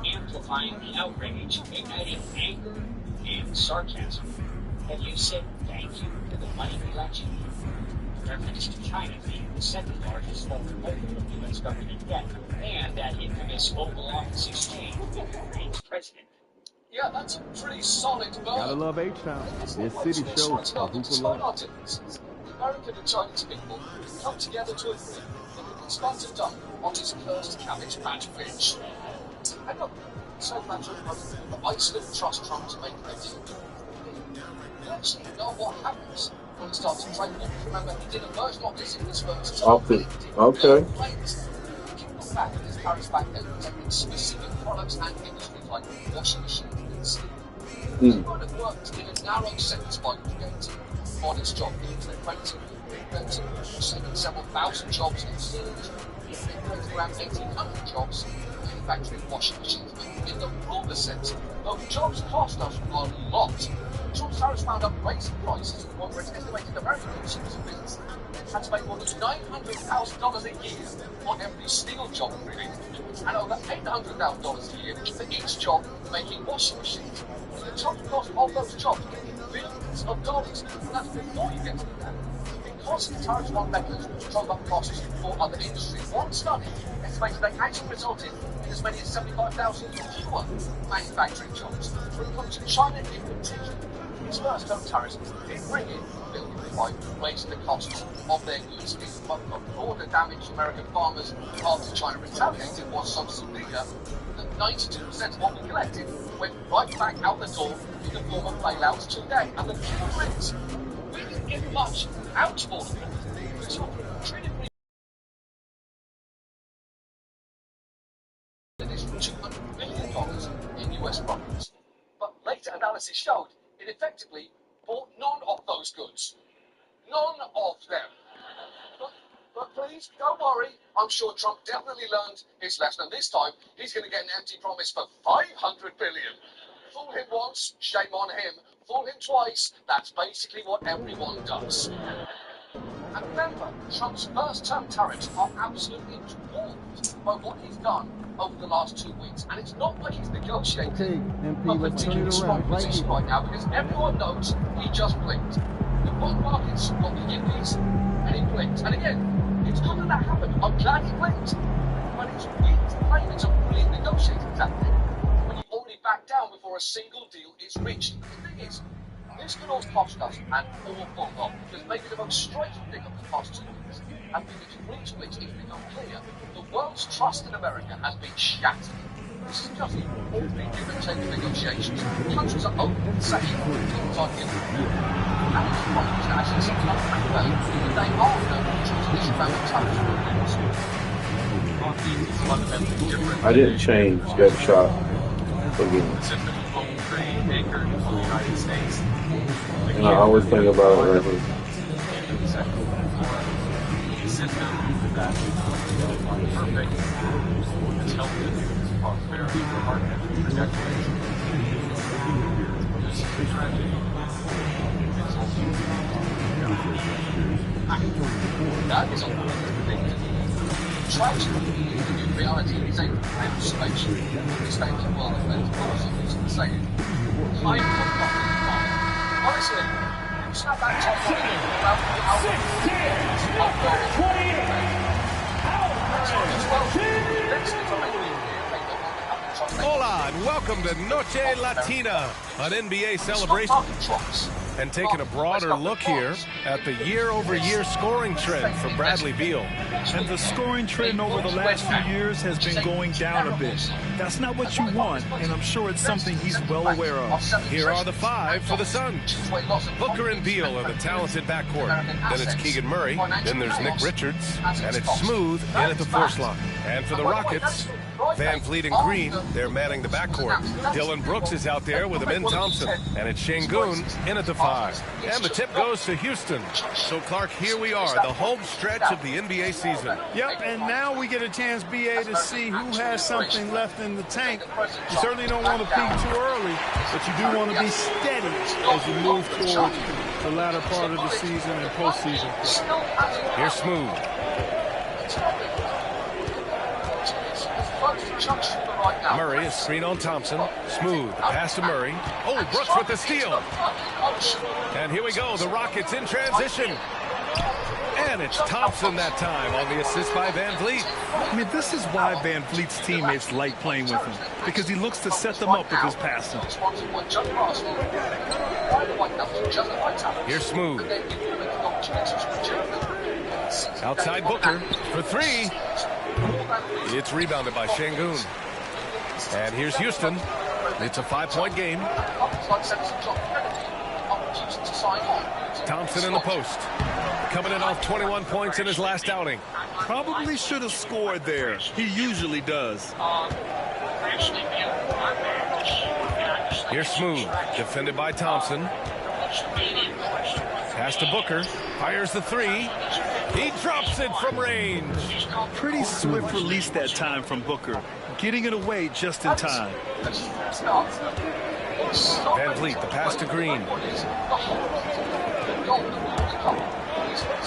amplifying the outrage, igniting anger and sarcasm. Have you said thank you to the money collection? Reference to China being the second largest foreign holder of U.S. government debt, and that infamous Oval Office exchange with Ukraine's president. Yeah, that's a pretty solid burn. Gotta love H-Town. This city shows a hoop of love. The American and Chinese people come together to agree that we can start a dump on this cursed cabbage patch fish. And look, so much of I still trust Trump to make a deal. We actually know what happens when he starts trading. Remember, he did a version of this in his first term. Okay. Given the fact that his tariffs back then protected specific products and industries like washing machines and steel, he would have worked in a narrow sense by creating honest job means they're relatively reinventing, saving several thousand jobs in the steel industry. They created around 1,800 jobs manufacturing washing machines. In the broader sense, those jobs cost us a lot. Trump's tariffs wound up raising prices to the point where it's estimated American consumers and businesses had to pay more than $900,000 a year for every steel job created, and over $800,000 a year for each job making washing machines. The total cost of those jobs can be billions of dollars, and that's before you get to the level. Because the tariffs on metals drove up costs for other industries, one study estimates they actually resulted in as many as 75,000 fewer manufacturing jobs. When it comes to China in particular, its first term tariffs did bring in billions by raising the costs of their goods in both broader damage to American farmers after China retaliated was so severe that 92% of what we collected went right back out the door in the form of bailouts today. And the killer is, we didn't get much out of all of it. It's incredibly additional $200 billion in US profits. But later analysis showed it effectively bought none of those goods. None of them. But please, don't worry. I'm sure Trump definitely learned his lesson, and this time he's going to get an empty promise for $500 billion. Fool him once, shame on him. Fool him twice, that's basically what everyone does. And remember, Trump's first-term tariffs are absolutely dwarfed by what he's done over the last 2 weeks. And it's not like he's negotiating a particularly strong position right now, because everyone knows he just blinked. The bond markets got the yippies, and he blinked. And again, it's good that that happened. I'm glad he blinked. But it's weak to claim it's a brilliant negotiating tactic when you've already backed down before a single deal is reached. The thing is, this could all cost us an awful lot, because maybe the most striking thing of the past 2 weeks has been the degree to which it's become clear the world's trust in America has been shattered. This is just ordinary give and take negotiations. Countries are openly saying deals are illegal. And it's problems that actually set up pretty well the day after Trump's initial round of tariffs. I didn't change that shot again. And I always think about it right here. That is a thing to do. Tragically, the new reality is a real space. The state of the world affairs policy is insane. Honestly, you snap that top line around the Hola and welcome to Noche Latina, an NBA celebration. And taking a broader look here at the year-over-year scoring trend for Bradley Beal. And the scoring trend over the last few years has been going down a bit. That's not what you want, and I'm sure it's something he's well aware of. Here are the five for the Suns. Booker and Beal are the talented backcourt. Then it's Keegan Murray. Then there's Nick Richards. And it's Smooth in at the first line. And for the Rockets, Van Fleet and Green, they're manning the backcourt. Dylan Brooks is out there with Amin Thompson. And it's Şengün in at the 5. And the tip goes to Houston. So, Clark, here we are, the home stretch of the NBA season. Yep, and now we get a chance, BA, to see who has something left in the tank. You certainly don't want to peak too early, but you do want to be steady as you move towards the latter part of the season and postseason. Here's Smooth. Murray, a screen on Thompson. Smooth, pass to Murray. Oh, Brooks with the steal. And here we go, the Rockets in transition. And it's Thompson that time on the assist by Van Fleet. I mean, this is why Van Fleet's teammates like playing with him, because he looks to set them up with his passing. Here's Smooth. Outside Booker for three. It's rebounded by Şengün. And here's Houston. It's a 5-point game. Thompson in the post. Coming in off 21 points in his last outing. Probably should have scored there. He usually does. Here's Smooth. Defended by Thompson. Pass to Booker. Fires the three. He drops it from range. Pretty swift release that time from Booker. getting it away just in time. Van Vliet, the pass to Green.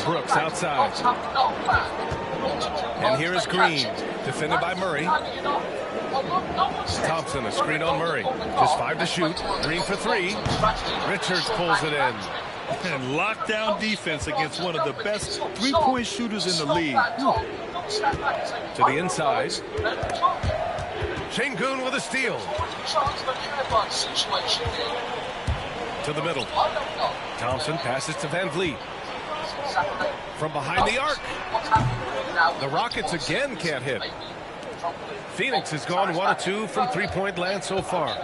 Brooks outside. And here is Green, defended by Murray. Thompson, a screen on Murray. Just 5 to shoot. Green for 3. Richards pulls it in. And lockdown defense against one of the best three-point shooters in the league. To the inside. Şengün with a steal. To the middle. Thompson passes to Van Vliet. From behind the arc. The Rockets again can't hit. Phoenix has gone 1 of 2 from three-point land so far.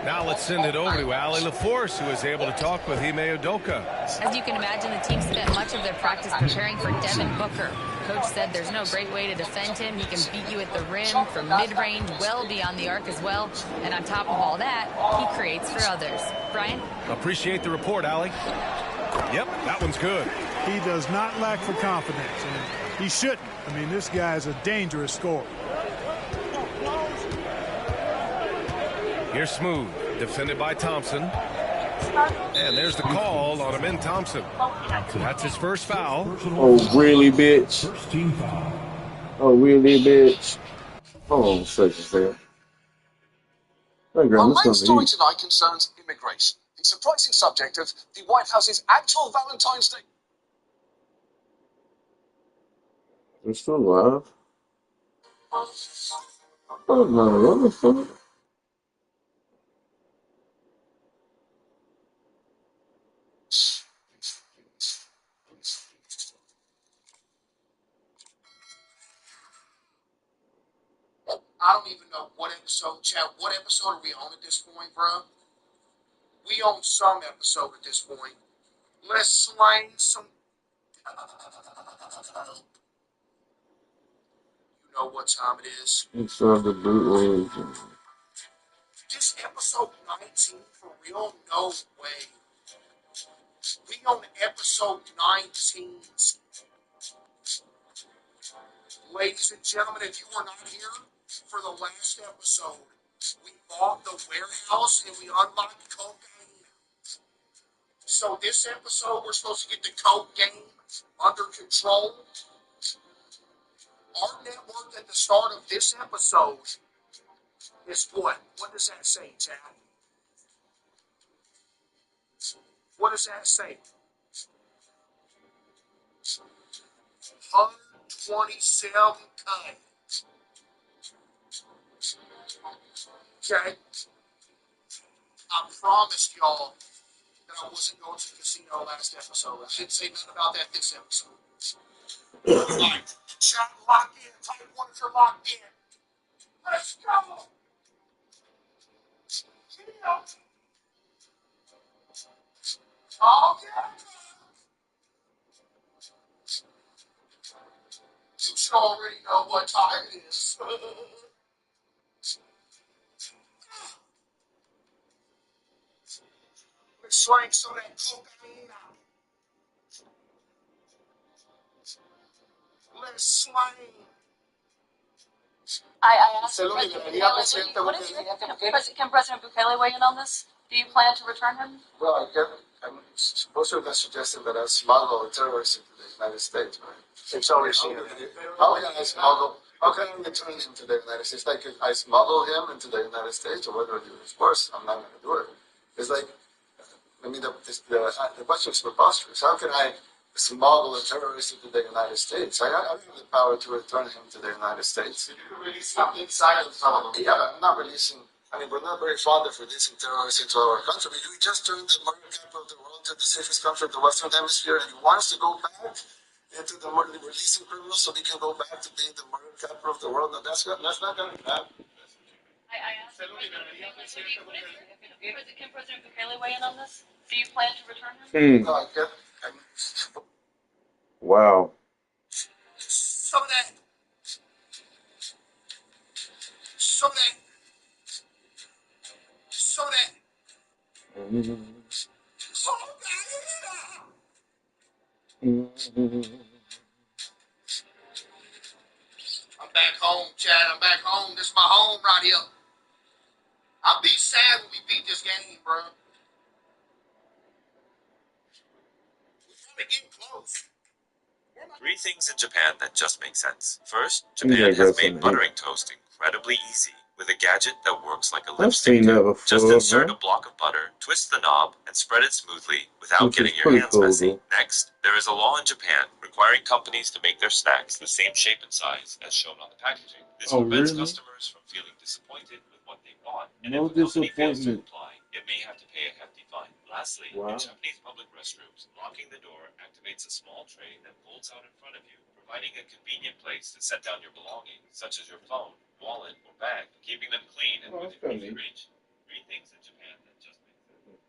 Now let's send it over to Allie LaForce, who is able to talk with Ime Udoka. As you can imagine, the team spent much of their practice preparing for Devin Booker. Coach said there's no great way to defend him. He can beat you at the rim, from mid-range, well beyond the arc as well. And on top of all that, he creates for others. Brian? Appreciate the report, Allie. Yep, that one's good. He does not lack for confidence, and he shouldn't. I mean, this guy is a dangerous scorer. Here's Smooth, defended by Thompson. And there's the call on Amin Thompson. That's his first foul. Oh, really, bitch? Oh, really, bitch? Hold on a second there. Our main story tonight concerns immigration, the surprising subject of the White House's actual Valentine's Day. They're still alive. Oh, no, what the fuck? I don't even know what episode, Chad. What episode are we on at this point, bro? We on some episode at this point. Let's slang some. You know what time it is. Inside the bootleg. This episode 19 for real? No way. We on episode 19. Ladies and gentlemen, if you were not here for the last episode, we bought the warehouse and we unlocked cocaine. So this episode, we're supposed to get the coke game under control. Our net worth at the start of this episode is what? What does that say, Chad? What does that say? 127K. Okay? I promised y'all that I wasn't going to the casino last episode. I didn't say nothing about that this episode. Alright, chat locked in. Type 1 if you're locked in. Let's go! Yeah. Oh, yeah! You should already know what time it is. Let's slang some of that cocaine out. Let's slang. I asked President Bukele, what is can President Bukele weigh in on this? Do you plan to return him? Well, I'm supposed to have suggested that I smuggle terrorists into the United States, right? It's always how can I smuggle? How can I return him to the United States? Like, I smuggle him into the United States, or what do I do? Of course, I'm not going to do it. It's like, I mean, the question is preposterous. How can I smuggle a terrorist into the United States? I have the power to return him to the United States. You release him inside of the Yeah, I'm not releasing. I mean, we're not very fond of releasing terrorists into our country. We just turned the murder capital of the world to the safest country of the Western Hemisphere, and you want us to go back into the releasing criminals so we can go back to being the murder capital of the world? No, that's not going to happen. I asked can President Bukele weigh in on this? Do you plan to return him? No, Wow. Some of that. Some of that. Some of that. I'm back home, Chad. I'm back home. This is my home right here. I'll be sad when we beat this game, bro. We're probably getting close. Three things in Japan that just make sense. First, Japan has made buttering toast incredibly easy with a gadget that works like a I've lipstick seen that tube. Just before, insert huh? a block of butter, twist the knob, and spread it smoothly without Which is getting your pretty hands cool, messy. though. Next, there is a law in Japan requiring companies to make their snacks the same shape and size as shown on the packaging. This Oh, prevents really? customers from feeling disappointed with what they bought, and No if a company fails to disappointment. comply, it may have to pay a hefty fine. Lastly, Wow. in Japanese public restrooms, locking the door activates a small tray that folds out in front of you, providing a convenient place to set down your belongings, such as your phone, wallet, or bag, keeping them clean and within easy reach. Three things in Japan that just make sense.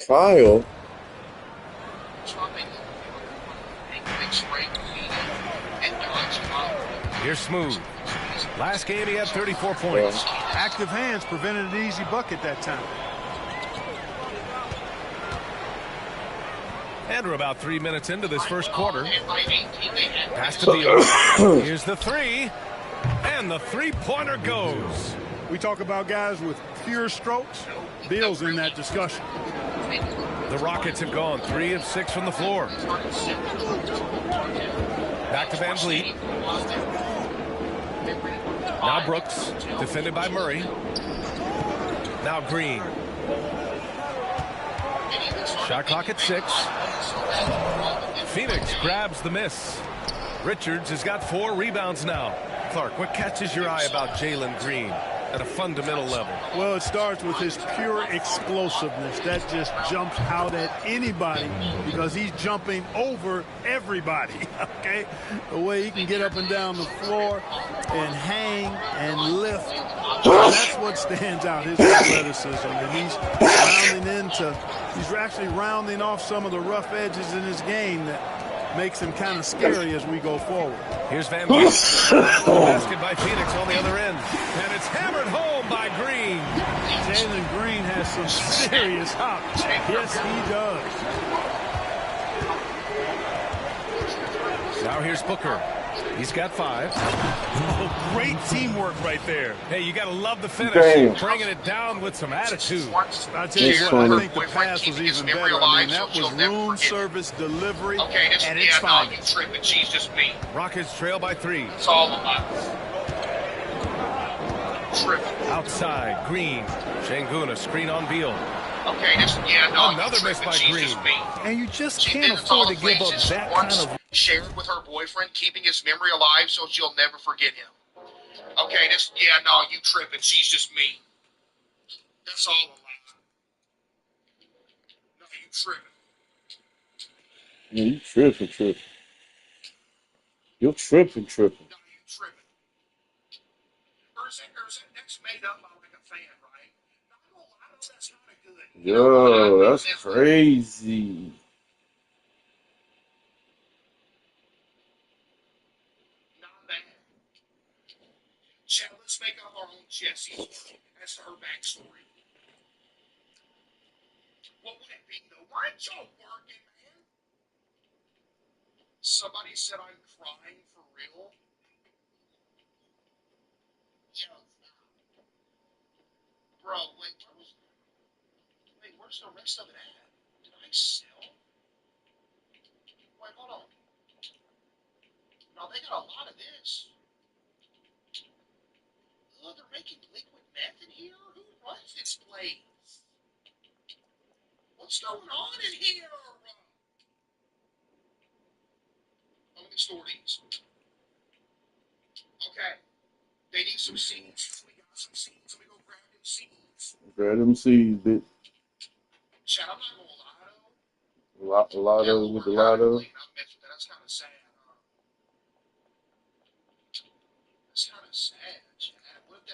Kyle. Here's Smooth. Last game he had 34 points. Active hands prevented an easy bucket that time. And we're about 3 minutes into this first quarter. Pass to Beal. Here's the three. And the three-pointer goes. We talk about guys with pure strokes. Beal's in that discussion. The Rockets have gone 3 of 6 from the floor. Back to Van Vliet. Now Brooks, defended by Murray. Now Green. Shot clock at 6. Phoenix grabs the miss. Richards has got 4 rebounds now. Clark, what catches your eye about Jalen Green at a fundamental level? Well, it starts with his pure explosiveness. That just jumps out at anybody because he's jumping over everybody, okay? The way he can get up and down the floor and hang and lift, that's what stands out, his athleticism. And he's actually rounding off some of the rough edges in his game that makes him kind of scary as we go forward. Here's Van Vliet. Basket by Phoenix on the other end. And it's hammered home by Green. Jalen Green has some serious hop. Yes, he does. Now here's Booker. He's got 5. Oh, great teamwork right there. Hey, you got to love the finish. Damn. Bringing it down with some attitude. I tell you what, I think the pass was even better. I mean, that was room service delivery at its finest. She's just me. Rockets trail by 3. It's all about tripping. Outside, Green. Şengün, screen on Beal. Okay, another miss by Green. And you just can't afford to give up that kind of... Shared with her boyfriend, keeping his memory alive so she'll never forget him. Okay, you tripping. She's just me. That's all a lie. No, you tripping. Yeah, you tripping. You're tripping. No, you tripping. Or is it that's made up by like a fan, right? No, I know that's kind of good. Yo, that's crazy. Let's make up our own Jessie as to her backstory. What would it be, though? Why ain't y'all working, man? Somebody said I'm crying for real. Yo, bro, where's the rest of it at? Did I sell? Wait, hold on. No, they got a lot of this. Oh, they're making liquid meth in here? Who runs this place? What's going on in here? Let me store these. Okay. They need some seeds. We got some seeds. Let me go grab them seeds. Grab them seeds, bitch. Chad, I'm not going to lie. Lotto with the lotto. That's kind of sad. That's kind of sad, Chad. What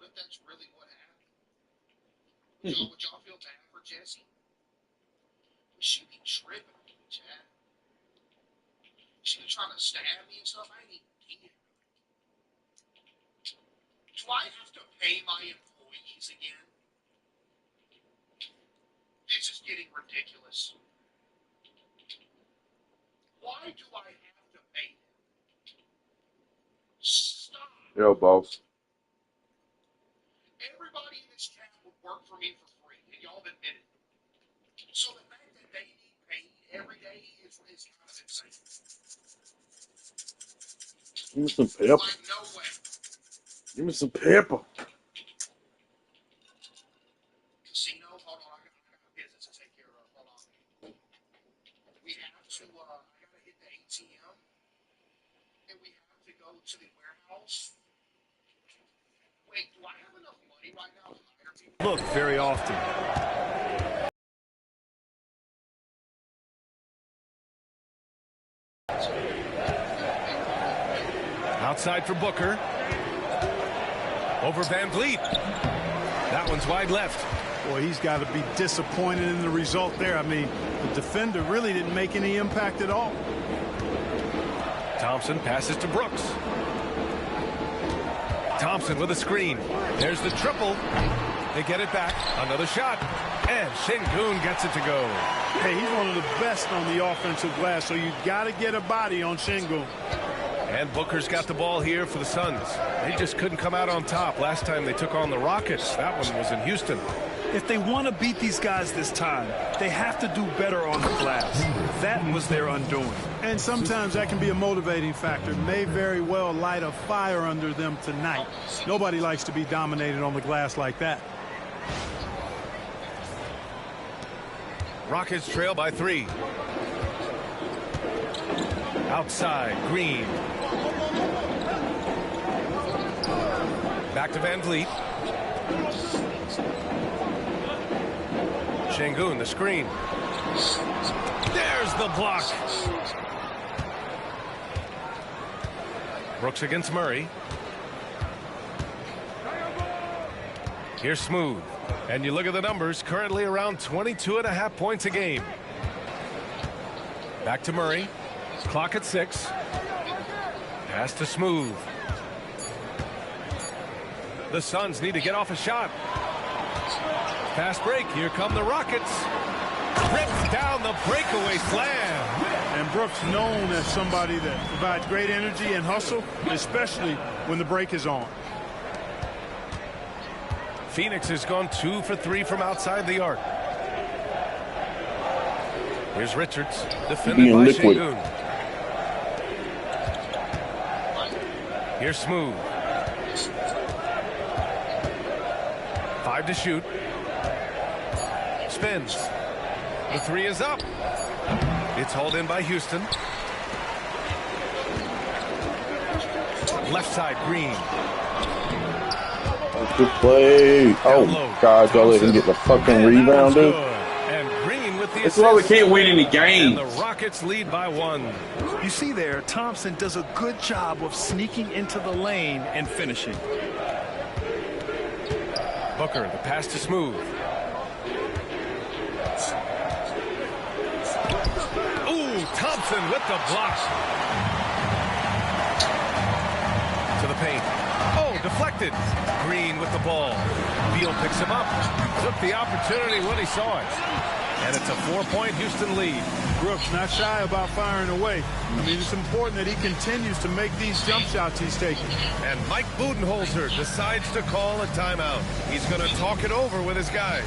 if that's really what happened? Would y'all feel bad for Jessie? She be tripping, Chad. She be trying to stab me and stuff. I ain't even did. Do I have to pay my employees again? This is getting ridiculous. Why do I have to pay them? Stop. Yo, boss. Everybody in this chat would work for me for free, and y'all have admitted it. So the fact that they need paid every day is kind of insane. Give me some pepper. Like, no way. Give me some pepper. Casino, hold on, I got business to take care of. Hold on. We have to, I gotta hit the ATM, and we have to go to the warehouse. Wait, do I have enough money right now to hire people? Look, very often. Outside for Booker. Over Van Vliet. That one's wide left. Boy, he's got to be disappointed in the result there. I mean, the defender really didn't make any impact at all. Thompson passes to Brooks. Thompson with a screen. There's the triple. They get it back. Another shot. And Şengün gets it to go. Hey, he's one of the best on the offensive glass, so you got to get a body on Şengün. And Booker's got the ball here for the Suns. They just couldn't come out on top last time they took on the Rockets. That one was in Houston. If they want to beat these guys this time, they have to do better on the glass. That was their undoing. And sometimes that can be a motivating factor. May very well light a fire under them tonight. Nobody likes to be dominated on the glass like that. Rockets trail by 3. Outside, Green. Back to Van Vliet. Şengün, the screen. There's the block. Brooks against Murray. Here's Smooth. And you look at the numbers, currently around 22.5 points a game. Back to Murray. Clock at 6. Pass to Smooth. The Suns need to get off a shot. Fast break. Here come the Rockets. Rips down the breakaway slam. And Brooks known as somebody that provides great energy and hustle, especially when the break is on. Phoenix has gone 2 for 3 from outside the arc. Here's Richards, defended by Şengün. Here's Smooth. 5 to shoot. Spins. The 3 is up. It's hauled in by Houston. Left side, Green. Good play. Oh, God, y'all let him get the fucking rebound, dude. And Green with the That's why we can't win any games. And the Rockets lead by 1. You see there, Thompson does a good job of sneaking into the lane and finishing. Booker, the pass to Smooth. Ooh, Thompson with the block. To the paint. Oh, deflected. Green with the ball. Beal picks him up. Took the opportunity when he saw it. And it's a 4-point Houston lead. Brooks not shy about firing away. I mean, it's important that he continues to make these jump shots he's taking. And Mike Budenholzer decides to call a timeout. He's going to talk it over with his guys.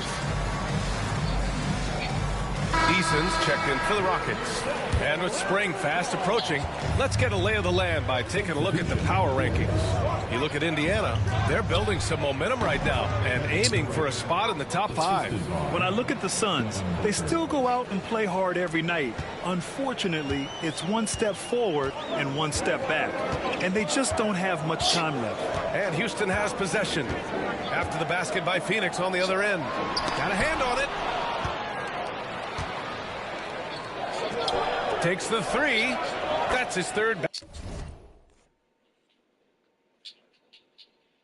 Eason's checked in for the Rockets. And with spring fast approaching, let's get a lay of the land by taking a look at the power rankings. You look at Indiana, they're building some momentum right now and aiming for a spot in the top 5. When I look at the Suns, they still go out and play hard every night. Unfortunately, it's one step forward and one step back. And they just don't have much time left. And Houston has possession. After the basket by Phoenix on the other end. Got a hand on it. Takes the 3. That's his 3rd.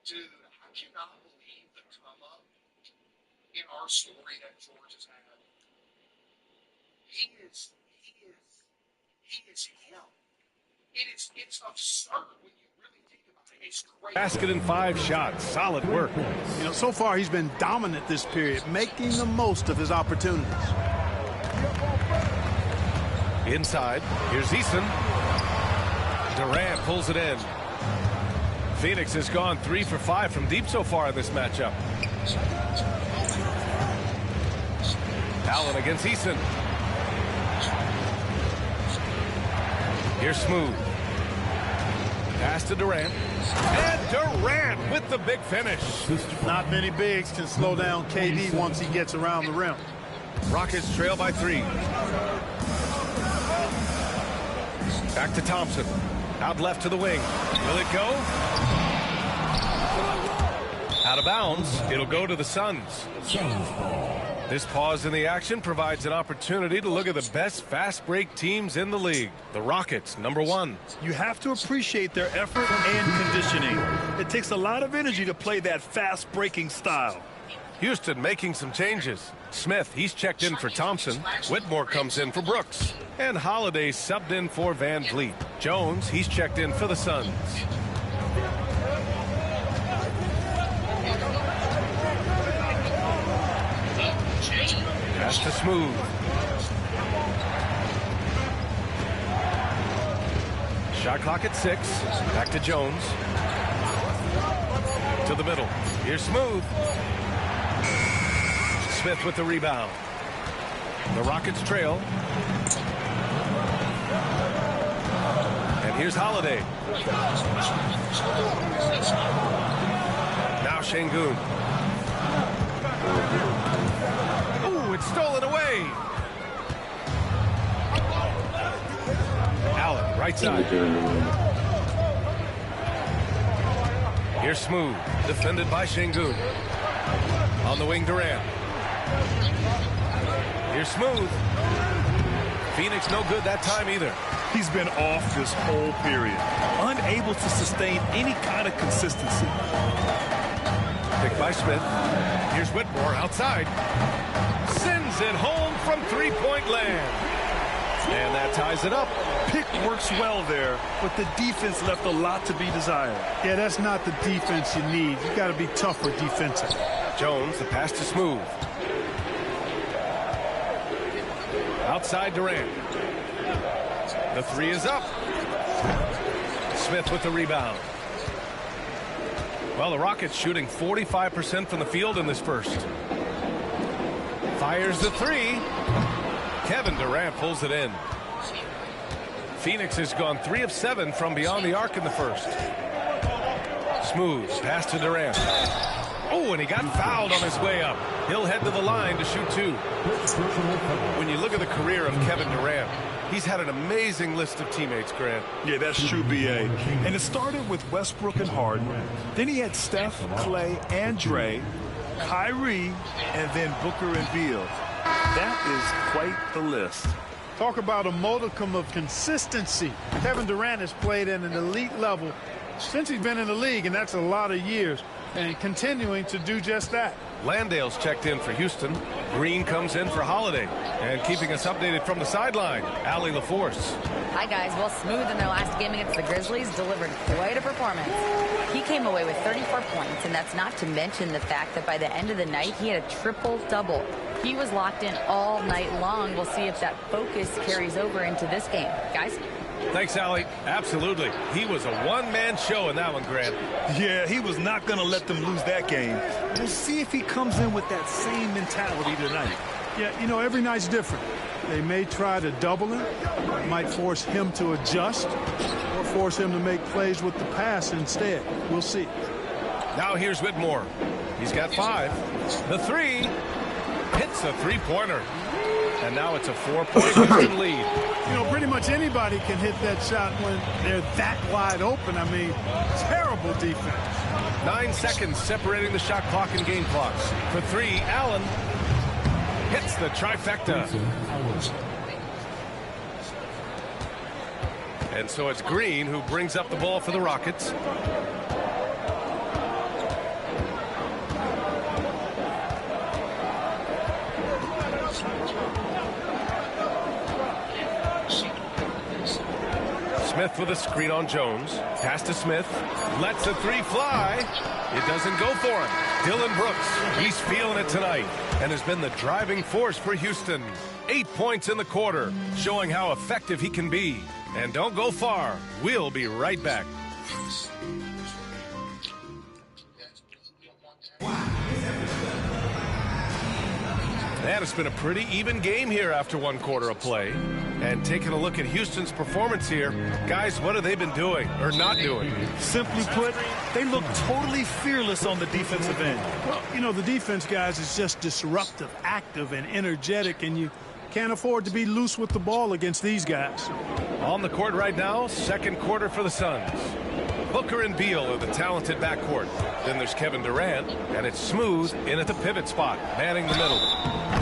Dude, I cannot believe the come up in our story that George has had. He is him. It's absurd when you really think about it. It's great. Basket and 5 shots. Solid work. You know, so far he's been dominant this period, making the most of his opportunities. Inside, here's Eason. Durant pulls it in. Phoenix has gone 3 for 5 from deep so far in this matchup. Allen against Eason. Here's Smooth. Pass to Durant. And Durant with the big finish. Not many bigs can slow down KD once he gets around the rim. Rockets trail by 3. Back to Thompson. Out left to the wing. Will it go? Out of bounds. It'll go to the Suns. This pause in the action provides an opportunity to look at the best fast break teams in the league. The Rockets, number 1. You have to appreciate their effort and conditioning. It takes a lot of energy to play that fast breaking style. Houston making some changes. Smith, he's checked in for Thompson. Whitmore comes in for Brooks. And Holiday subbed in for Van Vliet. Jones, he's checked in for the Suns. Pass to Smooth. Shot clock at 6. Back to Jones. To the middle. Here's Smooth. Smith with the rebound. The Rockets trail. And here's Holiday. Now Şengün. Ooh, it's stolen away. Allen, right side. Here's Smooth, defended by Şengün. On the wing, Durant. Here's Smooth. Phoenix no good that time either. He's been off this whole period. Unable to sustain any kind of consistency. Picked by Smith. Here's Whitmore outside. Sends it home from three-point land. And that ties it up. Pick works well there, but the defense left a lot to be desired. Yeah, that's not the defense you need. You got to be tougher defensively. Jones, the pass to Smooth. Outside Durant. The three is up. Smith with the rebound. Well, the Rockets shooting 45% from the field in this first. Fires the three. Kevin Durant pulls it in. Phoenix has gone 3 of 7 from beyond the arc in the first. Smooth pass to Durant. Oh, and he got fouled on his way up. He'll head to the line to shoot 2. When you look at the career of Kevin Durant, he's had an amazing list of teammates, Grant. Yeah, that's true, B.A. And it started with Westbrook and Harden. Then he had Steph, Clay, and Dre, Kyrie, and then Booker and Beal. That is quite the list. Talk about a modicum of consistency. Kevin Durant has played at an elite level since he's been in the league, and that's a lot of years, and continuing to do just that. Landale's checked in for Houston. Green comes in for Holiday. And keeping us updated from the sideline, Allie LaForce. Hi, guys. Well, Smooth in their last game against the Grizzlies delivered quite a performance. He came away with 34 points, and that's not to mention the fact that by the end of the night, he had a triple-double. He was locked in all night long. We'll see if that focus carries over into this game. Guys? Thanks, Allie. Absolutely. He was a one-man show in that one, Grant. Yeah, he was not going to let them lose that game. We'll see if he comes in with that same mentality tonight. Yeah, you know, every night's different. They may try to double him, might force him to adjust, or force him to make plays with the pass instead. We'll see. Now here's Whitmore. He's got 5. The 3 hits a three-pointer. And now it's a 4-point Houston lead. You know, pretty much anybody can hit that shot when they're that wide open. I mean, terrible defense. 9 seconds separating the shot clock and game clocks. For 3, Allen hits the trifecta. And so it's Green who brings up the ball for the Rockets. Smith with a screen on Jones. Pass to Smith. Lets the 3 fly. It doesn't go for him. Dylan Brooks, he's feeling it tonight and has been the driving force for Houston. 8 points in the quarter, showing how effective he can be. And don't go far. We'll be right back. And it's been a pretty even game here after 1 quarter of play. And taking a look at Houston's performance here, guys, what have they been doing or not doing? Simply put, they look totally fearless on the defensive end. Well, you know, the defense, guys, is just disruptive, active, and energetic, and you can't afford to be loose with the ball against these guys. On the court right now, 2nd quarter for the Suns. Booker and Beal are the talented backcourt. Then there's Kevin Durant, and it's Smooth in at the pivot spot, manning the middle.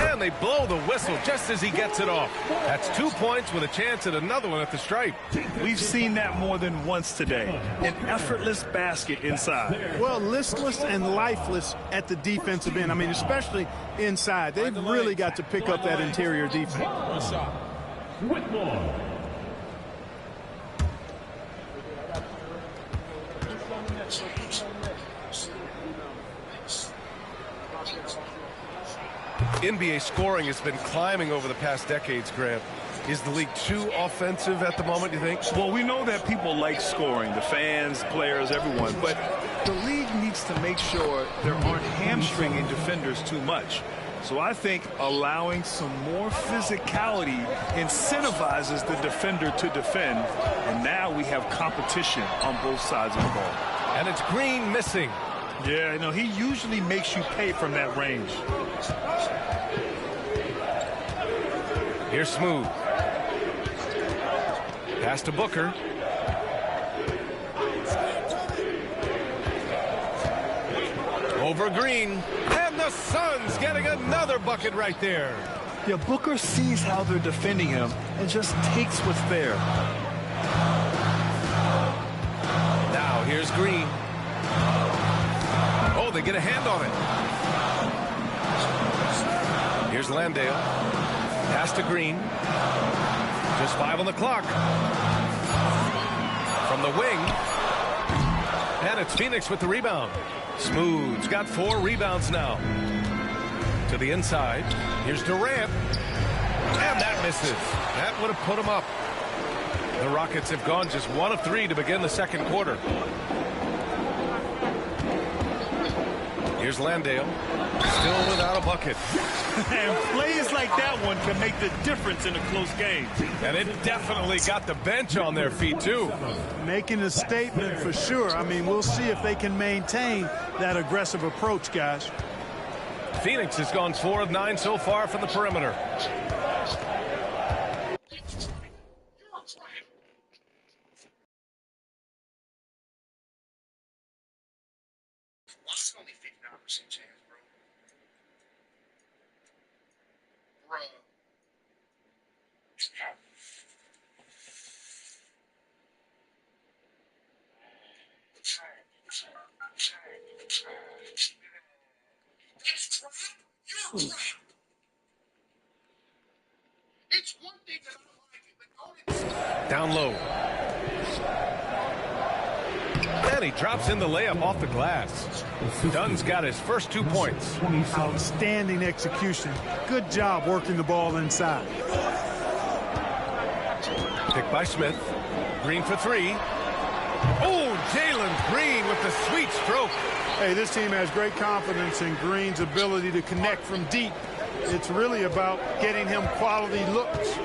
And they blow the whistle just as he gets it off. That's 2 points with a chance at another one at the stripe. We've seen that more than once today. An effortless basket inside. Well, listless and lifeless at the defensive end. I mean, especially inside. They've really got to pick up that interior defense. Whitmore. NBA scoring has been climbing over the past decades, Grant. Is the league too offensive at the moment, you think? Well, we know that people like scoring, the fans, players, everyone, but the league needs to make sure there aren't hamstringing defenders too much. So I think allowing some more physicality incentivizes the defender to defend, and now we have competition on both sides of the ball. And it's Green missing. Yeah, no, he usually makes you pay from that range. Here's Smooth. Pass to Booker. Over Green. And the Suns getting another bucket right there. Yeah, Booker sees how they're defending him and just takes what's there. Now here's Green. Oh, they get a hand on it. Here's Landale. Pass to Green. Just 5 on the clock. From the wing. And it's Phoenix with the rebound. Smooth's got 4 rebounds now. To the inside. Here's Durant. And that misses. That would have put him up. The Rockets have gone just 1 of 3 to begin the second quarter. Here's Landale. Still without a bucket. And plays like that one can make the difference in a close game. And it definitely got the bench on their feet, too. Making a statement for sure. I mean, we'll see if they can maintain that aggressive approach, guys. Phoenix has gone 4 of 9 so far from the perimeter. Only 59% chance, bro. It's one thing that I like, Down low. And he drops in the layup off the glass. Dunn's got his first 2 points. Outstanding execution. Good job working the ball inside. Picked by Smith. Green for 3. Oh, Jalen Green with the sweet stroke. Hey, this team has great confidence in Green's ability to connect from deep. It's really about getting him quality looks.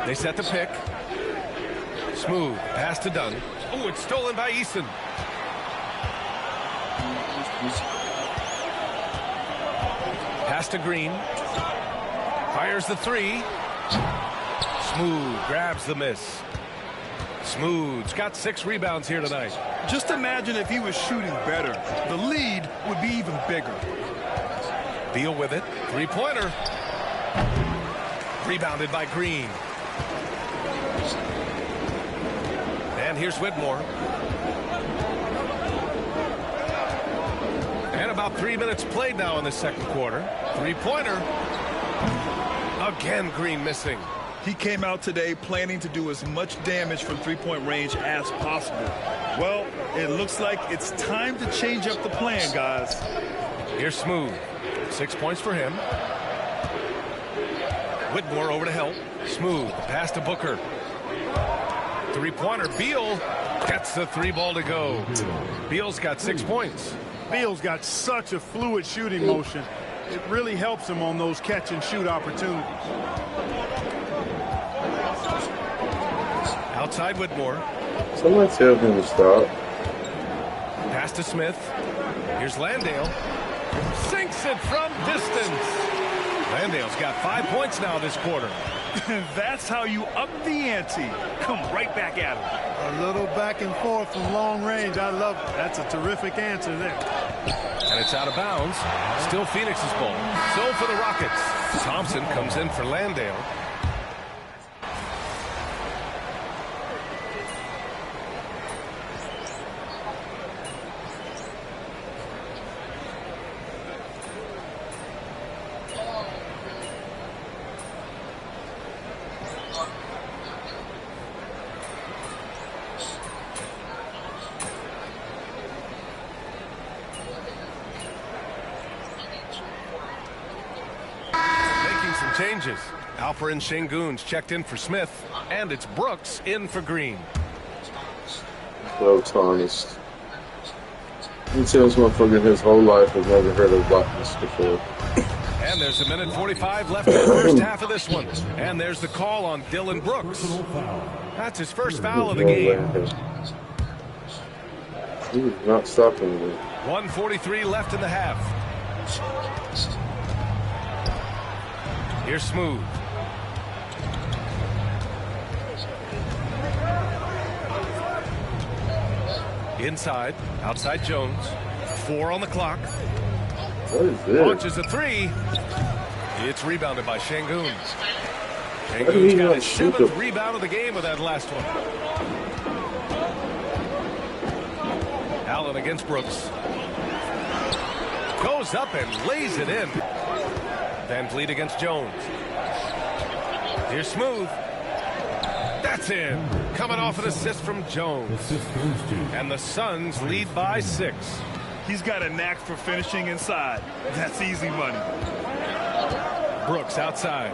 They set the pick. Smooth. Pass to Dunn. Oh, it's stolen by Eason. Pass to Green. Fires the 3. Smooth grabs the miss. Smooth's got 6 rebounds here tonight. Just imagine if he was shooting better. The lead would be even bigger. Beal with it. 3-pointer. Rebounded by Green. And here's Whitmore. And about 3 minutes played now in the second quarter. 3-pointer. Again, Green missing. He came out today planning to do as much damage from three-point range as possible. Well, it looks like it's time to change up the plan, guys. Here's Smooth. 6 points for him. Whitmore over to help. Smooth. Pass to Booker. 3-pointer. Beal gets the 3 ball to go. Beal's got 6 points. Beal's got such a fluid shooting motion. It really helps him on those catch and shoot opportunities. Outside Whitmore. Somebody tell him to stop. Pass to Smith. Here's Landale. Sinks it from distance. Landale's got 5 points now this quarter. That's how you up the ante. Come right back at him. A little back and forth from long range. I love it. That's a terrific answer there. And it's out of bounds. Still Phoenix's ball. So for the Rockets. Thompson comes in for Landale. Changes. Alperen Şengün's checked in for Smith, and it's Brooks in for Green. So tarnished. He said this motherfucker his whole life has never heard of blackness before. And there's a minute 45 left in the first half of this one. And there's the call on Dylan Brooks. That's his first foul of the game. He's not stopping me. 1:43 left in the half. Here's Smooth. Inside, outside Jones. 4 on the clock. What is this? Launches a 3. It's rebounded by Şengün. Şengün's got his 7th rebound of the game with that last one. Allen against Brooks. Goes up and lays it in. Van Vliet against Jones. Here's Smooth. That's in. Coming off an assist from Jones. And the Suns lead by 6. He's got a knack for finishing inside. That's easy money. Brooks outside.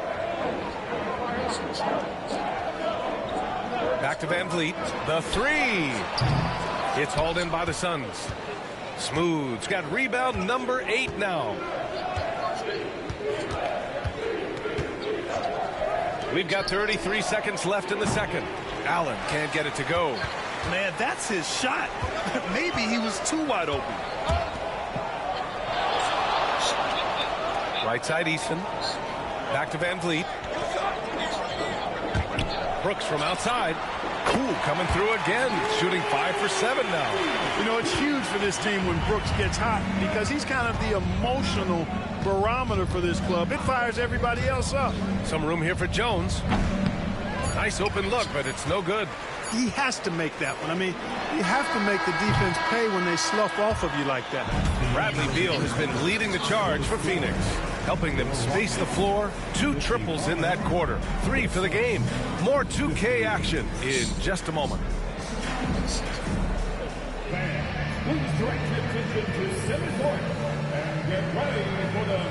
Back to Van Vliet. The 3. It's hauled in by the Suns. Smooth's got rebound number 8 now. We've got 33 seconds left in the second. Allen can't get it to go. Man, that's his shot. Maybe he was too wide open. Right side Easton. Back to Van Vliet. Brooks from outside. Cool, coming through again. Shooting 5 for 7 now. You know, it's huge for this team when Brooks gets hot because he's kind of the emotional barometer for this club. It fires everybody else up. Some room here for Jones. Nice open look, but it's no good. He has to make that one. I mean, you have to make the defense pay when they slough off of you like that. Bradley Beal has been leading the charge for Phoenix, helping them space the floor. 2 triples in that quarter. 3 for the game. More 2K action in just a moment. Please direct your attention to center court and get ready for the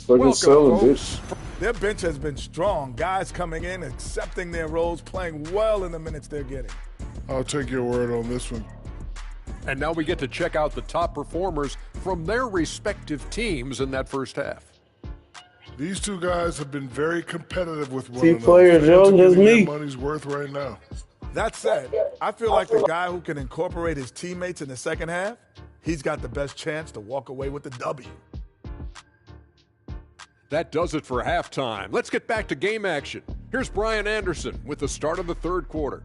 Welcome, folks. Their bench has been strong. Guys coming in, accepting their roles, playing well in the minutes they're getting. I'll take your word on this one. And now we get to check out the top performers from their respective teams in that first half. These two guys have been very competitive with one See, another. player Jones has me. Money's worth right now. That said, I feel like the guy who can incorporate his teammates in the second half, he's got the best chance to walk away with the W. That does it for halftime. Let's get back to game action. Here's Brian Anderson with the start of the third quarter.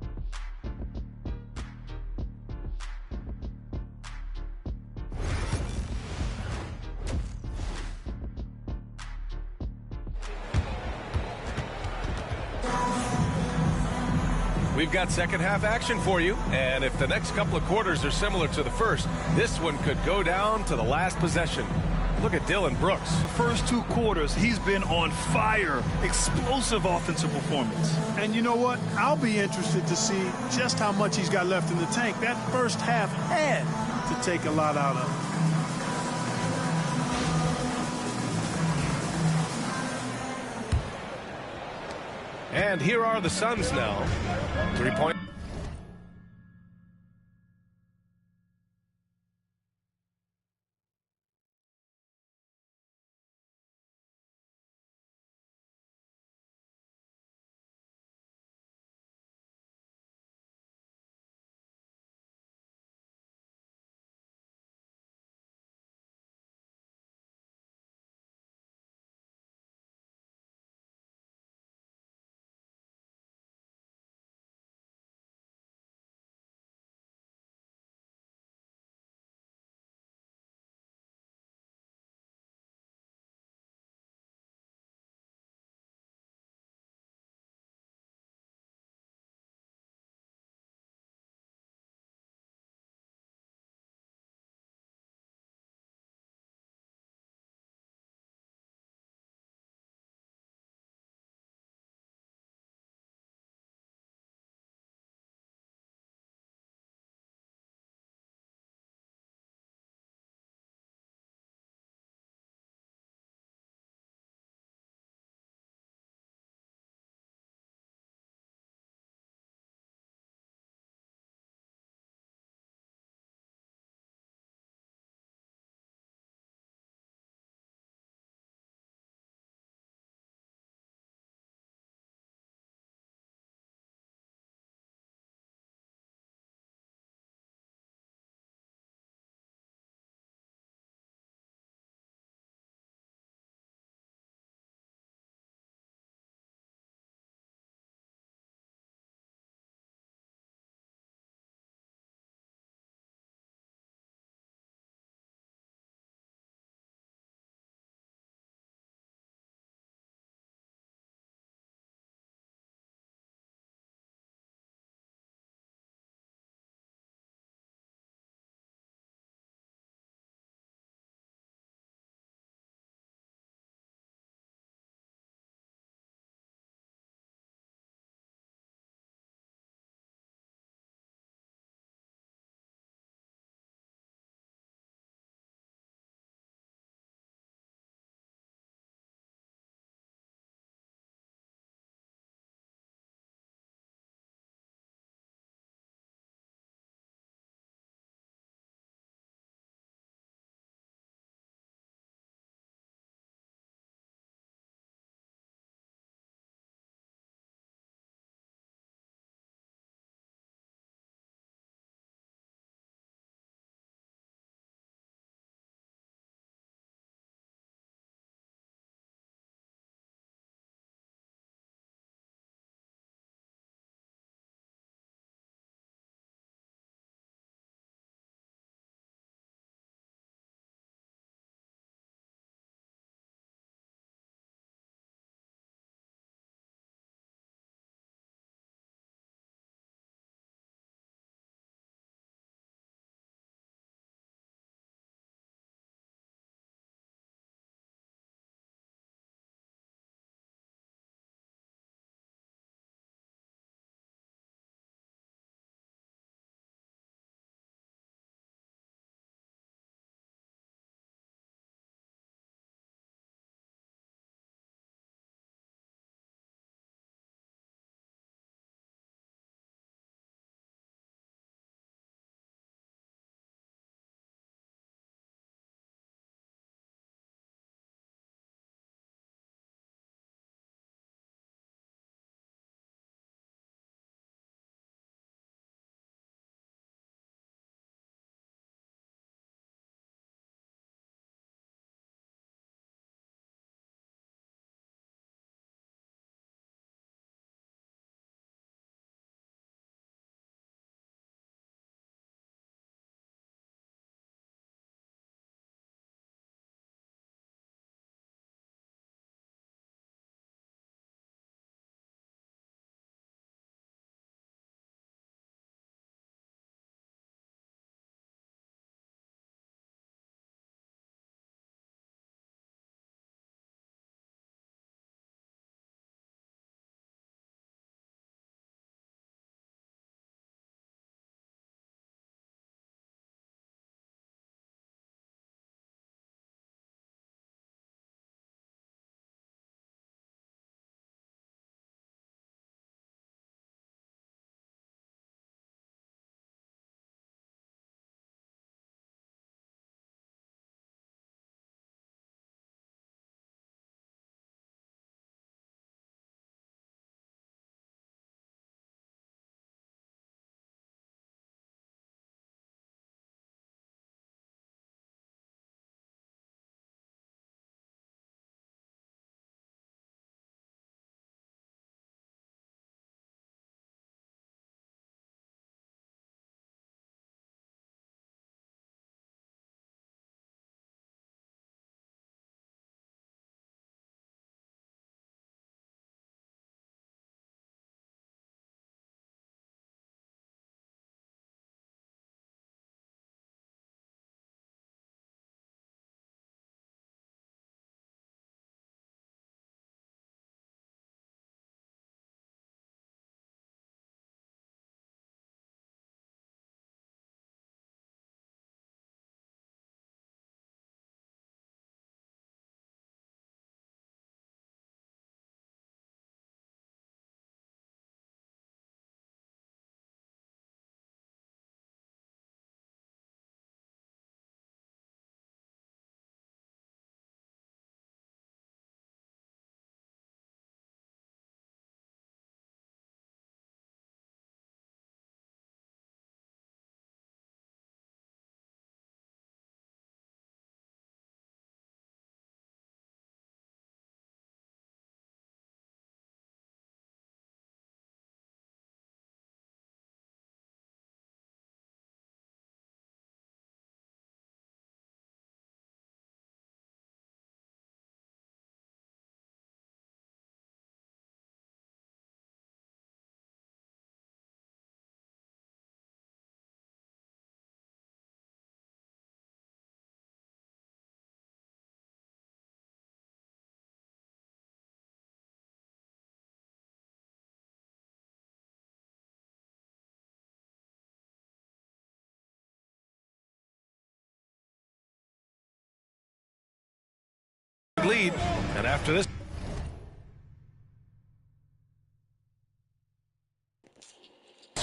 We've got second half action for you, and if the next couple of quarters are similar to the first, this one could go down to the last possession. Look at Dylan Brooks. The first 2 quarters, he's been on fire. Explosive offensive performance. And you know what? I'll be interested to see just how much he's got left in the tank. That first half had to take a lot out of him. And here are the Suns now. 3-point. lead. And after this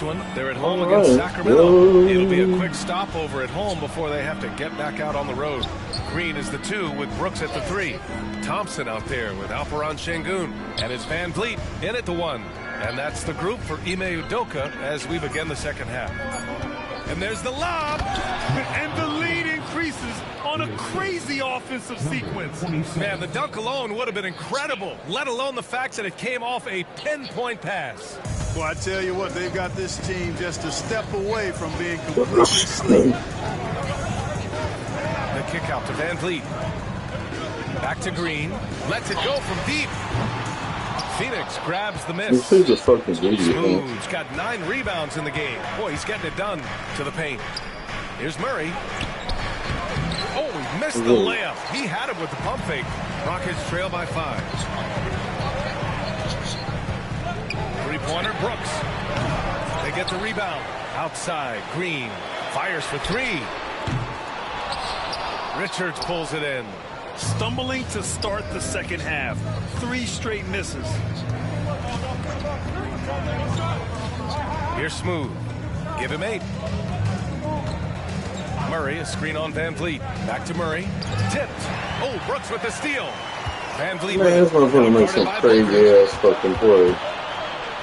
one, they're at home against Sacramento. It'll be a quick stop over at home before they have to get back out on the road. Green is the 2 with Brooks at the 3. Thompson out there with Alperon Şengün. And it's Van Vliet in at the 1. And that's the group for Ime Udoka as we begin the second half. And there's the lob. And the lead increases on a crazy offensive sequence. Man, the dunk alone would have been incredible, let alone the fact that it came off a pinpoint pass. Well, I tell you what, they've got this team just a step away from being completely sleep. The kick out to Van Vliet. Back to Green. Lets it go from deep. Phoenix grabs the miss. This is a fucking idiot. Smooth's got 9 rebounds in the game. Boy, he's getting it done to the paint. Here's Murray. Oh, he missed the layup. He had it with the pump fake. Rockets trail by 5. Three-pointer, Brooks. They get the rebound. Outside, Green fires for 3. Richards pulls it in. Stumbling to start the second half. 3 straight misses. Here's Smooth. Give him 8. Murray, a screen on Van Vliet. Back to Murray. Tipped. Oh, Brooks with the steal. Van Vliet. Man, this motherfucker makes some crazy ass fucking play.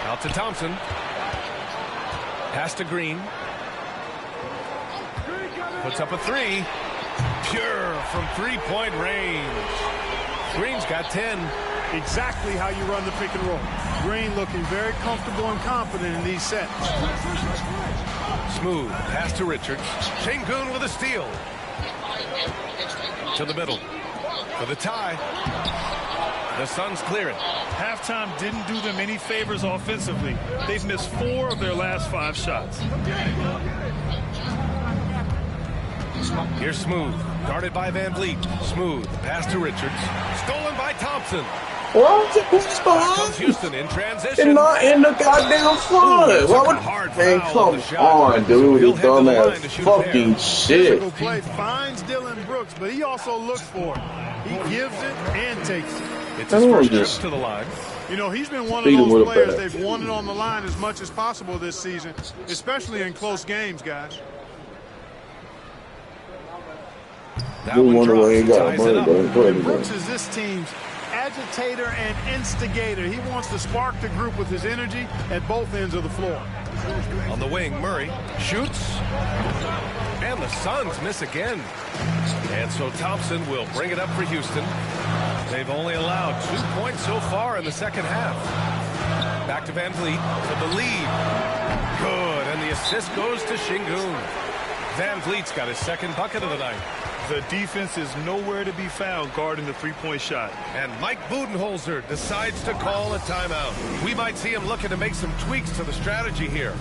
Out to Thompson. Pass to Green. Puts up a 3. Pure from 3-point range. Green's got 10. Exactly how you run the pick and roll. Green looking very comfortable and confident in these sets. Smooth. Pass to Richards. Şengün with a steal. To the middle. For the tie. The Suns clear it. Halftime didn't do them any favors offensively. They've missed 4 of their last 5 shots. Here's Smooth. Guarded by Van Vliet. Smooth. Pass to Richards. Stolen by Thompson. What? Who's behind? Houston in transition. And not in the goddamn front. Why would... Man, come on, dude. You dumbass fucking shit. Play finds Dylan Brooks, but he also looks for it. He gives it and takes it. It's his first trip to the line. You know, he's been one of those players they've wanted on the line as much as possible this season, especially in close games, guys. That one drops. Brooks is this team's agitator and instigator. He wants to spark the group with his energy at both ends of the floor. On the wing, Murray shoots. And the Suns miss again. And so Thompson will bring it up for Houston. They've only allowed 2 points so far in the second half. Back to Van Vliet for the lead. Good, and the assist goes to Şengün. Van Vliet's got his second bucket of the night. The defense is nowhere to be found guarding the 3-point shot. And Mike Budenholzer decides to call a timeout. We might see him looking to make some tweaks to the strategy here.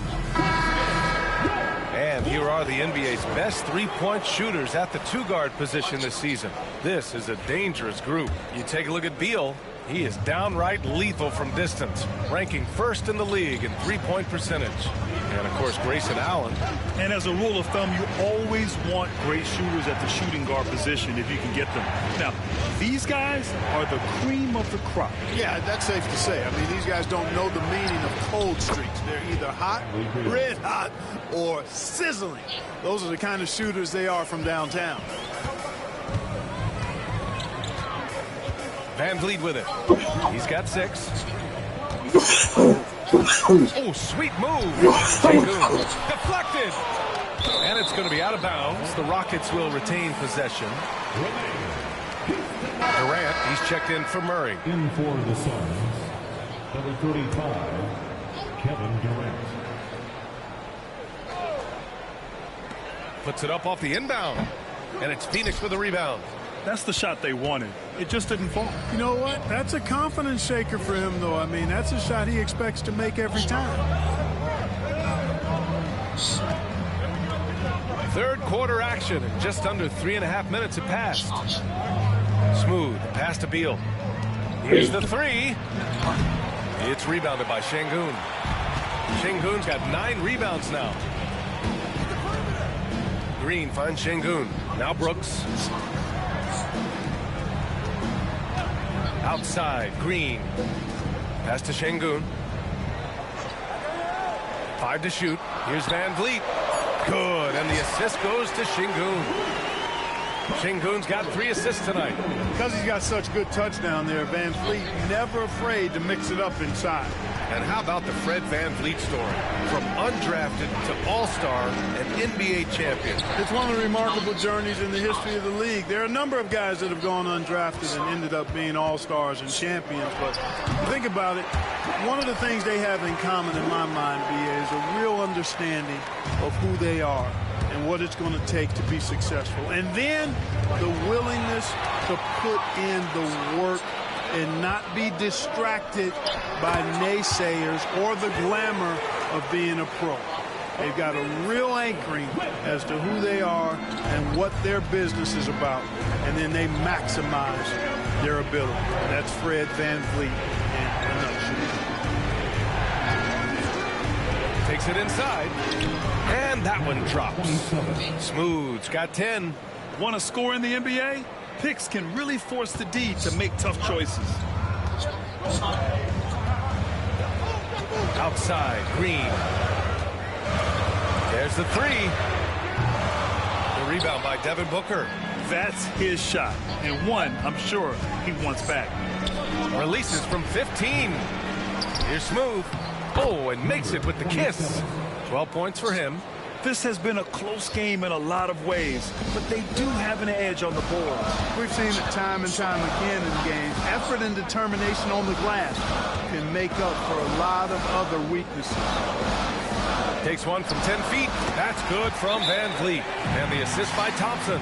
And here are the NBA's best 3-point shooters at the 2-guard position this season. This is a dangerous group. You take a look at Beal. He is downright lethal from distance, ranking first in the league in 3-point percentage. And, of course, Grayson Allen. And as a rule of thumb, you always want great shooters at the shooting guard position if you can get them. Now, these guys are the cream of the crop. Yeah, that's safe to say. I mean, these guys don't know the meaning of cold streaks. They're either hot, red hot, or sizzling. Those are the kind of shooters they are from downtown. Van Vliet with it. He's got 6. Oh, sweet move. Deflected. And it's going to be out of bounds. The Rockets will retain possession. Durant, he's checked in for Murray. In for the Suns, number 35, Kevin Durant. Puts it up off the inbound. And it's Phoenix with the rebound. That's the shot they wanted. It just didn't fall. You know what? That's a confidence shaker for him, though. I mean, that's a shot he expects to make every time. Third quarter action. Just under 3.5 minutes have passed. Smooth. Pass to Beal. Here's the 3. It's rebounded by Şengün. Şengün's got 9 rebounds now. Green finds Şengün. Now Brooks. Outside, Green. Pass to Şengün. 5 to shoot. Here's Van Vliet. Good, and the assist goes to Şengün. Şengün's got 3 assists tonight. Because he's got such good touch down there, Van Vliet never afraid to mix it up inside. And how about the Fred Van Vliet story? From undrafted to all-star and NBA champion. It's one of the remarkable journeys in the history of the league. There are a number of guys that have gone undrafted and ended up being all-stars and champions. But think about it, one of the things they have in common in my mind, B.A., is a real understanding of who they are and what it's going to take to be successful. And then the willingness to put in the work and not be distracted by naysayers or the glamour of being a pro. They've got a real anchoring as to who they are and what their business is about, and then they maximize their ability. That's Fred Van Vliet in a nutshell. Takes it inside, and that one drops. Smooth's got 10. Want to score in the NBA? Picks can really force the D to make tough choices. Outside, Green. There's the 3. The rebound by Devin Booker. That's his shot, and one I'm sure he wants back. Releases from 15. Here's Smooth. Oh, and makes it with the kiss. 12 points for him. This has been a close game in a lot of ways, but they do have an edge on the board. We've seen it time and time again in games. Effort and determination on the glass can make up for a lot of other weaknesses. Takes one from 10 feet. That's good from Van Vliet. And the assist by Thompson.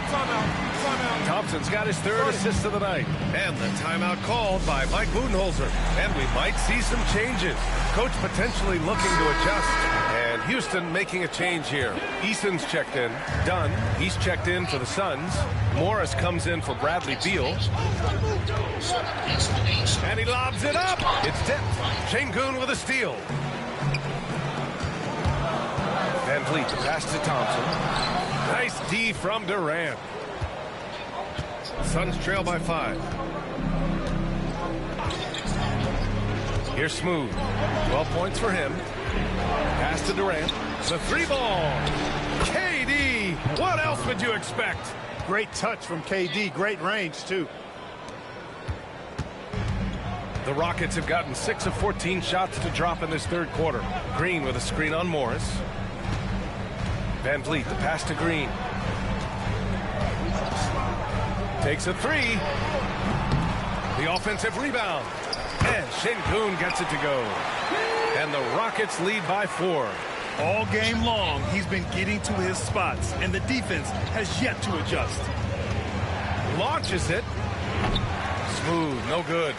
Thompson's got his 3rd assist of the night. And the timeout called by Mike Budenholzer. And we might see some changes. Coach potentially looking to adjust. And Houston making a change here. Eason's checked in. Dunn, he's checked in for the Suns. Morris comes in for Bradley Beal. And he lobs it up. It's tipped. Şengün with a steal. Van Vliet, the pass to Thompson. Nice D from Durant. Suns trail by 5. Here's Smooth. 12 points for him. Pass to Durant. The 3-ball. KD. What else would you expect? Great touch from KD. Great range, too. The Rockets have gotten 6 of 14 shots to drop in this 3rd quarter. Green with a screen on Morris. Van Vliet, the pass to Green. Takes a 3. The offensive rebound. And Şengün gets it to go. And the Rockets lead by 4. All game long, he's been getting to his spots, and the defense has yet to adjust. Launches it. Smooth, no good.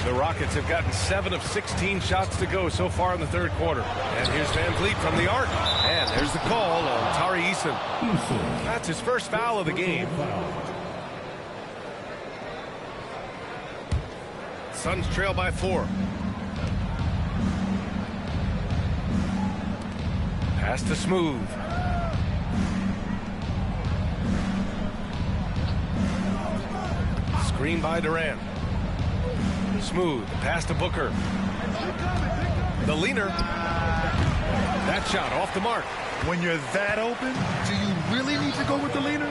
The Rockets have gotten 7 of 16 shots to go so far in the 3rd quarter. And here's Van Vliet from the arc. And there's the call on Tari Eason. That's his first foul of the game. Suns trail by 4. Pass to Smooth. Screen by Durant. Smooth. Pass to Booker. The leaner. That shot off the mark. When you're that open, do you really need to go with the leaner?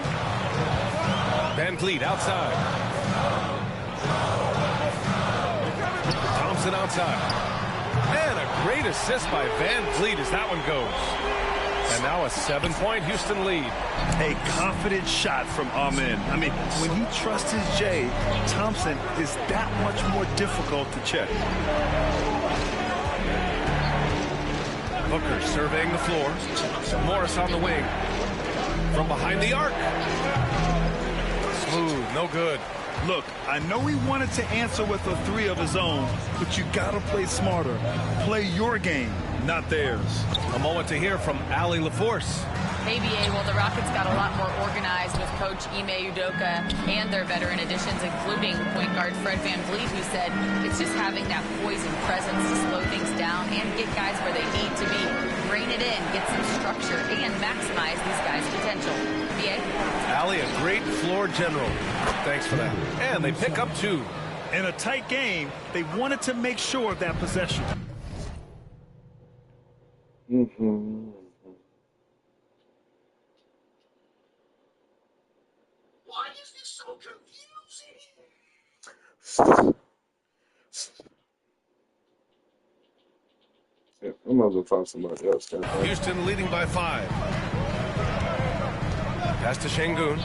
Van Vliet outside. Thompson outside. And a great assist by Van Vliet as that one goes. And now a 7-point Houston lead. A confident shot from Amen. I mean, when he trusts his J, Thompson is that much more difficult to check. Booker surveying the floor. Morris on the wing. From behind the arc. Smooth, no good. Look, I know he wanted to answer with a 3 of his own, but you gotta play smarter. Play your game, not theirs. A moment to hear from Allie LaForce. ABA, well, the Rockets got a lot more organized with Coach Ime Udoka and their veteran additions, including point point guard Fred VanVleet, who said it's just having that poise and presence to slow things down and get guys where they need to be. Rein it in, get some structure, and maximize these guys' potential. BA? Allie, a great floor general. Thanks for that. And they pick up 2. In a tight game, they wanted to make sure of that possession. Mm-hmm. Why is this so confusing? Yeah, I might as well find somebody else. Houston leading by 5. Pass to Şengün.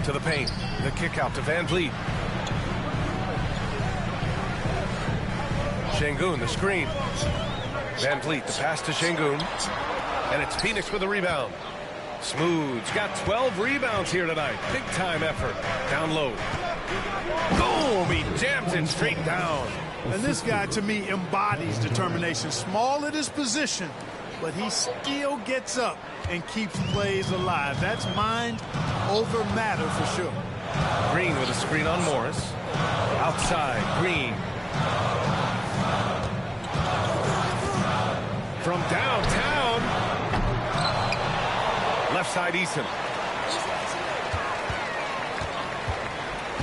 To the paint. The kick out to VanVleet. Şengün, the screen. VanVleet, the pass to Şengün. And it's Phoenix with a rebound. Smooth's got 12 rebounds here tonight. Big time effort. Down low. Boom! He jams it straight down. And this guy, to me, embodies determination. Small at his position, but he still gets up and keeps plays alive. That's mind over matter for sure. Green with a screen on Morris. Outside, Green. From downtown. Left side, Eason.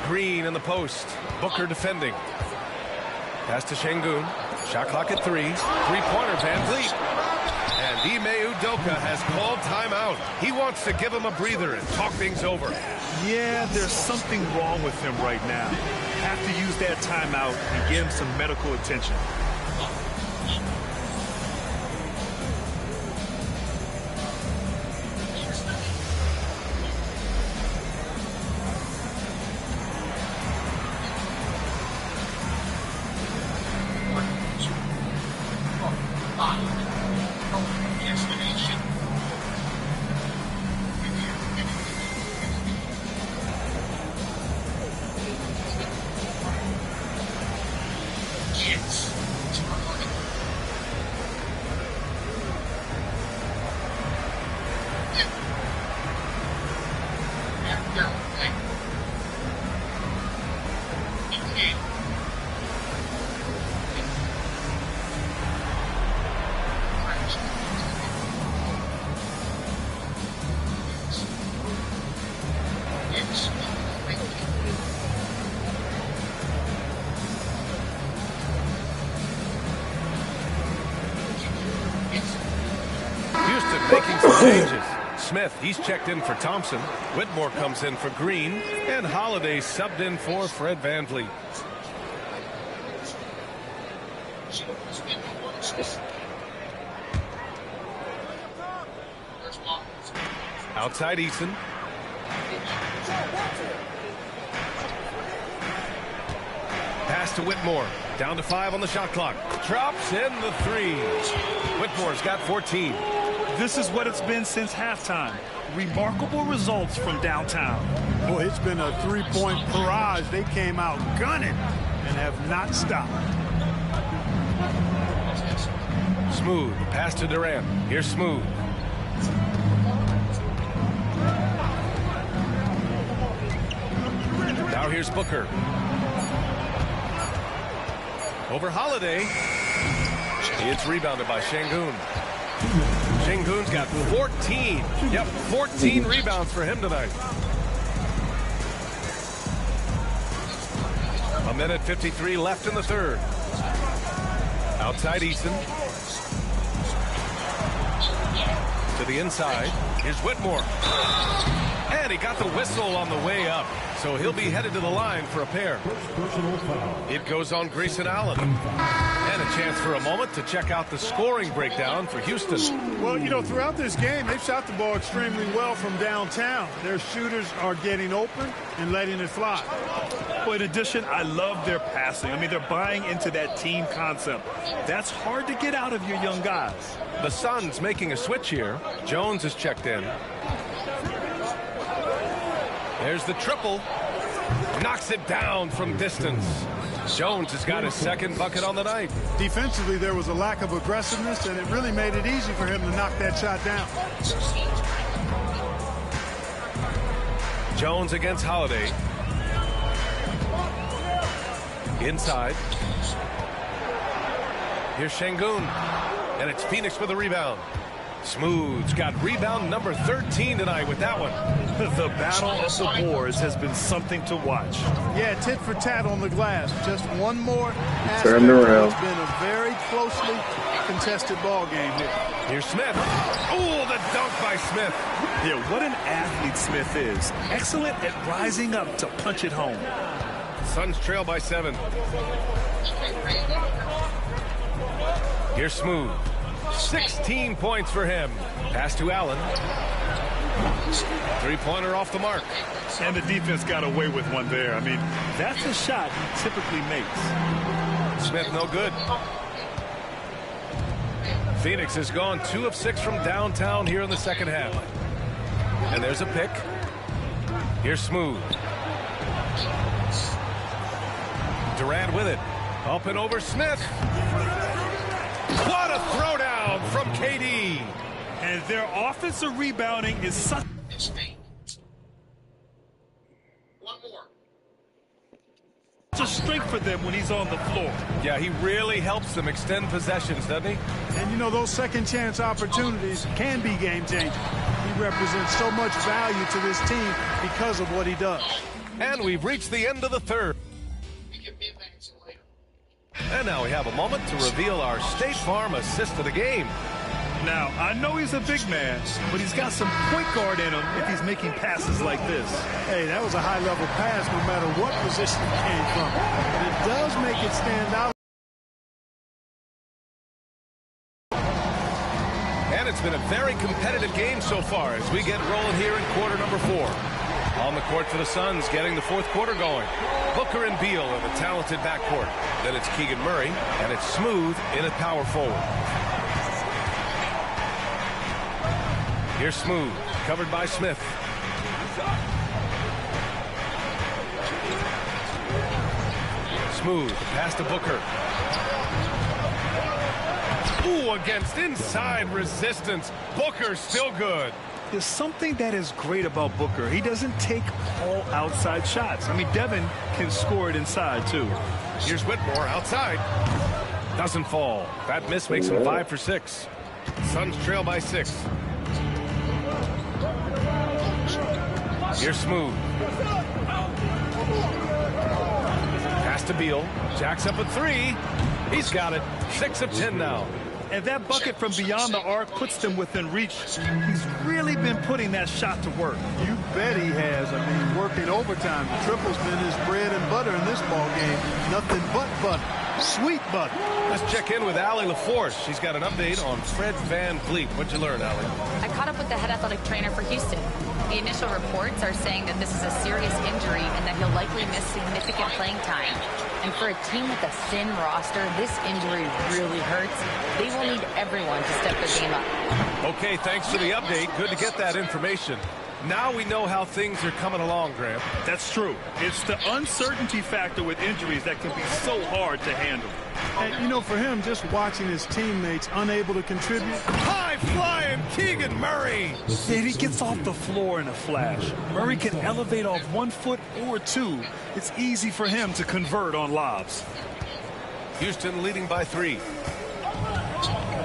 Green in the post. Booker defending. Pass to Şengün. Shot clock at 3. Three-pointer, VanVleet. And Ime Udoka has called timeout. He wants to give him a breather and talk things over. Yeah, there's something wrong with him right now. Have to use that timeout and give him some medical attention. Making some changes. Smith, he's checked in for Thompson. Whitmore comes in for Green. And Holiday subbed in for Fred VanVleet. Outside Eason. Pass to Whitmore. Down to 5 on the shot clock. Drops in the 3. Whitmore's got 14. This is what it's been since halftime. Remarkable results from downtown. Boy, it's been a three-point barrage. They came out gunning and have not stopped. Smooth. Pass to Durant. Here's Smooth. Now here's Booker. Over Holiday. It's rebounded by Şengün. Şengün's got 14. Yep, 14 rebounds for him tonight. A minute 53 left in the third. Outside Eason. To the inside. Here's Whitmore. And he got the whistle on the way up. So he'll be headed to the line for a pair. It goes on Grayson Allen. And a chance for a moment to check out the scoring breakdown for Houston. Well, you know, throughout this game, they've shot the ball extremely well from downtown. Their shooters are getting open and letting it fly. Well, in addition, I love their passing. I mean, they're buying into that team concept. That's hard to get out of your young guys. The Suns making a switch here. Jones is checked in. There's the triple. Knocks it down from distance. Jones has got his second bucket on the night. Defensively, there was a lack of aggressiveness, and it really made it easy for him to knock that shot down. Jones against Holiday. Inside. Here's Şengün. And it's Phoenix with a rebound. Smooth's got rebound number 13 tonight with that one. The battle of the boards has been something to watch. Yeah, tit for tat on the glass. Just one more aspect. Turned around. It's been a very closely contested ball game here. Here's Smith. Oh, the dunk by Smith. Yeah, what an athlete Smith is. Excellent at rising up to punch it home. Suns trail by 7. Here's Smooth. 16 points for him. Pass to Allen. Three-pointer off the mark. And the defense got away with one there. I mean, that's a shot he typically makes. Smith no good. Phoenix has gone 2 of 6 from downtown here in the second half. And there's a pick. Here's Smooth. Durant with it. Up and over Smith. What a throwdown from KD. And their offensive rebounding is such a strength for them when he's on the floor. Yeah, he really helps them extend possessions, doesn't he? And you know, those second chance opportunities can be game changing. He represents so much value to this team because of what he does. And we've reached the end of the third. And now we have a moment to reveal our State Farm assist of the game. Now, I know he's a big man, but he's got some point guard in him if he's making passes like this. Hey, that was a high-level pass no matter what position it came from. But it does make it stand out. And it's been a very competitive game so far as we get rolling here in quarter number 4. On the court for the Suns, getting the fourth quarter going. Booker and Beal in the talented backcourt. Then it's Keegan Murray, and it's Smooth in at power forward. Here's Smooth, covered by Smith. Smooth, pass to Booker. Ooh, against inside resistance. Booker still good. There's something that is great about Booker. He doesn't take all outside shots. I mean, Devin can score it inside, too. Here's Whitmore outside. Doesn't fall. That miss makes him 5 for 6. Suns trail by 6. Here's Smooth. Pass to Beal. Jacks up a 3. He's got it. 6 of 10 now. And that bucket from beyond the arc puts them within reach. He's really been putting that shot to work. You bet he has. I mean, working overtime. The triple's been his bread and butter in this ball game. Nothing but butter. Sweet butter. Let's check in with Allie LaForce. She's got an update on Fred VanVleet. What'd you learn, Allie? I caught up with the head athletic trainer for Houston. The initial reports are saying that this is a serious injury and that he'll likely miss significant playing time. And for a team with a thin roster, this injury really hurts. They will need everyone to step their game up. Okay, thanks for the update. Good to get that information. Now we know how things are coming along, Graham. That's true. It's the uncertainty factor with injuries that can be so hard to handle. And, you know, for him, just watching his teammates unable to contribute. High-flying Keegan Murray. Yeah, he gets off the floor in a flash. Murray can elevate off 1 foot or 2. It's easy for him to convert on lobs. Houston leading by 3.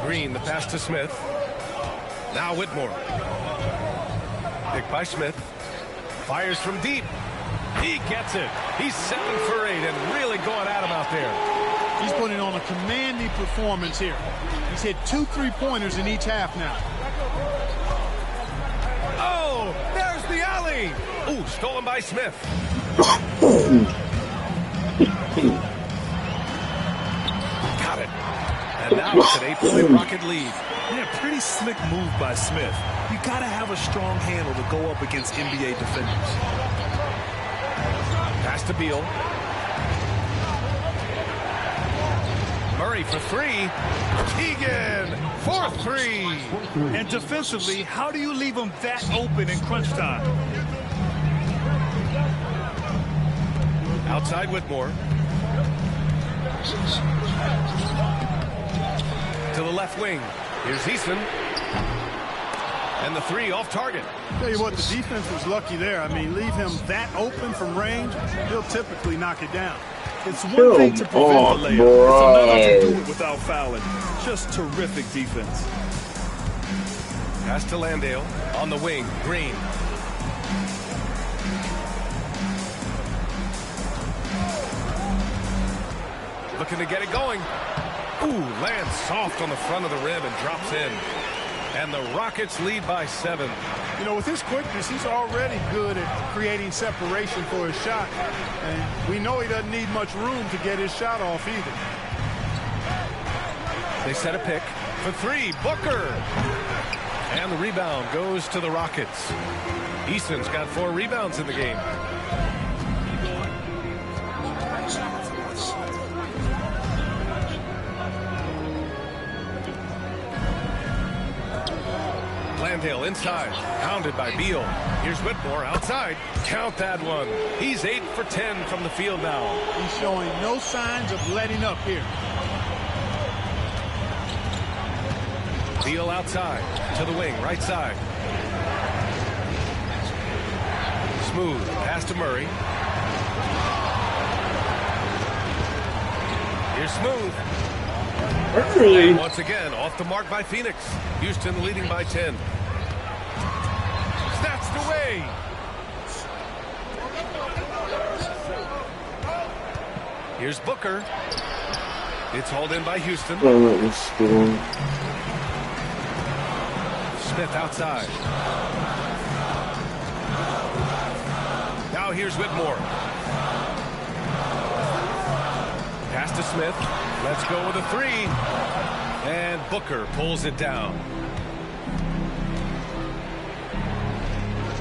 Green, the pass to Smith. Now Whitmore. Pick by Smith. Fires from deep. He gets it. He's 7 for 8 and really going at him out there. He's putting on a commanding performance here. He's hit 2 3-pointers in each half now. Oh, there's the alley. Ooh, stolen by Smith. Got it. And now it's an 8-point Rocket lead. Yeah, pretty slick move by Smith. You got to have a strong handle to go up against NBA defenders. Pass to Beal. Murray for 3. Keegan for 3. And defensively, how do you leave them that open in crunch time? Outside Whitmore. To the left wing. Here's Easton. And the 3 off target. Tell you what, the defense was lucky there. I mean, leave him that open from range, he'll typically knock it down. It's one thing to prevent the layup. It's another to do it without fouling. Just terrific defense. Pass to Landale on the wing. Green. Looking to get it going. Ooh, lands soft on the front of the rim and drops in. And the Rockets lead by 7. You know, with his quickness, he's already good at creating separation for his shot. And we know he doesn't need much room to get his shot off either. They set a pick for 3. Booker. And the rebound goes to the Rockets. Easton's got 4 rebounds in the game. Landale inside, pounded by Beal. Here's Whitmore outside. Count that one. He's 8 for 10 from the field now. He's showing no signs of letting up here. Beal outside to the wing, right side. Smooth pass to Murray. Here's Smooth. Early. Once again, off the mark by Phoenix. Houston leading by 10. Snatched away. Here's Booker. It's hauled in by Houston. Smith outside. Now here's Whitmore. Pass to Smith. Let's go with a 3. And Booker pulls it down.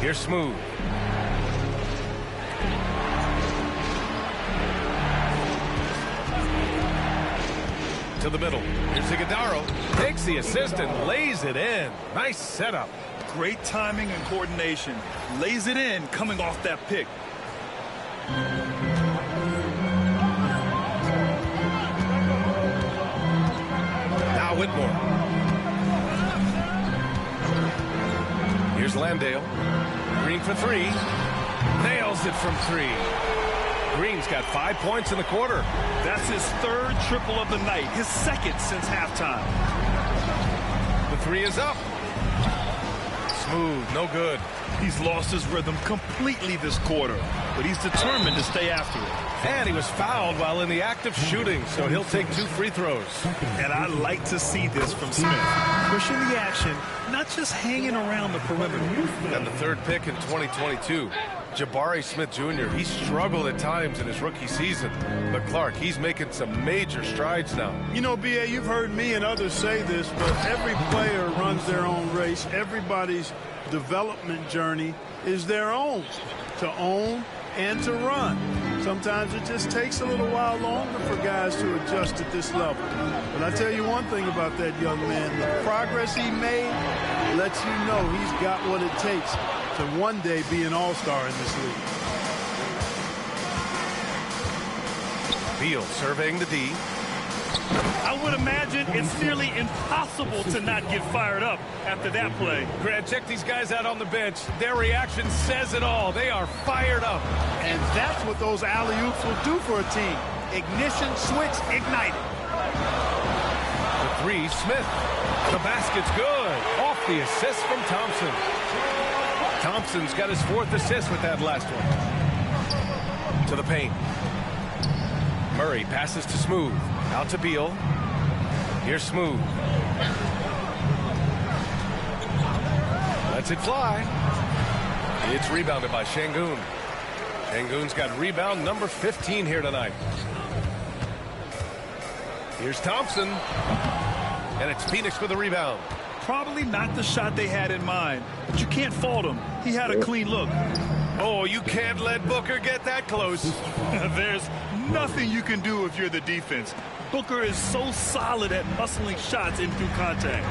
Here's Smooth. To the middle. Here's Iguodala. Takes the assist and lays it in. Nice setup. Great timing and coordination. Lays it in coming off that pick. Now Whitmore. Here's Landale. Green for 3. Nails it from 3. Green's got 5 points in the quarter. That's his 3rd triple of the night. His 2nd since halftime. The 3 is up. Smooth, no good. He's lost his rhythm completely this quarter, but he's determined to stay after it. And he was fouled while in the act of shooting, so he'll take 2 free throws. And I like to see this from Smith. Pushing the action, not just hanging around the perimeter. And the 3rd pick in 2022, Jabari Smith Jr. He struggled at times in his rookie season. But Clark, he's making some major strides now. You know, B.A., you've heard me and others say this, but every player runs their own race. Everybody's development journey is their own, to own and to run. Sometimes it just takes a little while longer for guys to adjust at this level. But I tell you one thing about that young man, the progress he made lets you know he's got what it takes to one day be an all-star in this league. Beal surveying the D. I would imagine it's nearly impossible to not get fired up after that play. Grant, check these guys out on the bench. Their reaction says it all. They are fired up. And that's what those alley-oops will do for a team. Ignition, switch, ignited. The 3, Smith. The basket's good. Off the assist from Thompson. Thompson's got his 4th assist with that last one. To the paint. Murray passes to Smooth. Out to Beal. Here's Smooth. Lets it fly. It's rebounded by Şengün. Şengün's got rebound number 15 here tonight. Here's Thompson. And it's Phoenix with a rebound. Probably not the shot they had in mind, but you can't fault him. He had a clean look. Oh, you can't let Booker get that close. There's nothing you can do if you're the defense. Booker is so solid at muscling shots in through contact.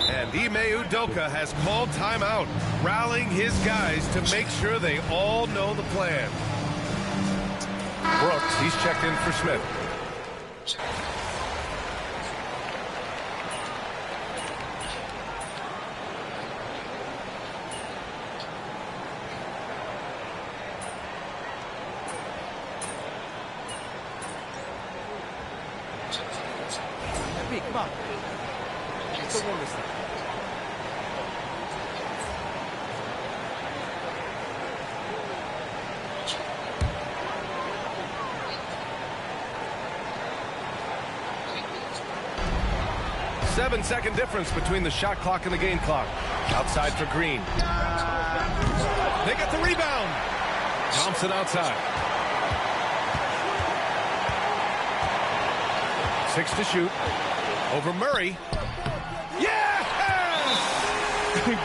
And Ime Udoka has called timeout, rallying his guys to make sure they all know the plan. Brooks, he's checked in for Smith. Come on. Let's go win this thing. Seven-second difference between the shot clock and the game clock. Outside for Green. They get the rebound. Thompson outside. 6 to shoot. Over Murray. Yes!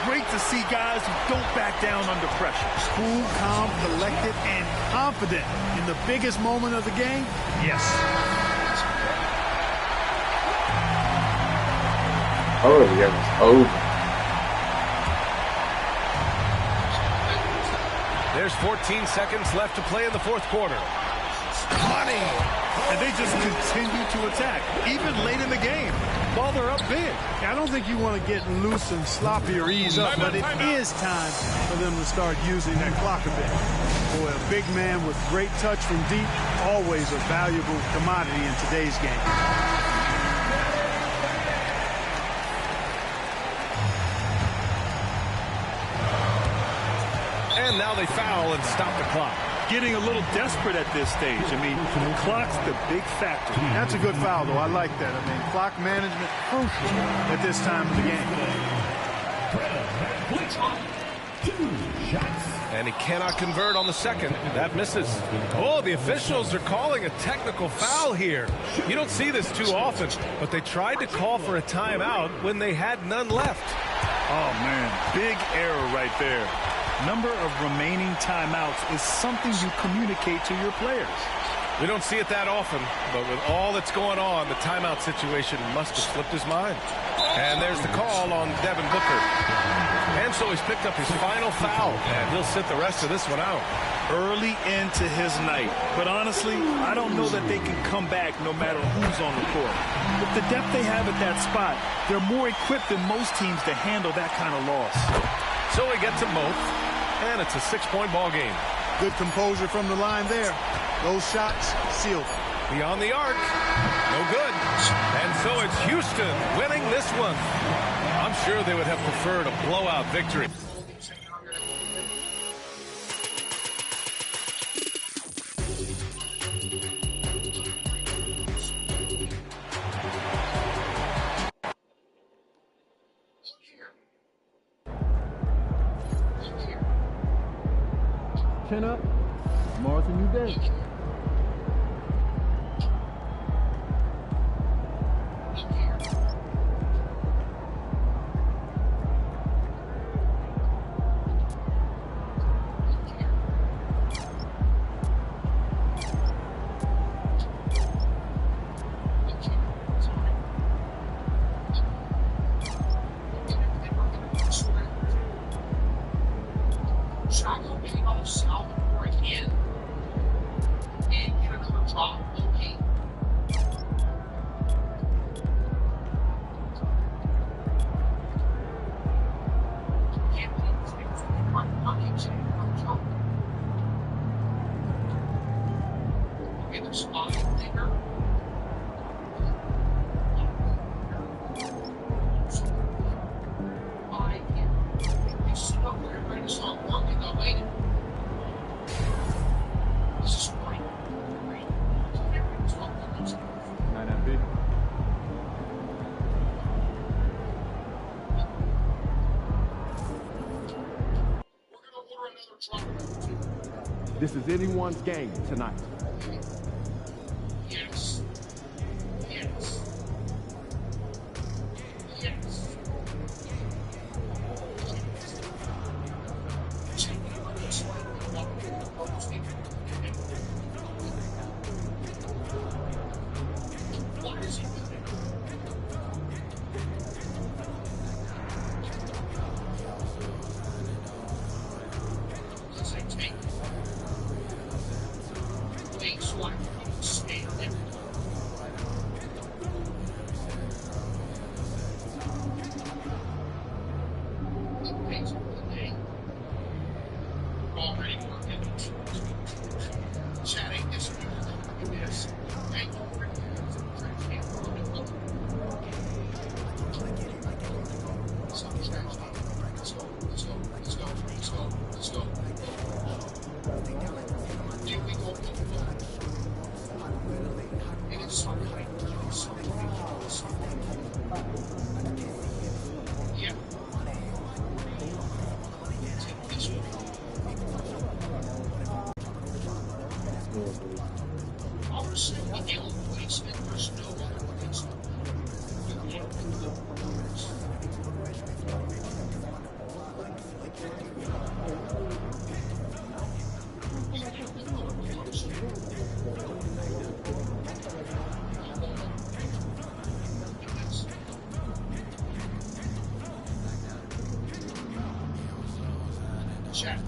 Great to see guys who don't back down under pressure. Cool, calm, collected, and confident in the biggest moment of the game. Yes. Oh, the game is over. There's 14 seconds left to play in the fourth quarter. Money! And they just continue to attack, even late in the game, while they're up big. I don't think you want to get loose and sloppy or ease up, but it is time for them to start using that clock a bit. Boy, a big man with great touch from deep, always a valuable commodity in today's game. And now they foul and stop the clock. Getting a little desperate at this stage. I mean, the clock's the big factor. That's a good foul, though. I like that. I mean, clock management crucial at this time of the game. And he cannot convert on the second. That misses. Oh, the officials are calling a technical foul here. You don't see this too often, but they tried to call for a timeout when they had none left. Oh, man, big error right there. Number of remaining timeouts is something you communicate to your players. We don't see it that often, but with all that's going on, the timeout situation must have slipped his mind. And there's the call on Devin Booker. And so he's picked up his final foul, and he'll sit the rest of this one out. Early into his night. But honestly, I don't know that they can come back no matter who's on the court. With the depth they have at that spot, they're more equipped than most teams to handle that kind of loss. So he gets them both, and it's a 6-point ball game. Good composure from the line there. Those shots sealed. Beyond the arc, no good. And so it's Houston winning this one. I'm sure they would have preferred a blowout victory. Chin up. Tomorrow's a new day. This is anyone's game tonight. Yes. Yes. Yes. What is it? Yeah. Obviously, with the old placement, there's no better placement. Check.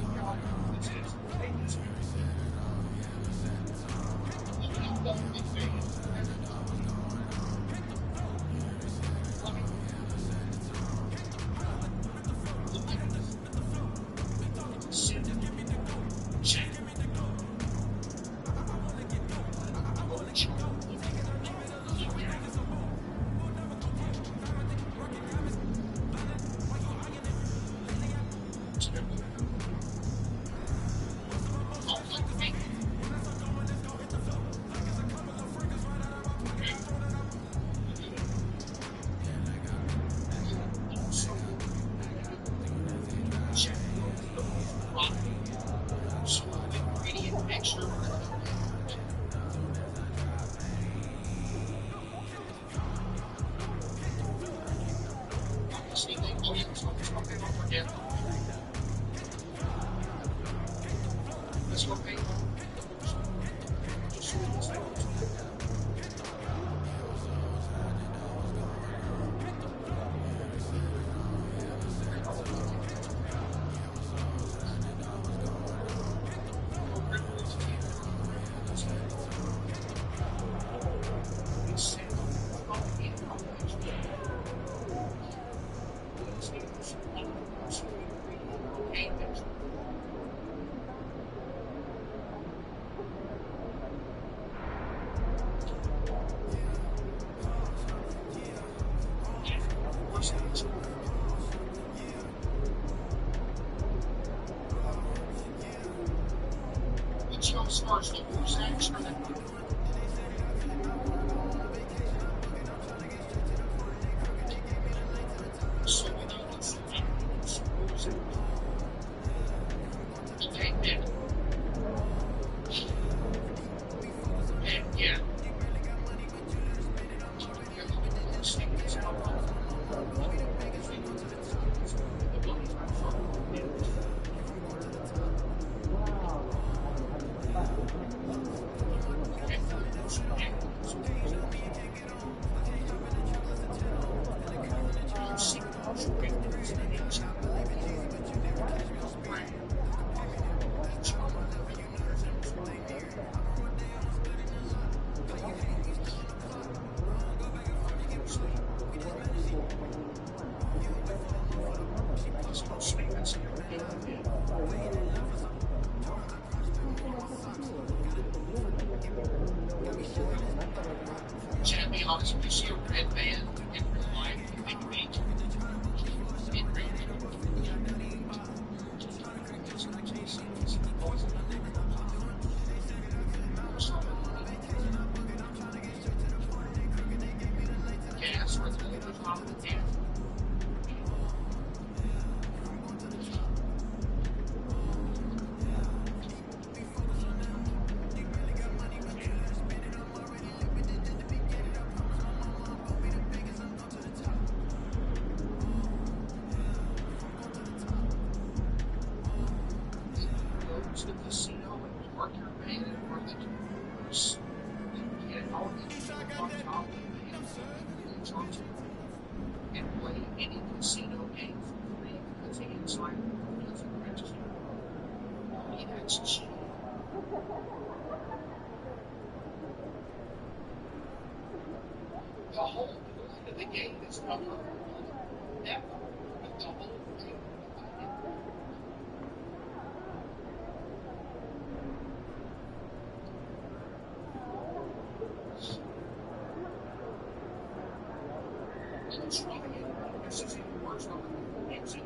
The whole point of the game is not that. The whole thing. It's really, this is even worse than the music.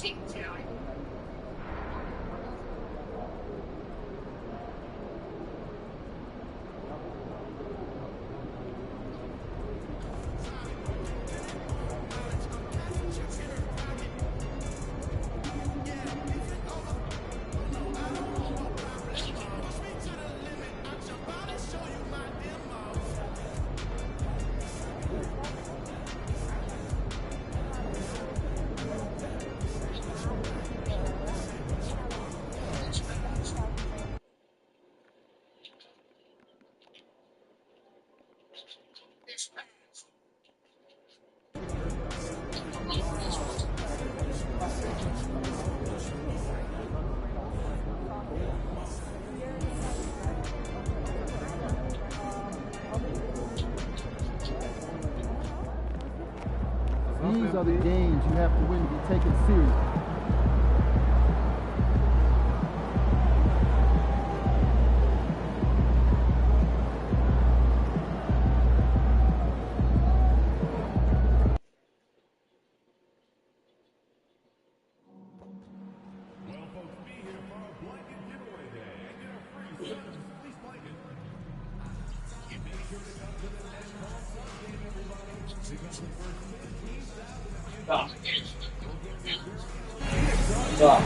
These are the games you have to win to be taken serious. Stop. Stop.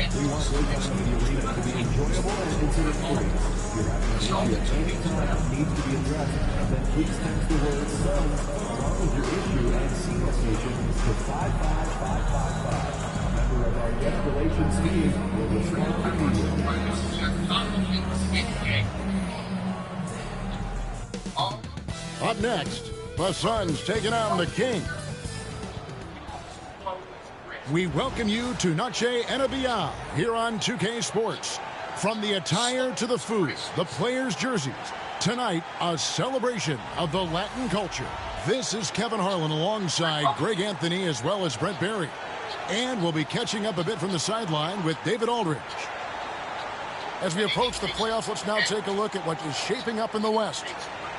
We want your time in the arena to be enjoyable and incident-free. If you're having an issue at any time that needs to be addressed, then please text the word SUNS along with your issue and scene location to 55555. A member of our guest relations team will respond immediately. Up next, the Suns taking on the Kings. We welcome you to Noche Nba here on 2K Sports. From the attire to the food, the players' jerseys. Tonight, a celebration of the Latin culture. This is Kevin Harlan alongside Greg Anthony as well as Brent Barry. And we'll be catching up a bit from the sideline with David Aldridge. As we approach the playoffs, let's now take a look at what is shaping up in the West.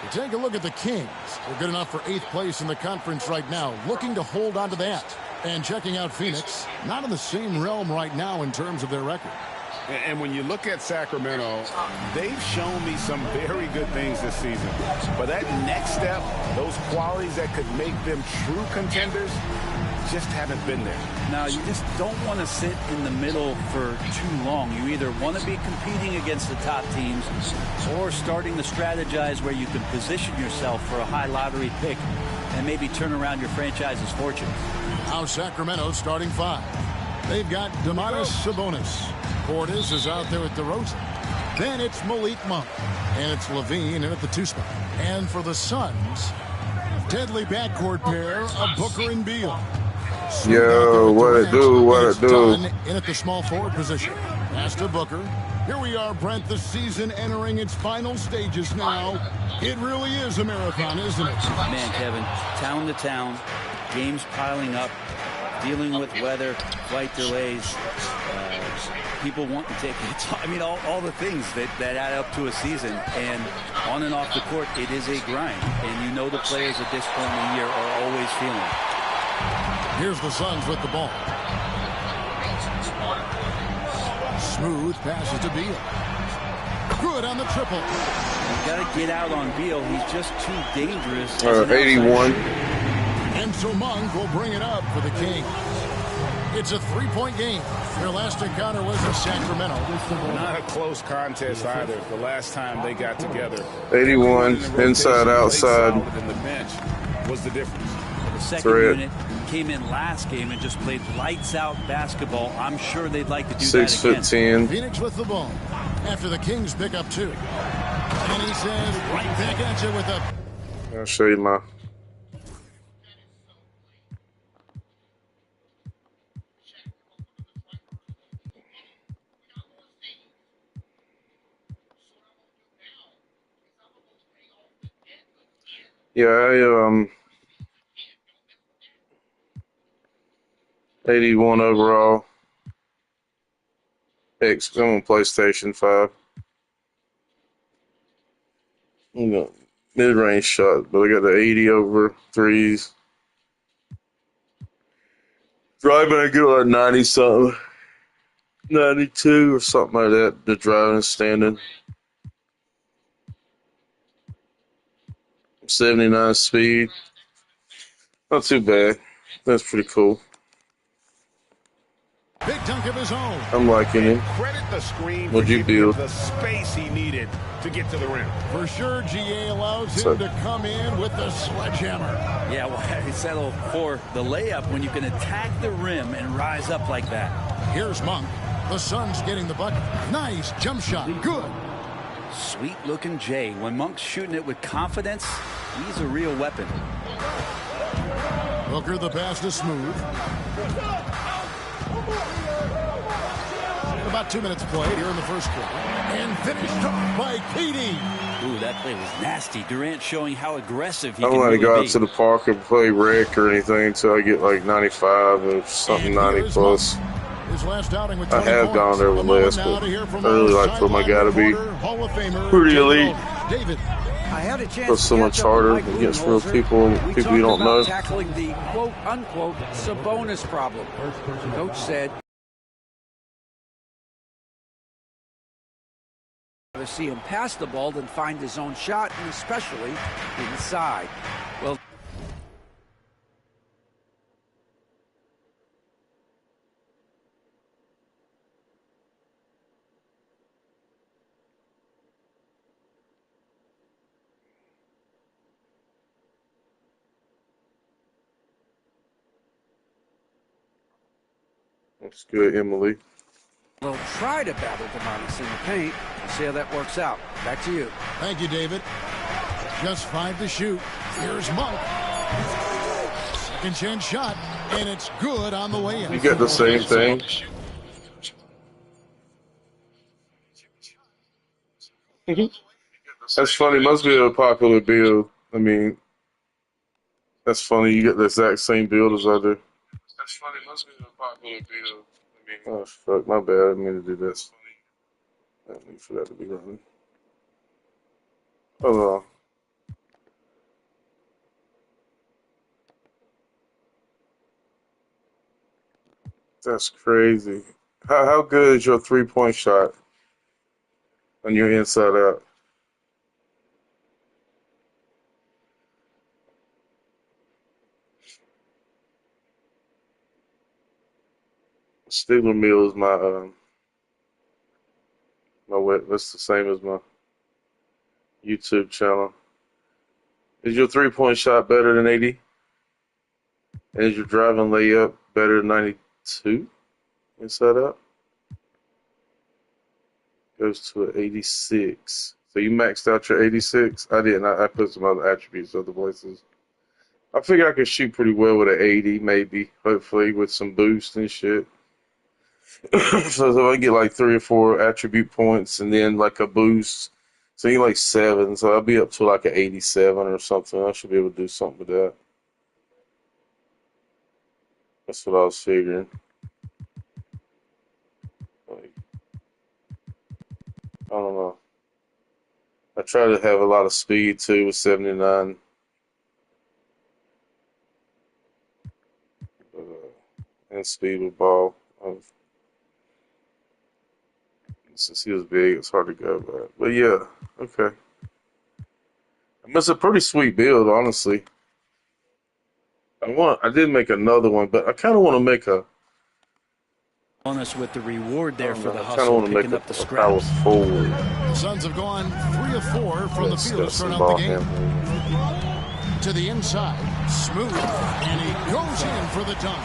We take a look at the Kings. They're good enough for 8th place in the conference right now, looking to hold on to that. And checking out Phoenix, not in the same realm right now in terms of their record. And when you look at Sacramento, they've shown me some very good things this season. But that next step, those qualities that could make them true contenders, just haven't been there. Now, you just don't want to sit in the middle for too long. You either want to be competing against the top teams or starting to strategize where you can position yourself for a high lottery pick and maybe turn around your franchise's fortunes. Now Sacramento starting 5. They've got Domantas Sabonis. Portis is out there at DeRozan. Then it's Malik Monk. And it's Levine in at the 2 spot. And for the Suns, deadly backcourt pair of Booker and Beal. Yo, what it do, what it do. In at the small forward position. Pass to Booker. Here we are, Brent, the season entering its final stages now. It really is a marathon, isn't it? Man, Kevin, town to town, games piling up, dealing with weather, flight delays, people wanting tickets. I mean, all the things that add up to a season. And on and off the court, it is a grind. And you know the players at this point in the year are always feeling it. Here's the Suns with the ball. Smooth passes to Beal. Good on the triple. You got to get out on Beal. He's just too dangerous. 81. And so Monk will bring it up for the Kings. It's a 3-point game. Their last encounter was in Sacramento. Not a close contest either. The last time they got together. 81, inside, outside. In the bench was the difference. The second unit came in last game and just played lights out basketball. I'm sure they'd like to do that again. 6'10". Phoenix with the ball after the Kings pick up 2. And he says right back at you with a... I'll show you my... Yeah, 81 overall. I'm on PlayStation 5. Mid-range shot, but I got the 80 over threes. Driving, I get like 90 something, 92 or something like that. The driving standing. 79 speed. Not too bad. That's pretty cool. Big dunk of his own. I'm liking it. Credit the screen What'd for you giving build? him the space he needed to get to the rim. For sure, GA allows him to come in with the sledgehammer. Yeah, why well, settle for the layup when you can attack the rim and rise up like that? Here's Monk. The Suns getting the bucket. Nice jump shot. Good. Sweet-looking Jay. When Monk's shooting it with confidence, he's a real weapon. Booker, the pass to Smooth. About 2 minutes played here in the first quarter. And finished off by KD. Ooh, that play was nasty. Durant showing how aggressive he I can don't want really to go be. out to the park and play rec or anything until I get like 95 or something, 90 plus. His last outing with I have gone there with less, but I really like for my guy to be pretty elite. David. I had a chance It's so much harder against real people you don't know. Tackling the quote-unquote Sabonis problem. Coach said to see him pass the ball than find his own shot, and especially inside. Well, That's good, Emily. they'll try to battle Demonis in the paint. We'll see how that works out. Back to you. Thank you, David. Just 5 to shoot. Here's Monk. Second chance shot, and it's good on the way in. You got the same thing. That's funny. Must be a popular build. I mean, that's funny. You get the exact same build as I do. That's funny. Must be a popular build. I mean, oh fuck, my bad. I didn't mean to do that. I didn't need for that to be running. Hold on. That's crazy. How good is your 3-point shot on your inside out? Stigler Mill is my that's the same as my YouTube channel. Is your 3-point shot better than 80? And is your driving layup better than 92 inside out? Goes to an 86. So you maxed out your 86? I didn't. I put some other attributes other places. I figure I could shoot pretty well with an 80, maybe, hopefully, with some boost and shit. So if I get like 3 or 4 attribute points and then like a boost, so you like 7, so I'll be up to like an 87 or something. I should be able to do something with that. That's what I was figuring. Like, I don't know. I try to have a lot of speed too with 79. And speed with ball. Since he was big, it's hard to go by. But yeah, okay. I mean, it's a pretty sweet build, honestly. I did make another one, but I kind of want to make a Bonus with the reward there for the I kind of hustle, want to make picking up the a power scraps. forward. The Suns have gone 3 of 4 from the field to start out the game. To the inside, Smooth, and he goes in for the dunk.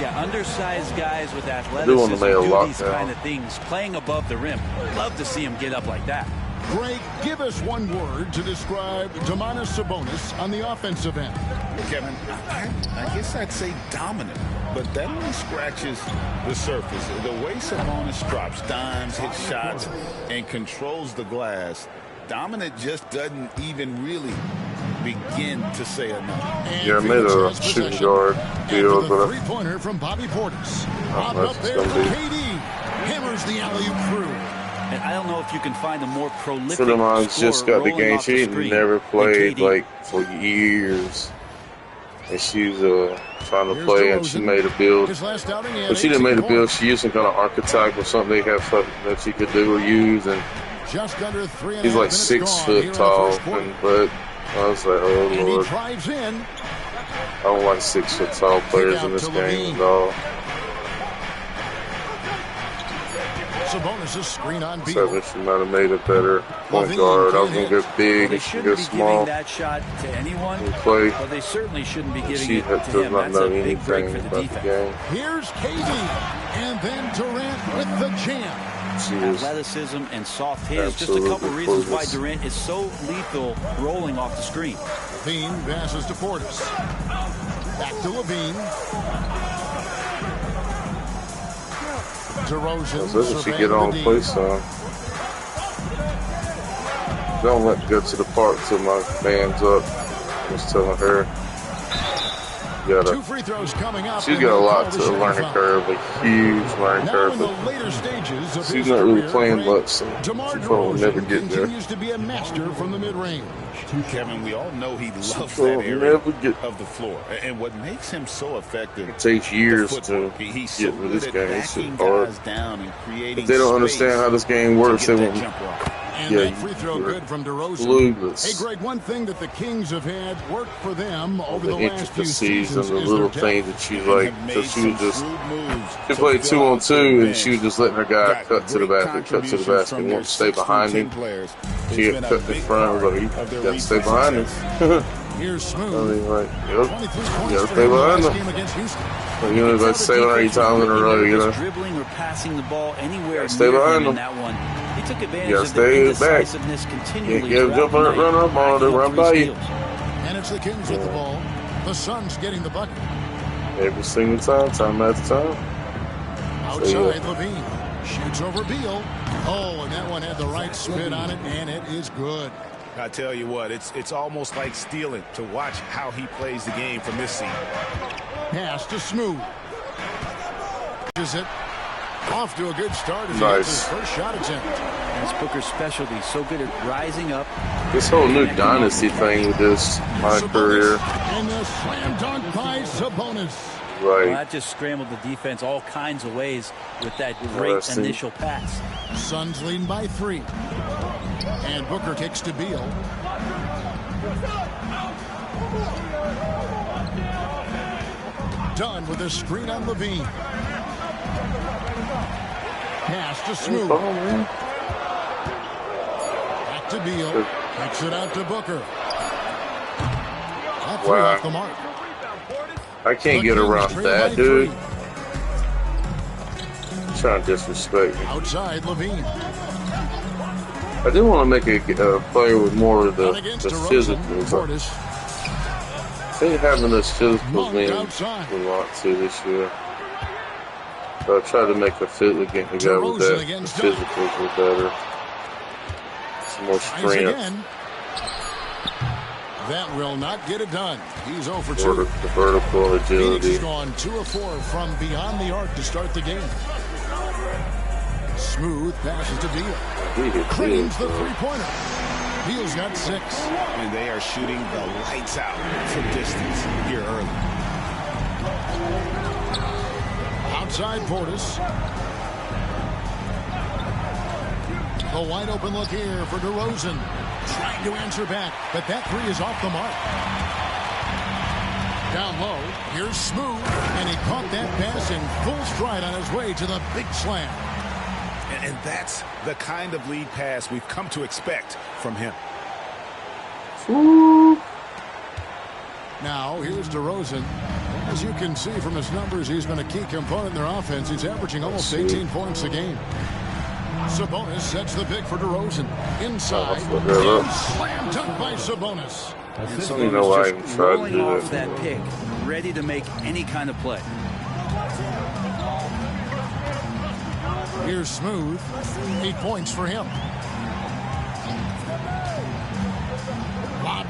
Yeah, undersized guys with do athleticism want to make a do lock these down. kind of things, playing above the rim. Love to see him get up like that. Greg, give us one word to describe Domantas Sabonis on the offensive end. Kevin, I guess I'd say dominant, but that only scratches the surface. The way Sabonis drops dimes, hits shots, and controls the glass, dominant just doesn't even really begin to say enough. Yeah, I made a shooting guard deal, but three-pointer from Bobby Portis. I don't know if it's going to be. KD hammers the alley-oop through. And I don't know if you can find a more prolific Suleiman's just got the game. She never played KD. like for years, and she's trying to play, and she made a build. But she didn't make a build. She used some kind of archetype or something. They have something that she could do or use, and just under 3.5 he's like minutes 6 gone foot tall. But I was like, oh and Lord, he drives in. I don't like 6 foot tall players in this game at all. Sabonis' screen on Beal. So she might have made a better point guard. I was gonna get big and Shouldn't get be small. giving that shot to anyone, and play. but they certainly shouldn't be giving She it does to him. not That's know a big break anything for the about the defense. game. Here's KD, and then Durant with the jam. She is athleticism and soft hands. Just a couple reasons why Durant is so lethal rolling off the screen. Levine passes to Portis. Back to Levine. DeRozan so she get on play some. Don't let go to the park till my band's up. I was telling her. Two free throws coming up. She's got a lot to learning curve, a huge learning curve. She's not really playing much, so she probably never get there. Continues to be a master from the mid-range. Kevin, we all know he loves that area of the floor, and what makes him so effective. It takes years to get with this game. It's hard. If they don't understand how this game works, they won't. And that free throw good from DeRozan. Hey, Greg, one thing that the Kings have had work for them over the last few seasons and the is little their things that she like. So she was just, she played 2-on-2 and she was just letting her guy cut to the basket, and won't stay behind him. She got cut in front. I was like, you got to stay behind him. Here's Smooth. I mean, like, you got to stay behind him. Like, you know, like 7 or 8 times in a row, you know. Dribbling or passing the ball anywhere stay behind him. That one. He took advantage You of the indecisiveness continually. You got to jump on it, run up on it, run by you. And it's the Kings with the ball. The Suns getting the bucket. Every single time after time. Outside, Levine shoots over Beal. Oh, and that one had the right spin on it, and it is good. I tell you what, it's almost like stealing to watch how he plays the game from this seat. Pass to Smooth. Is it off to a good start as he Nice. gets his first shot attempt. That's Booker's specialty. So good at rising up. This whole new dynasty thing with this, my career. And the slam dunk by Sabonis. Right. Well, that just scrambled the defense all kinds of ways with that great initial pass. Suns leading by 3. And Booker kicks to Beal. Done with a screen on Levine. Pass to Smooth. Back to Beal. Kicks it out to Booker. That threw off the mark. I can't get around that, dude. Trying to disrespect me. Outside, Levine. I did want to make a player with more of the physicals. They having this physicals mean a lot too this year. So I tried to make a game with that. The physicals were better. Some more strength. That will not get it done. He's 0 for 2. The vertical agility. Phoenix has gone 2 of 4 from beyond the arc to start the game. Smooth passes to Beal. Claims the three-pointer. Beal's got 6. And they are shooting the lights out from distance here early. Outside Portis. A wide open look here for DeRozan. Trying to answer back, but that 3 is off the mark. Down low, here's Smooth, and he caught that pass in full stride on his way to the big slam. And that's the kind of lead pass we've come to expect from him. Now, here's DeRozan. As you can see from his numbers, he's been a key component in their offense. He's averaging almost 18 points a game. Sabonis sets the pick for DeRozan. Inside, slam dunk by Sabonis. So he was just rolling off that pick, ready to make any kind of play. Here's Smooth. 8 points for him.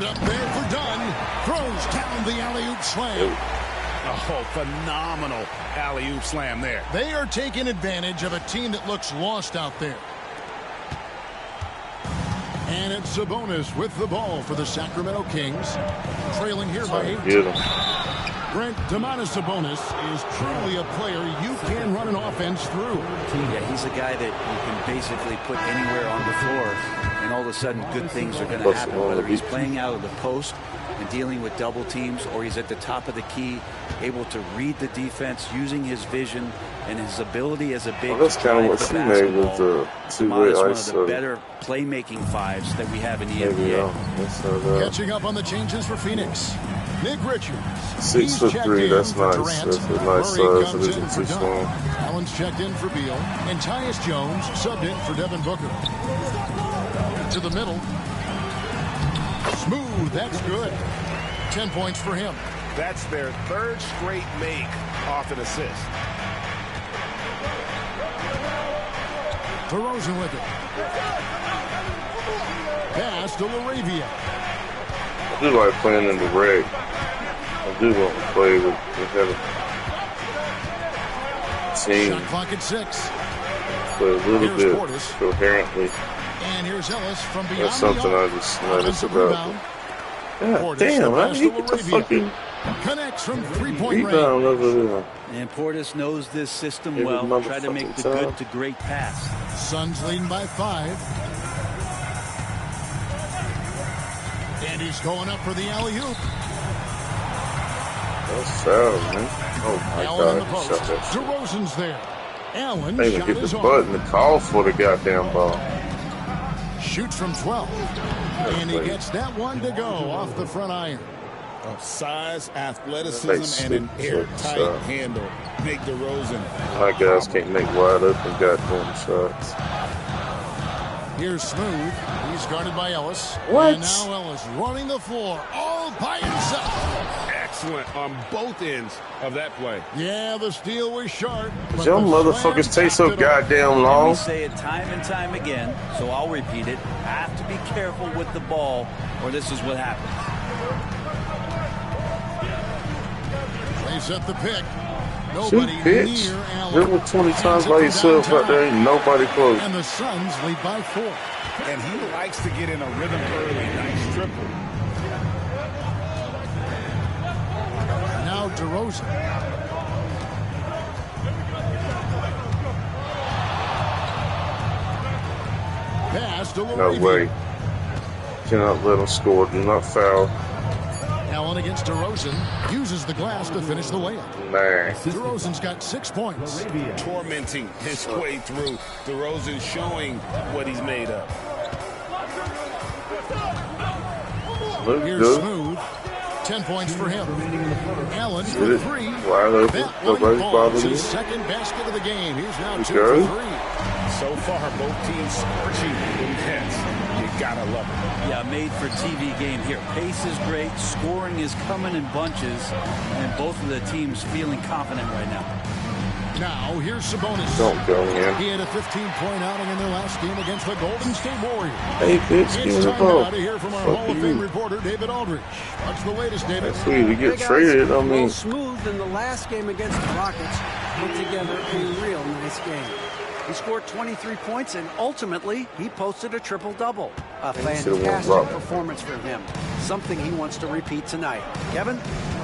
Lobbed up there for Dunn. Throws down the alley-oop slam. Oh, phenomenal alley-oop slam there. They are taking advantage of a team that looks lost out there. And it's Sabonis with the ball for the Sacramento Kings. Trailing here by 8. Brent, Domantas Sabonis is truly a player you can run an offense through. Yeah, he's a guy that you can basically put anywhere on the floor, and all of a sudden good things are going to happen, whether he's playing out of the post and dealing with double teams, or he's at the top of the key, able to read the defense, using his vision and his ability as a big that's kind of what she made with the two-way one of the better playmaking fives that we have in the NBA. Catching up on the changes for Phoenix. Nick Richards. 6'3", that's nice. That's a nice size. It isn't too small. Allen's checked in for Beal. And Tyus Jones subbed in for Devin Booker. To the middle. Smooth, that's good. 10 points for him. That's their third straight make off an assist. DeRozan with it. Pass to LaRavia. I do like playing in the reg. I do want to play with having team. Shot clock at 6. Play a little bit coherently. And here's Ellis from beyond. That's something I just noticed about. God damn, I hate the fucking connects from 3-point range. And Portis knows this system well. Try to make the good to great pass. Suns leading by 5. And he's going up for the alley-oop. That's foul, man. Oh my Allen God, in the post. DeRozan's there. Allen shot shot hit is the on. button to call for the goddamn ball. Shoots from 12. And he gets that one to go off the front iron. Of size, athleticism, and an airtight handle. Big DeRozan. My guys can't make wide open goddamn shots. Here's Smooth. He's guarded by Ellis. What? And now Ellis running the floor all by himself. Excellent on both ends of that play. Yeah, the steal was sharp. Y'all motherfuckers take so goddamn long. We say it time and time again, so I'll repeat it. Have to be careful with the ball, or this is what happens. They set the pick. Nobody bitch. near Allen. Dribble 20 times by yourself out there, ain't nobody close. And the Suns lead by 4. And he likes to get in a rhythm early. Nice triple. Now DeRozan. Pass to LaRavia. No way. Cannot let him score. Do not foul. Allen against DeRozan. Uses the glass to finish the layup. Man. DeRozan's got 6 points. Tormenting his way through. DeRozan showing what he's made of. Here's Good. Smooth. 10 points for him. Allen Get for it. 3. Wide open. Nobody's bothering His you. second basket of the game. He's now 2 Okay. for 3. So far, both teams scorching intense. You gotta love it. Yeah, made for TV game here. Pace is great. Scoring is coming in bunches. And both of the teams feeling confident right now. Now, here's Sabonis. Don't go, man. He had a 15-point outing in their last game against the Golden State Warriors. Hey, bitch, give me It's the time ball. now to hear from our Fuck Hall of you. Fame reporter, David Aldridge. What's the latest, David? That's sweet. You get traded. I mean, Smooth in the last game against the Rockets put together a real nice game. He scored 23 points, and ultimately, he posted a triple-double. A should've won fantastic rough. performance for him. Something he wants to repeat tonight. Kevin?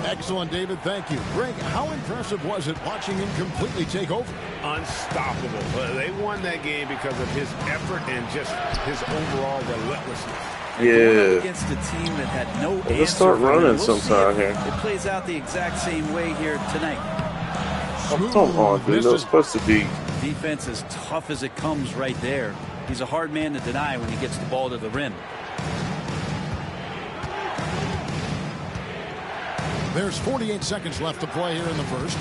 Excellent, David. Thank you. Greg, how impressive was it watching him completely take over? Unstoppable. They won that game because of his effort and just his overall relentlessness. yeah. Against a team that had no answer. Let's start for him. running We'll see sometime if here. It plays out the exact same way here tonight. Oh, come on, dude. That's supposed to be. Defense as tough as it comes right there. He's a hard man to deny when he gets the ball to the rim. There's 48 seconds left to play here in the first.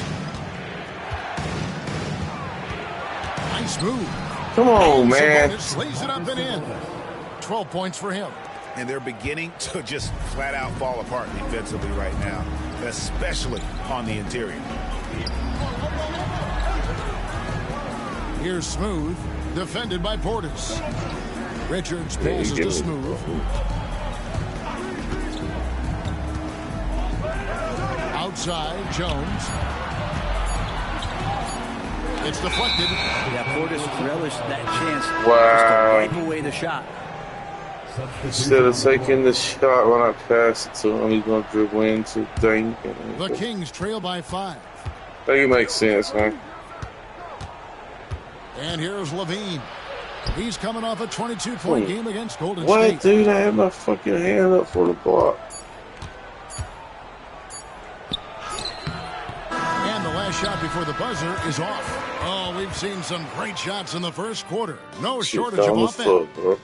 Nice move. Come on, man. Sabonis lays it up and in. 12 points for him. And they're beginning to just flat out fall apart defensively right now, especially on the interior. Here's Smooth, defended by Portis. Richards passes to Smooth. outside, Jones. It's deflected. Yeah, Portis relished that chance Wow. just to wipe away the shot. Instead of taking the shot when I pass it to him, he's going to dribble into Dane. The Kings trail by 5. I think it makes sense, man. And here's Levine. He's coming off a 22-point game against Golden What, State. dude? I had my fucking hand up for the block. And the last shot before the buzzer is off. Oh, we've seen some great shots in the first quarter. No shortage of offense. Bro.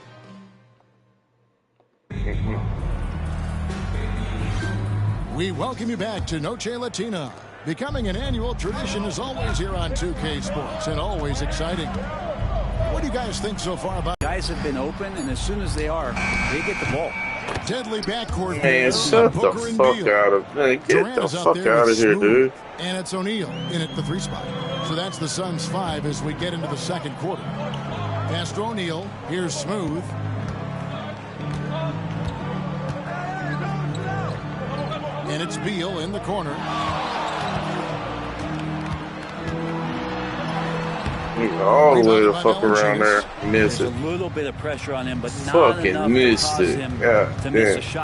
We welcome you back to Noche Latina. Becoming an annual tradition is always here on 2K Sports and always exciting. What do you guys think so far about? Guys have been open, and as soon as they are, they get the ball. Deadly backcourt. Man, shut the fuck out of man. Get the fuck out of here, dude. And it's O'Neal in at the 3 spot. So that's the Suns' 5 as we get into the second quarter. Pass to O'Neal. Here's Smooth. And it's Beal in the corner. All the way the fuck around there. Miss it. There's a little bit of pressure on him, but not fucking enough missed to cause it. him God to miss damn. a shot.